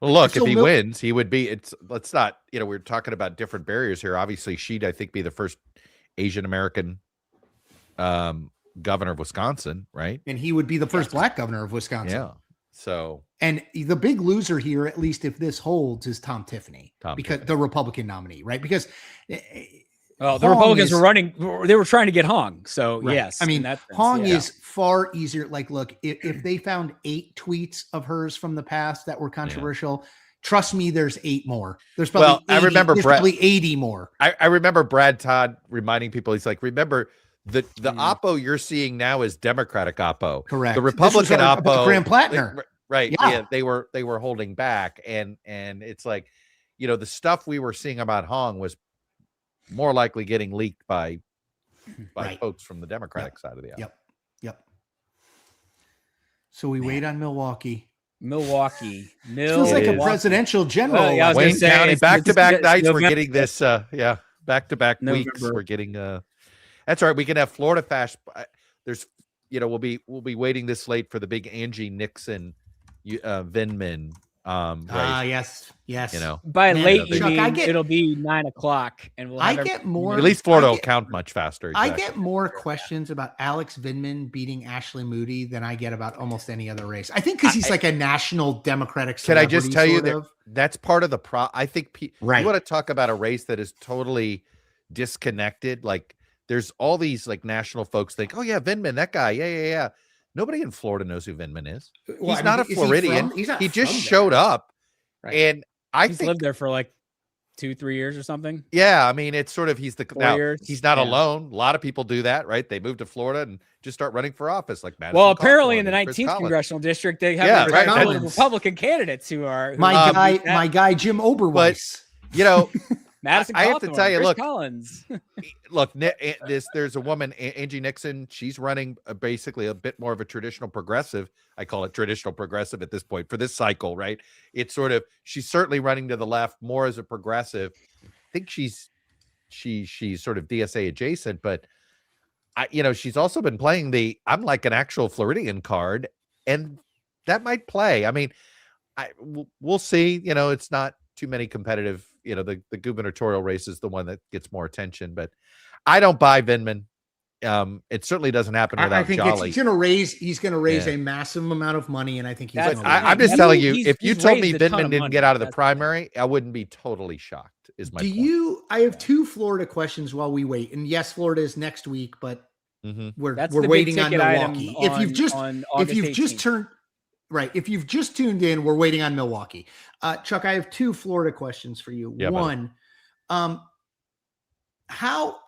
Well, look, if he wins, he would be, let's not, we're talking about different barriers here. Obviously, she'd, I think, be the first Asian American governor of Wisconsin, right? And he would be the first black governor of Wisconsin. Yeah. So, and the big loser here, at least if this holds, is Tom Tiffany, the Republican nominee, right? Because the Republicans were they were trying to get Hong. So yes, I mean, Hong is far easier. Like, look, if they found 8 tweets of hers from the past that were controversial, trust me, there's 8 more. There's probably 80, I remember probably 80 more. I remember Brad Todd reminding people, he's like, remember The oppo you're seeing now is Democratic oppo. Correct. The Republican oppo, Graham Plattner. right? Yeah, they were holding back, and it's like, the stuff we were seeing about Hong was more likely getting leaked by folks from the Democratic side of the aisle. Yep. So we wait on Milwaukee. Feels like a presidential general. Yeah, Wayne County, back-to-back nights. November. We're getting this. Back-to-back weeks. We're getting. That's all right. We can have Florida fast. There's, we'll be waiting this late for the big Angie Nixon, Vindman. Yes. By Man, late, you Chuck, mean it'll be 9 o'clock, and we'll. Have get more. At least Florida will count much faster. I get more questions about Alex Vindman beating Ashley Moody than I get about almost any other race. I think because he's like a national Democratic. Can I just tell you that's part of the I think you want to talk about a race that is totally disconnected. Like there's all these like national folks think, oh yeah, Vindman, that guy, yeah. Nobody in Florida knows who Vindman is. He's not a Floridian. He just showed up, and I think lived there for like 2-3 years or something. Yeah, I mean, it's sort of he's not alone. A lot of people do that, right? They move to Florida and just start running for office, like Madison. Well, apparently in the 19th congressional district, they have Republican candidaents who are my guy Jim Oberweis. But Madison. I have to tell you, Chris look, Collins. look, there's a woman, Angie Nixon. She's running basically a bit more of a traditional progressive. I call it traditional progressive at this point for this cycle, right? It's sort of, she's certainly running to the left more as a progressive. I think she's sort of DSA adjacent, but she's also been playing I'm like an actual Floridian card, and that might play. I mean, we'll see. It's not too many competitive. The gubernatorial race is the one that gets more attention, but I don't buy Vindman. It certainly doesn't happen without I think Jolly. he's going to raise a massive amount of money, and I think I'm just telling you, if you told me Vindman didn't get out of the primary, I wouldn't be totally shocked. Is my point. I have 2 Florida questions while we wait, and yes, Florida is next week, but we're waiting on Milwaukee. If you've just tuned in, we're waiting on Milwaukee. Chuck, I have 2 Florida questions for you. Yeah, one, how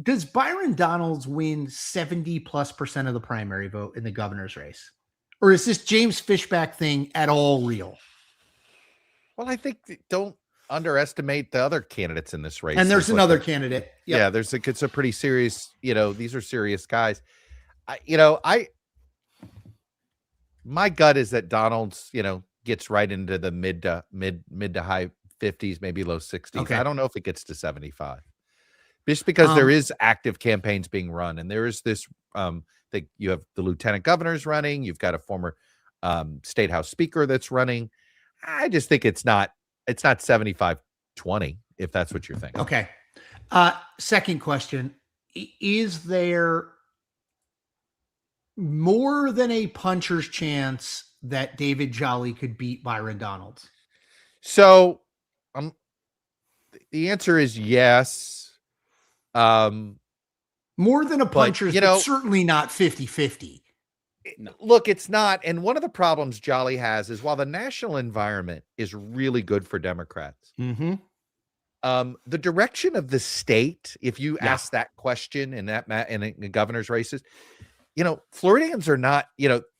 does Byron Donalds win 70+% of the primary vote in the governor's race? Or is this James Fishback thing at all real? Well, I think don't underestimate the other candidates in this race. And there's another candidate. Yep. Yeah, it's a pretty serious, these are serious guys. My gut is that Donalds, gets right into the mid to high 50s, maybe low 60s. Okay. I don't know if it gets to 75. Just because there is active campaigns being run, and there is this you have the lieutenant governors running, you've got a former state house speaker that's running. I just think it's not 75-20, if that's what you're thinking. Okay. Second question. Is there more than a puncher's chance that David Jolly could beat Byron Donalds? So the answer is yes. More than a puncher's, but certainly not 50-50. No. Look, it's not. And one of the problems Jolly has is while the national environment is really good for Democrats, the direction of the state, if you ask that question in the governor's races, Floridians are not,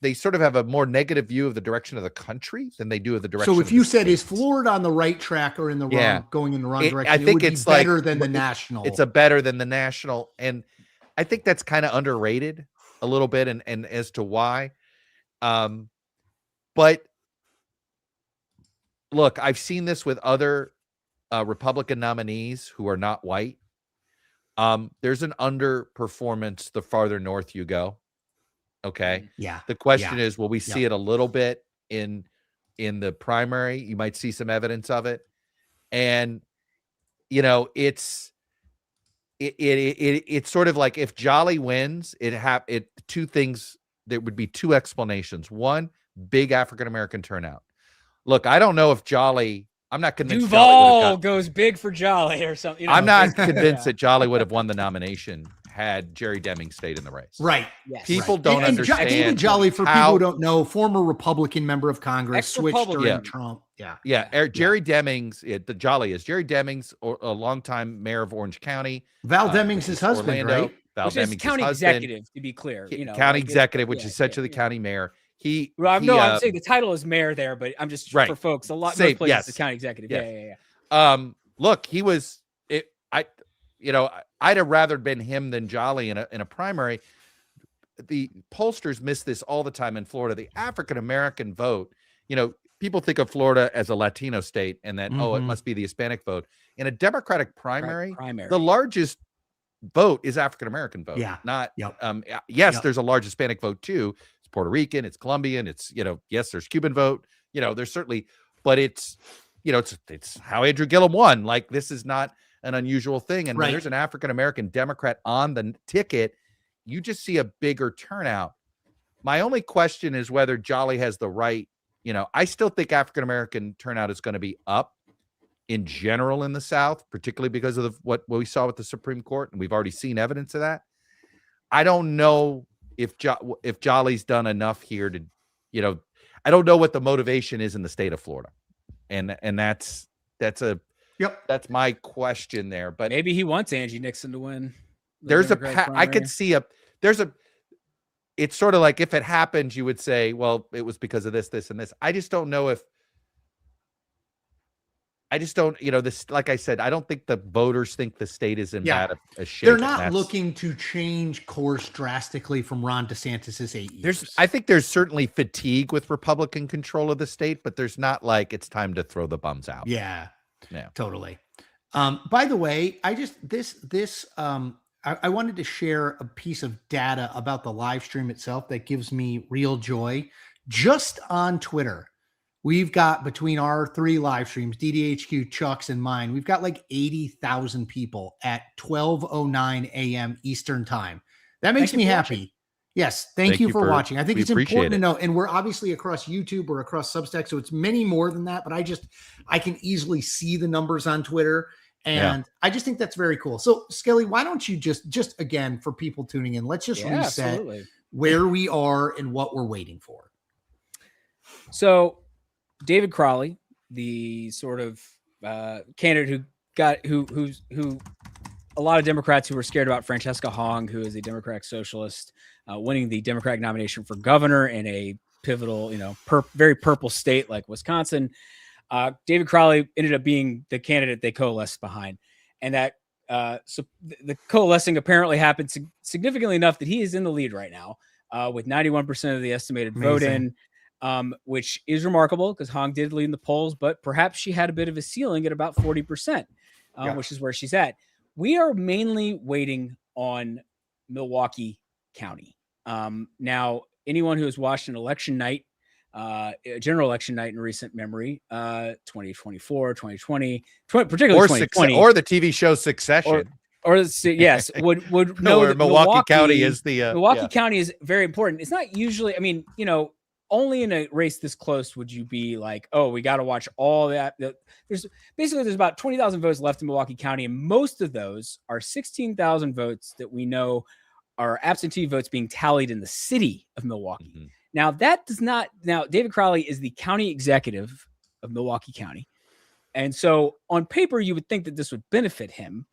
they sort of have a more negative view of the direction of the country than they do of the direction. So if you said, is Florida on the right track or in the wrong, going in the wrong direction? I think it's better than the national. It's better than the national. And I think that's kind of underrated a little bit. And as to why, but look, I've seen this with other Republican nominees who are not white. There's an underperformance the farther north you go. Okay. Yeah. The question is, will we see it a little bit in the primary? You might see some evidence of it. And, it's sort of like if Jolly wins, two things, there would be 2 explanations. One, big African-American turnout. Look, I don't know if Jolly, I'm not convinced Duval goes big for Jolly or something. I'm not convinced that Jolly would have won the nomination had Jerry Deming stayed in the race. Right. Yes. People don't understand. David Jolly, for people who don't know, former Republican member of Congress, switched during Trump. Jerry Demings, Jerry Demings, a longtime mayor of Orange County. Val Demings' husband, Orlando. right? Val Which is Demings' county husband, executive, to be clear. You know, county like executive, which yeah, is essentially the county mayor. Well, I'm saying the title is mayor there, but I'm just right. for folks. Most Same, places yes. the county executive. Yes. Yeah. Look, he was I'd have rather been him than Jolly in a primary. The pollsters miss this all the time in Florida. The African American vote, people think of Florida as a Latino state and that, it must be the Hispanic vote. In a Democratic primary, the largest vote is African American vote. Yeah. Not Yes, there's a large Hispanic vote too. It's Puerto Rican, it's Colombian, it's yes, there's Cuban vote. There's certainly, but it's it's how Andrew Gillum won. Like, this is not an unusual thing. And when there's an African American Democrat on the ticket, you just see a bigger turnout. My only question is whether Jolly has the right, I still think African American turnout is going to be up in general in the South, particularly because of what we saw with the Supreme Court, and we've already seen evidence of that. I don't know if Jolly's done enough here to, I don't know what the motivation is in the state of Florida, and that's my question there. But maybe he wants Angie Nixon to win. I could see it's sort of like, if it happens, you would say, well, it was because of this, this, and this. I just don't know this, like I said, I don't think the voters think the state is in bad a shape. They're not looking to change course drastically from Ron DeSantis' 8 years. I think there's certainly fatigue with Republican control of the state, but there's not like it's time to throw the bums out. Yeah, totally. By the way, I wanted to share a piece of data about the live stream itself that gives me real joy. Just on Twitter, we've got, between our 3 live streams, DDHQ, Chuck's, and mine, we've got like 80,000 people at 12:09 a.m. Eastern time. That makes me happy. Yes. Thank you for watching. I think it's important to know. And we're obviously across YouTube or across Substack, so it's many more than that, but I can easily see the numbers on Twitter. And I just think that's very cool. So, Skelly, why don't you just again, for people tuning in, let's just reset where we are and what we're waiting for. So, David Crowley, the sort of candidate who a lot of Democrats who were scared about, Francesca Hong, who is a Democratic socialist, winning the Democratic nomination for governor in a pivotal, very purple state like Wisconsin. David Crowley ended up being the candidate they coalesced behind, and that so the coalescing apparently happened significantly enough that he is in the lead right now with 91% of the estimated vote in, which is remarkable because Hong did lead in the polls, but perhaps she had a bit of a ceiling at about 40%, which is where she's at. We are mainly waiting on Milwaukee County. Now, anyone who has watched an election night, a general election night in recent memory, 2024, 2020, particularly 2020, or the TV show Succession, yes, would know that Milwaukee County is the Milwaukee County is very important. It's not usually, only in a race this close would you be like, oh, we got to watch all that. There's about 20,000 votes left in Milwaukee County, and most of those are 16,000 votes that we know are absentee votes being tallied in the city of Milwaukee. Mm-hmm. Now, David Crowley is the county executive of Milwaukee County. And so on paper, you would think that this would benefit him.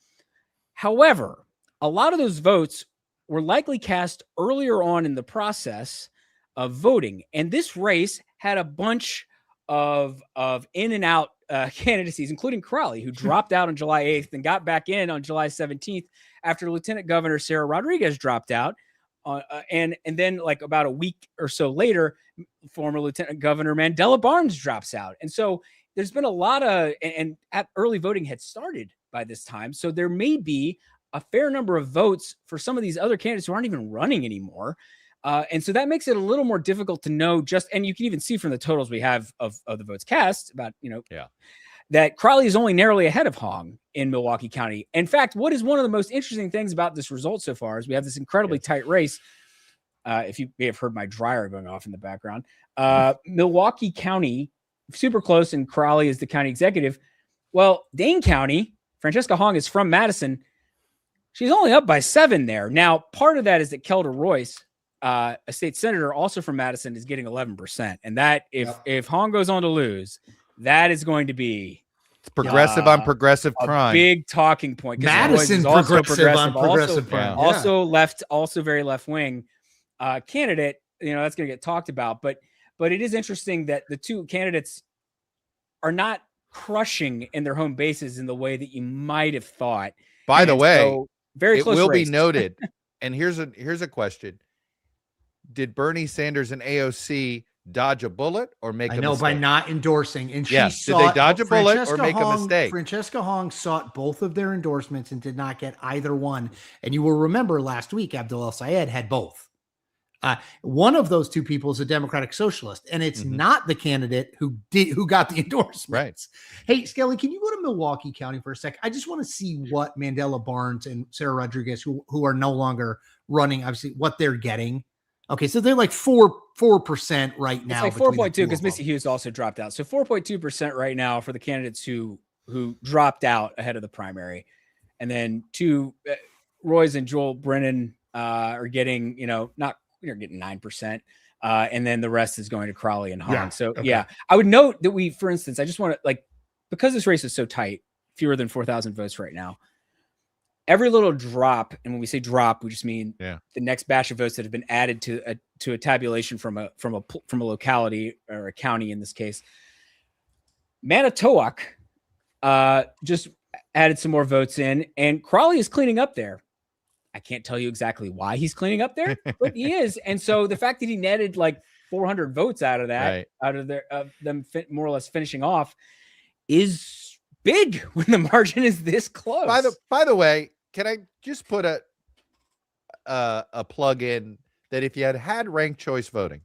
However, a lot of those votes were likely cast earlier on in the process of voting. And this race had a bunch of in and out candidacies, including Crowley, who dropped out on July 8th and got back in on July 17th after Lieutenant Governor Sarah Rodriguez dropped out. And then like about a week or so later, former Lieutenant Governor Mandela Barnes drops out. And so there's been a lot of, and early voting had started by this time. So there may be a fair number of votes for some of these other candidates who aren't even running anymore. And so that makes it a little more difficult to know and you can even see from the totals we have of the votes cast about, that Crowley is only narrowly ahead of Hong in Milwaukee County. In fact, what is one of the most interesting things about this result so far is we have this incredibly tight race. If you may have heard my dryer going off in the background, Milwaukee County, super close, and Crowley is the county executive. Well, Dane County, Francesca Hong is from Madison. She's only up by 7 there. Now, part of that is that Kelda Royce, a state senator also from Madison, is getting 11%. And that if Hong goes on to lose, that is going to be It's progressive on progressive crime. Big talking point. Madison progressive on progressive crime. Also left, also very left wing candidate. That's going to get talked about. But it is interesting that the two candidates are not crushing in their home bases in the way that you might have thought. By the way, very it close will race. be noted. And here's a question: did Bernie Sanders and AOC dodge a bullet or make a mistake? By not endorsing? And did they dodge a bullet or make a mistake? Francesca Hong sought both of their endorsements and did not get either one. And you will remember last week, Abdul El Sayed had both. One of those two people is a Democratic Socialist, and it's not the candidate who got the endorsements. Right. Hey, Skelly, can you go to Milwaukee County for a sec? I just want to see what Mandela Barnes and Sarah Rodriguez, who are no longer running, obviously, what they're getting. Okay, so they're like 4% right now. It's like 4.2 because Missy Hughes also dropped out. So 4.2% right now for the candidates who dropped out ahead of the primary, and then Royce and Joel Brennan are getting you're getting 9%. And then the rest is going to Crowley and Hong. Yeah, So okay. I would note that for instance, I just want to because this race is so tight, fewer than 4,000 votes right now. Every little drop, and when we say drop, we just mean the next batch of votes that have been added to a tabulation from a locality or a county in this case. Manitowoc just added some more votes in, and Crowley is cleaning up there. I can't tell you exactly why he's cleaning up there, but he is. And so the fact that he netted like 400 votes out of that, out of them more or less finishing off, is big when the margin is this close. By the way, can I just put a plug in that if you had ranked choice voting,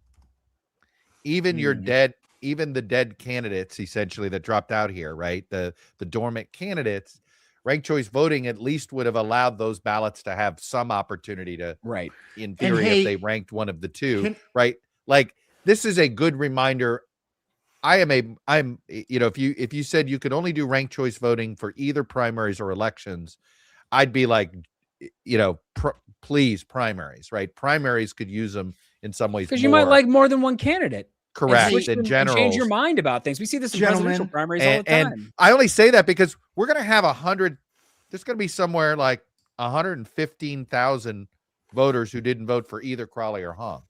even the dead candidates essentially that dropped out here, right? The dormant candidates. Ranked choice voting at least would have allowed those ballots to have some opportunity to, in theory, if they ranked one of the two, right? Like, this is a good reminder. If you said you could only do ranked choice voting for either primaries or elections, I'd be like, please, primaries, right? Primaries could use them in some ways. Because you might like more than one candidate. Correct. In general, change your mind about things. We see this in presidential primaries all the time. And I only say that because we're going to have 100. There's going to be somewhere like 115,000 voters who didn't vote for either Crowley or Hong.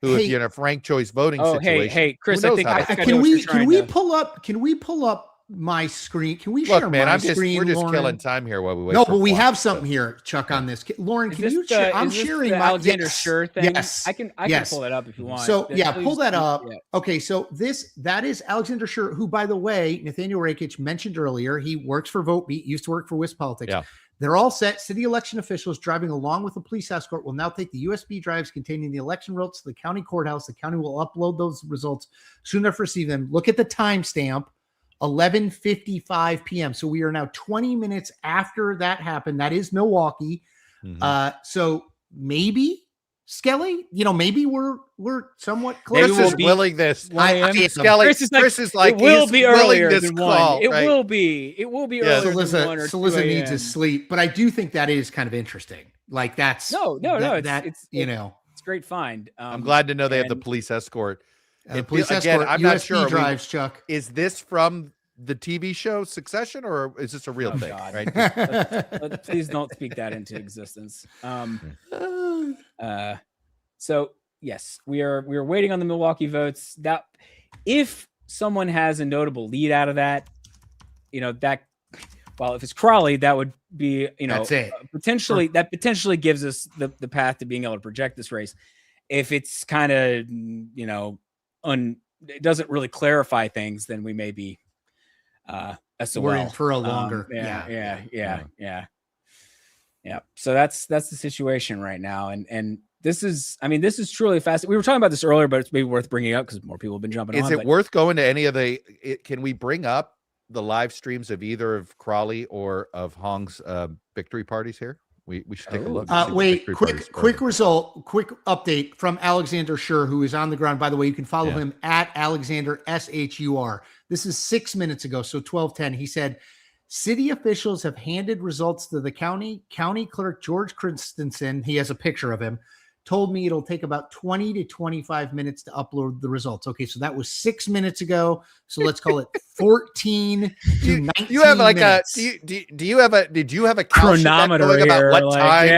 If you're in a ranked choice voting situation. Hey, Chris, I think can we pull up my screen? Can we share my screen? We're just Lauren? killing time here while we wait. No, but we have something here, Chuck, on this. Lauren, can you share? I'm sharing my Alexander Schur thing. Yes, I can pull that up if you want. So pull that up. Yeah. Okay, so that is Alexander Schur, who, by the way, Nathaniel Rakich mentioned earlier. He works for VoteBeat, used to work for Wisp Politics. Yeah. They're all set. City election officials driving along with a police escort will now take the USB drives containing the election results to the county courthouse. The county will upload those results soon after receive them. Look at the timestamp. 11:55 p.m. So we are now 20 minutes after that happened. That is Milwaukee. So maybe Skelly, maybe we're somewhat close. Chris is willing this. Skelly, Chris is like, it will be earlier than one. It will be earlier than 1 or 2 Cillizza needs his sleep, but I do think that is kind of interesting. Like that's it's great find. I'm glad to know they have the police escort. Police escort. I'm not sure. Drives, Chuck. Is this from the TV show Succession, or is this a real thing? God. Right? Please don't speak that into existence. So yes, we are waiting on the Milwaukee votes. That if someone has a notable lead out of that, if it's Crowley, that would be that's it. potentially gives us the path to being able to project this race. If it's kind of it doesn't really clarify things, then we may be SOL. We're in for a longer. Yeah. So that's the situation right now. And this is truly fascinating. We were talking about this earlier, but it's maybe worth bringing up because more people have been jumping on. Is it worth going to any of can we bring up the live streams of either of Crowley or of Hong's victory parties here? We should take a look. Quick update from Alexander Schur, who is on the ground. By the way, you can follow him at Alexander SHUR. This is 6 minutes ago, so 12:10. He said, city officials have handed results to the county clerk, George Christensen. He has a picture of him told me it'll take about 20 to 25 minutes to upload the results. Okay, so that was 6 minutes ago. So let's call it 14 to 19 You have like minutes. did you have a chronometer going about here, what like,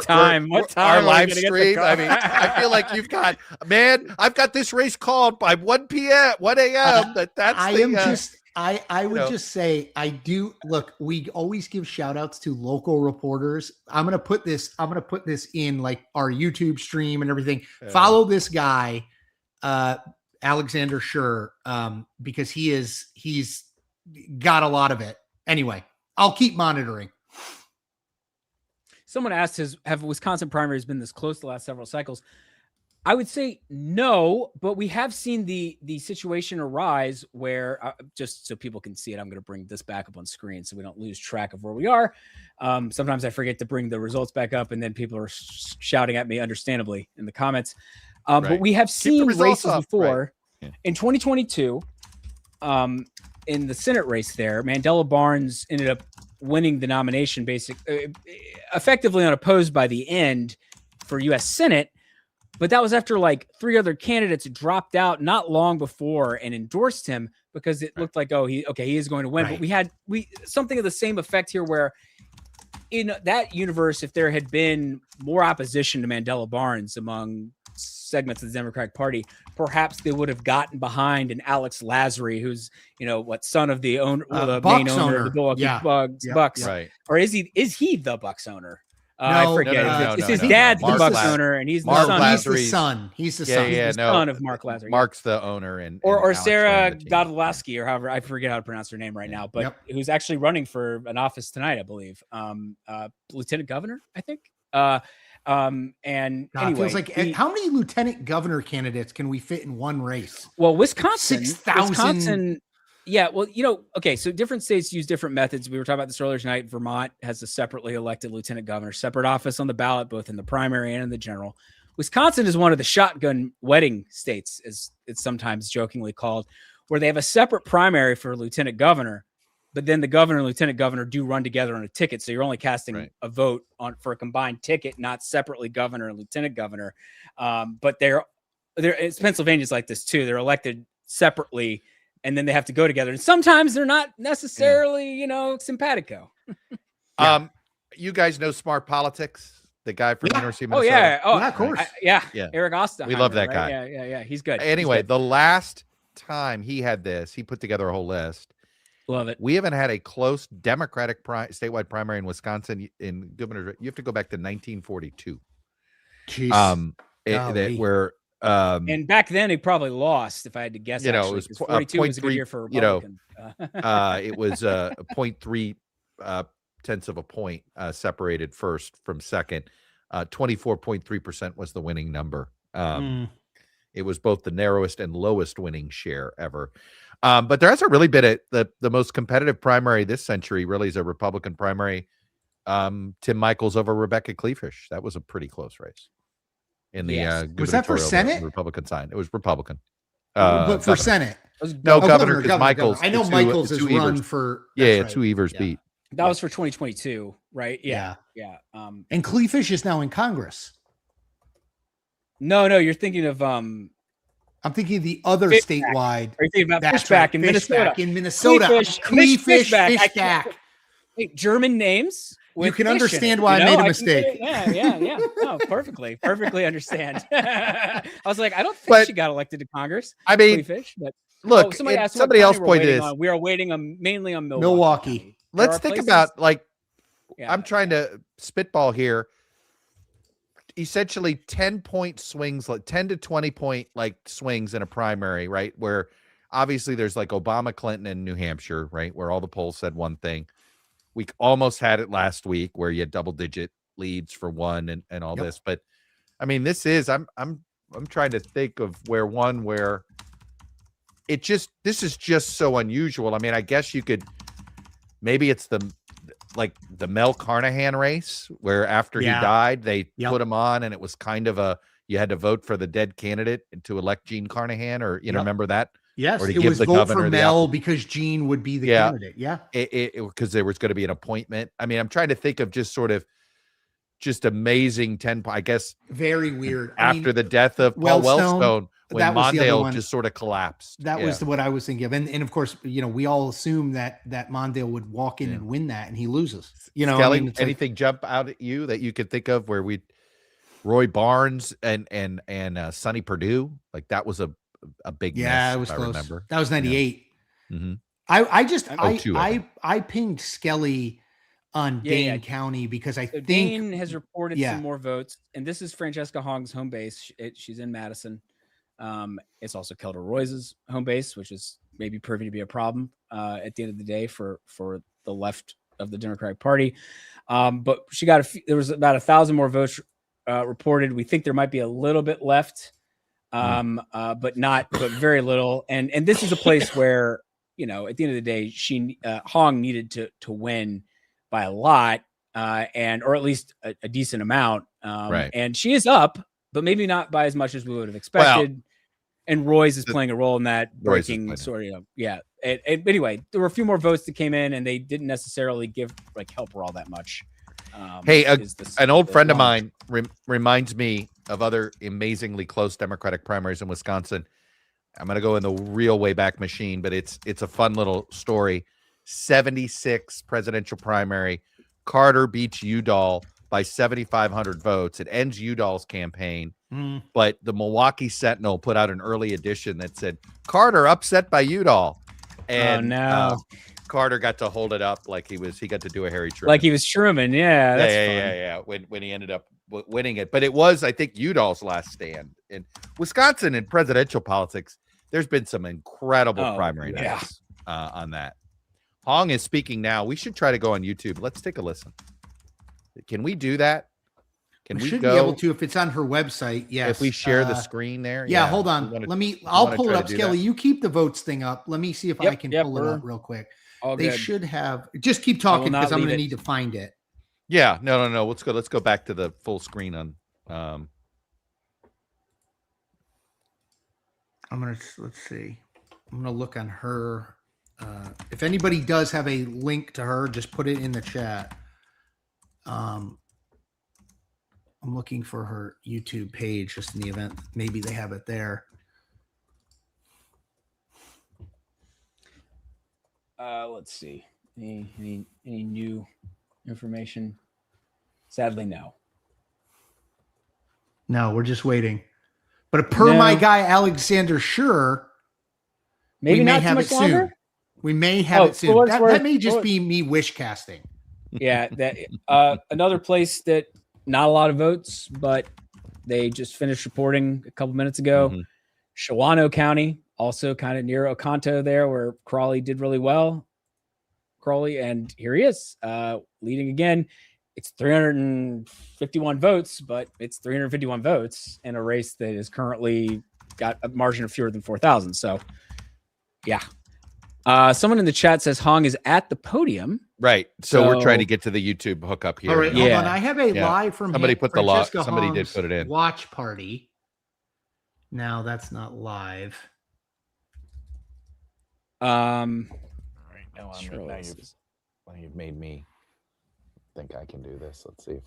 time? what time our are we live gonna get the stream? call? I mean, I feel like you've got, man, I've got this race called by 1 p.m., 1 a.m. I would just say, I do look, we always give shout outs to local reporters. I'm going to put this in like our YouTube stream and everything. Follow this guy, Alexander Schur, because he's got a lot of it. Anyway, I'll keep monitoring. Someone asked, have Wisconsin primaries been this close the last several cycles? I would say no, but we have seen the situation arise where, just so people can see it, I'm going to bring this back up on screen so we don't lose track of where we are. Sometimes I forget to bring the results back up, and then people are shouting at me, understandably, in the comments. But we have seen races before. Right. In 2022, in the Senate race there, Mandela Barnes ended up winning the nomination effectively unopposed by the end for U.S. Senate. But that was after like 3 other candidates dropped out not long before and endorsed him because it looked like, he is going to win. Right. But we had something of the same effect here where in that universe, if there had been more opposition to Mandela Barnes among segments of the Democratic Party, perhaps they would have gotten behind an Alex Lazary, who's, son of the owner, the main owner of the Milwaukee Bucks. Right. Or is he the Bucks owner? No, I forget. It's his dad's the Bucks owner, and he's the son. He's the son. He's the son. Yeah, He's the son of Mark Lazary. Mark's the owner, and or Sarah Godlewski, or however, I forget how to pronounce her name right now, but who's actually running for an office tonight, I believe. Lieutenant governor, I think. And anyway, feels like how many lieutenant governor candidates can we fit in one race? Well, Wisconsin, 6,000. Yeah, well, okay, so different states use different methods. We were talking about this earlier tonight. Vermont has a separately elected lieutenant governor, separate office on the ballot, both in the primary and in the general. Wisconsin is one of the shotgun wedding states, as it's sometimes jokingly called, where they have a separate primary for lieutenant governor, but then the governor and lieutenant governor do run together on a ticket. So you're only casting a vote for a combined ticket, not separately governor and lieutenant governor. But it's Pennsylvania's like this too. They're elected separately, and then they have to go together. And sometimes they're not necessarily, simpatico. You guys know Smart Politics, the guy from the University of Minnesota? Yeah, of course. Eric Osterheimer. We love that guy. Yeah. He's good. Anyway, the last time he had this, he put together a whole list. Love it. We haven't had a close Democratic statewide primary in Wisconsin in governor. You have to go back to 1942. Jeez. And back then he probably lost, if I had to guess. It was 42 was a good year for Republicans. It was 0.3 tenths of a point separated first from second. 24.3% was the winning number. It was both the narrowest and lowest winning share ever. But there hasn't really been the most competitive primary this century. Really, is a Republican primary. Tim Michaels over Rebecca Kleefisch. That was a pretty close race. In the was that for Senate? Republican sign. It was Republican. But for Senate, governor. Because Michaels. I know Michaels has run for. Two Evers beat. That was for 2022, right? Yeah. And Kleefisch is now in Congress. No, you're thinking of I'm thinking of the other statewide. Are you thinking about Fishback in Minnesota? In Minnesota, Kleefisch, Fishback. Wait, German names. You can understand why I made a mistake. Yeah. No, perfectly understand. I was like, I don't think she got elected to Congress. I mean, Kleefisch, but look, somebody else pointed this. We are waiting mainly on Milwaukee. Let's think about I'm trying to spitball here. Essentially 10-point swings, like 10 to 20 point swings in a primary, right? Where obviously there's Obama, Clinton, and New Hampshire, right? Where all the polls said one thing. We almost had it last week where you had double-digit leads for one and all this. But I mean, this is I'm trying to think of where this is just so unusual. I mean, I guess you could maybe it's the Mel Carnahan race where after he died, they put him on, and it was kind of you had to vote for the dead candidate to elect Gene Carnahan, or remember that? Yes, or to it give was the vote governor for Mel because Gene would be the candidate. Yeah, because there was going to be an appointment. I mean, I'm trying to think of just sort of just amazing 10. I guess very weird. After the death of Paul Wellstone, when that was the other Mondale one. just sort of collapsed. That was what I was thinking of, and of course, we all assume that Mondale would walk in and win that, and he loses. Kelly, anything jump out at you that you could think of where Roy Barnes and Sonny Perdue, like that was a big miss, it was if close. I remember. That was 98. Yeah. Mm-hmm. I pinged Skelly on Dane County because I think Dane has reported some more votes, and this is Francesca Hong's home base. She's in Madison. It's also Kelda Royce's home base, which is maybe proving to be a problem at the end of the day for the left of the Democratic Party. But she got there was about 1,000 more votes reported. We think there might be a little bit left, but very little. And this is a place where, at the end of the day, Hong needed to win by a lot, or at least a decent amount. Right. And she is up, but maybe not by as much as we would have expected. Well, and Royce is playing a role in that breaking sort of, anyway, there were a few more votes that came in, and they didn't necessarily help her all that much. Hey, an old friend of mine reminds me of other amazingly close Democratic primaries in Wisconsin. I'm going to go in the real way back machine, but it's a fun little story. 76 presidential primary. Carter beats Udall by 7,500 votes. It ends Udall's campaign. But the Milwaukee Sentinel put out an early edition that said Carter upset by Udall, and Carter got to hold it up like he got to do a Harry Truman, like he was Truman. Yeah, that's fun. When he ended up winning it, but it was, I think, Udall's last stand in Wisconsin in presidential politics. There's been some incredible primary nights on that. Hong is speaking now. We should try to go on YouTube. Let's take a listen. Can we do that? We should be able to if it's on her website. Yes. If we share the screen there. Yeah, hold on. I'll pull it up, Skelly. You keep the votes thing up. Let me see if I can pull it up real quick. They should have. Just keep talking because I'm going to need to find it. Yeah. No. Let's go back to the full screen on. Let's see. I'm going to look on her. If anybody does have a link to her, just put it in the chat. I'm looking for her YouTube page just in the event maybe they have it there. Let's see. Any new information? Sadly, no. No, we're just waiting. But per my guy Alexander Schur, maybe we may not have too it much longer? soon. We may have it soon. That may just be me wish casting. Yeah, that another place that not a lot of votes, but they just finished reporting a couple minutes ago. Shawano County, also kind of near Oconto there, where Crawley did really well. And here he is, leading again. It's 351 votes, but it's 351 votes in a race that is currently got a margin of fewer than 4,000. So, yeah. Someone in the chat says Hong is at the podium. Right. So we're trying to get to the YouTube hookup here. All right, hold on. I have a live from somebody put the log. Francesca Somebody did Hong's put it in. Watch party. Now that's not live. All right. Now you've made me think I can do this. Let's see if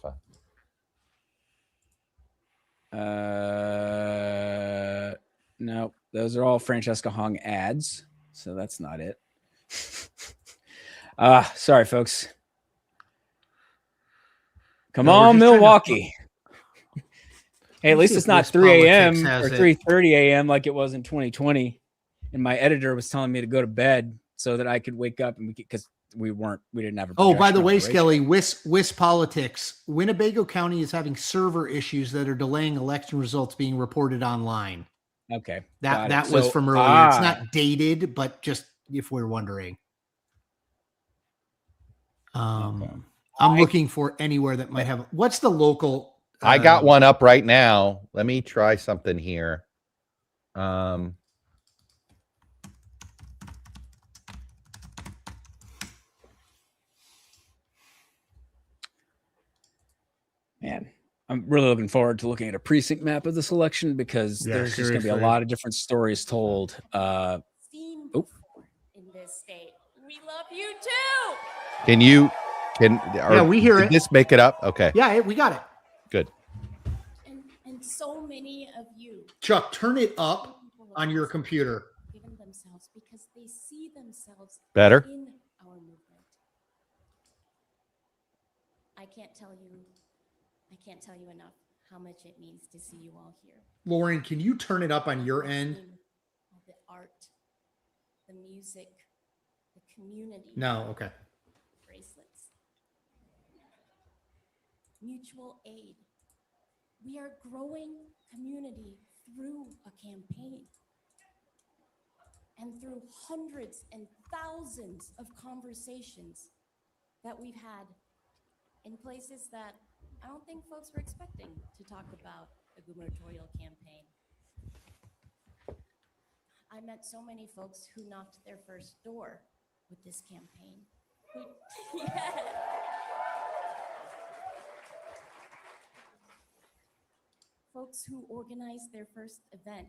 no, those are all Francesca Hong ads. So that's not it. Sorry, folks. Come on, Milwaukee. Hey, at least it's not 3 a.m. or 3:30 a.m. like it was in 2020. And my editor was telling me to go to bed so that I could wake up and because we didn't have a. Oh, by the way, Skelly, WIS politics. Winnebago County is having server issues that are delaying election results being reported online. Okay. That was from earlier. It's not dated, but just if we're wondering. I'm looking for anywhere that might have. What's the local? I got one up right now. Let me try something here. Man, I'm really looking forward to looking at a precinct map of this election because there's just going to be a lot of different stories told. In this state, we love you too. Can you Yeah, we hear did it. this make it up? Okay. Yeah, we got it. Good. And so many of you, Chuck, turn it up on your computer. given themselves because they see themselves Better? in our movement. I can't tell you enough how much it means to see you all here. Lauren, can you turn it up on your end? The art, the music, the community. No, okay. Bracelets. Mutual aid. We are growing community through a campaign and through hundreds and thousands of conversations that we've had in places that I don't think folks were expecting to talk about a gubernatorial campaign. I met so many folks who knocked their first door with this campaign. Folks who organized their first event,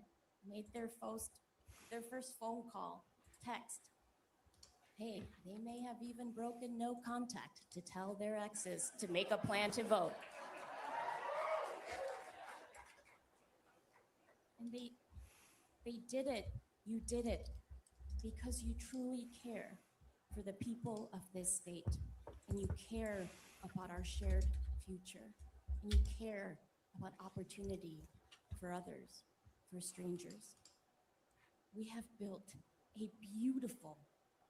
made their first phone call, text. Hey, they may have even broken no contact to tell their exes to make a plan to vote. And they did it, you did it, because you truly care for the people of this state, and you care about our shared future, and you care about opportunity for others, for strangers. We have built a beautiful,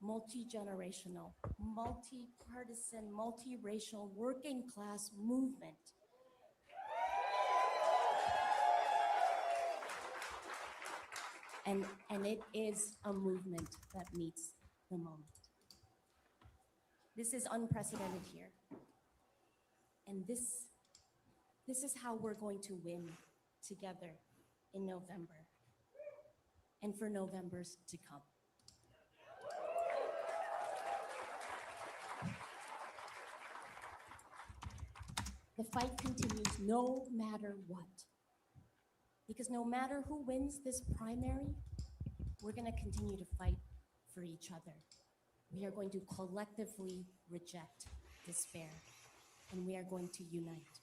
multi-generational, multi-partisan, multi-racial, working class movement. And it is a movement that meets the moment. This is unprecedented here. And this is how we're going to win together in November and for Novembers to come. The fight continues no matter what. Because no matter who wins this primary, we're going to continue to fight for each other. We are going to collectively reject despair, and we are going to unite.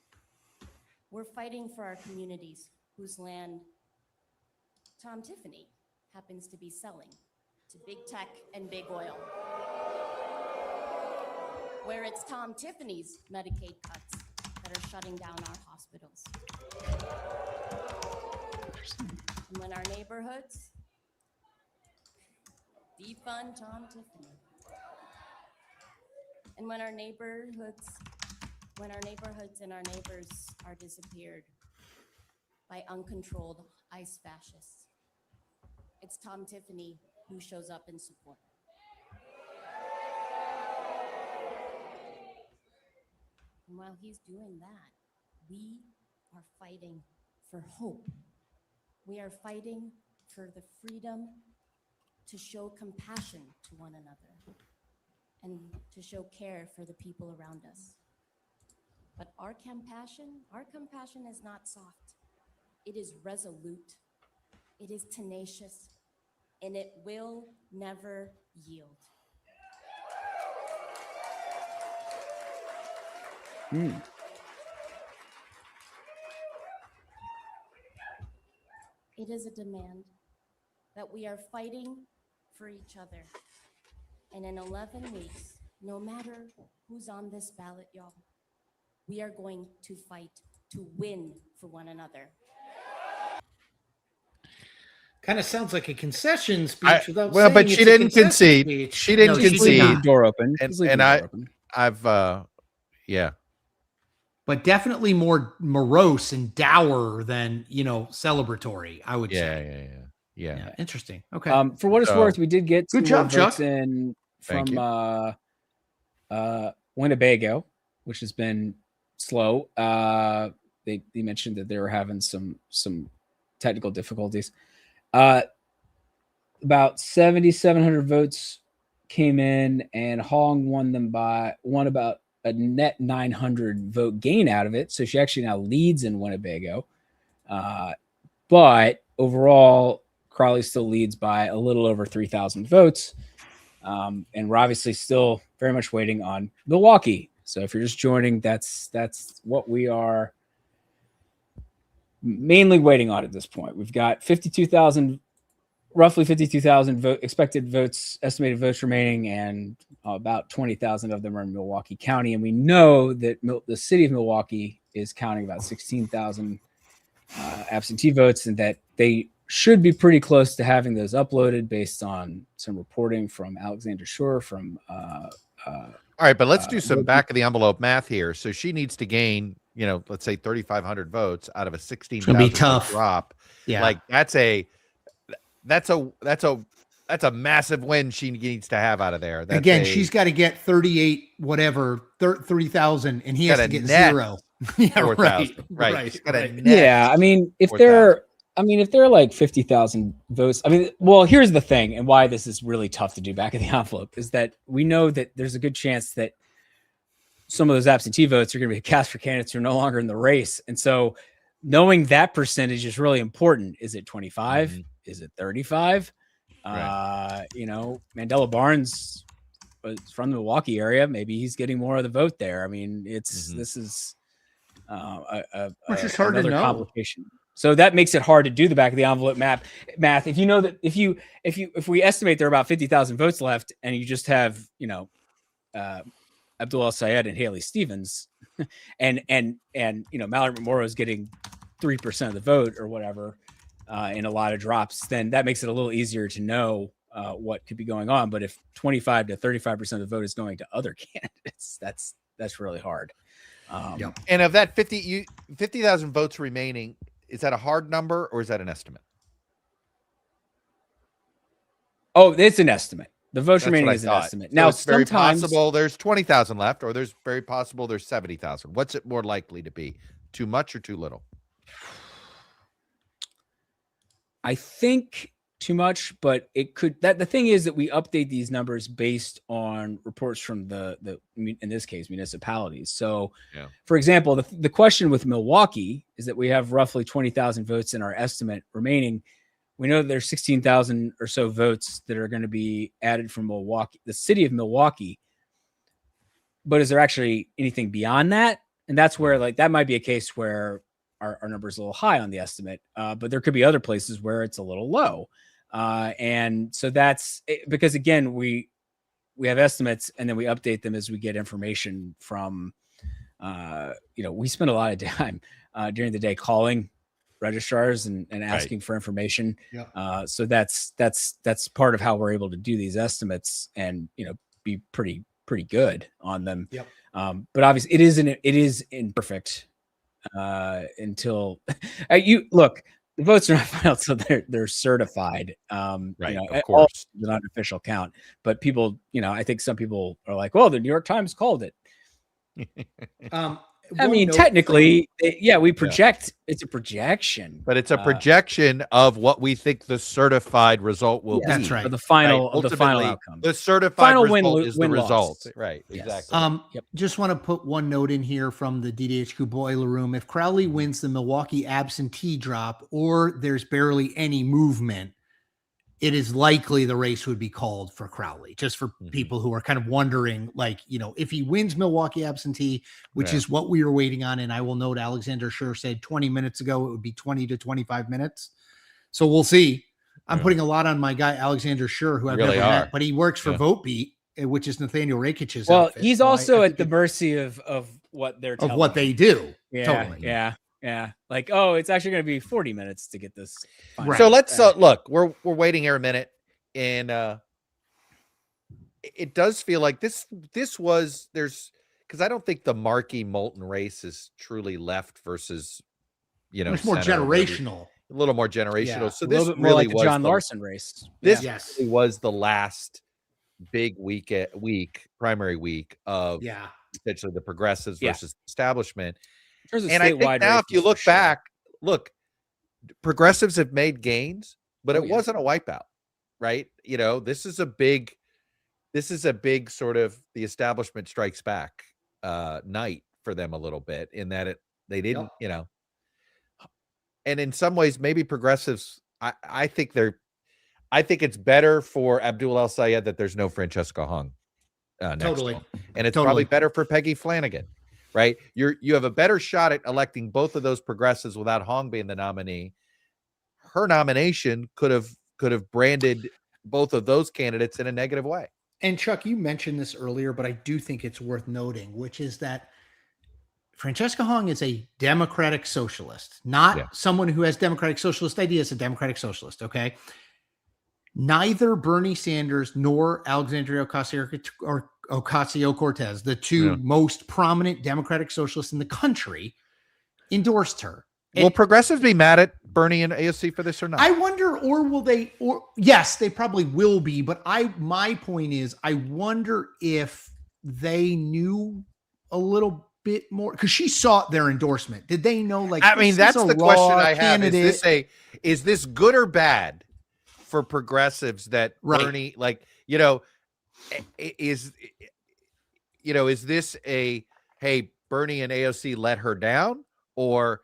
We're fighting for our communities whose land Tom Tiffany happens to be selling to big tech and big oil. Where it's Tom Tiffany's Medicaid cuts that are shutting down our hospitals. And when our neighborhoods defund Tom Tiffany. And when our neighborhoods and our neighbors are disappeared by uncontrolled ICE fascists, it's Tom Tiffany who shows up in support. And while he's doing that, we are fighting for hope. We are fighting for the freedom to show compassion to one another and to show care for the people around us. But our compassion is not soft. It is resolute. It is tenacious, and it will never yield. It is a demand that we are fighting for each other. And in 11 weeks, no matter who's on this ballot, y'all, we are going to fight to win for one another. Kind of sounds like a concession speech without well, saying but it's she a didn't concession concede. speech. She didn't No, concede. not. Door open. I've yeah. But definitely more morose and dour than, celebratory, I would say. Yeah. Interesting. Okay. For what it's worth, we did get some Good job, more votes Chuck. in Thank from Winnebago, which has been slow. They mentioned that they were having some technical difficulties. About 7,700 votes came in, and Hong won about a net 900 vote gain out of it. So she actually now leads in Winnebago. But overall, Crowley still leads by a little over 3,000 votes. And we're obviously still very much waiting on Milwaukee. So if you're just joining, that's what we are mainly waiting on at this point. We've got 52,000, roughly 52,000 expected votes, estimated votes remaining, and about 20,000 of them are in Milwaukee County. And we know that the city of Milwaukee is counting about 16,000 absentee votes, and that they should be pretty close to having those uploaded based on some reporting from Alexander Shore from all right, but let's do some back of the envelope math here. So she needs to gain, let's say 3,500 votes out of a 16,000 drop. Yeah, like that's a massive win she needs to have out of there. Again, she's got to get 38 whatever 3,000, and he has to get zero. Yeah, 4,000. Right. Yeah, I mean, if they're like 50,000 votes, well, here's the thing, and why this is really tough to do back of the envelope is that we know that there's a good chance that some of those absentee votes are going to be cast for candidates who are no longer in the race. And so knowing that percentage is really important. Is it 25? Mm-hmm. Is it 35? Right. Mandela Barnes was from the Milwaukee area. Maybe he's getting more of the vote there. I mean, this is which is hard to know. Complication. So that makes it hard to do the back of the envelope math. If you know that if we estimate there are about 50,000 votes left, and you just have Abdul El Sayed and Haley Stevens, and Mallory McMorrow is getting 3% of the vote or whatever in a lot of drops, then that makes it a little easier to know what could be going on. But if 25 to 35% of the vote is going to other candidates, that's really hard. And of that 50,000 votes remaining, is that a hard number or is that an estimate? Oh, it's an estimate. The votes remaining is an estimate. So now, it's very possible there's 20,000 left, or there's very possible there's 70,000. What's it more likely to be? Too much or too little? I think too much, but it could. The thing is that we update these numbers based on reports from the in this case municipalities. So, for example, the question with Milwaukee is that we have roughly 20,000 votes in our estimate remaining. We know that there's 16,000 or so votes that are going to be added from Milwaukee, the city of Milwaukee. But is there actually anything beyond that? And that's where that might be a case where our number is a little high on the estimate, but there could be other places where it's a little low. And so that's because, again, we have estimates and then we update them as we get information from, we spend a lot of time during the day calling registrars and asking for information. Yeah. So that's part of how we're able to do these estimates and, be pretty good on them. Yep. But obviously it is imperfect until you look. The votes are not final until they're certified. Right, of course, the non-official count. But people, I think some people are like, "Well, the New York Times called it." I mean, technically, we project. Yeah. It's a projection, but it's a projection of what we think the certified result will be. That's right. The final outcome. The certified result is the result. Right. Yes. Exactly. Just want to put one note in here from the DDHQ boiler room. If Crowley wins the Milwaukee absentee drop, or there's barely any movement, it is likely the race would be called for Crowley, just for people who are kind of wondering, if he wins Milwaukee absentee, which is what we were waiting on. And I will note Alexander Shur said 20 minutes ago, it would be 20 to 25 minutes. So we'll see. I'm putting a lot on my guy, Alexander Shur, who I've never met, but he works for VoteBeat, which is Nathaniel Rakic's outfit. He's also at the mercy of what they're telling what they do. Yeah, totally. Yeah. It's actually going to be 40 minutes to get this. Right. So let's look, we're waiting here a minute. And it does feel like this was because I don't think the Markey Moulton race is truly left versus, it's more generational. A little more generational. Yeah. So this really was the John Larson race. This really was the last big primary week of essentially the progressives versus establishment. And I think now, if you look back, progressives have made gains, but it wasn't a wipeout, right? This is a big sort of the establishment strikes back night for them a little bit, in that they didn't, and in some ways, maybe progressives, I think it's better for Abdul El Sayed that there's no Francesca Hung next Totally. fall. And it's Totally. probably better for Peggy Flanagan, right? You have a better shot at electing both of those progressives without Hong being the nominee. Her nomination could have branded both of those candidates in a negative way. And Chuck, you mentioned this earlier, but I do think it's worth noting, which is that Francesca Hong is a democratic socialist, not someone who has democratic socialist ideas, a democratic socialist, okay? Neither Bernie Sanders nor Alexandria Ocasio-Cortez, the two most prominent democratic socialists in the country, endorsed her. Will progressives be mad at Bernie and AOC for this or not? I wonder, or will they, or yes, they probably will be, but my point is, I wonder if they knew a little bit more, because she sought their endorsement. Did they know, like, I mean, that's the question I have. Is this good or bad for progressives that Bernie, like, is this a, hey, Bernie and AOC let her down, or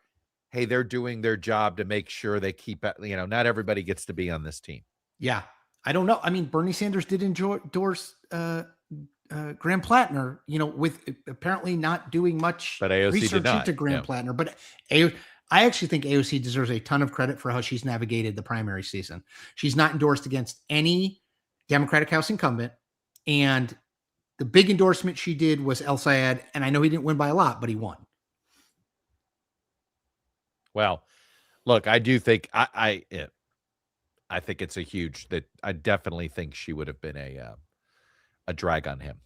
hey, they're doing their job to make sure they keep, not everybody gets to be on this team. Yeah. I don't know. I mean, Bernie Sanders did endorse Graham Plattner, with apparently not doing much research into Graham Plattner. But I actually think AOC deserves a ton of credit for how she's navigated the primary season. She's not endorsed against any Democratic House incumbent. And the big endorsement she did was El Sayed. And I know he didn't win by a lot, but he won. Well, look, I do think I think it's a huge that I definitely think she would have been a drag on him,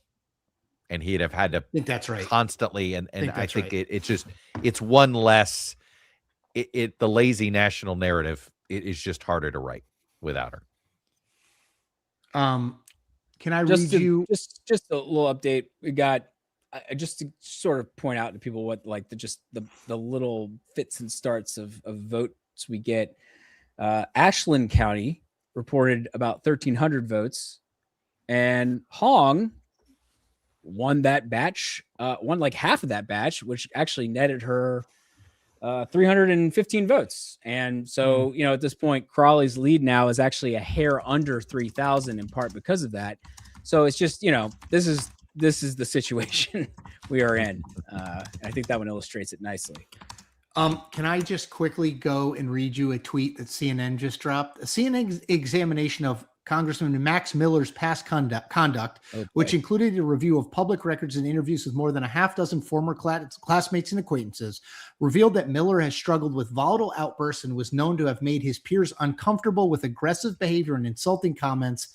and he'd have had to think that's right constantly. And I think it's one less. The lazy national narrative is just harder to write without her. Can I read you just a little update? We got. Just to sort of point out to people what like the little fits and starts of votes we get. Ashland County reported about 1,300 votes, and Hong won that batch, won like half of that batch, which actually netted her 315 votes. And so, at this point, Crawley's lead now is actually a hair under 3,000 in part because of that. So it's just, this is the situation we are in. I think that one illustrates it nicely. Can I just quickly go and read you a tweet that CNN just dropped? A CNN examination of Congressman Max Miller's past conduct, which included a review of public records and interviews with more than a half dozen former classmates and acquaintances, revealed that Miller has struggled with volatile outbursts and was known to have made his peers uncomfortable with aggressive behavior and insulting comments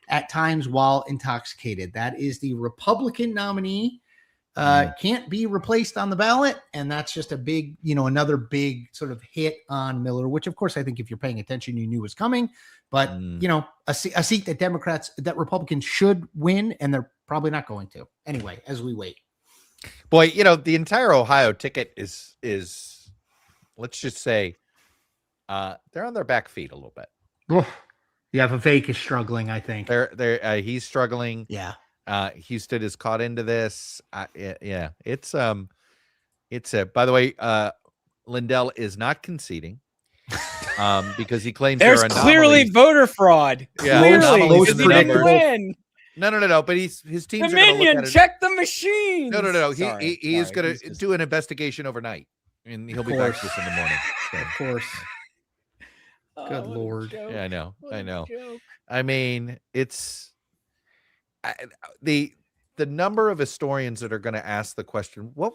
at times while intoxicated. That is the Republican nominee. Can't be replaced on the ballot. And that's just a big, another big sort of hit on Miller, which of course, I think if you're paying attention, you knew was coming, but a seat that Republicans should win, and they're probably not going to anyway, as we wait. Boy, the entire Ohio ticket is let's just say, they're on their back feet a little bit. Yeah, Vivek is struggling, I think. He's struggling. Yeah. Houston is caught into this. It's by the way, Lindell is not conceding because he claims there's clearly voter fraud. Yeah, clearly. No. But his teams Dominion, are check the machine. No. He is going to do an investigation overnight, and he'll be back this in the morning. So. Of course. Good Lord. Yeah, I know. I mean, it's the number of historians that are going to ask the question, what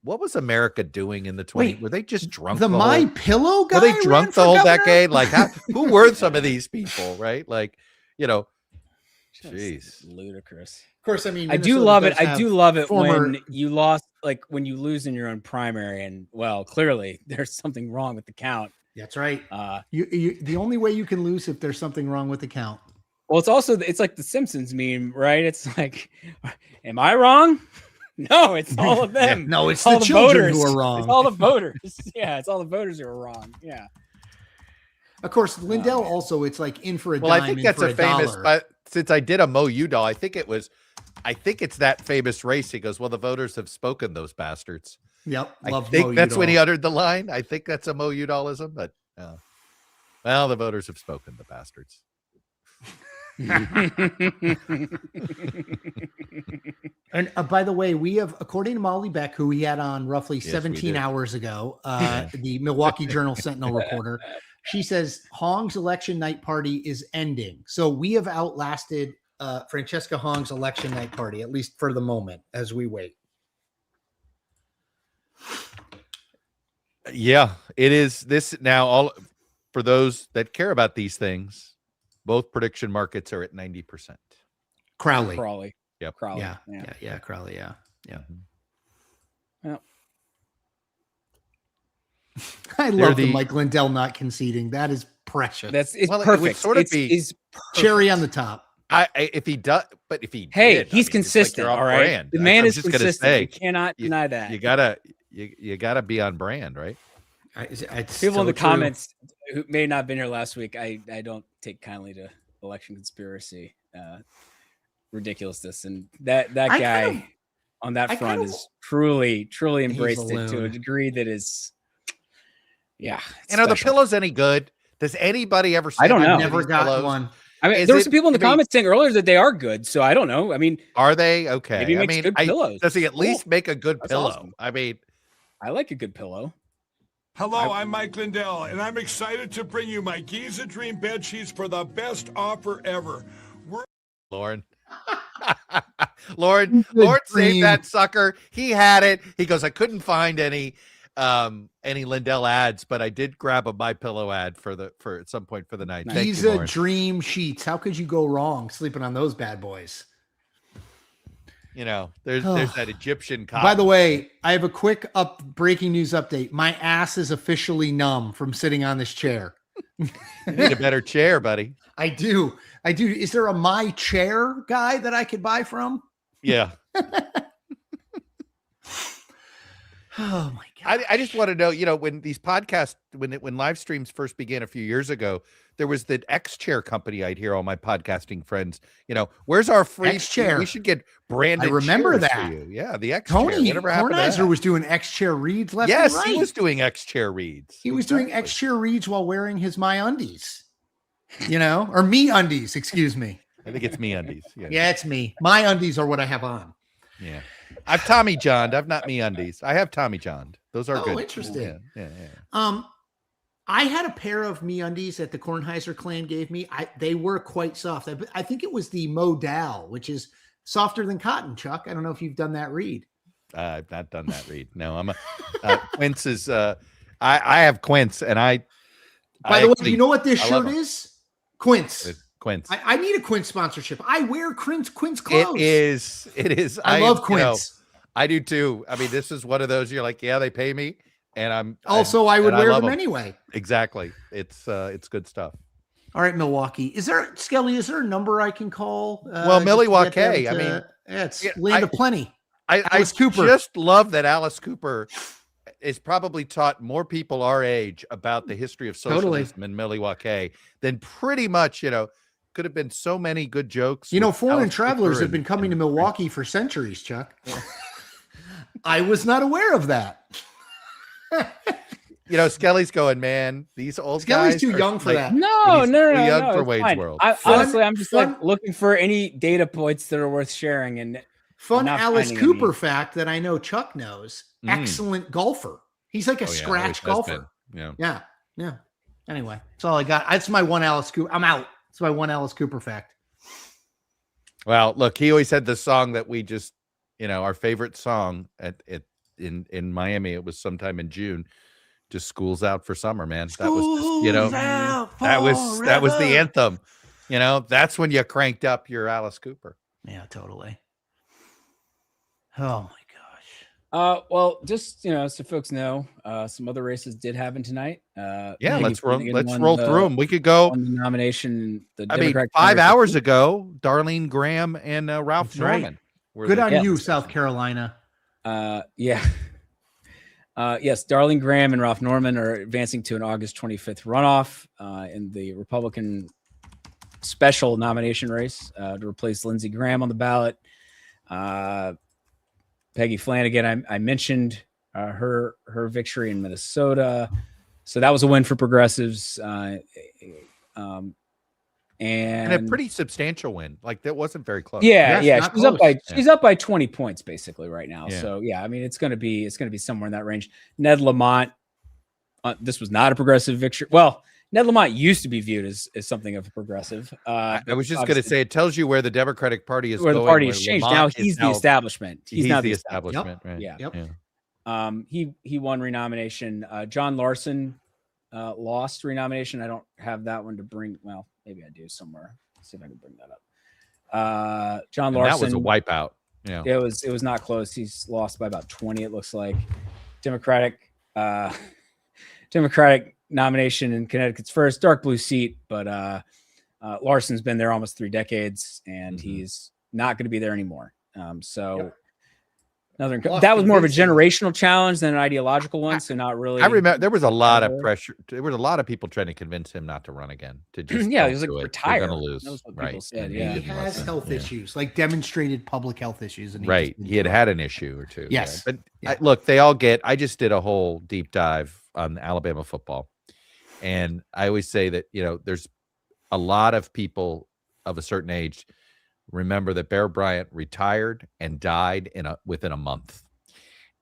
was America doing in the 20s? Were they just drunk? The My Pillow guy? Were they drunk the whole decade? Like, who were some of these people, right? Like, jeez. Ludicrous. Of course, I mean, I do love it when you lost, like when you lose in your own primary, and well, clearly there's something wrong with the count. That's right. The only way you can lose if there's something wrong with the count. Well, it's like the Simpsons meme, right? It's like, am I wrong? No, it's all of them. No, it's all the children who are wrong. It's all the voters. Yeah, it's all the voters who are wrong. Yeah. Of course, Lindell also, it's like in for a dime. Well, I think that's a famous, $1. but since I did a Mo Udall, I think it's that famous race. He goes, well, the voters have spoken, those bastards. Yep. I think that's when he uttered the line. I think that's a Mo Udallism, but well, the voters have spoken, the bastards. And by the way, we have, according to Molly Beck, who we had on roughly Yes, we 17 did. hours ago, the Milwaukee Journal Sentinel reporter, she says Hong's election night party is ending. So we have outlasted Francesca Hong's election night party, at least for the moment, as we wait. Yeah, it is this now. All for those that care about these things, both prediction markets are at 90%. Crowley. Yep. Crowley. Yeah. Crowley. Yeah. Yep. I love the Mike Lindell not conceding. That is precious. It's Well, it perfect. would sort of it's, be- it's Cherry on the top. If he does, but if he Hey, did, he's I mean, it's like consistent. you're on All right, brand. the man I'm is just gonna consistent. say, You cannot deny that. You gotta be on brand, right? People in the comments who may not have been here last week, I don't take kindly to election conspiracy ridiculousness, and that guy on that front is truly embraced it to a degree that is, yeah. And are the pillows any good? Does anybody ever? I don't know. Never got one. I mean, there were some people in the comments saying earlier that they are good, so I don't know. I mean, are they okay? Maybe he makes good pillows. Does he at least make a good That's pillow? awesome. I mean, I like a good pillow. Hello, I'm Mike Lindell, and I'm excited to bring you my Giza Dream bed sheets for the best offer ever. Lauren. Lauren saved that sucker. He had it. He goes, I couldn't find any Lindell ads, but I did grab a My Pillow ad for at some point for the night. Thank you, Giza Lauren. Dream sheets. How could you go wrong sleeping on those bad boys? You know, there's that Egyptian cotton. By the way, I have a quick breaking news update. My ass is officially numb from sitting on this chair. You need a better chair, buddy. I do. Is there a My Chair guy that I could buy from? Yeah. Oh my God. I just want to know, you know, when these podcasts, when live streams first began a few years ago, there was the X Chair company. I'd hear all my podcasting friends, you know, where's our free X Chair? We should get branded. I remember chairs that. for you. Yeah, the X Chair. Tony Whatever happened to Kornheiser that? was doing X Chair reads left Yes, and right. he was doing X Chair reads. He was doing X Chair reads while wearing his My Undies, you know, or Me Undies, excuse me. I think it's Me Undies. Yeah, it's me. My Undies are what I have on. Yeah. I've Tommy John'd. I've not Me Undies. I have Tommy John'd. Those are good. Oh, interesting. Yeah. I had a pair of Me Undies that the Kornheiser clan gave me. They were quite soft. I think it was the Modal, which is softer than cotton, Chuck. I don't know if you've done that read. I've not done that read. No, I'm a Quince is I have Quince, and By the way, you know what this shirt is? Quince. Quince. I need a Quince sponsorship. I wear Quince clothes. It is. I love Quince. You know, I do too. I mean, this is one of those you're like, yeah, they pay me, and I would wear love them anyway. Exactly. It's good stuff. All right, Milwaukee. Is there a number I can call? Well, Milwaukee. I mean, it's land of plenty. Alice Cooper. Just love that Alice Cooper is probably taught more people our age about the history of socialism in Milwaukee than pretty much, you know, could have been so many good jokes. You know, with foreign Alice travelers Cooper have been coming to Milwaukee for centuries, Chuck. I was not aware of that. You know, Skelly's going, man, these old guys Skelly's too are young for that. No, he's no, too young no, for it's Wade's fine. World. Honestly, I'm just like looking for any data points that are worth sharing. And Fun not Alice finding Cooper any. fact that I know Chuck knows. Excellent golfer. He's like a scratch golfer. Yeah. Yeah. Anyway, that's all I got. That's my one Alice Cooper. I'm out. That's my one Alice Cooper fact. Well, look, he always had the song that we just, you know, our favorite song in Miami. It was sometime in June. Just School's Out for Summer, man. That was just, you know, that was the anthem. You know, that's when you cranked up your Alice Cooper. Yeah, totally. Oh my gosh. Well, just, you know, so folks know, some other races did happen tonight. Yeah, let's roll through them. We could go on the nomination. I mean, 5 hours ago, Darlene Graham and Ralph That's right. Norman. Good on you, South Carolina. Yeah. Yes, Darlene Graham and Ralph Norman are advancing to an August 25th runoff in the Republican special nomination race to replace Lindsey Graham on the ballot. Peggy Flanagan, I mentioned her victory in Minnesota. So that was a win for progressives. and a pretty substantial win. Like that wasn't very close. Yeah, Yes, not she's up by 20 points basically right now. Yeah. So yeah, I mean it's gonna be somewhere in that range. Ned Lamont, this was not a progressive victory. Well, Ned Lamont used to be viewed as something of a progressive. I was just going to say, it tells you where the Democratic Party is where going. the party has where changed. Lamont Now he's the establishment. He's now the establishment. Right? Yeah. Yep. Yeah. He won renomination. John Larson lost renomination. I don't have that one to bring. Well, maybe I do somewhere. Let's see if I can bring that up. John Larson. That was a wipeout. Yeah. It was not close. He's lost by about 20. It looks like Democratic nomination in Connecticut's first dark blue seat, but Larson's been there almost 3 decades, and he's not going to be there anymore. That was more of a generational challenge than an ideological one. So not really. I remember there was a lot of pressure. There was a lot of people trying to convince him not to run again. To just he was like retire. Going to lose. That was what right. people said. And He has health issues, like demonstrated public health issues. And he had an issue or two. Yes. Yeah. But look, they all get. I just did a whole deep dive on Alabama football, and I always say that there's a lot of people of a certain age remember that Bear Bryant retired and died within a month.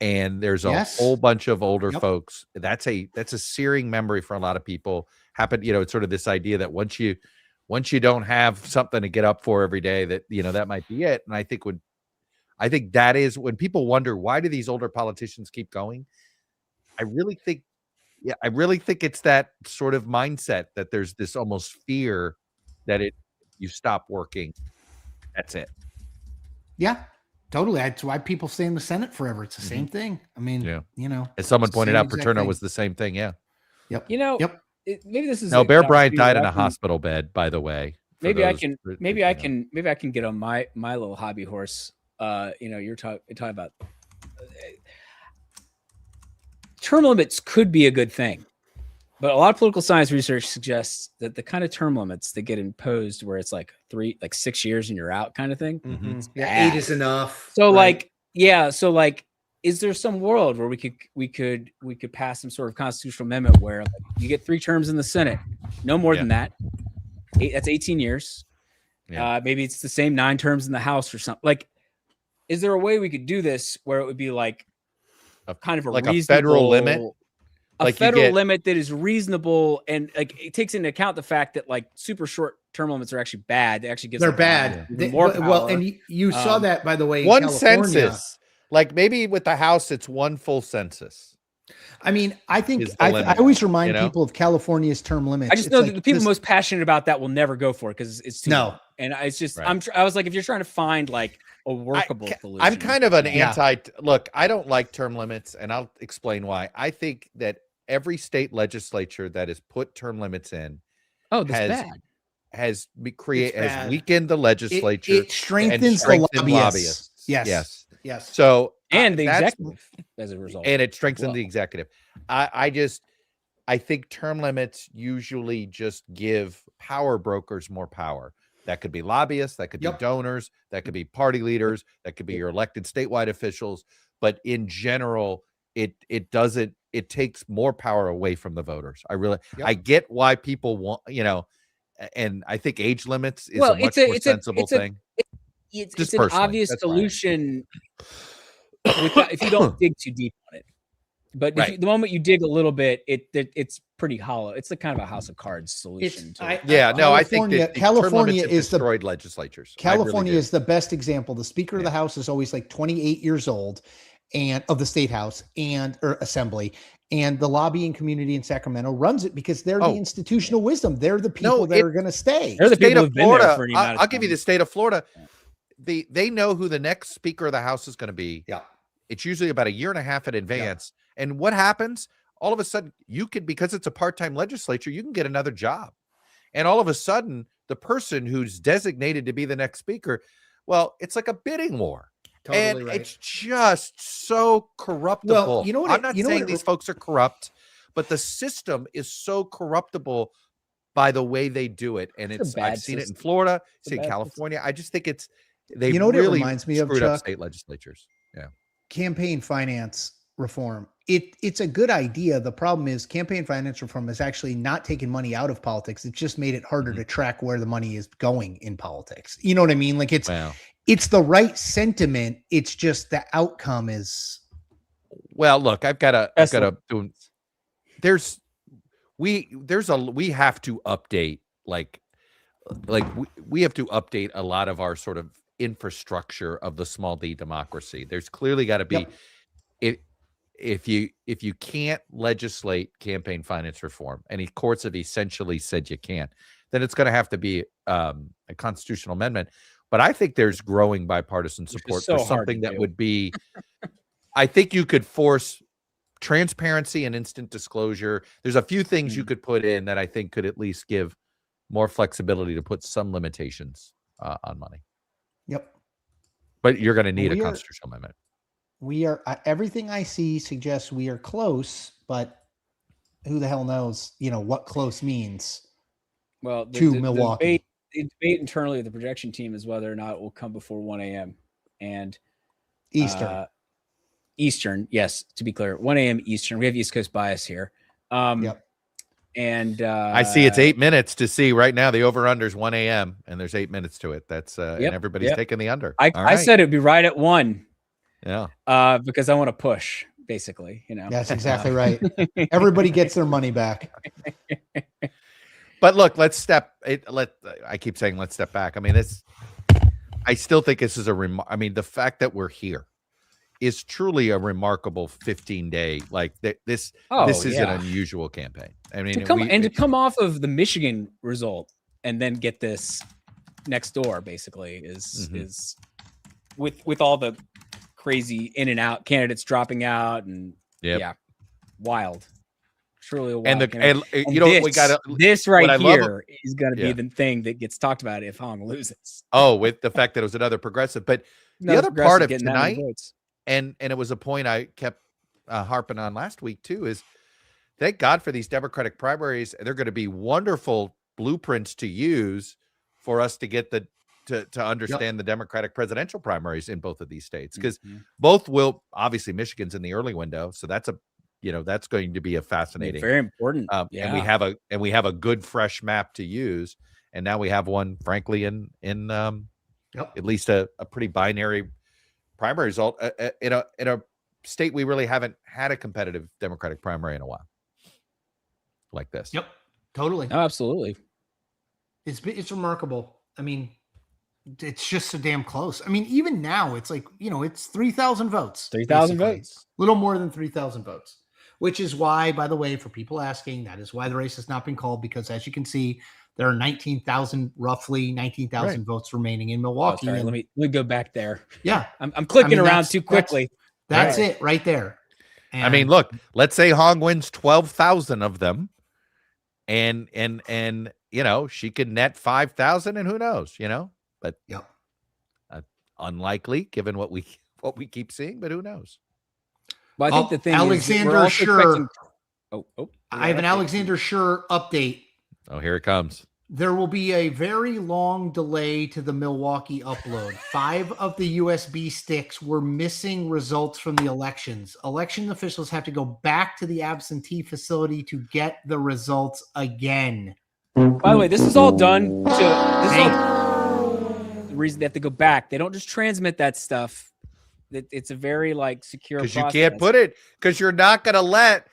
And there's a whole bunch of older folks. That's a searing memory for a lot of people. It's sort of this idea that once you don't have something to get up for every day, that that might be it. And I think that is when people wonder, why do these older politicians keep going? I really think it's that sort of mindset that there's this almost fear that you stop working. That's it. Yeah, totally. That's why people stay in the Senate forever. It's the same thing. I mean, as someone pointed out, Paterno was the same thing. Yeah. Yep. Maybe this is Bear Bryant died in a hospital bed, by the way. Maybe I can get on my little hobby horse. You're talking about term limits could be a good thing, but a lot of political science research suggests that the kind of term limits that get imposed, where it's like 6 years and you're out, kind of thing. Mm-hmm. Yeah, 8 is enough. So is there some world where we could pass some sort of constitutional amendment where you get 3 terms in the Senate, no more than that? That's 18 years. Yeah. Maybe it's the same 9 terms in the House or something. Is there a way we could do this where it would be like a kind of a federal limit? A federal limit that is reasonable, and it takes into account the fact that super short term limits are actually bad. They actually they're bad. More power. Well, and you saw that, by the way, in one California. Census. Maybe with the House, it's 1 full census. I mean, I think I always remind people of California's term limits. I just know that the people most passionate about that will never go for it because it's too long. And it's just I was like, if you're trying to find a workable solution, I'm kind of an look. I don't like term limits, and I'll explain why. I think that every state legislature that has put term limits in has weakened the legislature. It strengthens the lobbyists. Yes. So and the executive as a result, and it strengthens the executive. I think term limits usually just give power brokers more power. That could be lobbyists, that could be donors, that could be party leaders, that could be your elected statewide officials. But in general, it doesn't. It takes more power away from the voters. I get why people want, and I think age limits is a much more sensible thing. It's an obvious solution if you don't dig too deep on it. But the moment you dig a little bit, it's pretty hollow. It's kind of a house of cards solution. I think that California is destroyed legislatures. California is the best example. The Speaker of the House is always 28 years old, and of the state house or assembly, and the lobbying community in Sacramento runs it because they're the institutional wisdom. They're the people that are going to stay. They're the state people of Florida. I'll give you the state of Florida. They know who the next Speaker of the House is going to be. Yeah, it's usually about a year and a half in advance. Yeah. And what happens? All of a sudden, because it's a part-time legislature, you can get another job. And all of a sudden, the person who's designated to be the next speaker, it's like a bidding war. Totally and right. It's just so corruptible. Well, I'm not saying these folks are corrupt, but the system is so corruptible by the way they do it. And I've seen it in Florida, seen California. I just think they what really it reminds me of, screwed Chuck? up state legislatures. Yeah. Campaign finance reform it's a good idea. The problem is campaign finance reform has actually not taken money out of politics. It's just made it harder to track where the money is going in politics. You know what I mean? Like it's the right sentiment. It's just the outcome is. Well, look, we have to update we have to update a lot of our sort of infrastructure of the small d democracy. There's clearly got to be if you can't legislate campaign finance reform, and the courts have essentially said you can't, then it's going to have to be a constitutional amendment. But I think there's growing bipartisan support for something that would be. I think you could force transparency and instant disclosure. There's a few things you could put in that I think could at least give more flexibility to put some limitations on money. Yep. But you're going to need a constitutional amendment. We are everything I see suggests we are close, but who the hell knows, what close means. Well, Milwaukee. The debate internally of the projection team is whether or not it will come before 1 a.m. and Eastern. Yes, to be clear, 1 a.m. Eastern. We have East Coast bias here. Yep. And I see it's 8 minutes to see right now. The over-under is 1 a.m. and there's 8 minutes to it. That's and everybody's taking the under. I said it'd be right at 1. Yeah. Because I want to push, basically. That's exactly right. Everybody gets their money back. But look, I keep saying let's step back. I mean, I still think this is the fact that we're here is truly a remarkable 15-day. This is an unusual campaign. I mean, to come off of the Michigan result and then get this next door basically is with all the crazy in and out candidates dropping out and wild. Truly a wild. We got this right here is going to be the thing that gets talked about if Hong loses. Oh, with the fact that it was another progressive, but the other part of tonight. And it was a point I kept harping on last week too, is thank God for these Democratic primaries. They're going to be wonderful blueprints to use for us to get to understand the Democratic presidential primaries in both of these states, because both will, obviously Michigan's in the early window. So that's that's going to be a fascinating, very important. And we have a good fresh map to use. And now we have one, frankly, in at least a pretty binary primary result in a state we really haven't had a competitive Democratic primary in a while like this. Yep, totally. Oh, absolutely. It's remarkable. I mean, it's just so damn close. I mean, even now it's like, it's 3,000 votes. 3,000 votes. Little more than 3,000 votes, which is why, by the way, for people asking, that is why the race has not been called, because as you can see, there are roughly 19,000 votes remaining in Milwaukee. Oh, sorry, let me go back there. Yeah. I'm clicking around too quickly. That's it right there. And I mean, look, let's say Hong wins 12,000 of them and she could net 5,000 and who knows, but unlikely given what we keep seeing, but who knows? Well, I think the thing Alexander is Schur. I have an Alexander Schur update. Oh, here it comes. There will be a very long delay to the Milwaukee upload. 5 of the USB sticks were missing results from the elections. Election officials have to go back to the absentee facility to get the results again. By the way, this is all done. The reason they have to go back, they don't just transmit that stuff. It's a very secure process. Because you can't put it, because you're not going to let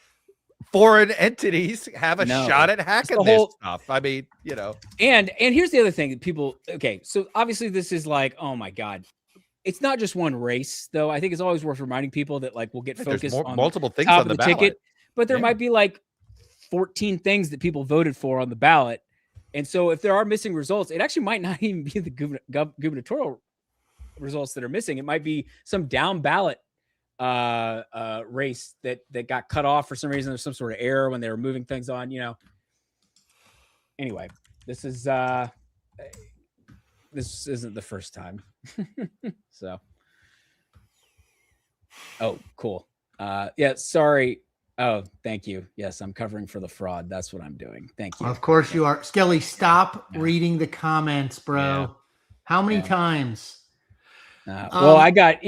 foreign entities have a shot at hacking this stuff. I mean, And here's the other thing that people. Okay, so obviously this is oh my God, it's not just one race though. I think it's always worth reminding people that we'll get focused on multiple things top on the of the ballot. ticket, but there might be 14 things that people voted for on the ballot, and so if there are missing results, it actually might not even be the gubernatorial results that are missing. It might be some down ballot race that got cut off for some reason. There's some sort of error when they were moving things on, Anyway, this isn't the first time. So, oh, cool. Sorry. Oh, thank you. Yes, I'm covering for the fraud. That's what I'm doing. Thank you. Of course you are. Skelly, stop reading the comments, bro. Yeah. How many times? Well, I got,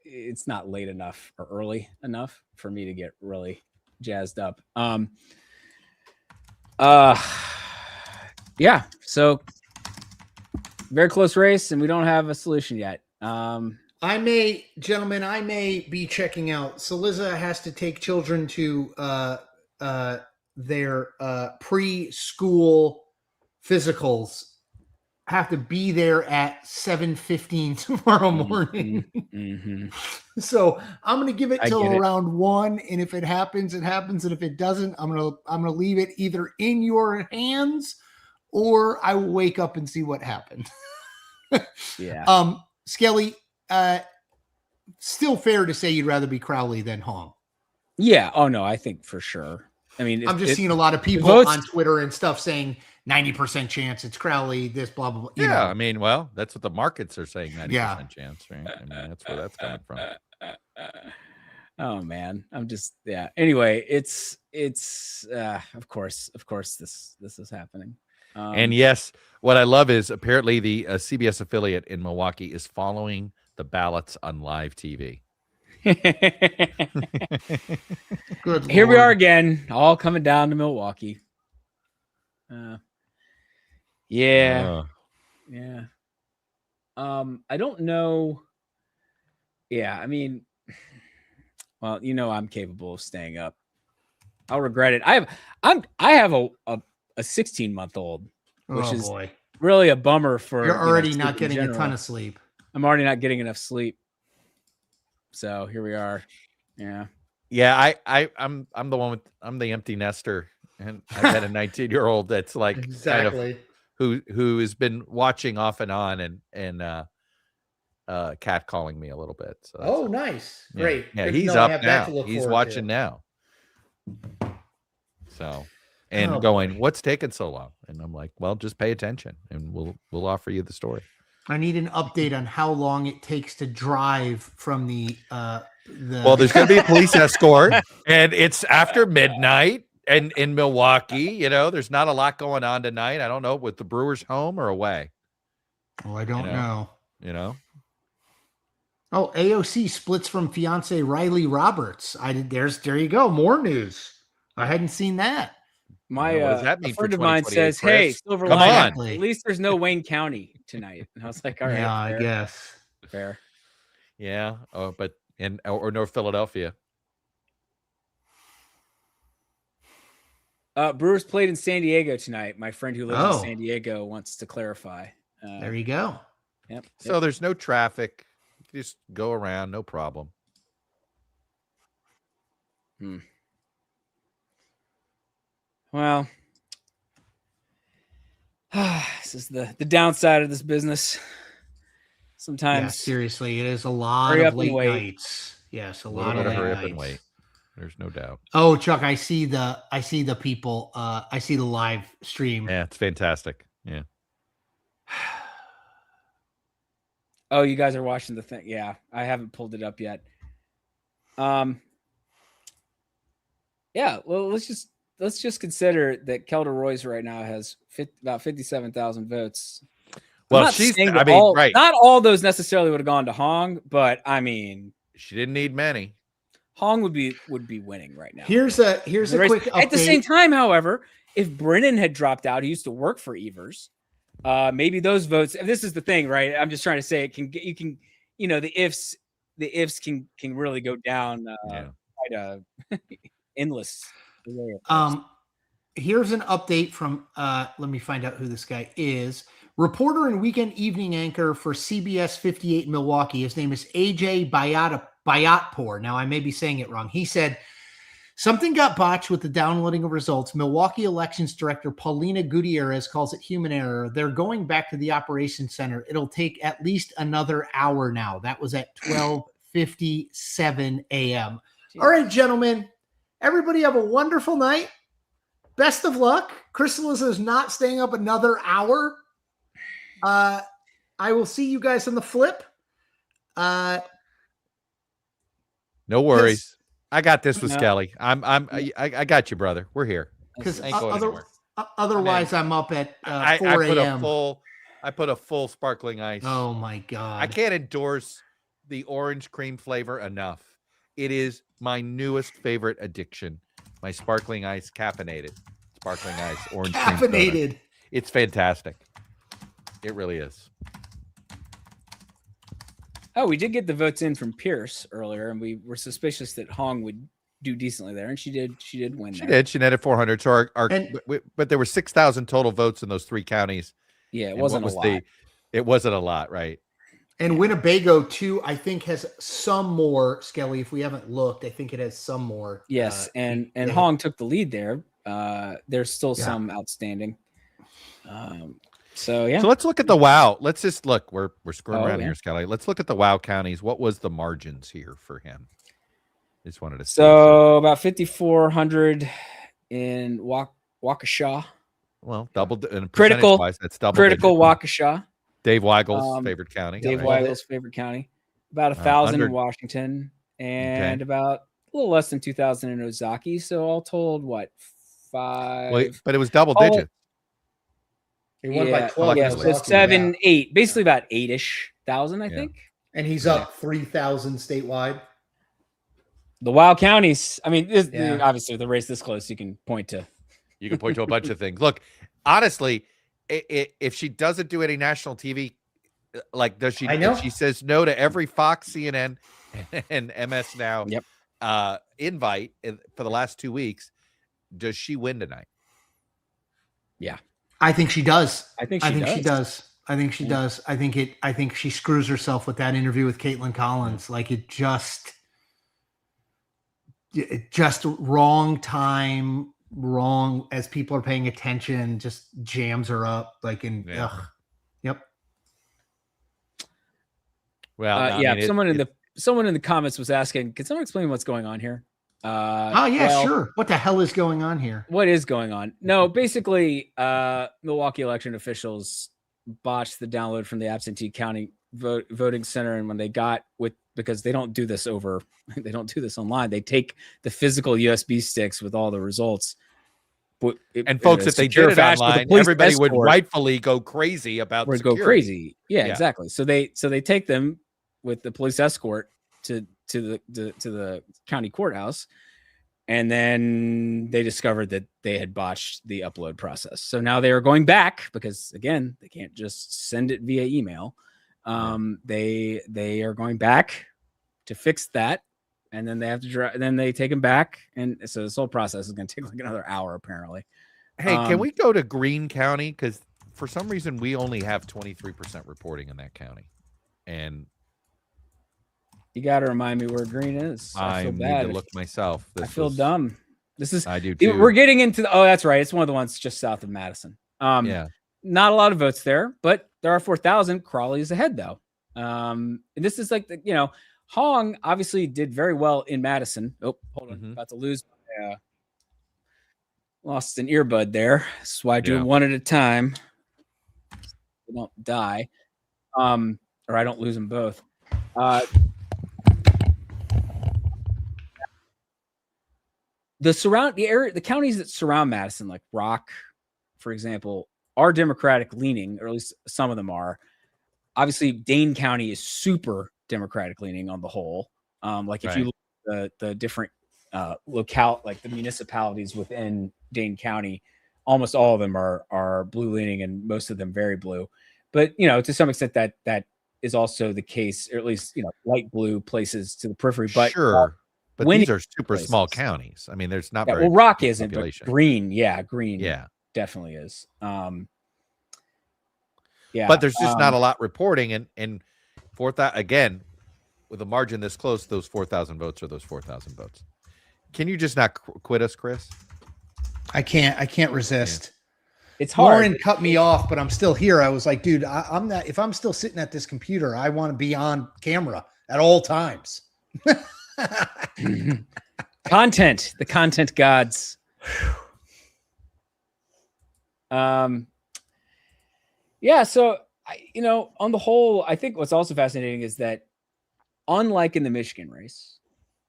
it's not late enough or early enough for me to get really jazzed up. Yeah, so very close race, and we don't have a solution yet. I may be checking out. Cillizza has to take children to their preschool physicals. Have to be there at 7:15 tomorrow morning. So I'm gonna give it till around 1, and if it happens, it happens, and if it doesn't, I'm gonna leave it either in your hands, or I will wake up and see what happened. Yeah. Skelly, still fair to say you'd rather be Crowley than Hong. Yeah. Oh no, I think for sure. I mean, I'm just seeing a lot of people on Twitter and stuff saying 90% chance it's Crowley, this blah blah blah. You know. I mean, well, that's what the markets are saying, 90% chance, right? I mean, that's where that's coming from. Oh man, I'm just Anyway, it's of course this is happening. And yes, what I love is apparently the CBS affiliate in Milwaukee is following the ballots on live TV. Good Here we Lord. are again, all coming down to Milwaukee. Yeah. I don't know. Yeah, I mean, well, I'm capable of staying up. I'll regret it. I have a 16-month-old, which is really a bummer for you're already sleep not in getting a general. ton of sleep. I'm already not getting enough sleep. So here we are. Yeah, I'm the empty nester, and I've got a 19-year-old that's like Exactly. kind of who has been watching off and on and catcalling me a little bit. So Nice. yeah. Great. Yeah, Good to he's know I up have now. that to look He's forward watching to. now. So and Oh, going, what's taking so long? And I'm like, well, just pay attention, and we'll offer you the story. I need an update on how long it takes to drive from the Well, there's going to be a police escort, and it's after midnight, and in Milwaukee, there's not a lot going on tonight. I don't know, with the Brewers home or away. Oh, I don't know. Oh, AOC splits from fiance Riley Roberts. There you go. More news. I hadn't seen that. My what does that mean a for friend of mine 2028, says, "Hey, Chris? silver Come lining. on. At least there's no Wayne County tonight." And I was like, "All right, Yeah, I fair. guess. Fair." Yeah. Oh, but or North Philadelphia. Brewers played in San Diego tonight. My friend who lives Oh. in San Diego wants to clarify. There you go. Yep. So there's no traffic. You just go around, no problem. Well, this is the downside of this business. Sometimes, Yeah, seriously, it is a lot hurry of up and late wait. nights. Yes, a lot of Gotta late hurry up nights. and wait. There's no doubt. Oh, Chuck, I see the people. I see the live stream. Yeah, it's fantastic. Yeah. Oh, you guys are watching the thing. Yeah, I haven't pulled it up yet. Yeah, well, let's just consider that Kelda Royce right now has about 57,000 votes. Well, right. Not all those necessarily would have gone to Hong, but I mean, she didn't need many. Hong would be winning right now. Here's a quick update. At the same time, however, if Brennan had dropped out, he used to work for Evers. Maybe those votes. This is the thing, right? I'm just trying to say the ifs can really go down quite a endless array of Here's an update from let me find out who this guy is. Reporter and weekend evening anchor for CBS 58 Milwaukee. His name is AJ Bayatpour. Now I may be saying it wrong. He said something got botched with the downloading of results. Milwaukee elections director Paulina Gutierrez calls it human error. They're going back to the operations center. It'll take at least another hour now. That was at 12:57 a.m. All right, gentlemen, everybody have a wonderful night. Best of luck. Cillizza is not staying up another hour. I will see you guys on the flip. No worries. I got this with Skelly. I got you, brother. We're here. Because Ain't going anywhere. otherwise, I'm up at 4 a.m. I put a full sparkling ice. Oh my god! I can't endorse the orange cream flavor enough. It is my newest favorite addiction. My sparkling ice caffeinated. Sparkling ice, orange cream soda. Caffeinated. It's fantastic. It really is. Oh, we did get the votes in from Pierce earlier, and we were suspicious that Hong would do decently there, and she did. She did win. She did. She netted 400. So but there were 6,000 total votes in those 3 counties. Yeah, it wasn't a lot. It wasn't a lot, right? And Winnebago too, I think, has some more. Skelly, if we haven't looked, I think it has some more. Yes, and Hong took the lead there. There's still some outstanding. So yeah. So let's look at the WOW. Let's just look. We're screwing around yeah. here, Skelly. Let's look at the WOW counties. What was the margins here for him? Just wanted to see. So about 5,400 in Waukesha. Well, double and critical. Wise, that's double. Critical digit. Waukesha. Dave Weigel's favorite county. Dave Weigel's favorite county. About 1,000 in Washington, and about a little less than 2,000 in Ozaki. So all told, what 5? Wait, but it was double digit. He won by 12. Yeah, so 7, 8, basically about 8-ish thousand, I think. And he's up 3,000 statewide. The wild counties. I mean, obviously, with the race this close, you can point to. You can point to a bunch of things. Look, honestly, if she doesn't do any national TV, like does she? If she says no to every Fox, CNN, and MS Now invite for the last 2 weeks, does she win tonight? Yeah. I think she does. I think she does. I think she does. I think she screws herself with that interview with Caitlin Collins. Like it just wrong time, wrong as people are paying attention, just jams her up. Like yep. Well, I mean, someone in the comments was asking, can someone explain what's going on here? Sure. What the hell is going on here? What is going on? No, basically, Milwaukee election officials botched the download from the absentee county voting center, and when they got because they don't do this online. They take the physical USB sticks with all the results. And folks, if they did it online, everybody would rightfully go crazy about security. Go crazy. Yeah, exactly. So they take them with the police escort to the county courthouse, and then they discovered that they had botched the upload process. So now they are going back because, again, they can't just send it via email. They are going back to fix that, and then they have to then they take them back, and so this whole process is going to take like another hour apparently. Hey, can we go to Greene County? Because for some reason we only have 23% reporting in that county, and you got to remind me where Greene is. I feel bad. Need to look myself. I feel dumb. I do too. We're getting into that's right. It's one of the ones just south of Madison. Not a lot of votes there, but there are 4,000. Crawley is ahead though. And this is like Hong obviously did very well in Madison. Oh, hold on, about to lose. Lost an earbud there. That's why I do one at a time. They don't die, or I don't lose them both. The counties that surround Madison, like Rock, for example, are Democratic leaning, or at least some of them are. Obviously, Dane County is super Democratic leaning on the whole. If you look at the different locale, like the municipalities within Dane County, almost all of them are blue leaning, and most of them very blue. But to some extent that is also the case, or at least light blue places to the periphery. But but these are super small counties. I mean, there's not very Rock isn't, but Greene, definitely is. But there's just not a lot reporting, and 4,000 again with a margin this close. Those 4,000 votes are those 4,000 votes. Can you just not quit us, Chris? I can't resist. It's hard. Lauren cut me off, but I'm still here. I was like, dude, I'm not. If I'm still sitting at this computer, I want to be on camera at all times. The content gods. So on the whole, I think what's also fascinating is that unlike in the Michigan race,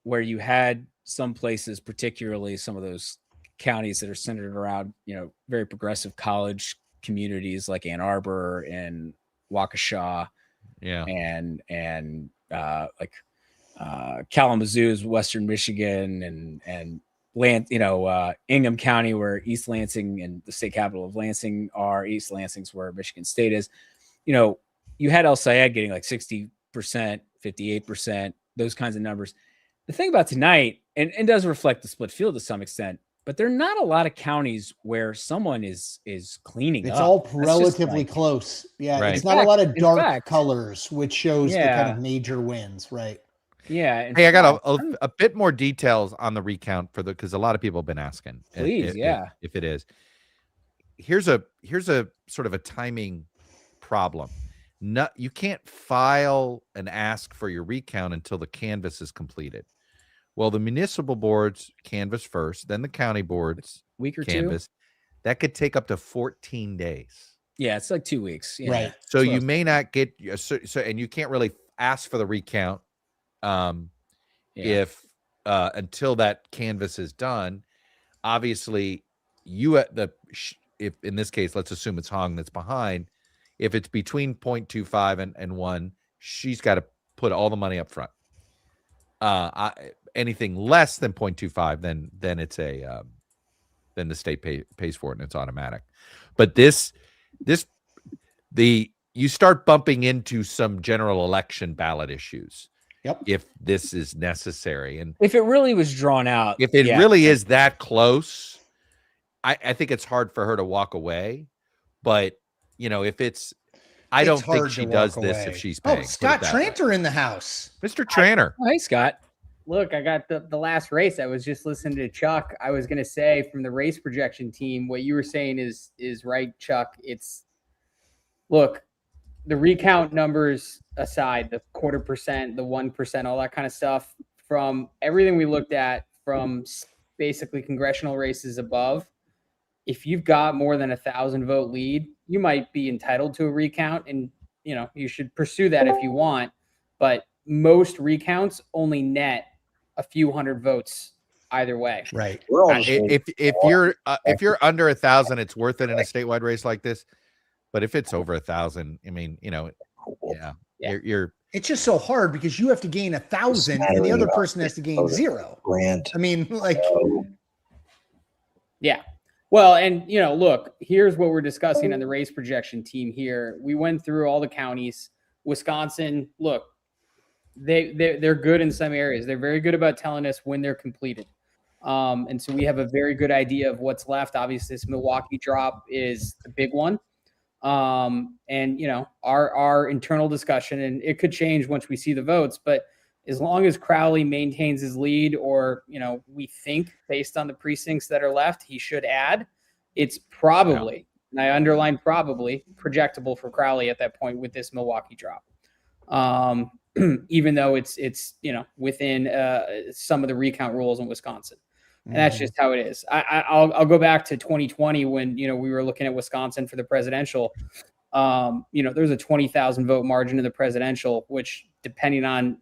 where you had some places, particularly some of those counties that are centered around very progressive college communities like Ann Arbor and Waukesha, and Kalamazoo's Western Michigan and Ingham County, where East Lansing and the state capital of Lansing are. East Lansing's where Michigan State is. You had El Sayed getting like 60%, 58%, those kinds of numbers. The thing about tonight, and does reflect the split field to some extent, but there are not a lot of counties where someone is cleaning It's up. all relatively close. Yeah, Right. it's not a lot of dark colors, which shows the kind Yeah. of major wins, right? Yeah. Hey, I got a bit more details on the recount because a lot of people have been asking. Please, if it is. Here's a sort of a timing problem. You can't file an ask for your recount until the canvass is completed. Well, the municipal boards canvass first, then the county boards week or canvass. 2. That could take up to 14 days. Yeah, it's like 2 weeks. Yeah. Right. So you may not get and you can't really ask for the recount if until that canvass is done. Obviously, if in this case, let's assume it's Hong that's behind. If it's between 0.25 and 1, she's got to put all the money up front. Anything less than 0.25, then it's then the state pays for it and it's automatic. But you start bumping into some general election ballot issues. Yep. If this is necessary, and if it really was drawn out, if it really is that close, I think it's hard for her to walk away. But if it's, I don't think she does this if she's paying. Oh, Scott Tranter in the house. Mr. Tranter. Hey, Scott. Look, I got the last race. I was just listening to Chuck. I was going to say from the race projection team, what you were saying is right, Chuck. Look, the recount numbers aside, the 0.25%, the 1%, all that kind of stuff, from everything we looked at from basically congressional races above, if you've got more than 1,000 vote lead, you might be entitled to a recount, and you should pursue that if you want. But most recounts only net a few hundred votes either way. Right. If you're under 1,000, it's worth it in a statewide race like this. But if it's over 1,000, I mean, you're. It's just so hard because you have to gain 1,000 and the other person has to gain 0. Grant. I mean, like. Yeah. Well, and look, here's what we're discussing on the race projection team here. We went through all the counties. Wisconsin, look, they're good in some areas. They're very good about telling us when they're completed. And so we have a very good idea of what's left. Obviously, this Milwaukee drop is the big one. And our internal discussion, and it could change once we see the votes, but as long as Crowley maintains his lead, or we think based on the precincts that are left, he should add, it's probably, and I underline probably, projectable for Crowley at that point with this Milwaukee drop. Even though it's within some of the recount rules in Wisconsin. And that's just how it is. I'll go back to 2020 when we were looking at Wisconsin for the presidential. There's a 20,000 vote margin in the presidential, which depending on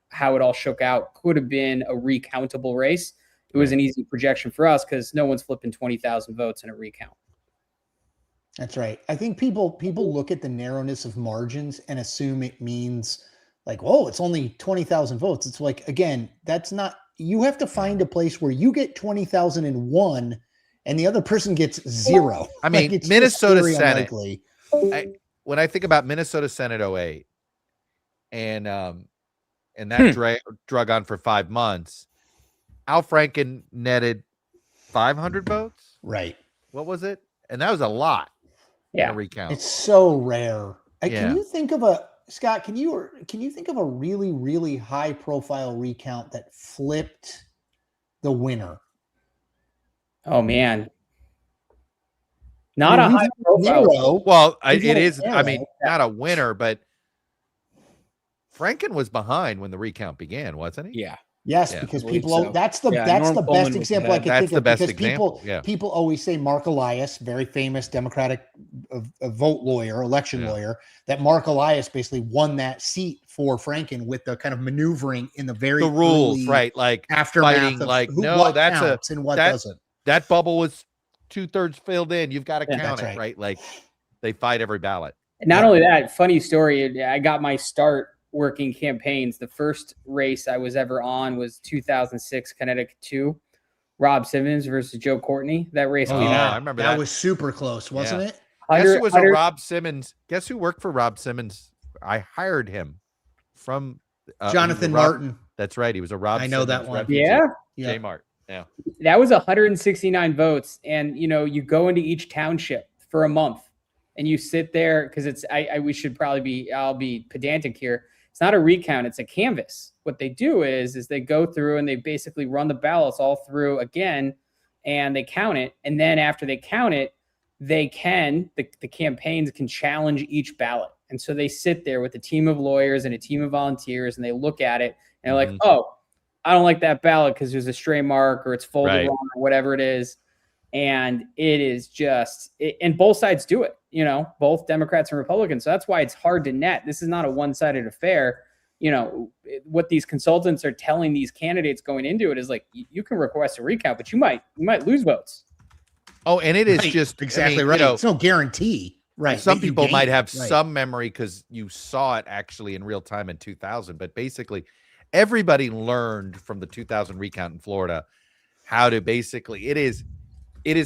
how it all shook out, could have been a recountable race. It was an easy projection for us because no one's flipping 20,000 votes in a recount. That's right. I think people look at the narrowness of margins and assume it means like, oh, it's only 20,000 votes. It's like, again, that's not. You have to find a place where you get 20,001 and the other person gets 0. I mean, like, Minnesota Senate. When I think about Minnesota Senate 08 and that drug on for 5 months, Al Franken netted 500 votes. Right. What was it? And that was a lot. Yeah. In a recount. It's so rare. Can you think of Scott, can you think of a really, really high profile recount that flipped the winner? Oh man. Not a high profile. Well, it is. I mean, not a winner, but Franken was behind when the recount began, wasn't he? Yeah. Yes, because people. That's the best example I can think of. Because people always say Mark Elias, very famous Democratic vote lawyer, election lawyer, that Mark Elias basically won that seat for Franken with the kind of maneuvering in the rules, right? Like aftermath fighting, what counts and what doesn't. That bubble was 2/3 filled in. You've got to count it, right? Like they fight every ballot. Not only that, funny story. I got my start working campaigns. The first race I was ever on was 2006 Connecticut 2, Rob Simmons versus Joe Courtney. That race came out. I remember that. That was super close, wasn't it? Guess who was a Rob Simmons? Guess who worked for Rob Simmons? I hired him from Jonathan Martin. That's right. He was a Rob. I know that Simmons one. refugee. Yeah. J Mart. Yeah. That was 169 votes. And, you go into each township for a month and you sit there because I'll be pedantic here. It's not a recount. It's a canvas. What they do is they go through and they basically run the ballots all through again and they count it. And then after they count it, the campaigns can challenge each ballot. And so they sit there with a team of lawyers and a team of volunteers and they look at it and they're like, oh, I don't like that ballot because there's a stray mark or it's folded wrong or whatever it is. And it is and both sides do it, both Democrats and Republicans. So that's why it's hard to net. This is not a one-sided affair. What these consultants are telling these candidates going into it is like, you can request a recount, but you might lose votes. Oh, and it is just exactly right. It's no guarantee. Right. Some people might have some memory because you saw it actually in real time in 2000, but basically everybody learned from the 2000 recount in Florida how to basically, it is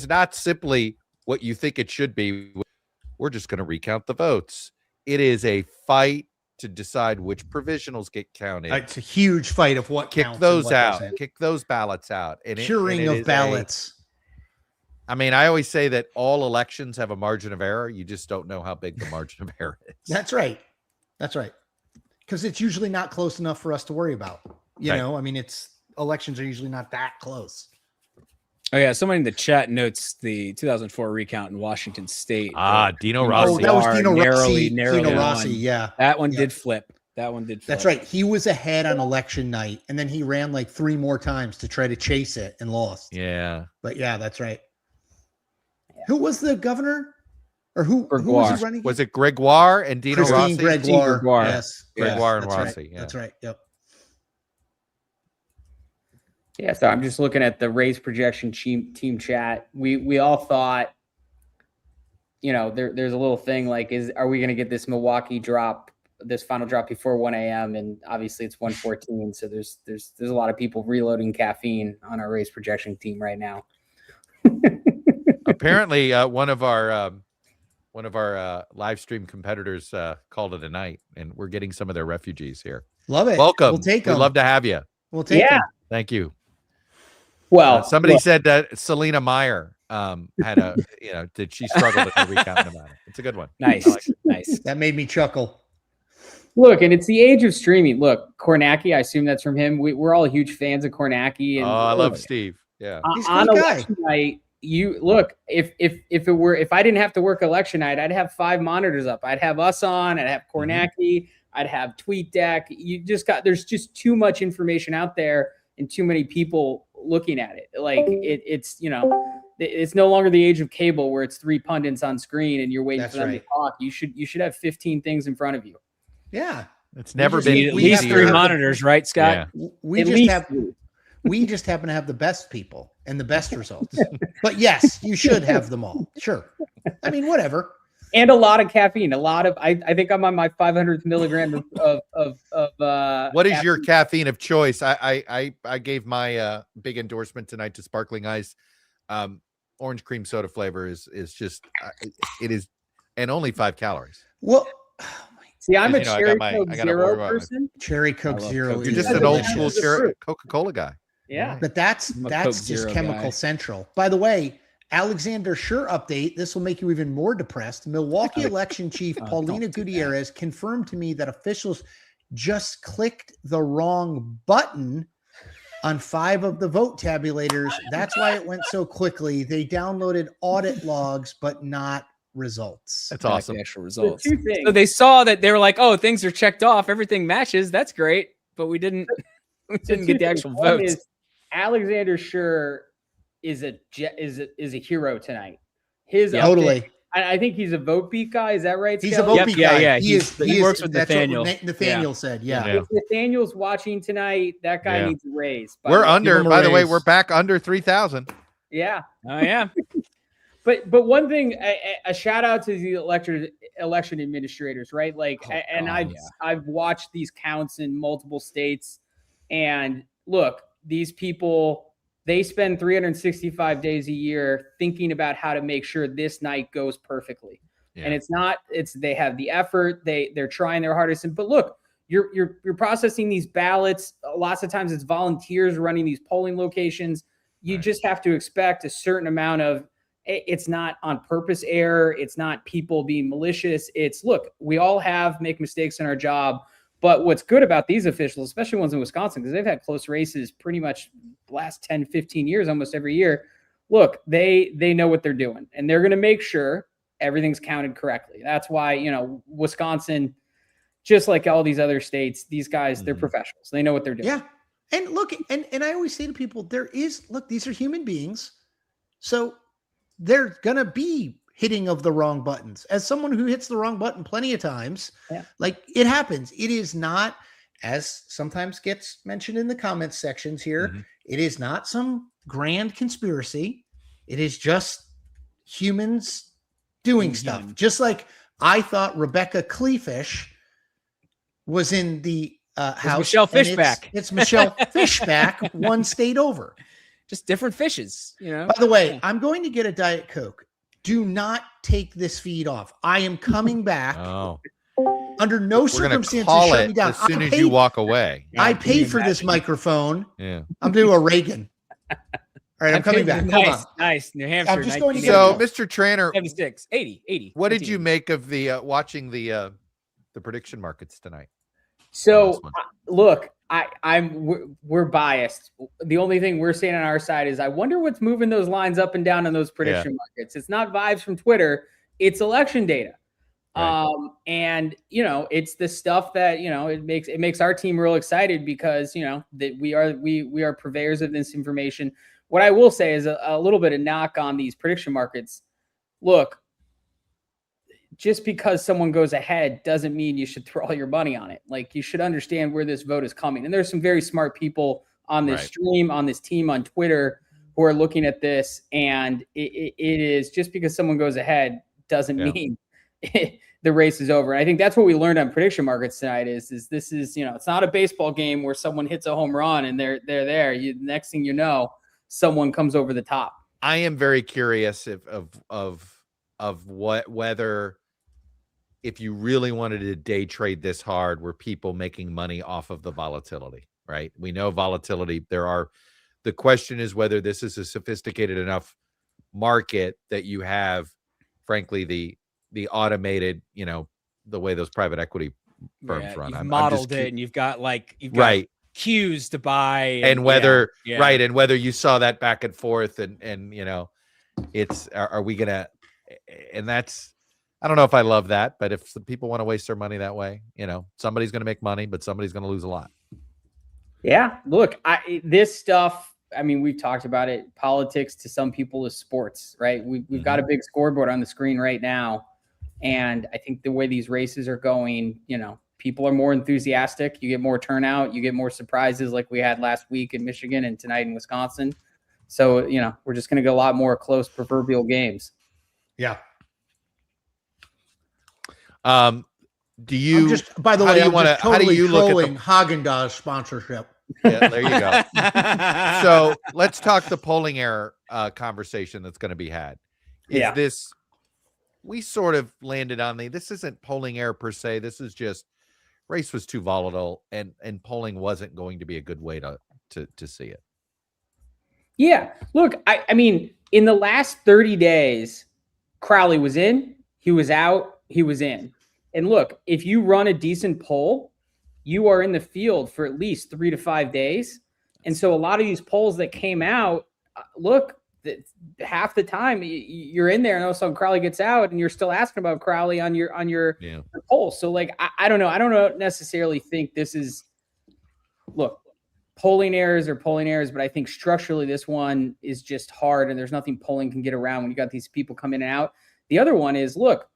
not simply what you think it should be. We're just going to recount the votes. It is a fight to decide which provisionals get counted. It's a huge fight of what kick counts those out, kick those ballots out. And curing of ballots. I always say that all elections have a margin of error. You just don't know how big the margin of error is. That's right. Because it's usually not close enough for us to worry about. Elections are usually not that close. Oh yeah, somebody in the chat notes the 2004 recount in Washington State. Dino Rossi. Oh, that was Dino Rossi. Narrowly Rossi, yeah. That one did flip. That's right. He was ahead on election night, and then he ran like 3 more times to try to chase it and lost. Yeah. But yeah, that's right. Who was the governor? Or who was he running? Was it Gregoire and Dino Rossi? Gregoire. Yes. Gregoire and that's Rossi. Right. Yeah. That's right. Yep. Yeah, so I'm just looking at the race projection team chat. We all thought, there's a little thing like, are we going to get this Milwaukee drop, this final drop before 1 a.m. And obviously it's 1:14. So there's a lot of people reloading caffeine on our race projection team right now. Apparently, one of our live stream competitors called it a night, and we're getting some of their refugees here. Love it. Welcome. We'll take them. We'd love to have you. We'll take them. Thank you. Well, somebody said that Selena Meyer had a, did she struggle with the recount about it? It's a good one. Nice. Nice. That made me chuckle. Look, and it's the age of streaming. Look, Kornacki, I assume that's from him. We're all huge fans of Kornacki. And I love Steve. Yeah. He's a on good guy. election night, if I didn't have to work election night, I'd have 5 monitors up. I'd have us on, I'd have Kornacki, I'd have TweetDeck. There's just too much information out there and too many people looking at it. Like it's no longer the age of cable where it's 3 pundits on screen and you're waiting for them to talk. You should have 15 things in front of you. Yeah. It's never been at least 3 monitors, right, Scott? Yeah. We just happen to have the best people and the best results. But yes, you should have them all. Sure. I mean, whatever. And a lot of caffeine. I think I'm on my 500th milligram of what is your caffeine of choice? I gave my big endorsement tonight to Sparkling Ice. Orange cream soda flavor is just it is, and only 5 calories. Well, see, I'm a Cherry Coke Zero person. Cherry Coke Zero. You're just an old school Coca-Cola guy. Yeah. But that's just Chemical Central. By the way, Alexander Sure update. This will make you even more depressed. Milwaukee election chief Paulina Gutierrez confirmed to me that officials just clicked the wrong button on 5 of the vote tabulators. That's why it went so quickly. They downloaded audit logs, but not results. That's awesome. The actual results. So they saw that they were like, "Oh, things are checked off. Everything matches. That's great." But we didn't get the actual votes. Alexander Sure is a hero tonight. Totally. I think he's a vote beat guy. Is that right? He's a vote beat guy. Yeah. He works with Nathaniel. Nathaniel said, yeah. If Nathaniel's watching tonight, that guy needs a raise. We're under, by the way, we're back under 3,000. Yeah. Oh yeah. But one thing, a shout out to the election administrators, right? Like, and I've watched these counts in multiple states, and look, these people, they spend 365 days a year thinking about how to make sure this night goes perfectly. And they have the effort, they're trying their hardest. But look, you're processing these ballots. Lots of times it's volunteers running these polling locations. You just have to expect a certain amount of, it's not on purpose error. It's not people being malicious. It's, look, we all make mistakes in our job. But what's good about these officials, especially ones in Wisconsin, because they've had close races pretty much the last 10, 15 years, almost every year. Look, they know what they're doing, and they're going to make sure everything's counted correctly. That's why, Wisconsin, just like all these other states, these guys, they're professionals. They know what they're doing. Yeah. And look, and I always say to people, these are human beings. So they're going to be hitting of the wrong buttons. As someone who hits the wrong button plenty of times, like, it happens. It is not, as sometimes gets mentioned in the comments sections here, it is not some grand conspiracy. It is just humans doing stuff. Just like I thought Rebecca Cleefish was in the house. Michelle Fishback. It's Michelle Fishback, one state over. Just different fishes, By the way, I'm going to get a Diet Coke. Do not take this feed off. I am coming back. Under no circumstances shut me down. As soon as you walk away. I paid for this microphone. Yeah. I'm doing a Reagan. All right, I'm coming back. Hold on. Nice. New Hampshire. I'm just going to get So, Mr. Trainer, 76, 80. What did you make of the watching the prediction markets tonight? So look, we're biased. The only thing we're saying on our side is I wonder what's moving those lines up and down in those prediction markets. It's not vibes from Twitter, it's election data. Right. And it's the stuff that it makes our team real excited because that we are purveyors of this information. What I will say is a little bit of knock on these prediction markets. Look, just because someone goes ahead doesn't mean you should throw all your money on it. Like, you should understand where this vote is coming. And there's some very smart people on this stream, on this team, on Twitter, who are looking at this. And it is just because someone goes ahead doesn't mean the race is over. And I think that's what we learned on prediction markets tonight is this is, it's not a baseball game where someone hits a home run and they're there. Next thing you know, someone comes over the top. I am very curious whether if you really wanted to day trade this hard, were people making money off of the volatility, right? We know volatility. The question is whether this is a sophisticated enough market that you have, frankly, the automated, the way those private equity firms run. You've modeled it, and you've got cues to buy, and whether and whether you saw that back and forth, and it's are we gonna, and that's. I don't know if I love that, but if some people want to waste their money that way, somebody's going to make money, but somebody's going to lose a lot. Yeah. Look, this stuff, we've talked about it. Politics to some people is sports, right? We've got a big scoreboard on the screen right now. And I think the way these races are going, people are more enthusiastic. You get more turnout. You get more surprises like we had last week in Michigan and tonight in Wisconsin. So, we're just going to get a lot more close proverbial games. Yeah. Do you just, by the way, how do you look at the Haagen-Dazs sponsorship? Yeah, there you go. So let's talk the polling error conversation that's going to be had. We sort of landed on this isn't polling error per se. This is just race was too volatile and polling wasn't going to be a good way to see it. Yeah. Look, I mean, in the last 30 days, Crowley was in, he was out, he was in. And look, if you run a decent poll, you are in the field for at least 3 to 5 days. And so a lot of these polls that came out, look, half the time you're in there and all of a sudden Crowley gets out and you're still asking about Crowley on your poll. So like, I don't know. I don't necessarily think this is, look, polling errors are polling errors, but I think structurally this one is just hard and there's nothing polling can get around when you got these people coming in and out. The other one is, look,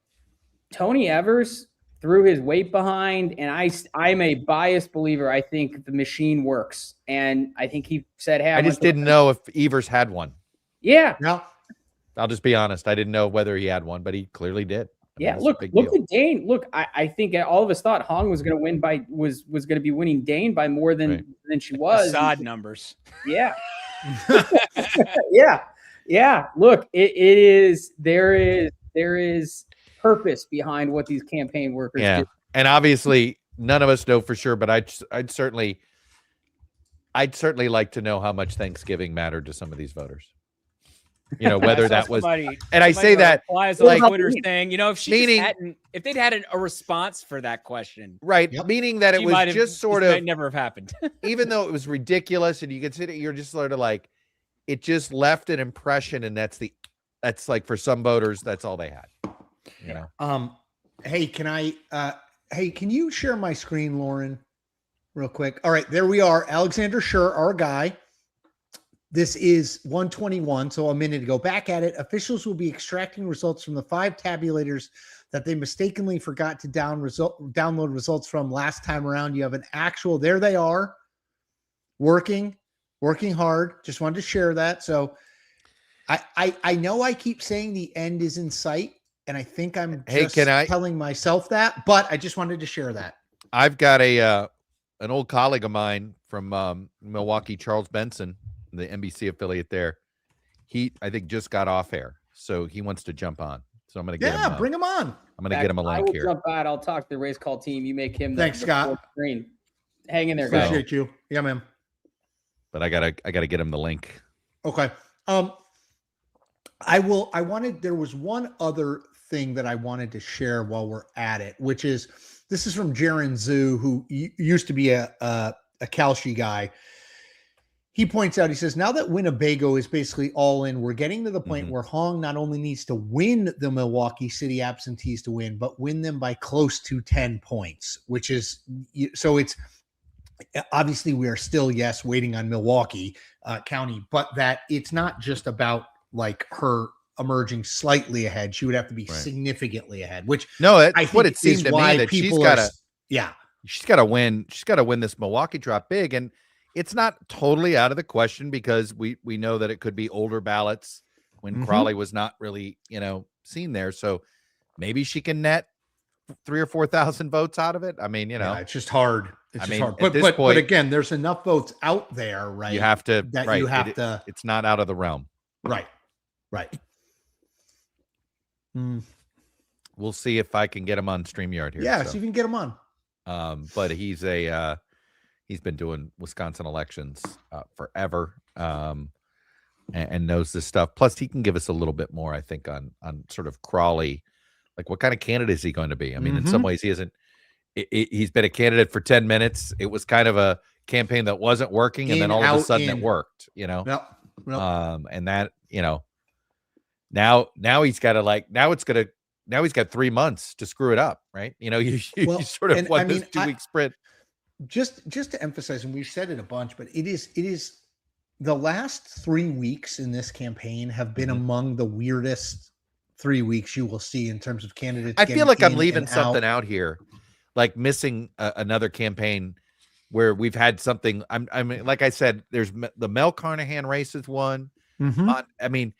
Tony Evers threw his weight behind, and I'm a biased believer. I think the machine works, and I think he said, "Hey, I just didn't know if Evers had one." Yeah, no. I'll just be honest. I didn't know whether he had one, but he clearly did. Yeah, look at Dane. Look, I think all of us thought Hong was going to win by was going to be winning Dane by more than she was. Assad numbers. Yeah. Yeah. Look, it is there is purpose behind what these campaign workers do. And obviously none of us know for sure, but I'd certainly like to know how much Thanksgiving mattered to some of these voters. You know, whether that was, and I say that like Twitter thing, you know, if they'd had a response for that question, right? Meaning that it was just sort of might never have happened, even though it was ridiculous, and you could sit, you're just sort of like, it just left an impression, and that's like for some voters, that's all they had. You know. Hey, can you share my screen, Lauren, real quick? All right, there we are. Alexander Schur, our guy. This is 121, so a minute ago. Back at it, officials will be extracting results from the 5 tabulators that they mistakenly forgot to download results from last time around. You have an actual, there they are, working hard. Just wanted to share that. So I know I keep saying the end is in sight, and I think I'm just telling myself that, but I just wanted to share that. I've got an old colleague of mine from Milwaukee, Charles Benson, the NBC affiliate there. He, I think, just got off air, so he wants to jump on. So I'm going to get him. Bring him on. I'm going to get him a link here. Jump out. I'll talk to the race call team. You make him. Thanks, Scott. Screen. Hang in there, guys. Appreciate you. Yeah, man. But I gotta get him the link. Okay. There was one other thing that I wanted to share while we're at it, which is, this is from Jaron Zhu, who used to be a Kalshi guy. He points out, he says, now that Winnebago is basically all in, we're getting to the point where Hong not only needs to win the Milwaukee City absentees to win, but win them by close to 10 points, which is, so it's obviously we are still, waiting on Milwaukee County, but that it's not just about like her emerging slightly ahead. She would have to be significantly ahead, which I think what it seemed to me that she's got to win. She's got to win this Milwaukee drop big. And it's not totally out of the question, because we know that it could be older ballots when Crawley was not really, seen there. So maybe she can net 3,000 or 4,000 votes out of it. I mean, it's just hard. It's hard. But again, there's enough votes out there, right? You have to, you have to. It's not out of the realm. Right. We'll see if I can get him on StreamYard here. Yeah, so you can get him on. But he's been doing Wisconsin elections forever, and knows this stuff. Plus, he can give us a little bit more, I think, on sort of Crawley, like what kind of candidate is he going to be? I mean, in some ways, he isn't. He's been a candidate for 10 minutes. It was kind of a campaign that wasn't working, and then all of a sudden it worked. And that, now he's got to now he's got 3 months to screw it up, right? You sort of won this 2-week sprint. Just to emphasize, and we've said it a bunch, but it is the last 3 weeks in this campaign have been among the weirdest 3 weeks you will see in terms of candidates. I feel like I'm leaving something out here, like missing another campaign where we've had something. I mean, like I said, there's the Mel Carnahan race is one. I mean,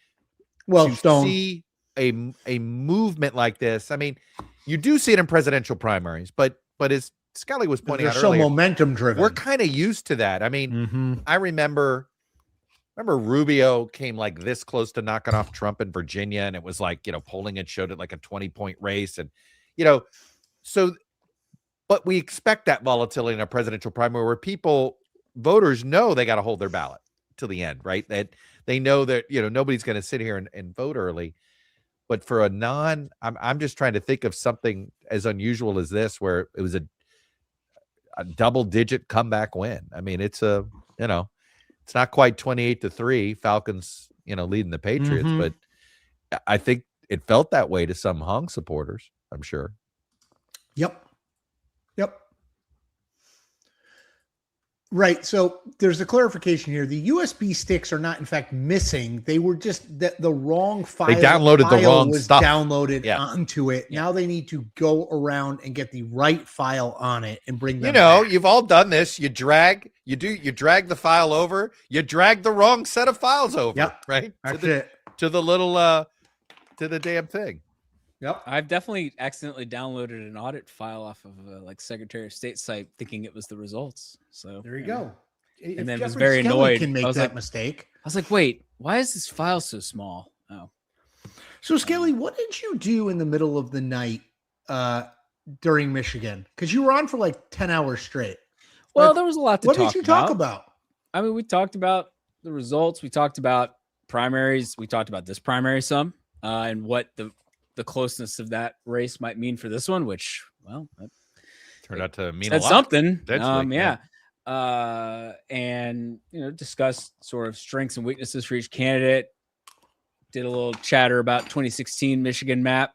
see a movement like this. I mean, you do see it in presidential primaries, but as Scully was pointing out earlier, momentum driven. We're kind of used to that. I mean, I remember Rubio came like this close to knocking off Trump in Virginia, and it was like, polling had showed it like a 20-point race, and so. But we expect that volatility in a presidential primary where voters know they got to hold their ballot till the end, right? That they know that, nobody's going to sit here and vote early. But for I'm just trying to think of something as unusual as this, where it was a double-digit comeback win. I mean, it's it's not quite 28-3 Falcons, leading the Patriots, but I think it felt that way to some Hong supporters, I'm sure. Yep. Right. So there's a clarification here. The USB sticks are not, in fact, missing. They were just the wrong file. They downloaded the wrong stuff. Downloaded onto it. Now they need to go around and get the right file on it and bring them back. You've all done this. You drag the file over. You drag the wrong set of files over. Yep. Right. That's it. To the little to the damn thing. Yep. I've definitely accidentally downloaded an audit file off of like Secretary of State site thinking it was the results. So there you go. And then was Jeffrey very Skelly annoyed. can make I was that like, mistake. I was like, wait, why is this file so small? Oh. So Skelly, what did you do in the middle of the night during Michigan? Because you were on for like 10 hours straight. Well, Like, there was a lot to what talk did you about. talk about? I mean, we talked about the results. We talked about primaries. We talked about this primary some and what the closeness of that race might mean for this one, which, well, that turned out to mean said a lot. Something. Yeah. And, discussed sort of strengths and weaknesses for each candidate. Did a little chatter about 2016 Michigan map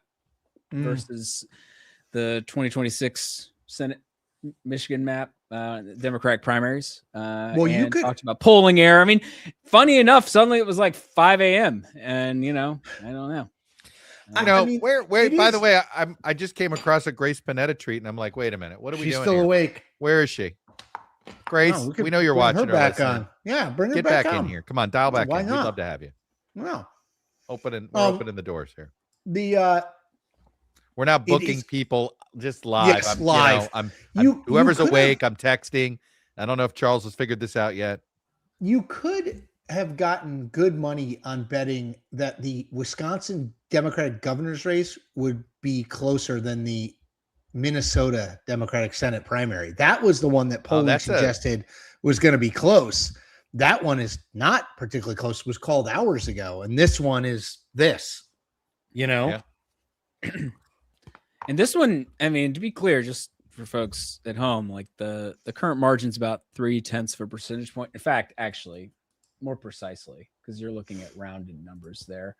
versus the 2026 Senate Michigan map, Democratic primaries. Well, you and could talked about polling error. I mean, funny enough, suddenly it was like 5 a.m. and I don't know. I mean, where by the way, I just came across a Grace Panetta tweet and I'm like, wait a minute, what are we doing? She's still here? awake. Where is she? Grace, No, we know you're bring watching her back listening. on. Yeah, bring her Get back back on. in here. Come on, dial back Why in. not? We'd love to have you. Well, We're opening the doors here. We're now booking people just live. Yes, live. Whoever's you awake, I'm texting. I don't know if Charles has figured this out yet. You could have gotten good money on betting that the Wisconsin Democratic governor's race would be closer than the Minnesota Democratic Senate primary. That was the one that polling suggested was going to be close. That one is not particularly close. It was called hours ago. And this one is this, Yeah. And this one, I mean, to be clear, just for folks at home, like the current margin's about 0.3 of a percentage point. In fact, actually, more precisely, because you're looking at rounded numbers there.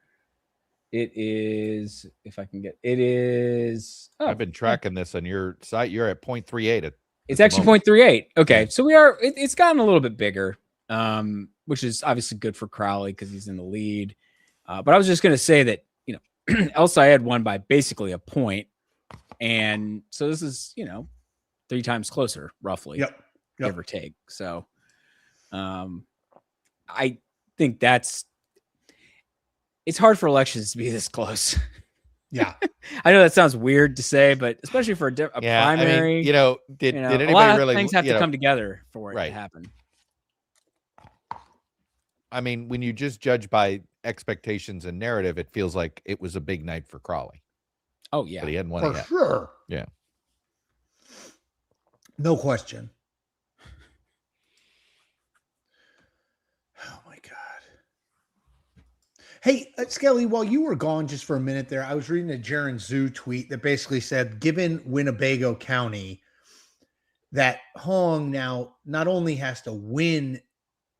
It is, if I can get, it is. Oh, I've been tracking this on your site. You're at 0.38. It's actually 0.38. Okay, so we are. It's gotten a little bit bigger, which is obviously good for Crowley because he's in the lead. But I was just going to say that El Sayed won by basically a point, and so this is 3 times closer, roughly, give or take. So, I think it's hard for elections to be this close. Yeah, I know that sounds weird to say, but especially for a primary, did anybody a lot of really? Things have to come together for it to happen. I mean, when you just judge by expectations and narrative, it feels like it was a big night for Crowley. Oh yeah, but he hadn't won for yet. Sure. Yeah, no question. Oh my God. Hey, Skelly, while you were gone just for a minute there, I was reading a Jaron Zhu tweet that basically said, given Winnebago County, that Hong now not only has to win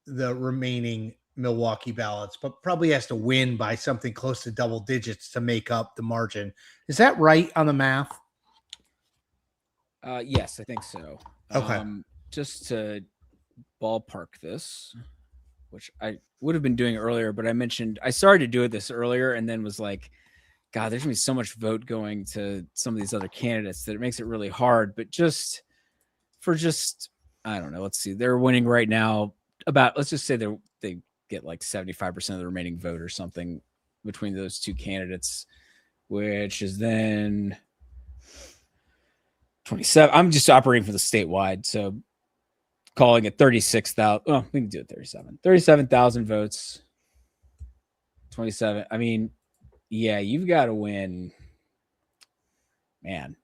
the remaining Milwaukee ballots, but probably has to win by something close to double digits to make up the margin. Is that right on the math? Yes, I think so. Okay. Just to ballpark this, which I would have been doing earlier, but I started to do this earlier and then was like, God, there's gonna be so much vote going to some of these other candidates that it makes it really hard. But I don't know. Let's see. They're winning right now about, let's just say they get like 75% of the remaining vote or something between those two candidates, which is then 27. I'm just operating for the statewide. So calling it 36,000. Oh, we can do it 37,000 votes. 27. I mean, yeah, you've got to win, man.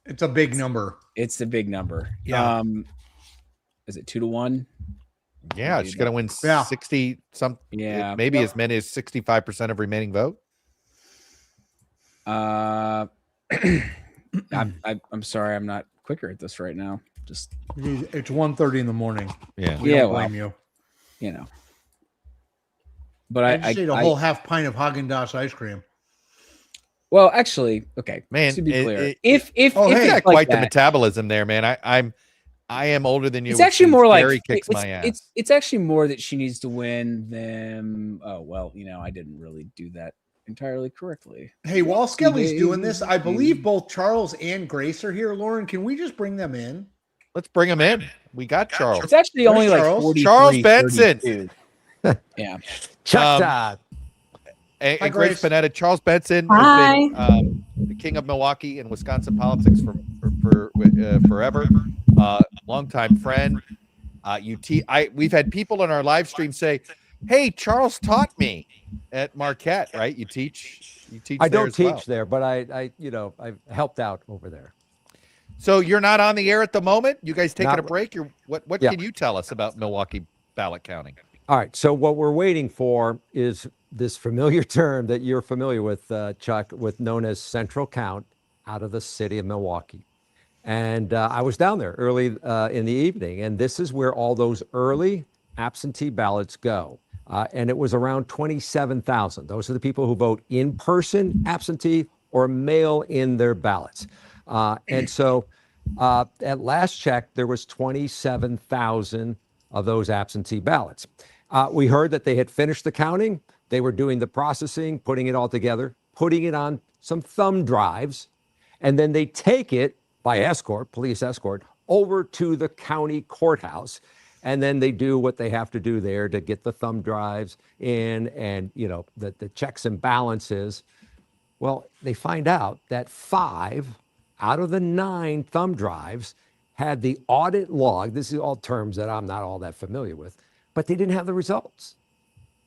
It's a big number. It's a big number. Yeah. Is it 2-1? Yeah, she's gonna win 60 some. Yeah, maybe as many as 65% of remaining vote. I'm sorry, I'm not quicker at this right now. Just it's 1:30 in the morning. Yeah, we don't blame you. But I just ate a whole half pint of Haagen-Dazs ice cream. Well, actually, okay, man. To be clear, if you got quite the metabolism there, man. I am older than you. It's actually more like kicks my ass. It's actually more that she needs to win than. Oh well, I didn't really do that entirely correctly. Hey, while Skelly's doing this, I believe both Charles and Grace are here. Lauren, can we just bring them in? Let's bring them in. We got Charles. It's actually only like 43, Charles Benson. 32. Yeah, Chuck Todd. And, Hi, Grace Grace. Panetta, Charles Benson Hi. has been the king of Milwaukee and Wisconsin politics for forever. Longtime friend. We've had people in our live stream say, "Hey, Charles taught me at Marquette." Right? You teach I there don't as teach well. there, but I've helped out over there. So you're not on the air at the moment. You guys taking Not- a break? What Yeah. can you tell us about Milwaukee ballot counting? All right. So what we're waiting for is this familiar term that you're familiar with, Chuck, known as central count out of the city of Milwaukee. And I was down there early in the evening, and this is where all those early absentee ballots go. And it was around 27,000. Those are the people who vote in person, absentee, or mail in their ballots. And so at last check, there was 27,000 of those absentee ballots. We heard that they had finished the counting. They were doing the processing, putting it all together, putting it on some thumb drives, and then they take it by escort, police escort, over to the county courthouse. And then they do what they have to do there to get the thumb drives in and, the checks and balances. Well, they find out that 5 out of the 9 thumb drives had the audit log. This is all terms that I'm not all that familiar with, but they didn't have the results.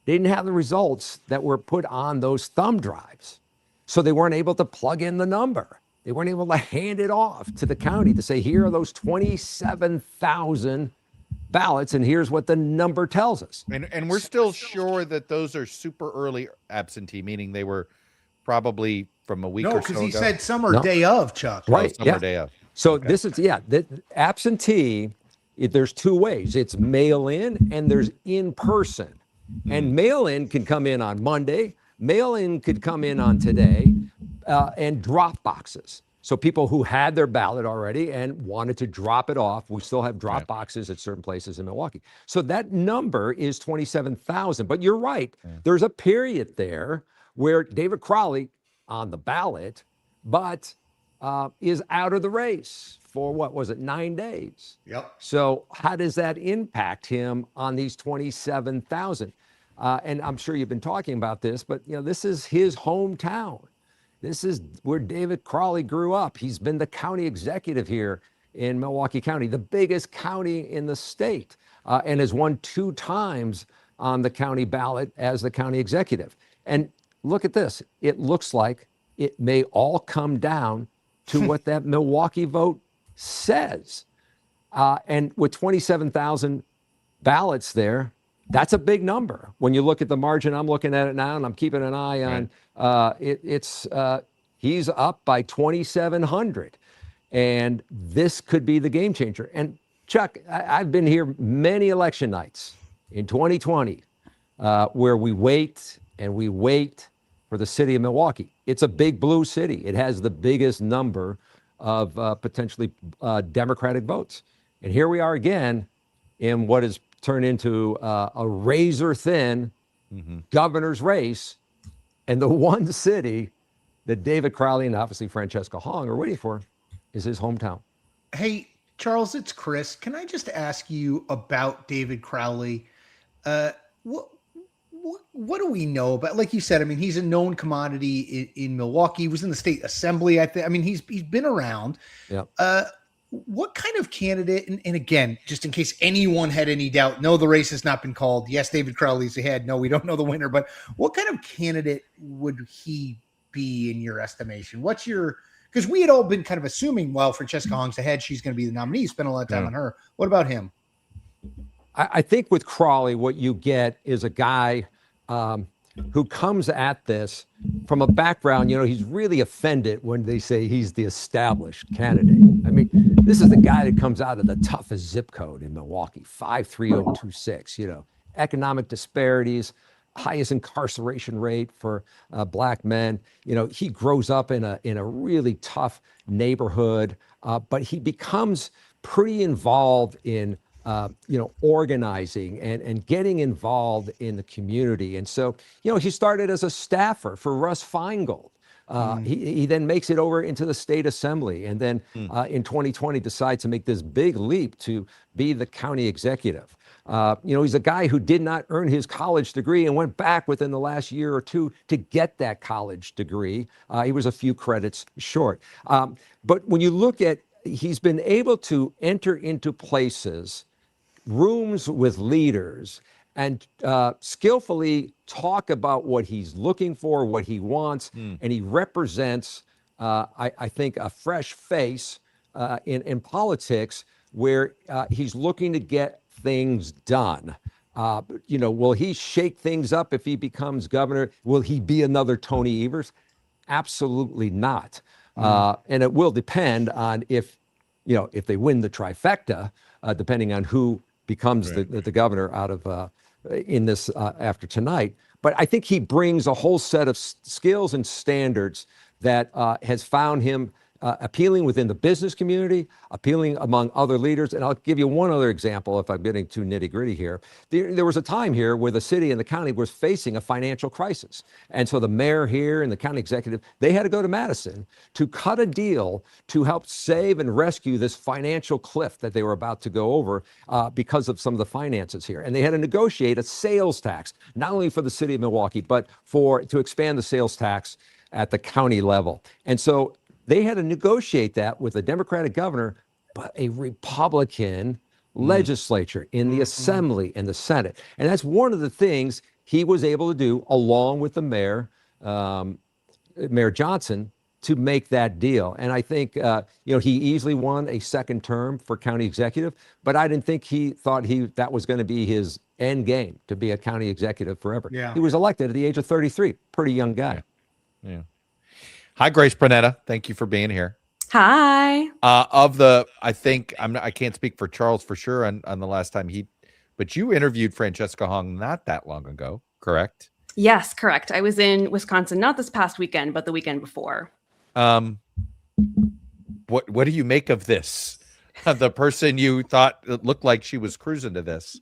They didn't have the results that were put on those thumb drives. So they weren't able to plug in the number. They weren't able to hand it off to the county to say, here are those 27,000 ballots, and here's what the number tells us. And we're still sure that those are super early absentee, meaning they were probably from a week or so ago. No, because he said some are day of, Chuck. Right. Some are day of. So this is, the absentee, there's 2 ways. It's mail in and there's in person. And mail in can come in on Monday. Mail in could come in on today, and drop boxes. So people who had their ballot already and wanted to drop it off, we still have drop boxes at certain places in Milwaukee. So that number is 27,000. But you're right. There's a period there where David Crowley on the ballot, but is out of the race for 9 days? Yep. So how does that impact him on these 27,000? And I'm sure you've been talking about this, but this is his hometown. This is where David Crowley grew up. He's been the county executive here in Milwaukee County, the biggest county in the state, and has won 2 times on the county ballot as the county executive. And look at this. It looks like it may all come down to what that Milwaukee vote says. And with 27,000 ballots there, that's a big number. When you look at the margin, I'm looking at it now, and I'm keeping an eye on he's up by 2,700. And this could be the game changer. And Chuck, I've been here many election nights in 2020 where we wait and we wait for the city of Milwaukee. It's a big blue city. It has the biggest number of potentially Democratic votes. And here we are again in what is turned into a razor thin governor's race. And the one city that David Crowley and obviously Francesca Hong are waiting for is his hometown. Hey, Charles, it's Chris. Can I just ask you about David Crowley? What do we know about? Like you said, I mean, he's a known commodity in Milwaukee. He was in the state assembly. I think. I mean, he's been around. Yeah. What kind of candidate? And again, just in case anyone had any doubt, no, the race has not been called. Yes, David Crowley's ahead. No, we don't know the winner. But what kind of candidate would he be in your estimation? What's your? Because we had all been kind of assuming, well, Francesca Hong's ahead, she's going to be the nominee. Spent a lot of time on her. What about him? I think with Crowley, what you get is a guy who comes at this from a background, he's really offended when they say he's the established candidate. I mean, this is the guy that comes out of the toughest zip code in Milwaukee, 53026, economic disparities, highest incarceration rate for Black men. He grows up in a really tough neighborhood, but he becomes pretty involved in organizing and getting involved in the community. And so, he started as a staffer for Russ Feingold, He then makes it over into the state assembly, and then in 2020 decides to make this big leap to be the county executive. He's a guy who did not earn his college degree and went back within the last year or two to get that college degree. He was a few credits short. But when you look at, he's been able to enter into places, rooms with leaders, and skillfully talk about what he's looking for, what he wants, and he represents, I think, a fresh face in politics where he's looking to get things done. Will he shake things up if he becomes governor? Will he be another Tony Evers? Absolutely not. And it will depend on if they win the trifecta, depending on who becomes the governor out of in this after tonight. But I think he brings a whole set of skills and standards that has found him appealing within the business community, appealing among other leaders. And I'll give you one other example if I'm getting too nitty gritty here. There was a time here where the city and the county was facing a financial crisis. And so the mayor here and the county executive, they had to go to Madison to cut a deal to help save and rescue this financial cliff that they were about to go over because of some of the finances here. And they had to negotiate a sales tax, not only for the city of Milwaukee, but to expand the sales tax at the county level. And so they had to negotiate that with a Democratic governor, but a Republican legislature in the Assembly and the Senate. And that's one of the things he was able to do, along with the mayor, Mayor Johnson, to make that deal. And I think, he easily won a second term for county executive, but I didn't think he thought that was going to be his end game, to be a county executive forever. Yeah. He was elected at the age of 33, pretty young guy. Yeah. Hi, Grace Pranetta. Thank you for being here. Hi. I think I can't speak for Charles for sure on the last time but you interviewed Francesca Hong not that long ago, correct? Yes, correct. I was in Wisconsin, not this past weekend, but the weekend before. What do you make of this? The person you thought it looked like she was cruising to this.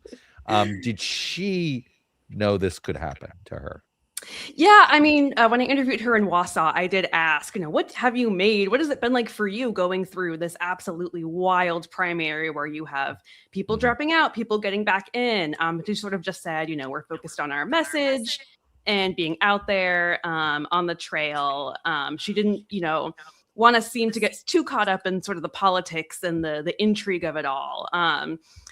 Did she know this could happen to her? Yeah, I mean, when I interviewed her in Wausau, I did ask, what have you made? What has it been like for you going through this absolutely wild primary where you have people dropping out, people getting back in? She sort of just said, we're focused on our message and being out there on the trail. She didn't, want to seem to get too caught up in sort of the politics and the intrigue of it all.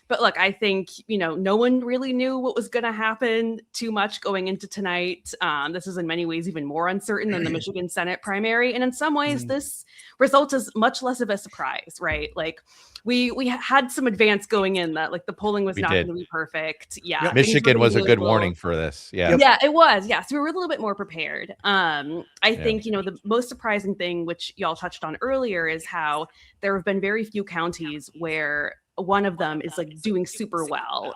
But look, I think, no one really knew what was going to happen too much going into tonight. This is in many ways even more uncertain than the Michigan Senate primary. And in some ways, this result is much less of a surprise, right? Like we had some advance going in that like the polling was not going to be perfect. Yeah. Michigan was a good warning for this. Yeah. Yeah, it was. Yeah. So we were a little bit more prepared. I think, the most surprising thing, which y'all touched on earlier, is how there have been very few counties where one of them is like doing super well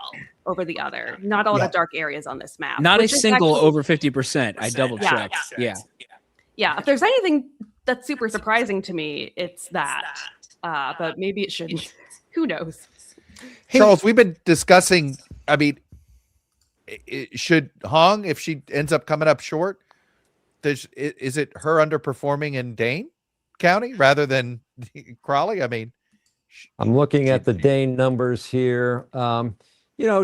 over the other. Not a lot of dark areas on this map. Not a single over 50%. I double checked. Yeah. If there's anything that's super surprising to me, it's that. But maybe it shouldn't. Who knows? Charles, we've been discussing, should Hong, if she ends up coming up short, is it her underperforming in Dane County rather than Crowley? I'm looking at the Dane numbers here.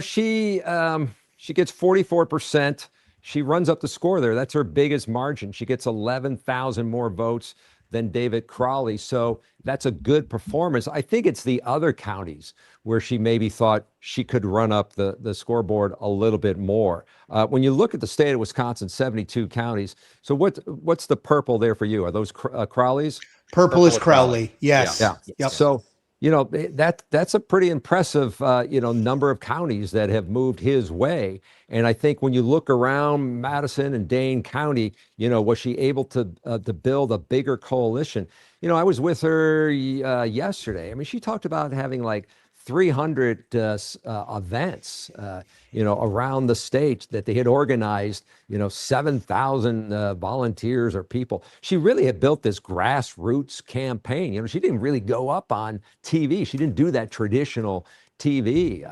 She gets 44%. She runs up the score there. That's her biggest margin. She gets 11,000 more votes than David Crowley. So that's a good performance. I think it's the other counties where she maybe thought she could run up the scoreboard a little bit more. When you look at the state of Wisconsin, 72 counties. So what's the purple there for you? Are those Crowley's? Purple is Crowley. Yes. Yeah. Yep. So, that's a pretty impressive, number of counties that have moved his way. And I think when you look around Madison and Dane County, was she able to build a bigger coalition? I was with her yesterday. She talked about having like 300 events, around the state that they had organized, 7,000 volunteers or people. She really had built this grassroots campaign. She didn't really go up on TV. She didn't do that traditional TV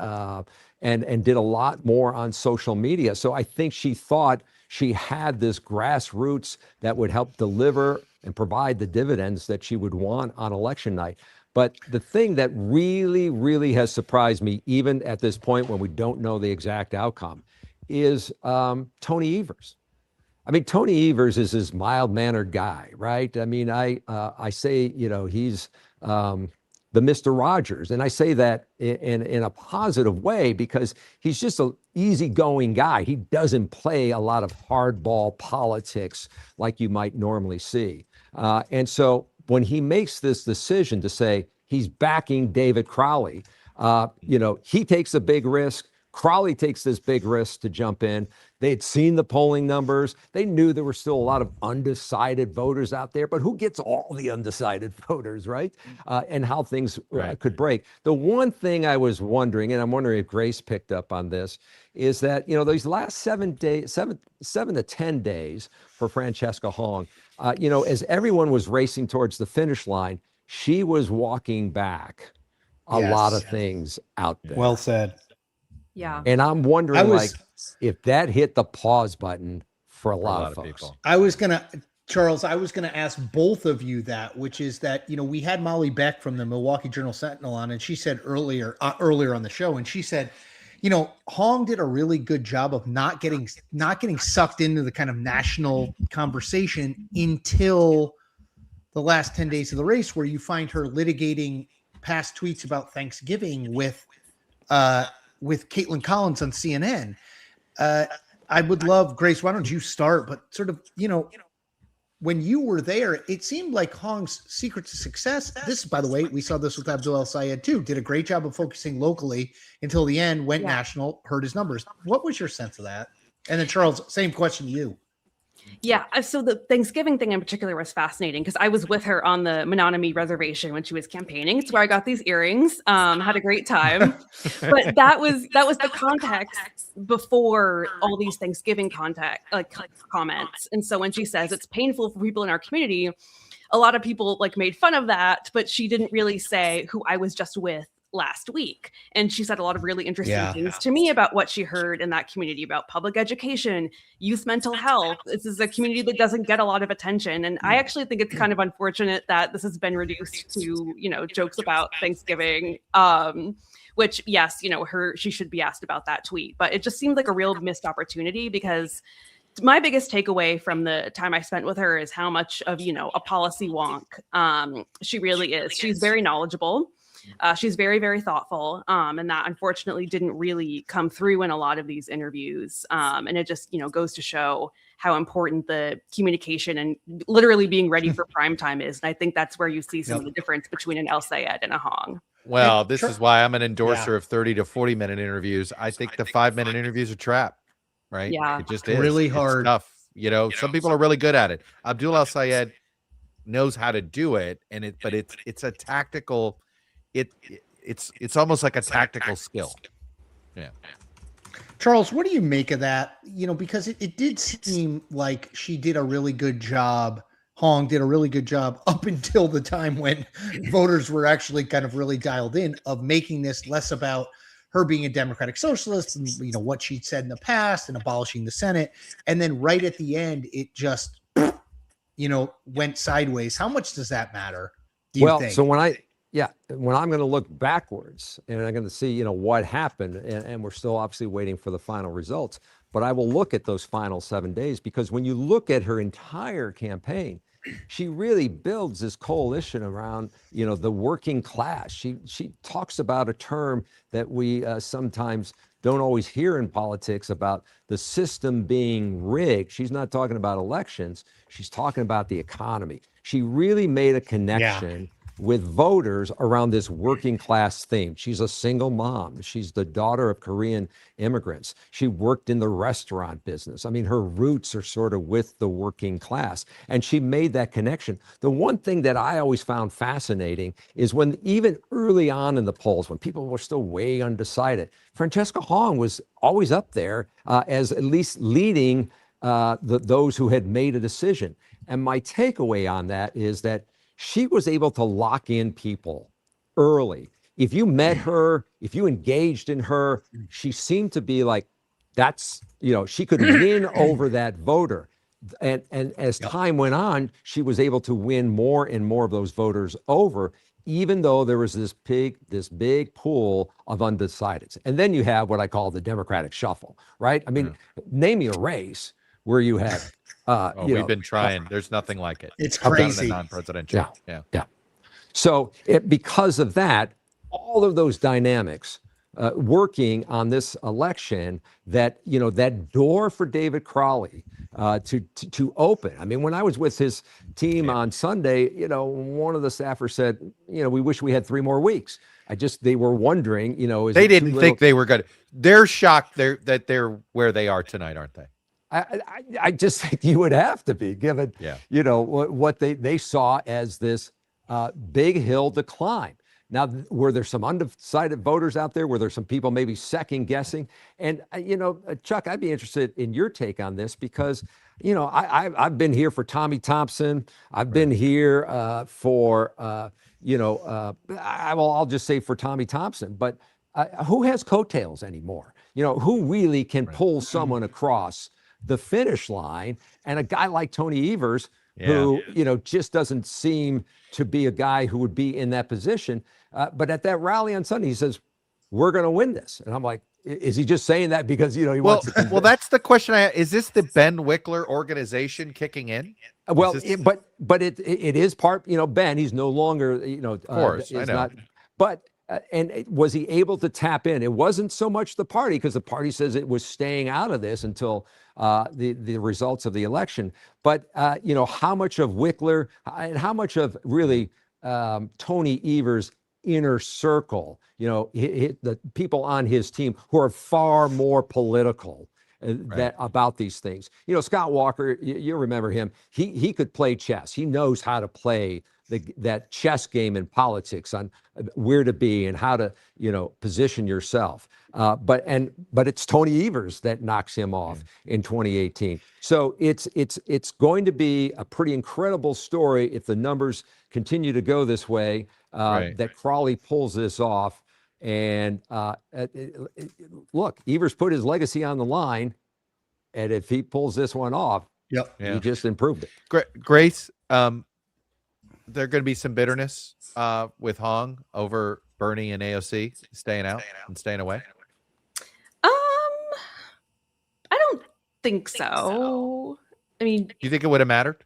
and did a lot more on social media. So I think she thought She had this grassroots that would help deliver and provide the dividends that she would want on election night. But the thing that really, really has surprised me, even at this point when we don't know the exact outcome, is Tony Evers. I mean, Tony Evers is this mild-mannered guy, right? I mean, I say, he's the Mr. Rogers, and I say that in a positive way because he's just an easygoing guy. He doesn't play a lot of hardball politics like you might normally see. And so when he makes this decision to say he's backing David Crowley, he takes a big risk. Crowley takes this big risk to jump in. They had seen the polling numbers. They knew there were still a lot of undecided voters out there, but who gets all the undecided voters, right? And how things could break. The one thing I was wondering, and I'm wondering if Grace picked up on this, is that, these last 7 to 10 days for Francesca Hong, as everyone was racing towards the finish line, she was walking back a lot of things out there. Well said. Yeah. And I'm wondering, if that hit the pause button for a lot of folks. Charles, I was gonna ask both of you that, which is that, we had Molly Beck from the Milwaukee Journal-Sentinel on, and she said earlier on the show, and she said, Hong did a really good job of not getting sucked into the kind of national conversation until the last 10 days of the race, where you find her litigating past tweets about Thanksgiving with Caitlin Collins on CNN. I would love, Grace, why don't you start? But sort of, when you were there, it seemed like Hong's secret to success, this, by the way, we saw this with Abdul El-Sayed too, did a great job of focusing locally until the end, went national, hurt his numbers. What was your sense of that? And then Charles, same question to you. Yeah. So the Thanksgiving thing in particular was fascinating because I was with her on the Menominee Reservation when she was campaigning. It's where I got these earrings. Had a great time. But that was the context before all these Thanksgiving comments. And so when she says it's painful for people in our community, a lot of people made fun of that, but she didn't really say who I was just with last week. And she said a lot of really interesting things to me about what she heard in that community about public education, youth mental health. This is a community that doesn't get a lot of attention. And I actually think it's kind of unfortunate that this has been reduced to, jokes about Thanksgiving, which, yes, she should be asked about that tweet, but it just seemed like a real missed opportunity because my biggest takeaway from the time I spent with her is how much of, a policy wonk she really is. She's very knowledgeable. She's very, very thoughtful. And that unfortunately didn't really come through in a lot of these interviews. And it just, goes to show how important the communication and literally being ready for prime time is. And I think that's where you see some of the difference between an El-Sayed and a Hong. Well, this is why I'm an endorser of 30 to 40-minute interviews. I think the 5-minute interviews are trap, right? Yeah. It just is. Really It's hard. tough. Some people are really good at it. Abdul El-Sayed knows how to do it, but it's a tactical. It's almost like a tactical skill. Yeah. Charles, what do you make of that? Because it did seem like she did a really good job. Hong did a really good job up until the time when voters were actually kind of really dialed in of making this less about her being a democratic socialist and, what she'd said in the past and abolishing the Senate. And then right at the end, it just, went sideways. How much does that matter? Do you think? So when I'm going to look backwards and I'm going to see, what happened, and we're still obviously waiting for the final results, but I will look at those final 7 days because when you look at her entire campaign, she really builds this coalition around, the working class. She talks about a term that we sometimes don't always hear in politics about the system being rigged. She's not talking about elections. She's talking about the economy. She really made a connection with voters around this working class theme. She's a single mom. She's the daughter of Korean immigrants. She worked in the restaurant business. I mean, her roots are sort of with the working class, and she made that connection. The one thing that I always found fascinating is when even early on in the polls, when people were still way undecided, Francesca Hong was always up there as at least leading those who had made a decision. And my takeaway on that is that she was able to lock in people early. If you met her, if you engaged in her, she seemed to be like That's, she could win over that voter. And as time went on, she was able to win more and more of those voters over, even though there was this big pool of undecideds. And then you have what I call the Democratic shuffle, right? I mean, name me a race where you have, we've been trying. There's nothing like it. It's Done in crazy. a non-presidential. Yeah. So because of that, all of those dynamics working on this election, that that door for David Crowley to open. I mean, when I was with his team on Sunday, one of the staffers said, we wish we had 3 more weeks. They were wondering, is they it too didn't little? think they were good. They're shocked that they're where they are tonight, aren't they? I just think you would have to be, given what they saw as this big hill to climb. Now, were there some undecided voters out there? Were there some people maybe second guessing? And, Chuck, I'd be interested in your take on this because, I've been here for Tommy Thompson. I've been here for, I'll just say for Tommy Thompson. But who has coattails anymore? Who really can pull someone across the finish line? And a guy like Tony Evers, who, just doesn't seem to be a guy who would be in that position. But at that rally on Sunday, he says, we're going to win this. And I'm like, is he just saying that because, he wants to? Well, that's the question. Is this the Ben Wickler organization kicking in? Well, but it is part, Ben, he's no longer, of course, I know. Not, but was he able to tap in? It wasn't so much the party, because the party says it was staying out of this until the results of the election. But, how much of Wickler and how much of really Tony Evers' inner circle, the people on his team who are far more political about these things. Scott Walker, you remember him. He could play chess. He knows how to play that chess game in politics on where to be and how to, position yourself. But it's Tony Evers that knocks him off in 2018. So it's going to be a pretty incredible story if the numbers continue to go this way, that Crowley pulls this off. And look, Evers put his legacy on the line, and if he pulls this one off, he just improved it. Grace, there going to be some bitterness with Hong over Bernie and AOC staying out and staying away? I don't think so. I mean, do you think it would have mattered?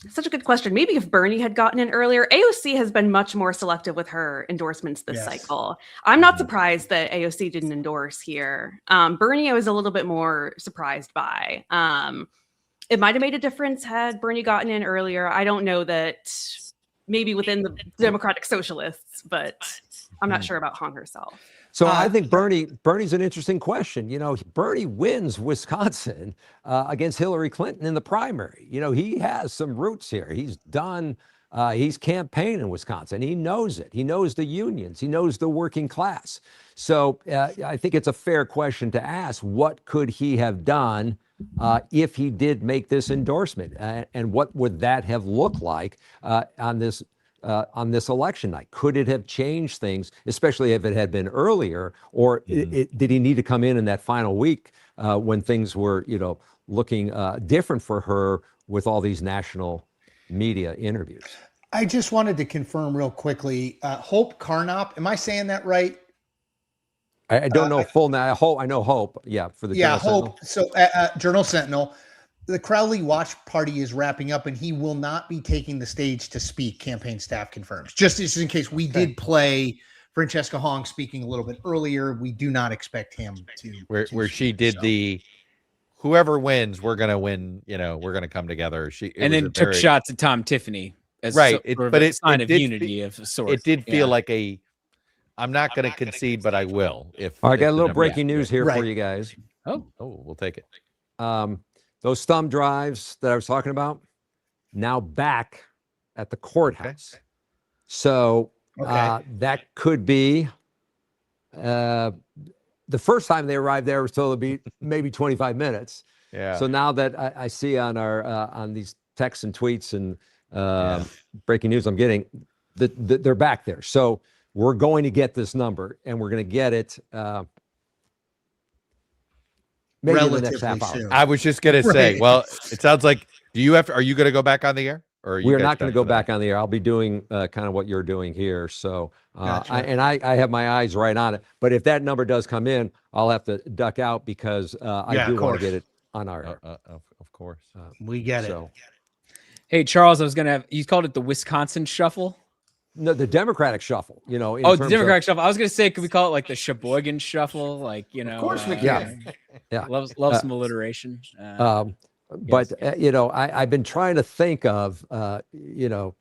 Such a good question. Maybe if Bernie had gotten in earlier. AOC has been much more selective with her endorsements this cycle. I'm not surprised that AOC didn't endorse here. Bernie, I was a little bit more surprised by. It might have made a difference had Bernie gotten in earlier. I don't know that, maybe within the Democratic Socialists, but I'm not sure about Hong herself. So I think Bernie's an interesting question. Bernie wins Wisconsin against Hillary Clinton in the primary. He has some roots here. He's campaigned in Wisconsin. He knows it. He knows the unions. He knows the working class. So I think it's a fair question to ask, what could he have done if he did make this endorsement? And what would that have looked like on this election night? Could it have changed things, especially if it had been earlier, or did he need to come in that final week when things were, looking different for her with all these national media interviews? I just wanted to confirm real quickly, Hope Carnop, am I saying that right? I don't know full now. I know Hope. Yeah, for the Journal Hope. Sentinel. So Journal Sentinel. The Crowley Watch Party is wrapping up, and he will not be taking the stage to speak, campaign staff confirms. Just in case, we did play Francesca Hong speaking a little bit earlier. We do not expect him to. Where she did the, whoever wins, we're going to win, we're going to come together. And then took shots at Tom Tiffany as but a sign of did unity of sorts. It did feel like I'm not going to concede, but I will. All right, I got a little breaking news here for you guys. Oh, we'll take it. Those thumb drives that I was talking about, now back at the courthouse. Okay. So that could be the first time they arrived there was told to be maybe 25 minutes. Yeah. So now that I see on our on these texts and tweets and breaking news I'm getting, they're back there. So we're going to get this number, and we're going to get it. maybe in the next relatively half hour. soon. I was just gonna say. Right. Well, it sounds like. Are you going to go back on the air? Or are you We're guys not going done to go for the back night? on the air. I'll be doing kind of what you're doing here. So, Gotcha. I have my eyes right on it. But if that number does come in, I'll have to duck out because I Yeah, do of want to course. get it on our air. Of course. We get it. So, Hey, Charles, I was gonna have you called it the Wisconsin shuffle. no, the Democratic shuffle. You know, in Oh, the terms Democratic shuffle. I was gonna say, could we call it like the Sheboygan shuffle? Like, you know, Of course we yeah, can. yeah. Love some alliteration. But you know, I've been trying to think of, you know,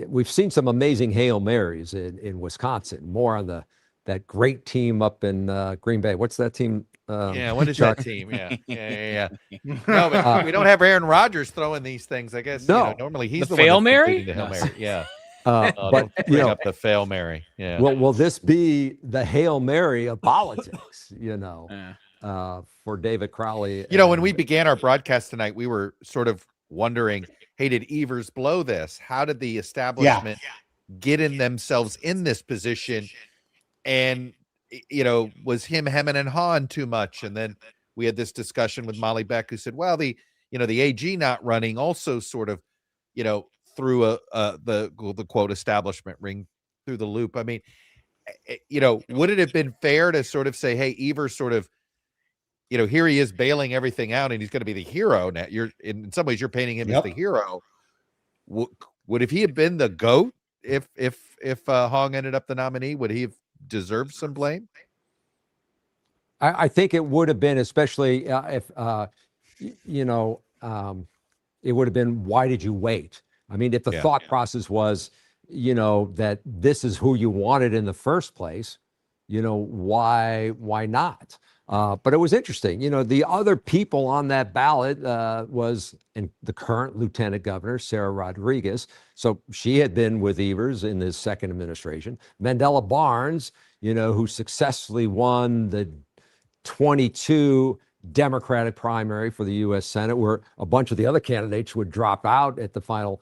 we've seen some amazing Hail Marys in Wisconsin. More on that great team up in Green Bay. What's that team? Yeah, what is Chuck? that team? Yeah. No, but we don't have Aaron Rodgers throwing these things. I guess. No. You know, normally he's The the one Fail that's Mary? completing the Hail No. Mary. Yeah. But Don't you bring know, up the Fail Mary. Yeah. will this be the Hail Mary of politics? You know, for David Crowley. You know, when we began our broadcast tonight, we were sort of wondering, hey, did Evers blow this? How did the establishment get in themselves in this position? And, you know, was him hemming and hawing too much? And then we had this discussion with Molly Beck, who said, well, the AG not running also sort of, you know, through the quote establishment ring through the loop. I mean, you know, would it have been fair to sort of say, hey, Evers sort of, you know, here he is bailing everything out and he's going to be the hero now. You're in some ways you're painting him as the hero. Would if he had been the GOAT, if Hong ended up the nominee, would he have deserved some blame? I think it would have been, especially if you know, it would have been, why did you wait? I mean, if the thought process was, you know, that this is who you wanted in the first place, you know, why not? But it was interesting. You know, the other people on that ballot was the current lieutenant governor, Sarah Rodriguez. So she had been with Evers in his second administration. Mandela Barnes, you know, who successfully won the 22 Democratic primary for the U.S. Senate, where a bunch of the other candidates would drop out at the final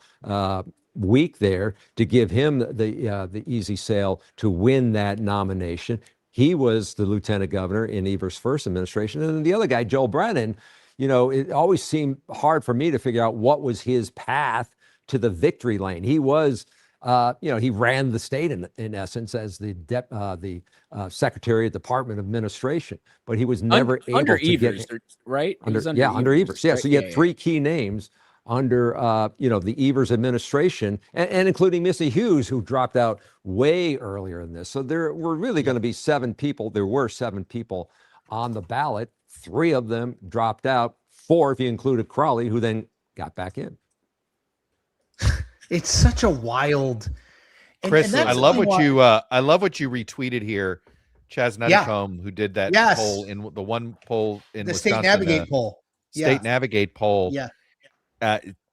week there to give him the easy sail to win that nomination. He was the lieutenant governor in Evers' first administration. And then the other guy, Joel Brennan, you know, it always seemed hard for me to figure out what was his path to the victory lane. He was, you know, he ran the state in essence as the Secretary of Department of Administration, but he was never able under to Evers, get right? under Evers. Yeah, right? so you had three key names under, you know, the Evers administration, and including Missy Hughes, who dropped out way earlier in this. So there were really going to be 7 people. There were 7 people on the ballot. 3 of them dropped out. 4, if you included Crowley, who then got back in. It's such a wild. Chris, I love what you retweeted here. Chaz Nutticombe, who did that poll in the one poll in the Wisconsin, State Navigate poll. State Navigate poll. Yeah.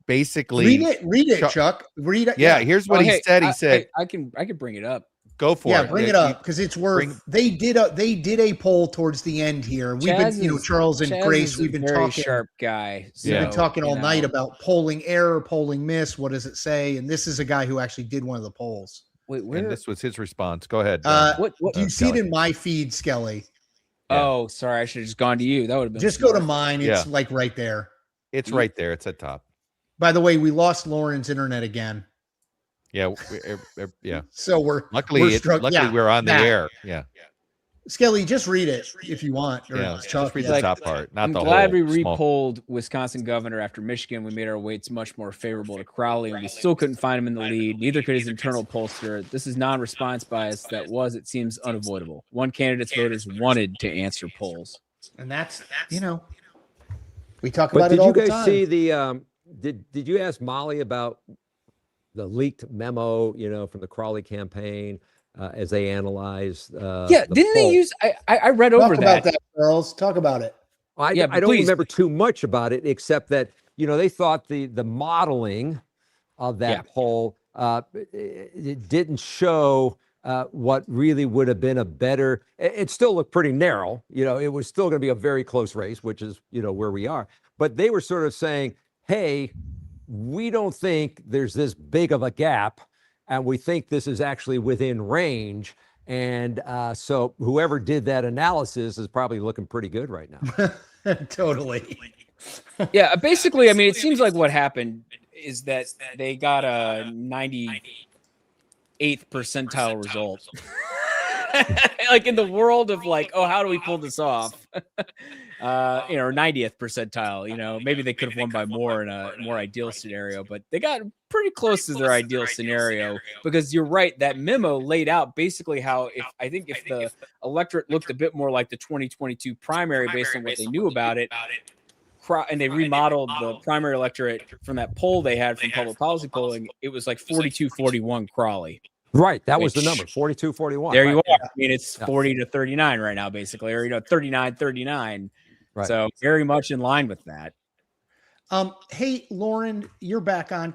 Basically, read it, Chuck. Read it. Yeah, here's what he said. He said, I can bring it up. Go for it. Yeah, bring it up because it's worth. They did a poll towards the end here. We've been, you know, Charles and Grace. We've been very talking. Sharp guy. We've been talking all night about polling error, polling miss. What does it say? And this is a guy who actually did one of the polls. Wait, where? And this was his response. Go ahead. What do you see it in my feed, Skelly? Oh, sorry. I should have just gone to you. That would have been. Just go to mine. It's like right there. It's right there. It's at top. By the way, we lost Lauren's internet again. Yeah, yeah. So we're luckily we're on the air. Yeah. Skelly, just read it if you want. Just read the top part, not I'm the whole. glad we repolled Wisconsin governor after Michigan. We made our weights much more favorable to Crowley, and we still couldn't find him in the lead. Neither could his internal pollster. This is non-response bias that was, it seems, unavoidable. One candidate's voters wanted to answer polls, and that's you know, we talk about it all the time. Did you guys see the? Did you ask Molly about the leaked memo, you know, from the Crowley campaign as they analyzed? Didn't they use? I read over that. Talk about that, Charles. Talk about it. I don't remember too much about it, except that, you know, they thought the modeling of that poll it didn't show what really would have been a better. It still looked pretty narrow. You know, it was still going to be a very close race, which is, you know, where we are. But they were sort of saying, hey, we don't think there's this big of a gap, and we think this is actually within range. And so whoever did that analysis is probably looking pretty good right now. Totally. Yeah, basically, I mean, it seems like what happened is that they got a 98th percentile result. Like in the world of like, oh, how do we pull this off? Or 90th percentile, maybe they could have won by more in a more ideal scenario, but they got pretty close to their ideal scenario because you're right. That memo laid out basically how if the electorate looked a bit more like the 2022 primary based on what they knew about it, and they remodeled the primary electorate from that poll they had from public policy polling, it was like 42-41 Crawley. Right. That was the number, 42-41. There right. you are. I mean, it's 40-39 right now, basically, or 39-39. Right. So very much in line with that. Hey, Lauren, you're back on.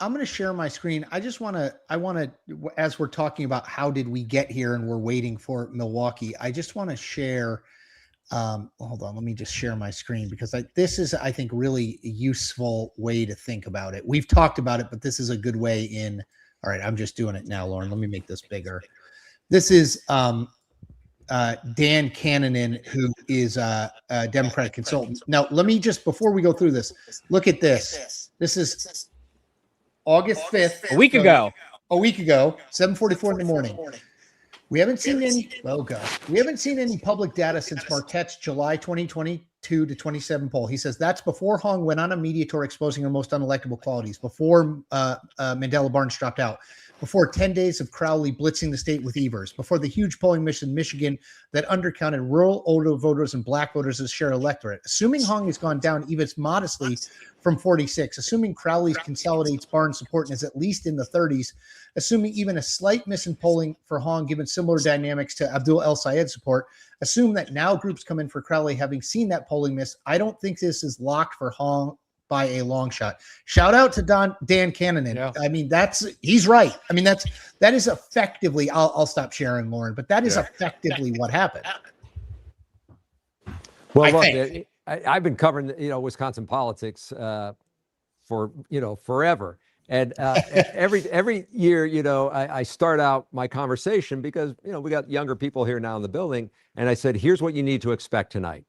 I'm going to share my screen. I want to, as we're talking about how did we get here and we're waiting for Milwaukee, I just want to share, hold on, let me just share my screen because this is, I think, really a useful way to think about it. We've talked about it, but this is a good way in. All right, I'm just doing it now, Lauren. Let me make this bigger. This is Dan Cannonen, who is a Democratic consultant. Now, let me just, before we go through this, look at this. This is August 5th. A week ago, 7:44 in the morning. We haven't seen any, we haven't seen any public data since Marquette's July 2022 to 27 poll. He says that's before Hong went on a media tour exposing her most unelectable qualities, before Mandela Barnes dropped out, before 10 days of Crowley blitzing the state with Evers, before the huge polling mission in Michigan that undercounted rural older voters and black voters as share electorate. Assuming Hong has gone down even modestly from 46, assuming Crowley consolidates Barnes' support and is at least in the 30s, assuming even a slight miss in polling for Hong, given similar dynamics to Abdul El Sayed support, assume that now groups come in for Crowley having seen that polling miss. I don't think this is locked for Hong by a long shot. Shout out to Dan Cannonen. Yeah. I mean, he's right. I mean, that is effectively, I'll stop sharing, Lauren, but that is effectively what happened. Well, look, I've been covering, Wisconsin politics for, forever. And every year, I start out my conversation because, we got younger people here now in the building. And I said, here's what you need to expect tonight.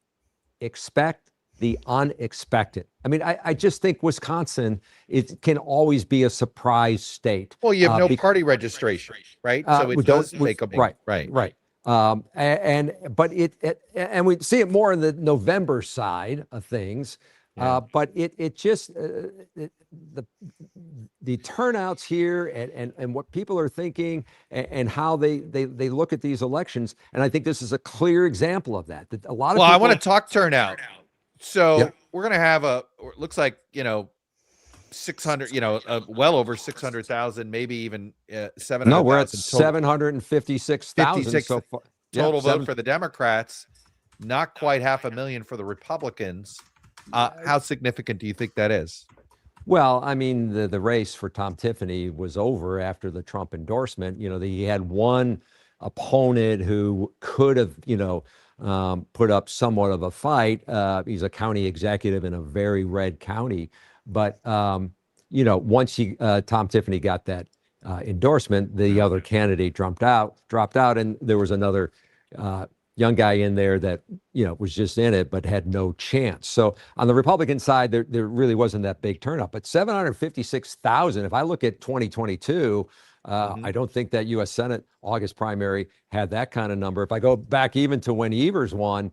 Expect the unexpected. I mean, I just think Wisconsin, it can always be a surprise state. Well, you have no party registration, right? So it does make a big, right. But and we see it more in the November side of things. But it just the turnouts here and what people are thinking and how they look at these elections, and I think this is a clear example of that. That a lot of I want to talk turnout. So we're gonna have it looks like 600, well over 600,000, maybe even 700,000. No, we're at 756,000 so far. Total vote for the Democrats, not quite 500,000 for the Republicans. How significant do you think that is? Well, I mean, the race for Tom Tiffany was over after the Trump endorsement. He had one opponent who could have, put up somewhat of a fight. He's a county executive in a very red county. But, once Tom Tiffany got that endorsement, the other candidate dropped out, and there was another young guy in there that, was just in it, but had no chance. So on the Republican side, there really wasn't that big turnout, but 756,000, if I look at 2022, I don't think that U.S. Senate August primary had that kind of number. If I go back even to when Evers won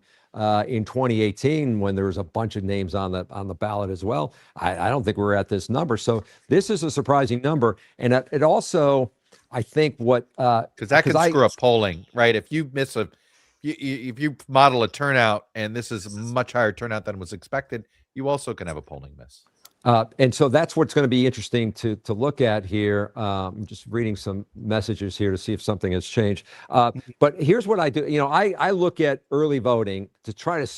in 2018, when there was a bunch of names on the ballot as well, I don't think we're at this number. So this is a surprising number. And it also, I think because that can screw up polling, right? If you miss if you model a turnout and this is a much higher turnout than was expected, you also can have a polling miss. And so that's what's going to be interesting to look at here. I'm just reading some messages here to see if something has changed. But here's what I do. I look at early voting to try to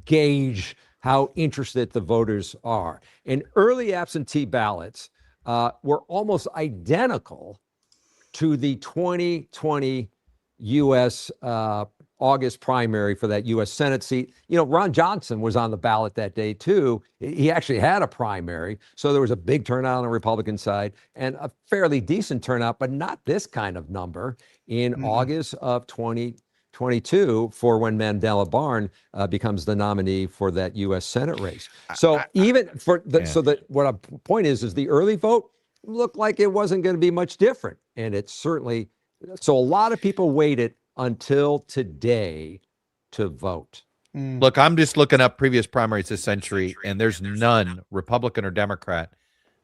gauge how interested the voters are. And early absentee ballots were almost identical to the 2020 U.S. August primary for that U.S. Senate seat. Ron Johnson was on the ballot that day, too. He actually had a primary. So there was a big turnout on the Republican side and a fairly decent turnout, but not this kind of number in August of 2020. 2022 for when Mandela Barn becomes the nominee for that U.S. Senate race. So what a point is the early vote looked like it wasn't going to be much different, and it certainly. So a lot of people waited until today to vote. Look, I'm just looking up previous primaries this century, and there's none, Republican or Democrat,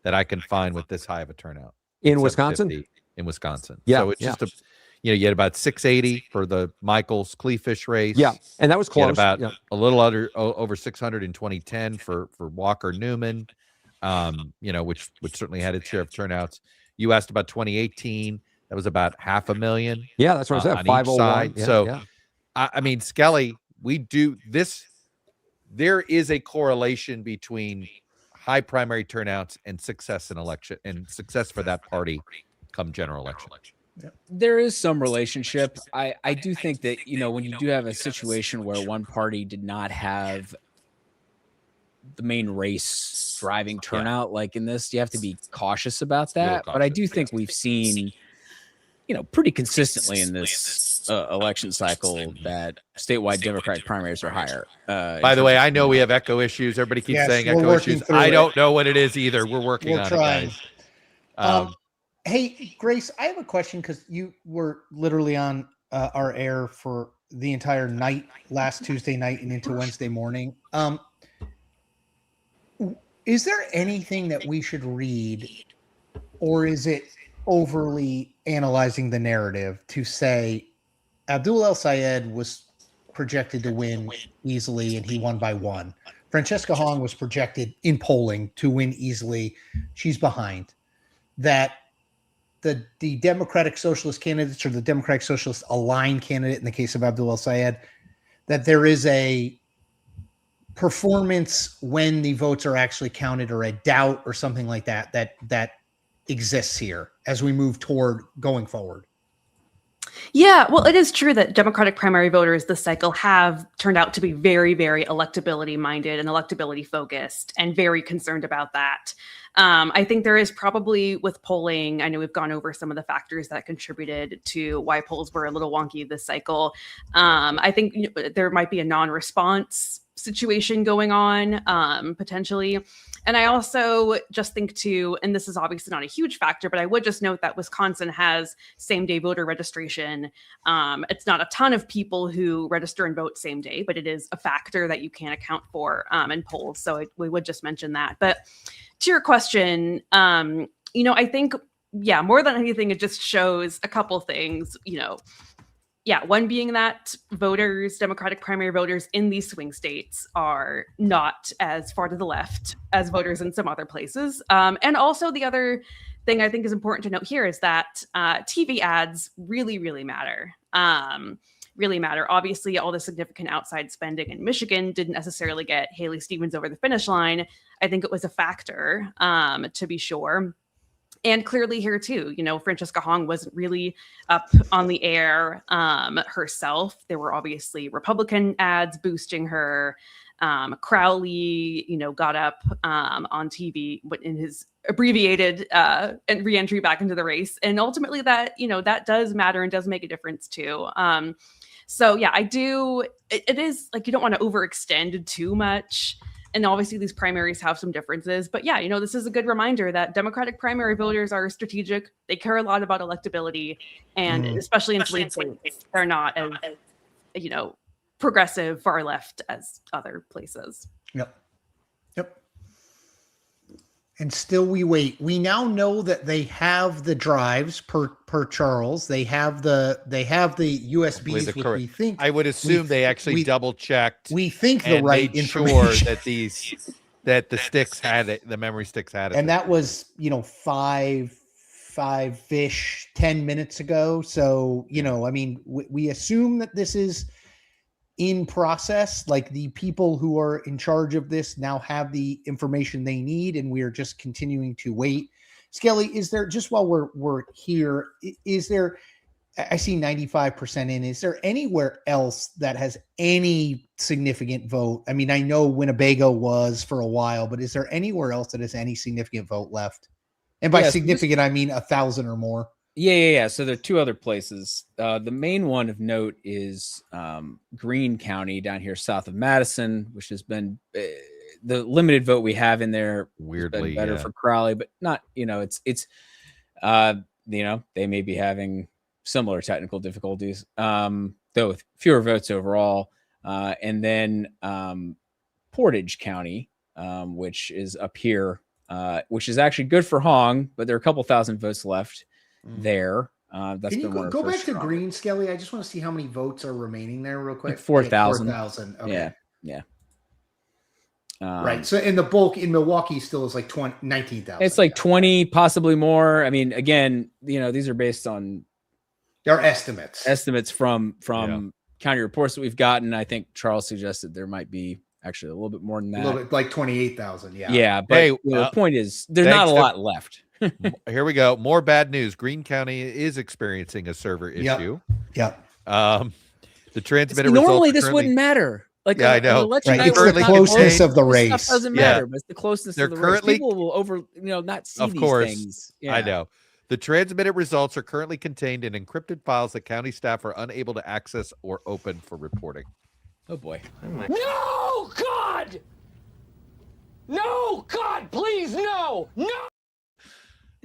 that I can find with this high of a turnout. In Wisconsin? 50 in Wisconsin. Yeah. So it's just you had about 680 for the Michaels Cleefish race. Yeah, and that was close. You had about a little over 600 in 2010 for Walker Newman, which certainly had its share of turnouts. You asked about 2018. That was about 500,000. Yeah, that's what I said. 501. Yeah, so, I mean, Skelly, we do this. There is a correlation between high primary turnouts and success in election and success for that party come general election. There is some relationship. I do think that, when you do have a situation where one party did not have the main race driving turnout, like in this, you have to be cautious about that. But I do think we've seen, pretty consistently in this election cycle that statewide Democratic primaries are higher. By the way, I know we have echo issues. Everybody keeps saying echo issues. I don't know what it is either. We're working on it, guys. Hey, Grace, I have a question because you were literally on our air for the entire night, last Tuesday night and into Wednesday morning. Is there anything that we should read, or is it overly analyzing the narrative to say Abdul El Sayed was projected to win easily and he won by 1? Francesca Hong was projected in polling to win easily. She's behind. That the Democratic Socialist candidates or the Democratic Socialist aligned candidate in the case of Abdul El Sayed, that there is a performance when the votes are actually counted or a doubt or something like that exists here as we move toward going forward. Yeah, well, it is true that Democratic primary voters this cycle have turned out to be very, very electability minded and electability focused and very concerned about that. I think there is probably with polling, I know we've gone over some of the factors that contributed to why polls were a little wonky this cycle. I think there might be a non-response situation going on potentially. And I also just think too, and this is obviously not a huge factor, but I would just note that Wisconsin has same-day voter registration. It's not a ton of people who register and vote same day, but it is a factor that you can account for in polls. So we would just mention that. But to your question, I think, more than anything, it just shows a couple things, one being that voters, Democratic primary voters in these swing states are not as far to the left as voters in some other places. And also the other thing I think is important to note here is that TV ads really, really matter. Obviously, all the significant outside spending in Michigan didn't necessarily get Haley Stevens over the finish line. I think it was a factor, to be sure. And clearly here too, Francesca Hong wasn't really up on the air herself. There were obviously Republican ads boosting her. Crowley, got up on TV in his abbreviated and reentry back into the race. And ultimately that does matter and does make a difference too. I do. It is like you don't want to overextend too much. And obviously these primaries have some differences, but this is a good reminder that Democratic primary voters are strategic. They care a lot about electability, and especially in swing states, they're not as, progressive far left as other places. Yep. And still we wait. We now know that they have the drives per Charles. They have the USBs, which we think. I would assume they actually double checked. We think the right made information. Sure that the sticks had it, the memory sticks had it. And that was 5-ish 10 minutes ago. So we assume that this is in process, like the people who are in charge of this now have the information they need, and we are just continuing to wait. Skelly, is there, just while we're here, is there, I see 95% in, is there anywhere else that has any significant vote? I mean, I know Winnebago was for a while, but is there anywhere else that has any significant vote left? And by significant, I mean 1,000 or more. Yeah. So there are two other places. The main one of note is Greene County down here south of Madison, which has been the limited vote we have in there. Weirdly, has been better for Crowley, but not. It's they may be having similar technical difficulties, though with fewer votes overall. And then Portage County, which is up here, which is actually good for Hong, but there are a couple thousand votes left there. That's Can you been go back to Greene, Skelly? I just want to see how many votes are remaining there real quick. Like 4,000. 4,000. Okay. Yeah. Right. So in the bulk in Milwaukee still is like 19,000. It's like 20, possibly more. I mean, again, these are based on their estimates from county reports that we've gotten. I think Charles suggested there might be actually a little bit more than that. A little bit, like 28,000. Yeah. Yeah. But the point is there's not a lot left. Here we go. More bad news. Greene County is experiencing a server issue. Yep. The transmitter normally results this wouldn't matter. Like I know. Right. It's the closeness of the race. Stuff doesn't matter, but it's the closeness of the race. People will not see these things. Yeah. I know. The transmitted results are currently contained in encrypted files that county staff are unable to access or open for reporting. Oh boy. No, God! No, God, please, no!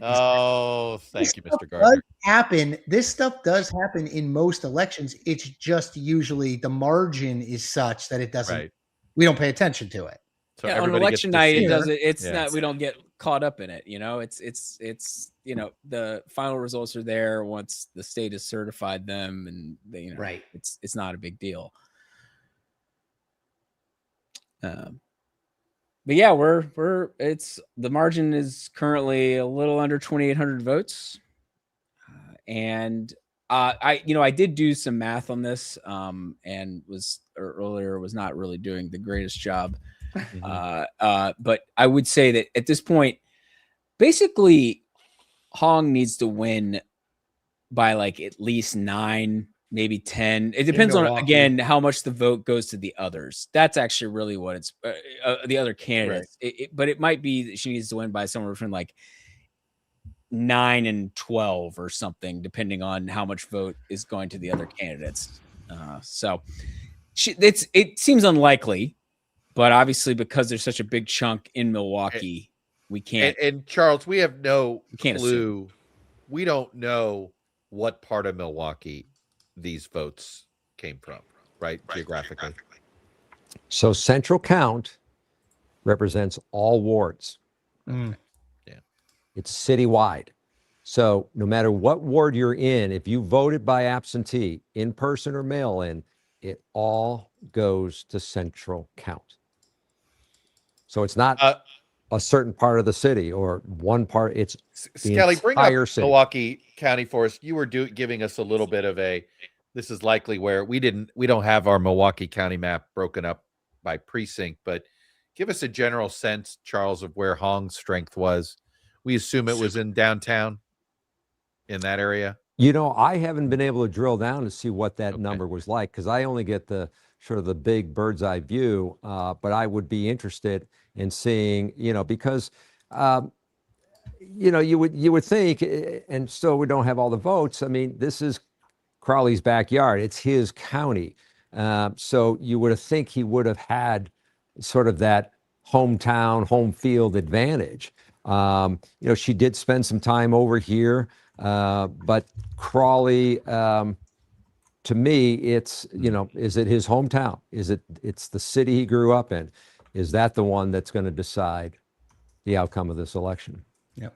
Oh, thank you, Mr. Does Gardner. happen. This stuff does happen in most elections. It's just usually the margin is such that it doesn't. Right. We don't pay attention to it. So on election night, it doesn't. It's not. We don't get caught up in it. It's the final results are there once the state has certified them, and they, right. It's not a big deal. But yeah, it's the margin is currently a little under 2,800 votes, and I did do some math on this, and was not really doing the greatest job, but I would say that at this point, basically, Hong needs to win by like at least 9. Maybe 10. It depends on, again, how much the vote goes to the others. That's actually really what it's the other candidates. Right. But it might be that she needs to win by somewhere between like 9 and 12 or something, depending on how much vote is going to the other candidates. So it seems unlikely, but obviously because there's such a big chunk in Milwaukee, we can't. And Charles, we have no clue. Assume. We don't know what part of Milwaukee these votes came from, right? Geographically. So central count represents all wards. Yeah. It's citywide. So no matter what ward you're in, if you voted by absentee, in person or mail in, it all goes to central count. So it's not a certain part of the city or one part. It's Skelly, bring up city. Milwaukee County for us. You were giving us a little bit of this is likely where we don't have our Milwaukee County map broken up by precinct, but give us a general sense, Charles, of where Hong's strength was. We assume it was in downtown, in that area. I haven't been able to drill down to see what that number was like, because I only get the sort of the big bird's eye view, but I would be interested in seeing, because you would think, and still we don't have all the votes. I mean, this is Crowley's backyard. It's his county. So you would think he would have had sort of that hometown, home field advantage. She did spend some time over here, but Crawley, to me, it's, is it his hometown? It's the city he grew up in? Is that the one that's going to decide the outcome of this election? Yep.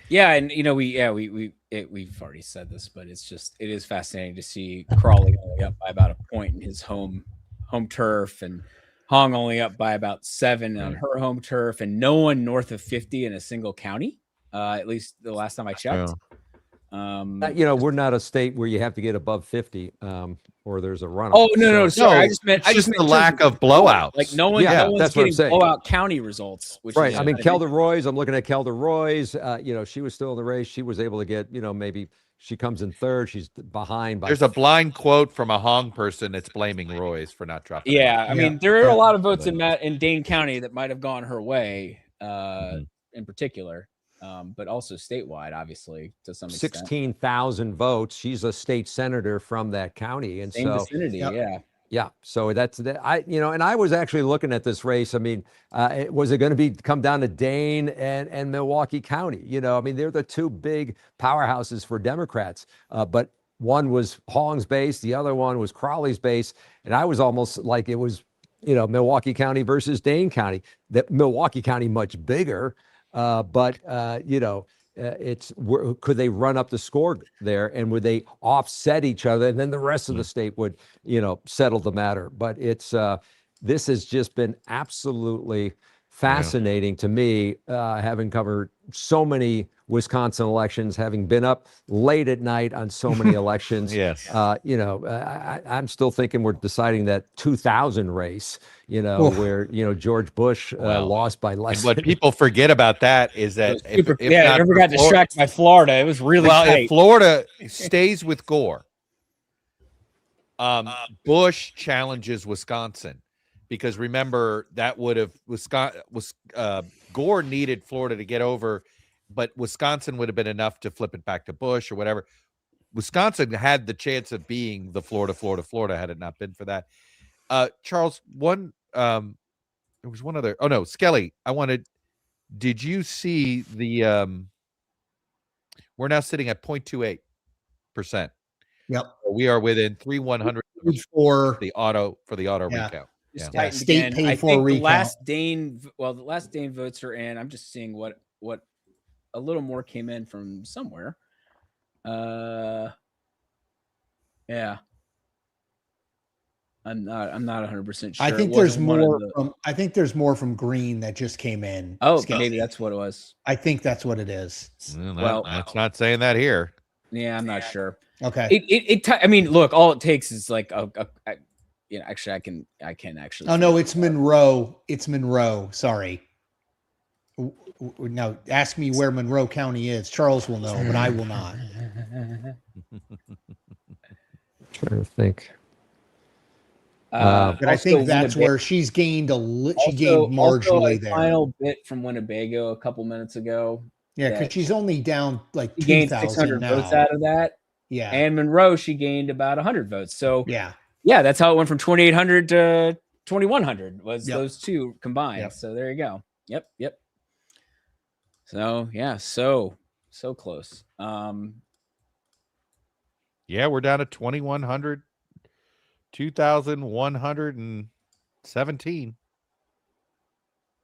Yeah, and we've already said this, but it is fascinating to see Crawley only up by about a point in his home turf, and Hong only up by about 7 on her home turf, and no one north of 50 in a single county. At least the last time I checked. We're not a state where you have to get above 50, or there's a runoff. Oh no, sorry. I just meant the lack of blowouts. Like no one's getting blowout county results. Which right. Is, I mean, Kelder Roy's. I'm looking at Kelder Roy's. She was still in the race. She was able to get. Maybe she comes in third. She's behind. There's a blind quote from a Hong person that's blaming Roy's for not dropping. Yeah, I mean, there are a lot of votes in Dane County that might have gone her way, in particular. but also statewide, obviously, to some extent. 16,000 votes. She's a state senator from that county, and Same so vicinity, yeah. Yeah, so that's and I was actually looking at this race. I mean, was it going to come down to Dane and Milwaukee County? I mean, they're the two big powerhouses for Democrats, but one was Hong's base, the other one was Crowley's base, and I was almost like it was, Milwaukee County versus Dane County. That Milwaukee County much bigger, but could they run up the score there, and would they offset each other, and then the rest of the state would settle the matter? But this has just been absolutely fascinating to me, having covered so many Wisconsin elections, having been up late at night on so many elections. Yes. I'm still thinking we're deciding that 2000 race, where George Bush lost by less. And what people forget about that is that if I never got distracted by Florida. It was really tight. If Florida stays with Gore, Bush challenges Wisconsin, because remember that would have Gore needed Florida to get over, but Wisconsin would have been enough to flip it back to Bush or whatever. Wisconsin had the chance of being the Florida had it not been for that. Charles, there was one other. Oh no, Skelly. Did you see the? We're now sitting at 0.28%. Yep, we are within 3/100 for the auto recount. Yeah. State paid I for think recount. the last Dane votes are in. I'm just seeing what a little more came in from somewhere. Yeah. I'm not 100% sure. I think there's more there's more from Green that just came in. Oh, Scott. maybe that's what it was. I think that's what it is. Well, that's not saying that here. Yeah, I'm not sure. Okay. I mean, look, all it takes is like actually I can actually. Oh no, it's Monroe. It's Monroe. Sorry. Now ask me where Monroe County is. Charles will know, but I will not. Trying to think. But I think that's where she's gained she gained marginally there. Final bit from Winnebago a couple minutes ago. Yeah, because she's only down like 2,000 votes out of that. Yeah, and Monroe, she gained about 100 votes. So yeah, that's how it went from 2,800 to 2,100 was those two combined. Yep. So there you go. Yep. So yeah, so close. Yeah, we're down to 2,117.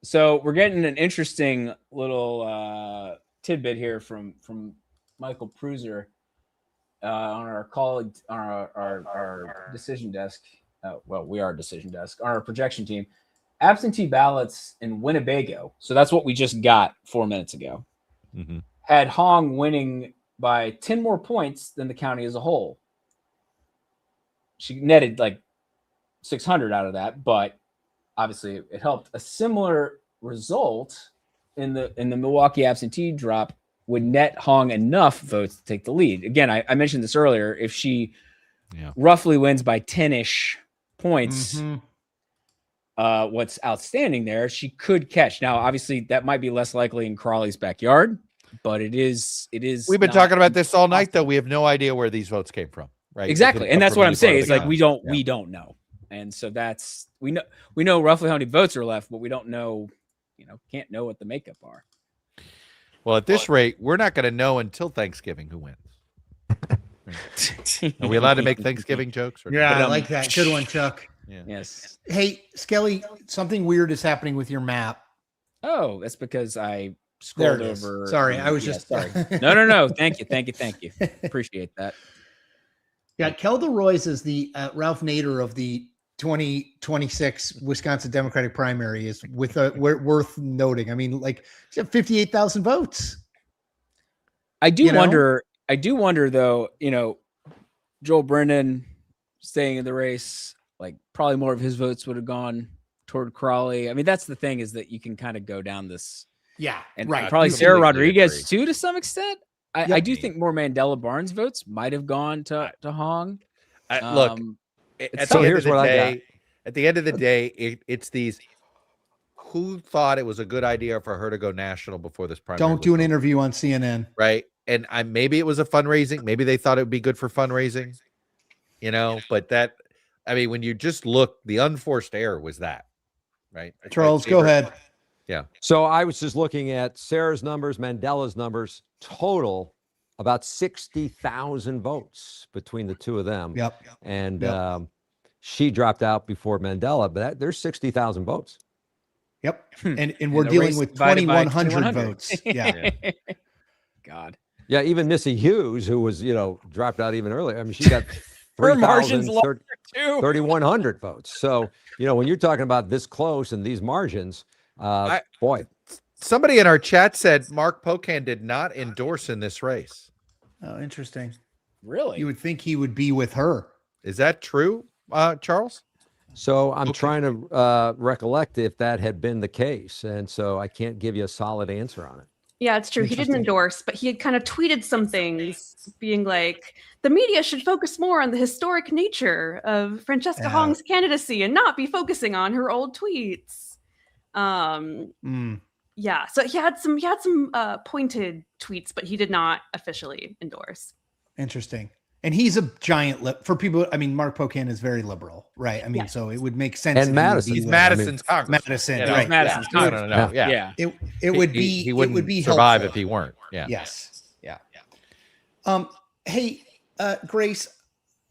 So we're getting an interesting little tidbit here from Michael Pruser on our colleague on our decision desk. We are a decision desk on our projection team. Absentee ballots in Winnebago. So that's what we just got 4 minutes ago. Mm-hmm. Had Hong winning by 10 more points than the county as a whole. She netted like 600 out of that, but obviously it helped. A similar result in the Milwaukee absentee drop would net Hong enough votes to take the lead. Again, I mentioned this earlier. If she roughly wins by 10-ish points, what's outstanding there, she could catch. Now, obviously, that might be less likely in Crawley's backyard, but it is. We've been talking about this all night, though. We have no idea where these votes came from, right? Exactly, and that's what I'm saying. It's like we don't know, and so that's we know roughly how many votes are left, but we don't know. Can't know what the makeup are. Well, at this rate, we're not going to know until Thanksgiving who wins. Are we allowed to make Thanksgiving jokes? Yeah, I like that. Good one, Chuck. Yeah. Yes. Hey, Skelly, something weird is happening with your map. Oh, that's because I scrolled over. Sorry, I was just sorry. No. Thank you. Appreciate that. Yeah, Kelda Royce is the Ralph Nader of the 2026 Wisconsin Democratic primary is worth noting. I mean, like, she had 58,000 votes. I do wonder though, Joel Brennan staying in the race, like probably more of his votes would have gone toward Crawley. I mean, that's the thing, is that you can kind of go down this. Yeah. And right. probably Sarah Rodriguez too, to some extent. I do think more Mandela Barnes votes might have gone to Hong. Look, at the end of the day, it's these who thought it was a good idea for her to go national before this primary? Don't do an interview on CNN. Right. And maybe it was a fundraising. Maybe they thought it would be good for fundraising, but that, I mean, when you just look, the unforced error was that, right? That's Charles, go ahead. Yeah. So I was just looking at Sarah's numbers, Mandela's numbers, total about 60,000 votes between the two of them. Yep. And she dropped out before Mandela, but there's 60,000 votes. Yep. And we're dealing with 2,100 votes. Yeah. God. Yeah, even Missy Hughes, who was, dropped out even earlier. I mean, she got Her margins lower too. 3,100 votes. So, when you're talking about this close and these margins, boy. Somebody in our chat said Mark Pocan did not endorse in this race. Oh, interesting. Really? You would think he would be with her. Is that true, Charles? So I'm trying to recollect if that had been the case. And so I can't give you a solid answer on it. Yeah, it's true. He didn't endorse, but he had kind of tweeted some things being like, the media should focus more on the historic nature of Francesca Hong's candidacy and not be focusing on her old tweets. Yeah, so he had some pointed tweets, but he did not officially endorse. Interesting. And he's a giant for people. I mean, Mark Pocan is very liberal, right? I mean, so it would make sense. And Madison, he's Madison's Congress. Madison, Yeah, right? Madison's Congress. No. Yeah. It would be. He wouldn't it would be survive helpful. if he weren't. Yeah. Yes. Yeah. Hey, Grace,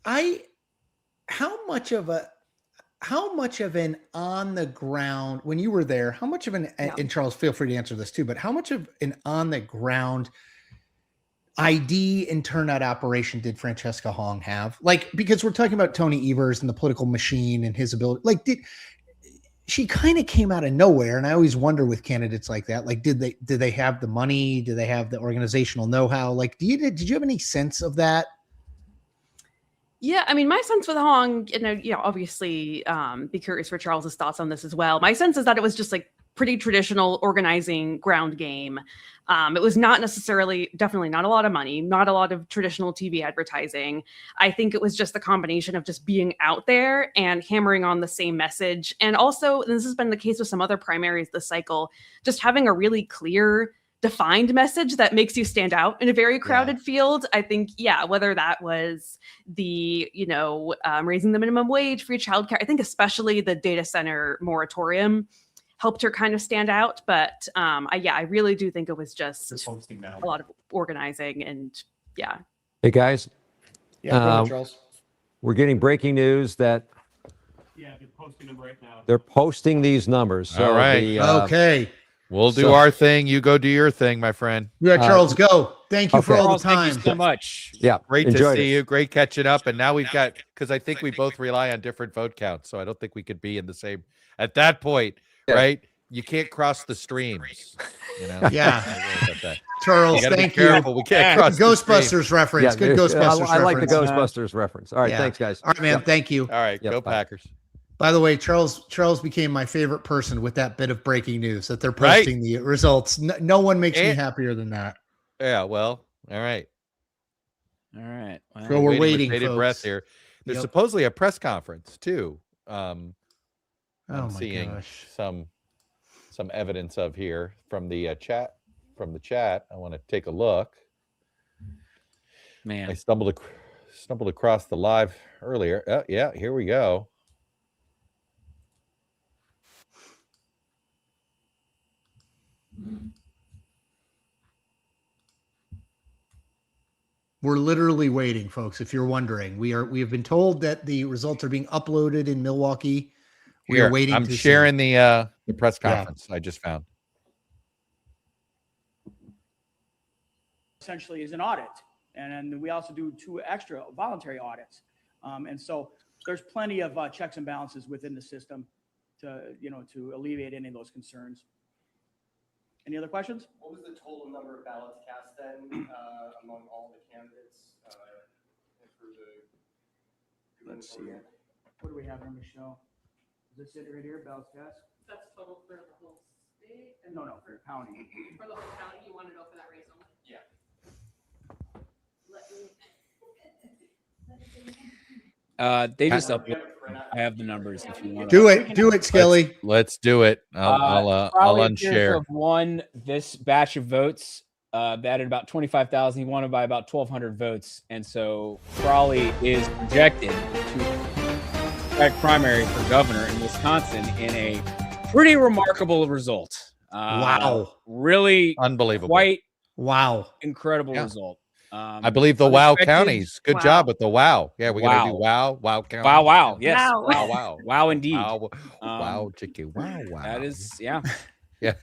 how much of an on the ground when you were there? How much of an and Charles, feel free to answer this too. But how much of an on the ground ID and turnout operation did Francesca Hong have? Like, because we're talking about Tony Evers and the political machine and his ability. Like, she kind of came out of nowhere, and I always wonder with candidates like that. Like, did they have the money? Do they have the organizational know-how? Like, did you have any sense of that? Yeah, I mean, my sense with Hong, obviously, be curious for Charles's thoughts on this as well. My sense is that it was just like pretty traditional organizing ground game. It was not definitely not a lot of money, not a lot of traditional TV advertising. I think it was just the combination of just being out there and hammering on the same message. And also, and this has been the case with some other primaries this cycle, just having a really clear, defined message that makes you stand out in a very crowded field. I think, whether that was the, raising the minimum wage, free childcare, I think especially the data center moratorium helped her kind of stand out. But I really do think it was just a lot of organizing and Hey guys. Yeah, go ahead, Charles. We're getting breaking news that they're posting them right now. They're posting these numbers. So all right. Okay. We'll do our thing. You go do your thing, my friend. Yeah, Charles, go. Thank you for all the time. Thank you so much. Yeah. Great to see you. Great catching up. And now we've got, because I think we both rely on different vote counts. So I don't think we could be in the same at that point, right? You can't cross the streams. Yeah. Charles, thank you. We can't cross Ghostbusters reference. Good Ghostbusters reference. I like the Ghostbusters reference. All right. Thanks, guys. All right, man. Thank you. All right. Go Packers. By the way, Charles became my favorite person with that bit of breaking news that they're posting the results. No one makes me happier than that. Yeah, well, all right. All right. Well, So we're waiting, with bated breath here. There's supposedly a press conference too. I'm seeing some evidence of here from the chat. I want to take a look. Man, I stumbled across the live earlier. Yeah, here we go. We're literally waiting, folks. If you're wondering, we have been told that the results are being uploaded in Milwaukee. We are waiting. I'm sharing the press conference I just found. Essentially is an audit. And then we also do 2 extra voluntary audits. And so there's plenty of checks and balances within the system to alleviate any of those concerns. Any other questions? What was the total number of ballots cast then among all the candidates for the? Let's see. What do we have on the show? Does it sit right here, ballots cast? That's total for the whole state? No, for the county. For the whole county, you want to know for that race only? Yeah. They just upload. I have the numbers if you want. Do it, Skelly. Let's do it. I'll unshare. Of won this batch of votes. Batted about 25,000. He won it by about 1,200 votes, and so Crowley is projected to primary for governor in Wisconsin in a pretty remarkable result. Wow! Really unbelievable. Quite incredible result. I believe the Wow counties. Good job with the Wow. Yeah, we got to do Wow county. Wow. Yes. Wow, indeed. Wow, chicky. Wow. That is, yeah. Yeah.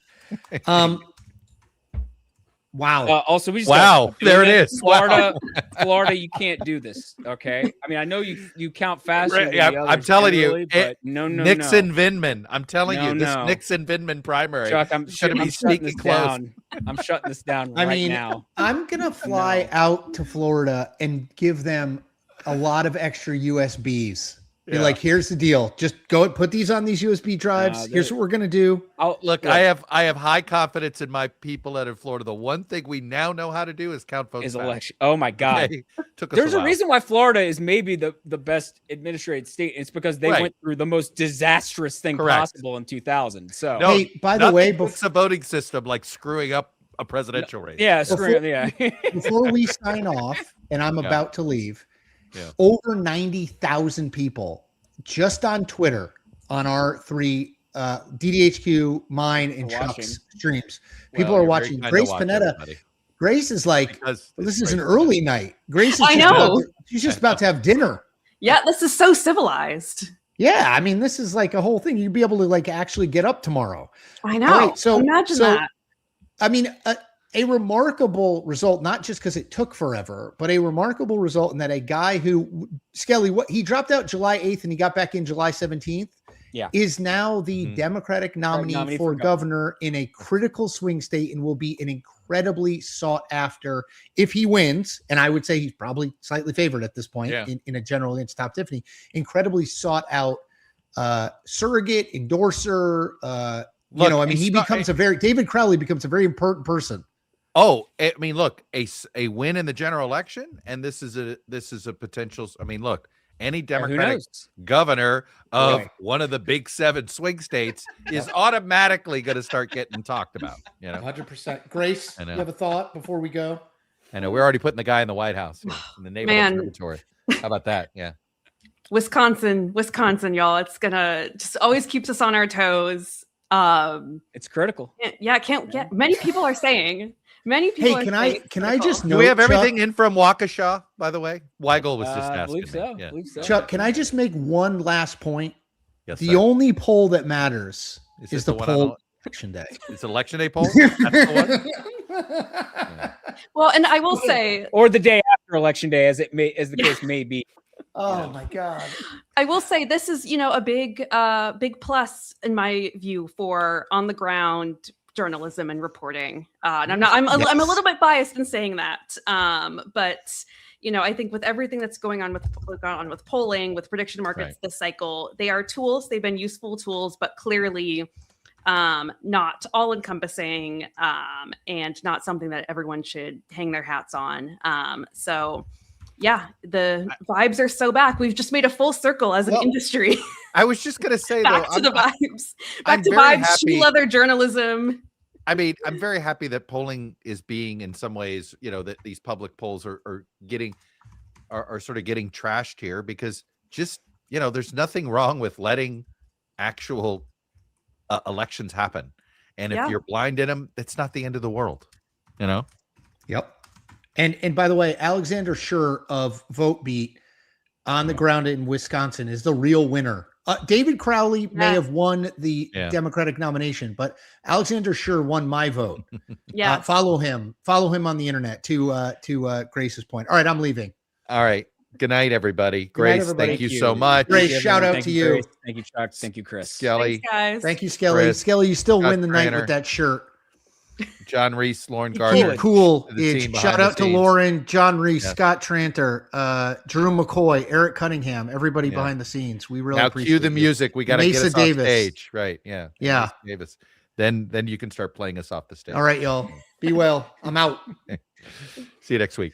Wow. Also, we just there it is. Florida, Florida, you can't do this. Okay. I mean, I know you count faster. Yeah, I'm telling you, but no. Nixon Vindman. I'm telling you, this Nixon Vindman primary. Chuck, I'm going to be sneaky close. I'm shutting this down now. I'm gonna fly out to Florida and give them a lot of extra USBs. Be like, here's the deal. Just go put these on these USB drives. Here's what we're gonna do. Look, I have high confidence in my people out in Florida. The one thing we now know how to do is count votes. Election. Oh my God. There's a reason why Florida is maybe the best administrated state. It's because they went through the most disastrous thing possible in 2000. So hey, by the way, it's a voting system like screwing up a presidential race. Yeah, before we sign off, and I'm about to leave. Yeah. Over 90,000 people just on Twitter on our three DDHQ, mine, and Chuck's streams. People are watching. Grace Panetta. Grace is like, this is an early night. Grace is she's just about to have dinner. Yeah, this is so civilized. Yeah, I mean, this is like a whole thing. You'd be able to like actually get up tomorrow. I know. Right, so imagine that. I mean, a remarkable result, not just because it took forever, but a remarkable result in that a guy who, Skelly, he dropped out July 8th and he got back in July 17th, is now the Democratic nominee for governor in a critical swing state and will be an incredibly sought after if he wins. And I would say he's probably slightly favored at this point in a general against Top Tiffany, incredibly sought out surrogate endorser. David Crowley becomes a very important person. Oh, I mean, look, a win in the general election, and this is a potential. I mean, look, any Democratic governor of one of the big 7 swing states is automatically going to start getting talked about. 100%. Grace, you have a thought before we go? I know we're already putting the guy in the White House in the name of observatory. How about that? Yeah. Wisconsin, y'all. It's gonna just always keeps us on our toes. It's critical. Can't get many people are saying. Many people. Hey, can I just know? Do we have everything in from Waukesha, by the way? Weigel was just asking. Believe so. Chuck, can I just make one last point? Yes, the only poll that matters is the poll election day. It's election day poll. That's the one. Well, and I will say, or the day after election day, as the case may be. Oh my God! I will say this is, a big plus in my view for on the ground journalism and reporting. And I'm a little bit biased in saying that, but I think with everything that's going on with polling, with prediction markets this cycle, they are tools. They've been useful tools, but clearly not all encompassing and not something that everyone should hang their hats on. So. Yeah, the vibes are so back. We've just made a full circle as an industry. I was just going to say, back to the vibes. Back to vibes, shoe leather journalism. I mean, I'm very happy that polling is being, in some ways, that these public polls are sort of getting trashed here because just, there's nothing wrong with letting actual elections happen. And if you're blind in them, it's not the end of the world, Yep. And by the way, Alexander Schur of VoteBeat on the ground in Wisconsin is the real winner. David Crowley may have won the Democratic nomination, but Alexander Schur won my vote. Follow him on the internet to Grace's point. All right, I'm leaving. All right. Good night, everybody. Grace, thank you so much. Grace, shout out to you. Grace. Thank you, Chuck. Thank you, Chris. Skelly. Thanks, guys. Thank you, Skelly. Chris, Skelly, you still win the night with that shirt. John Reese, Lauren Gardner. Cool. Shout out to Lauren, John Reese, Scott Tranter, Drew McCoy, Eric Cunningham, everybody behind the scenes. We really appreciate cue the music. We got to get us Davis. off stage. Right. Yeah. Yeah. Davis. Then you can start playing us off the stage. All right, y'all. Be well. I'm out. See you next week.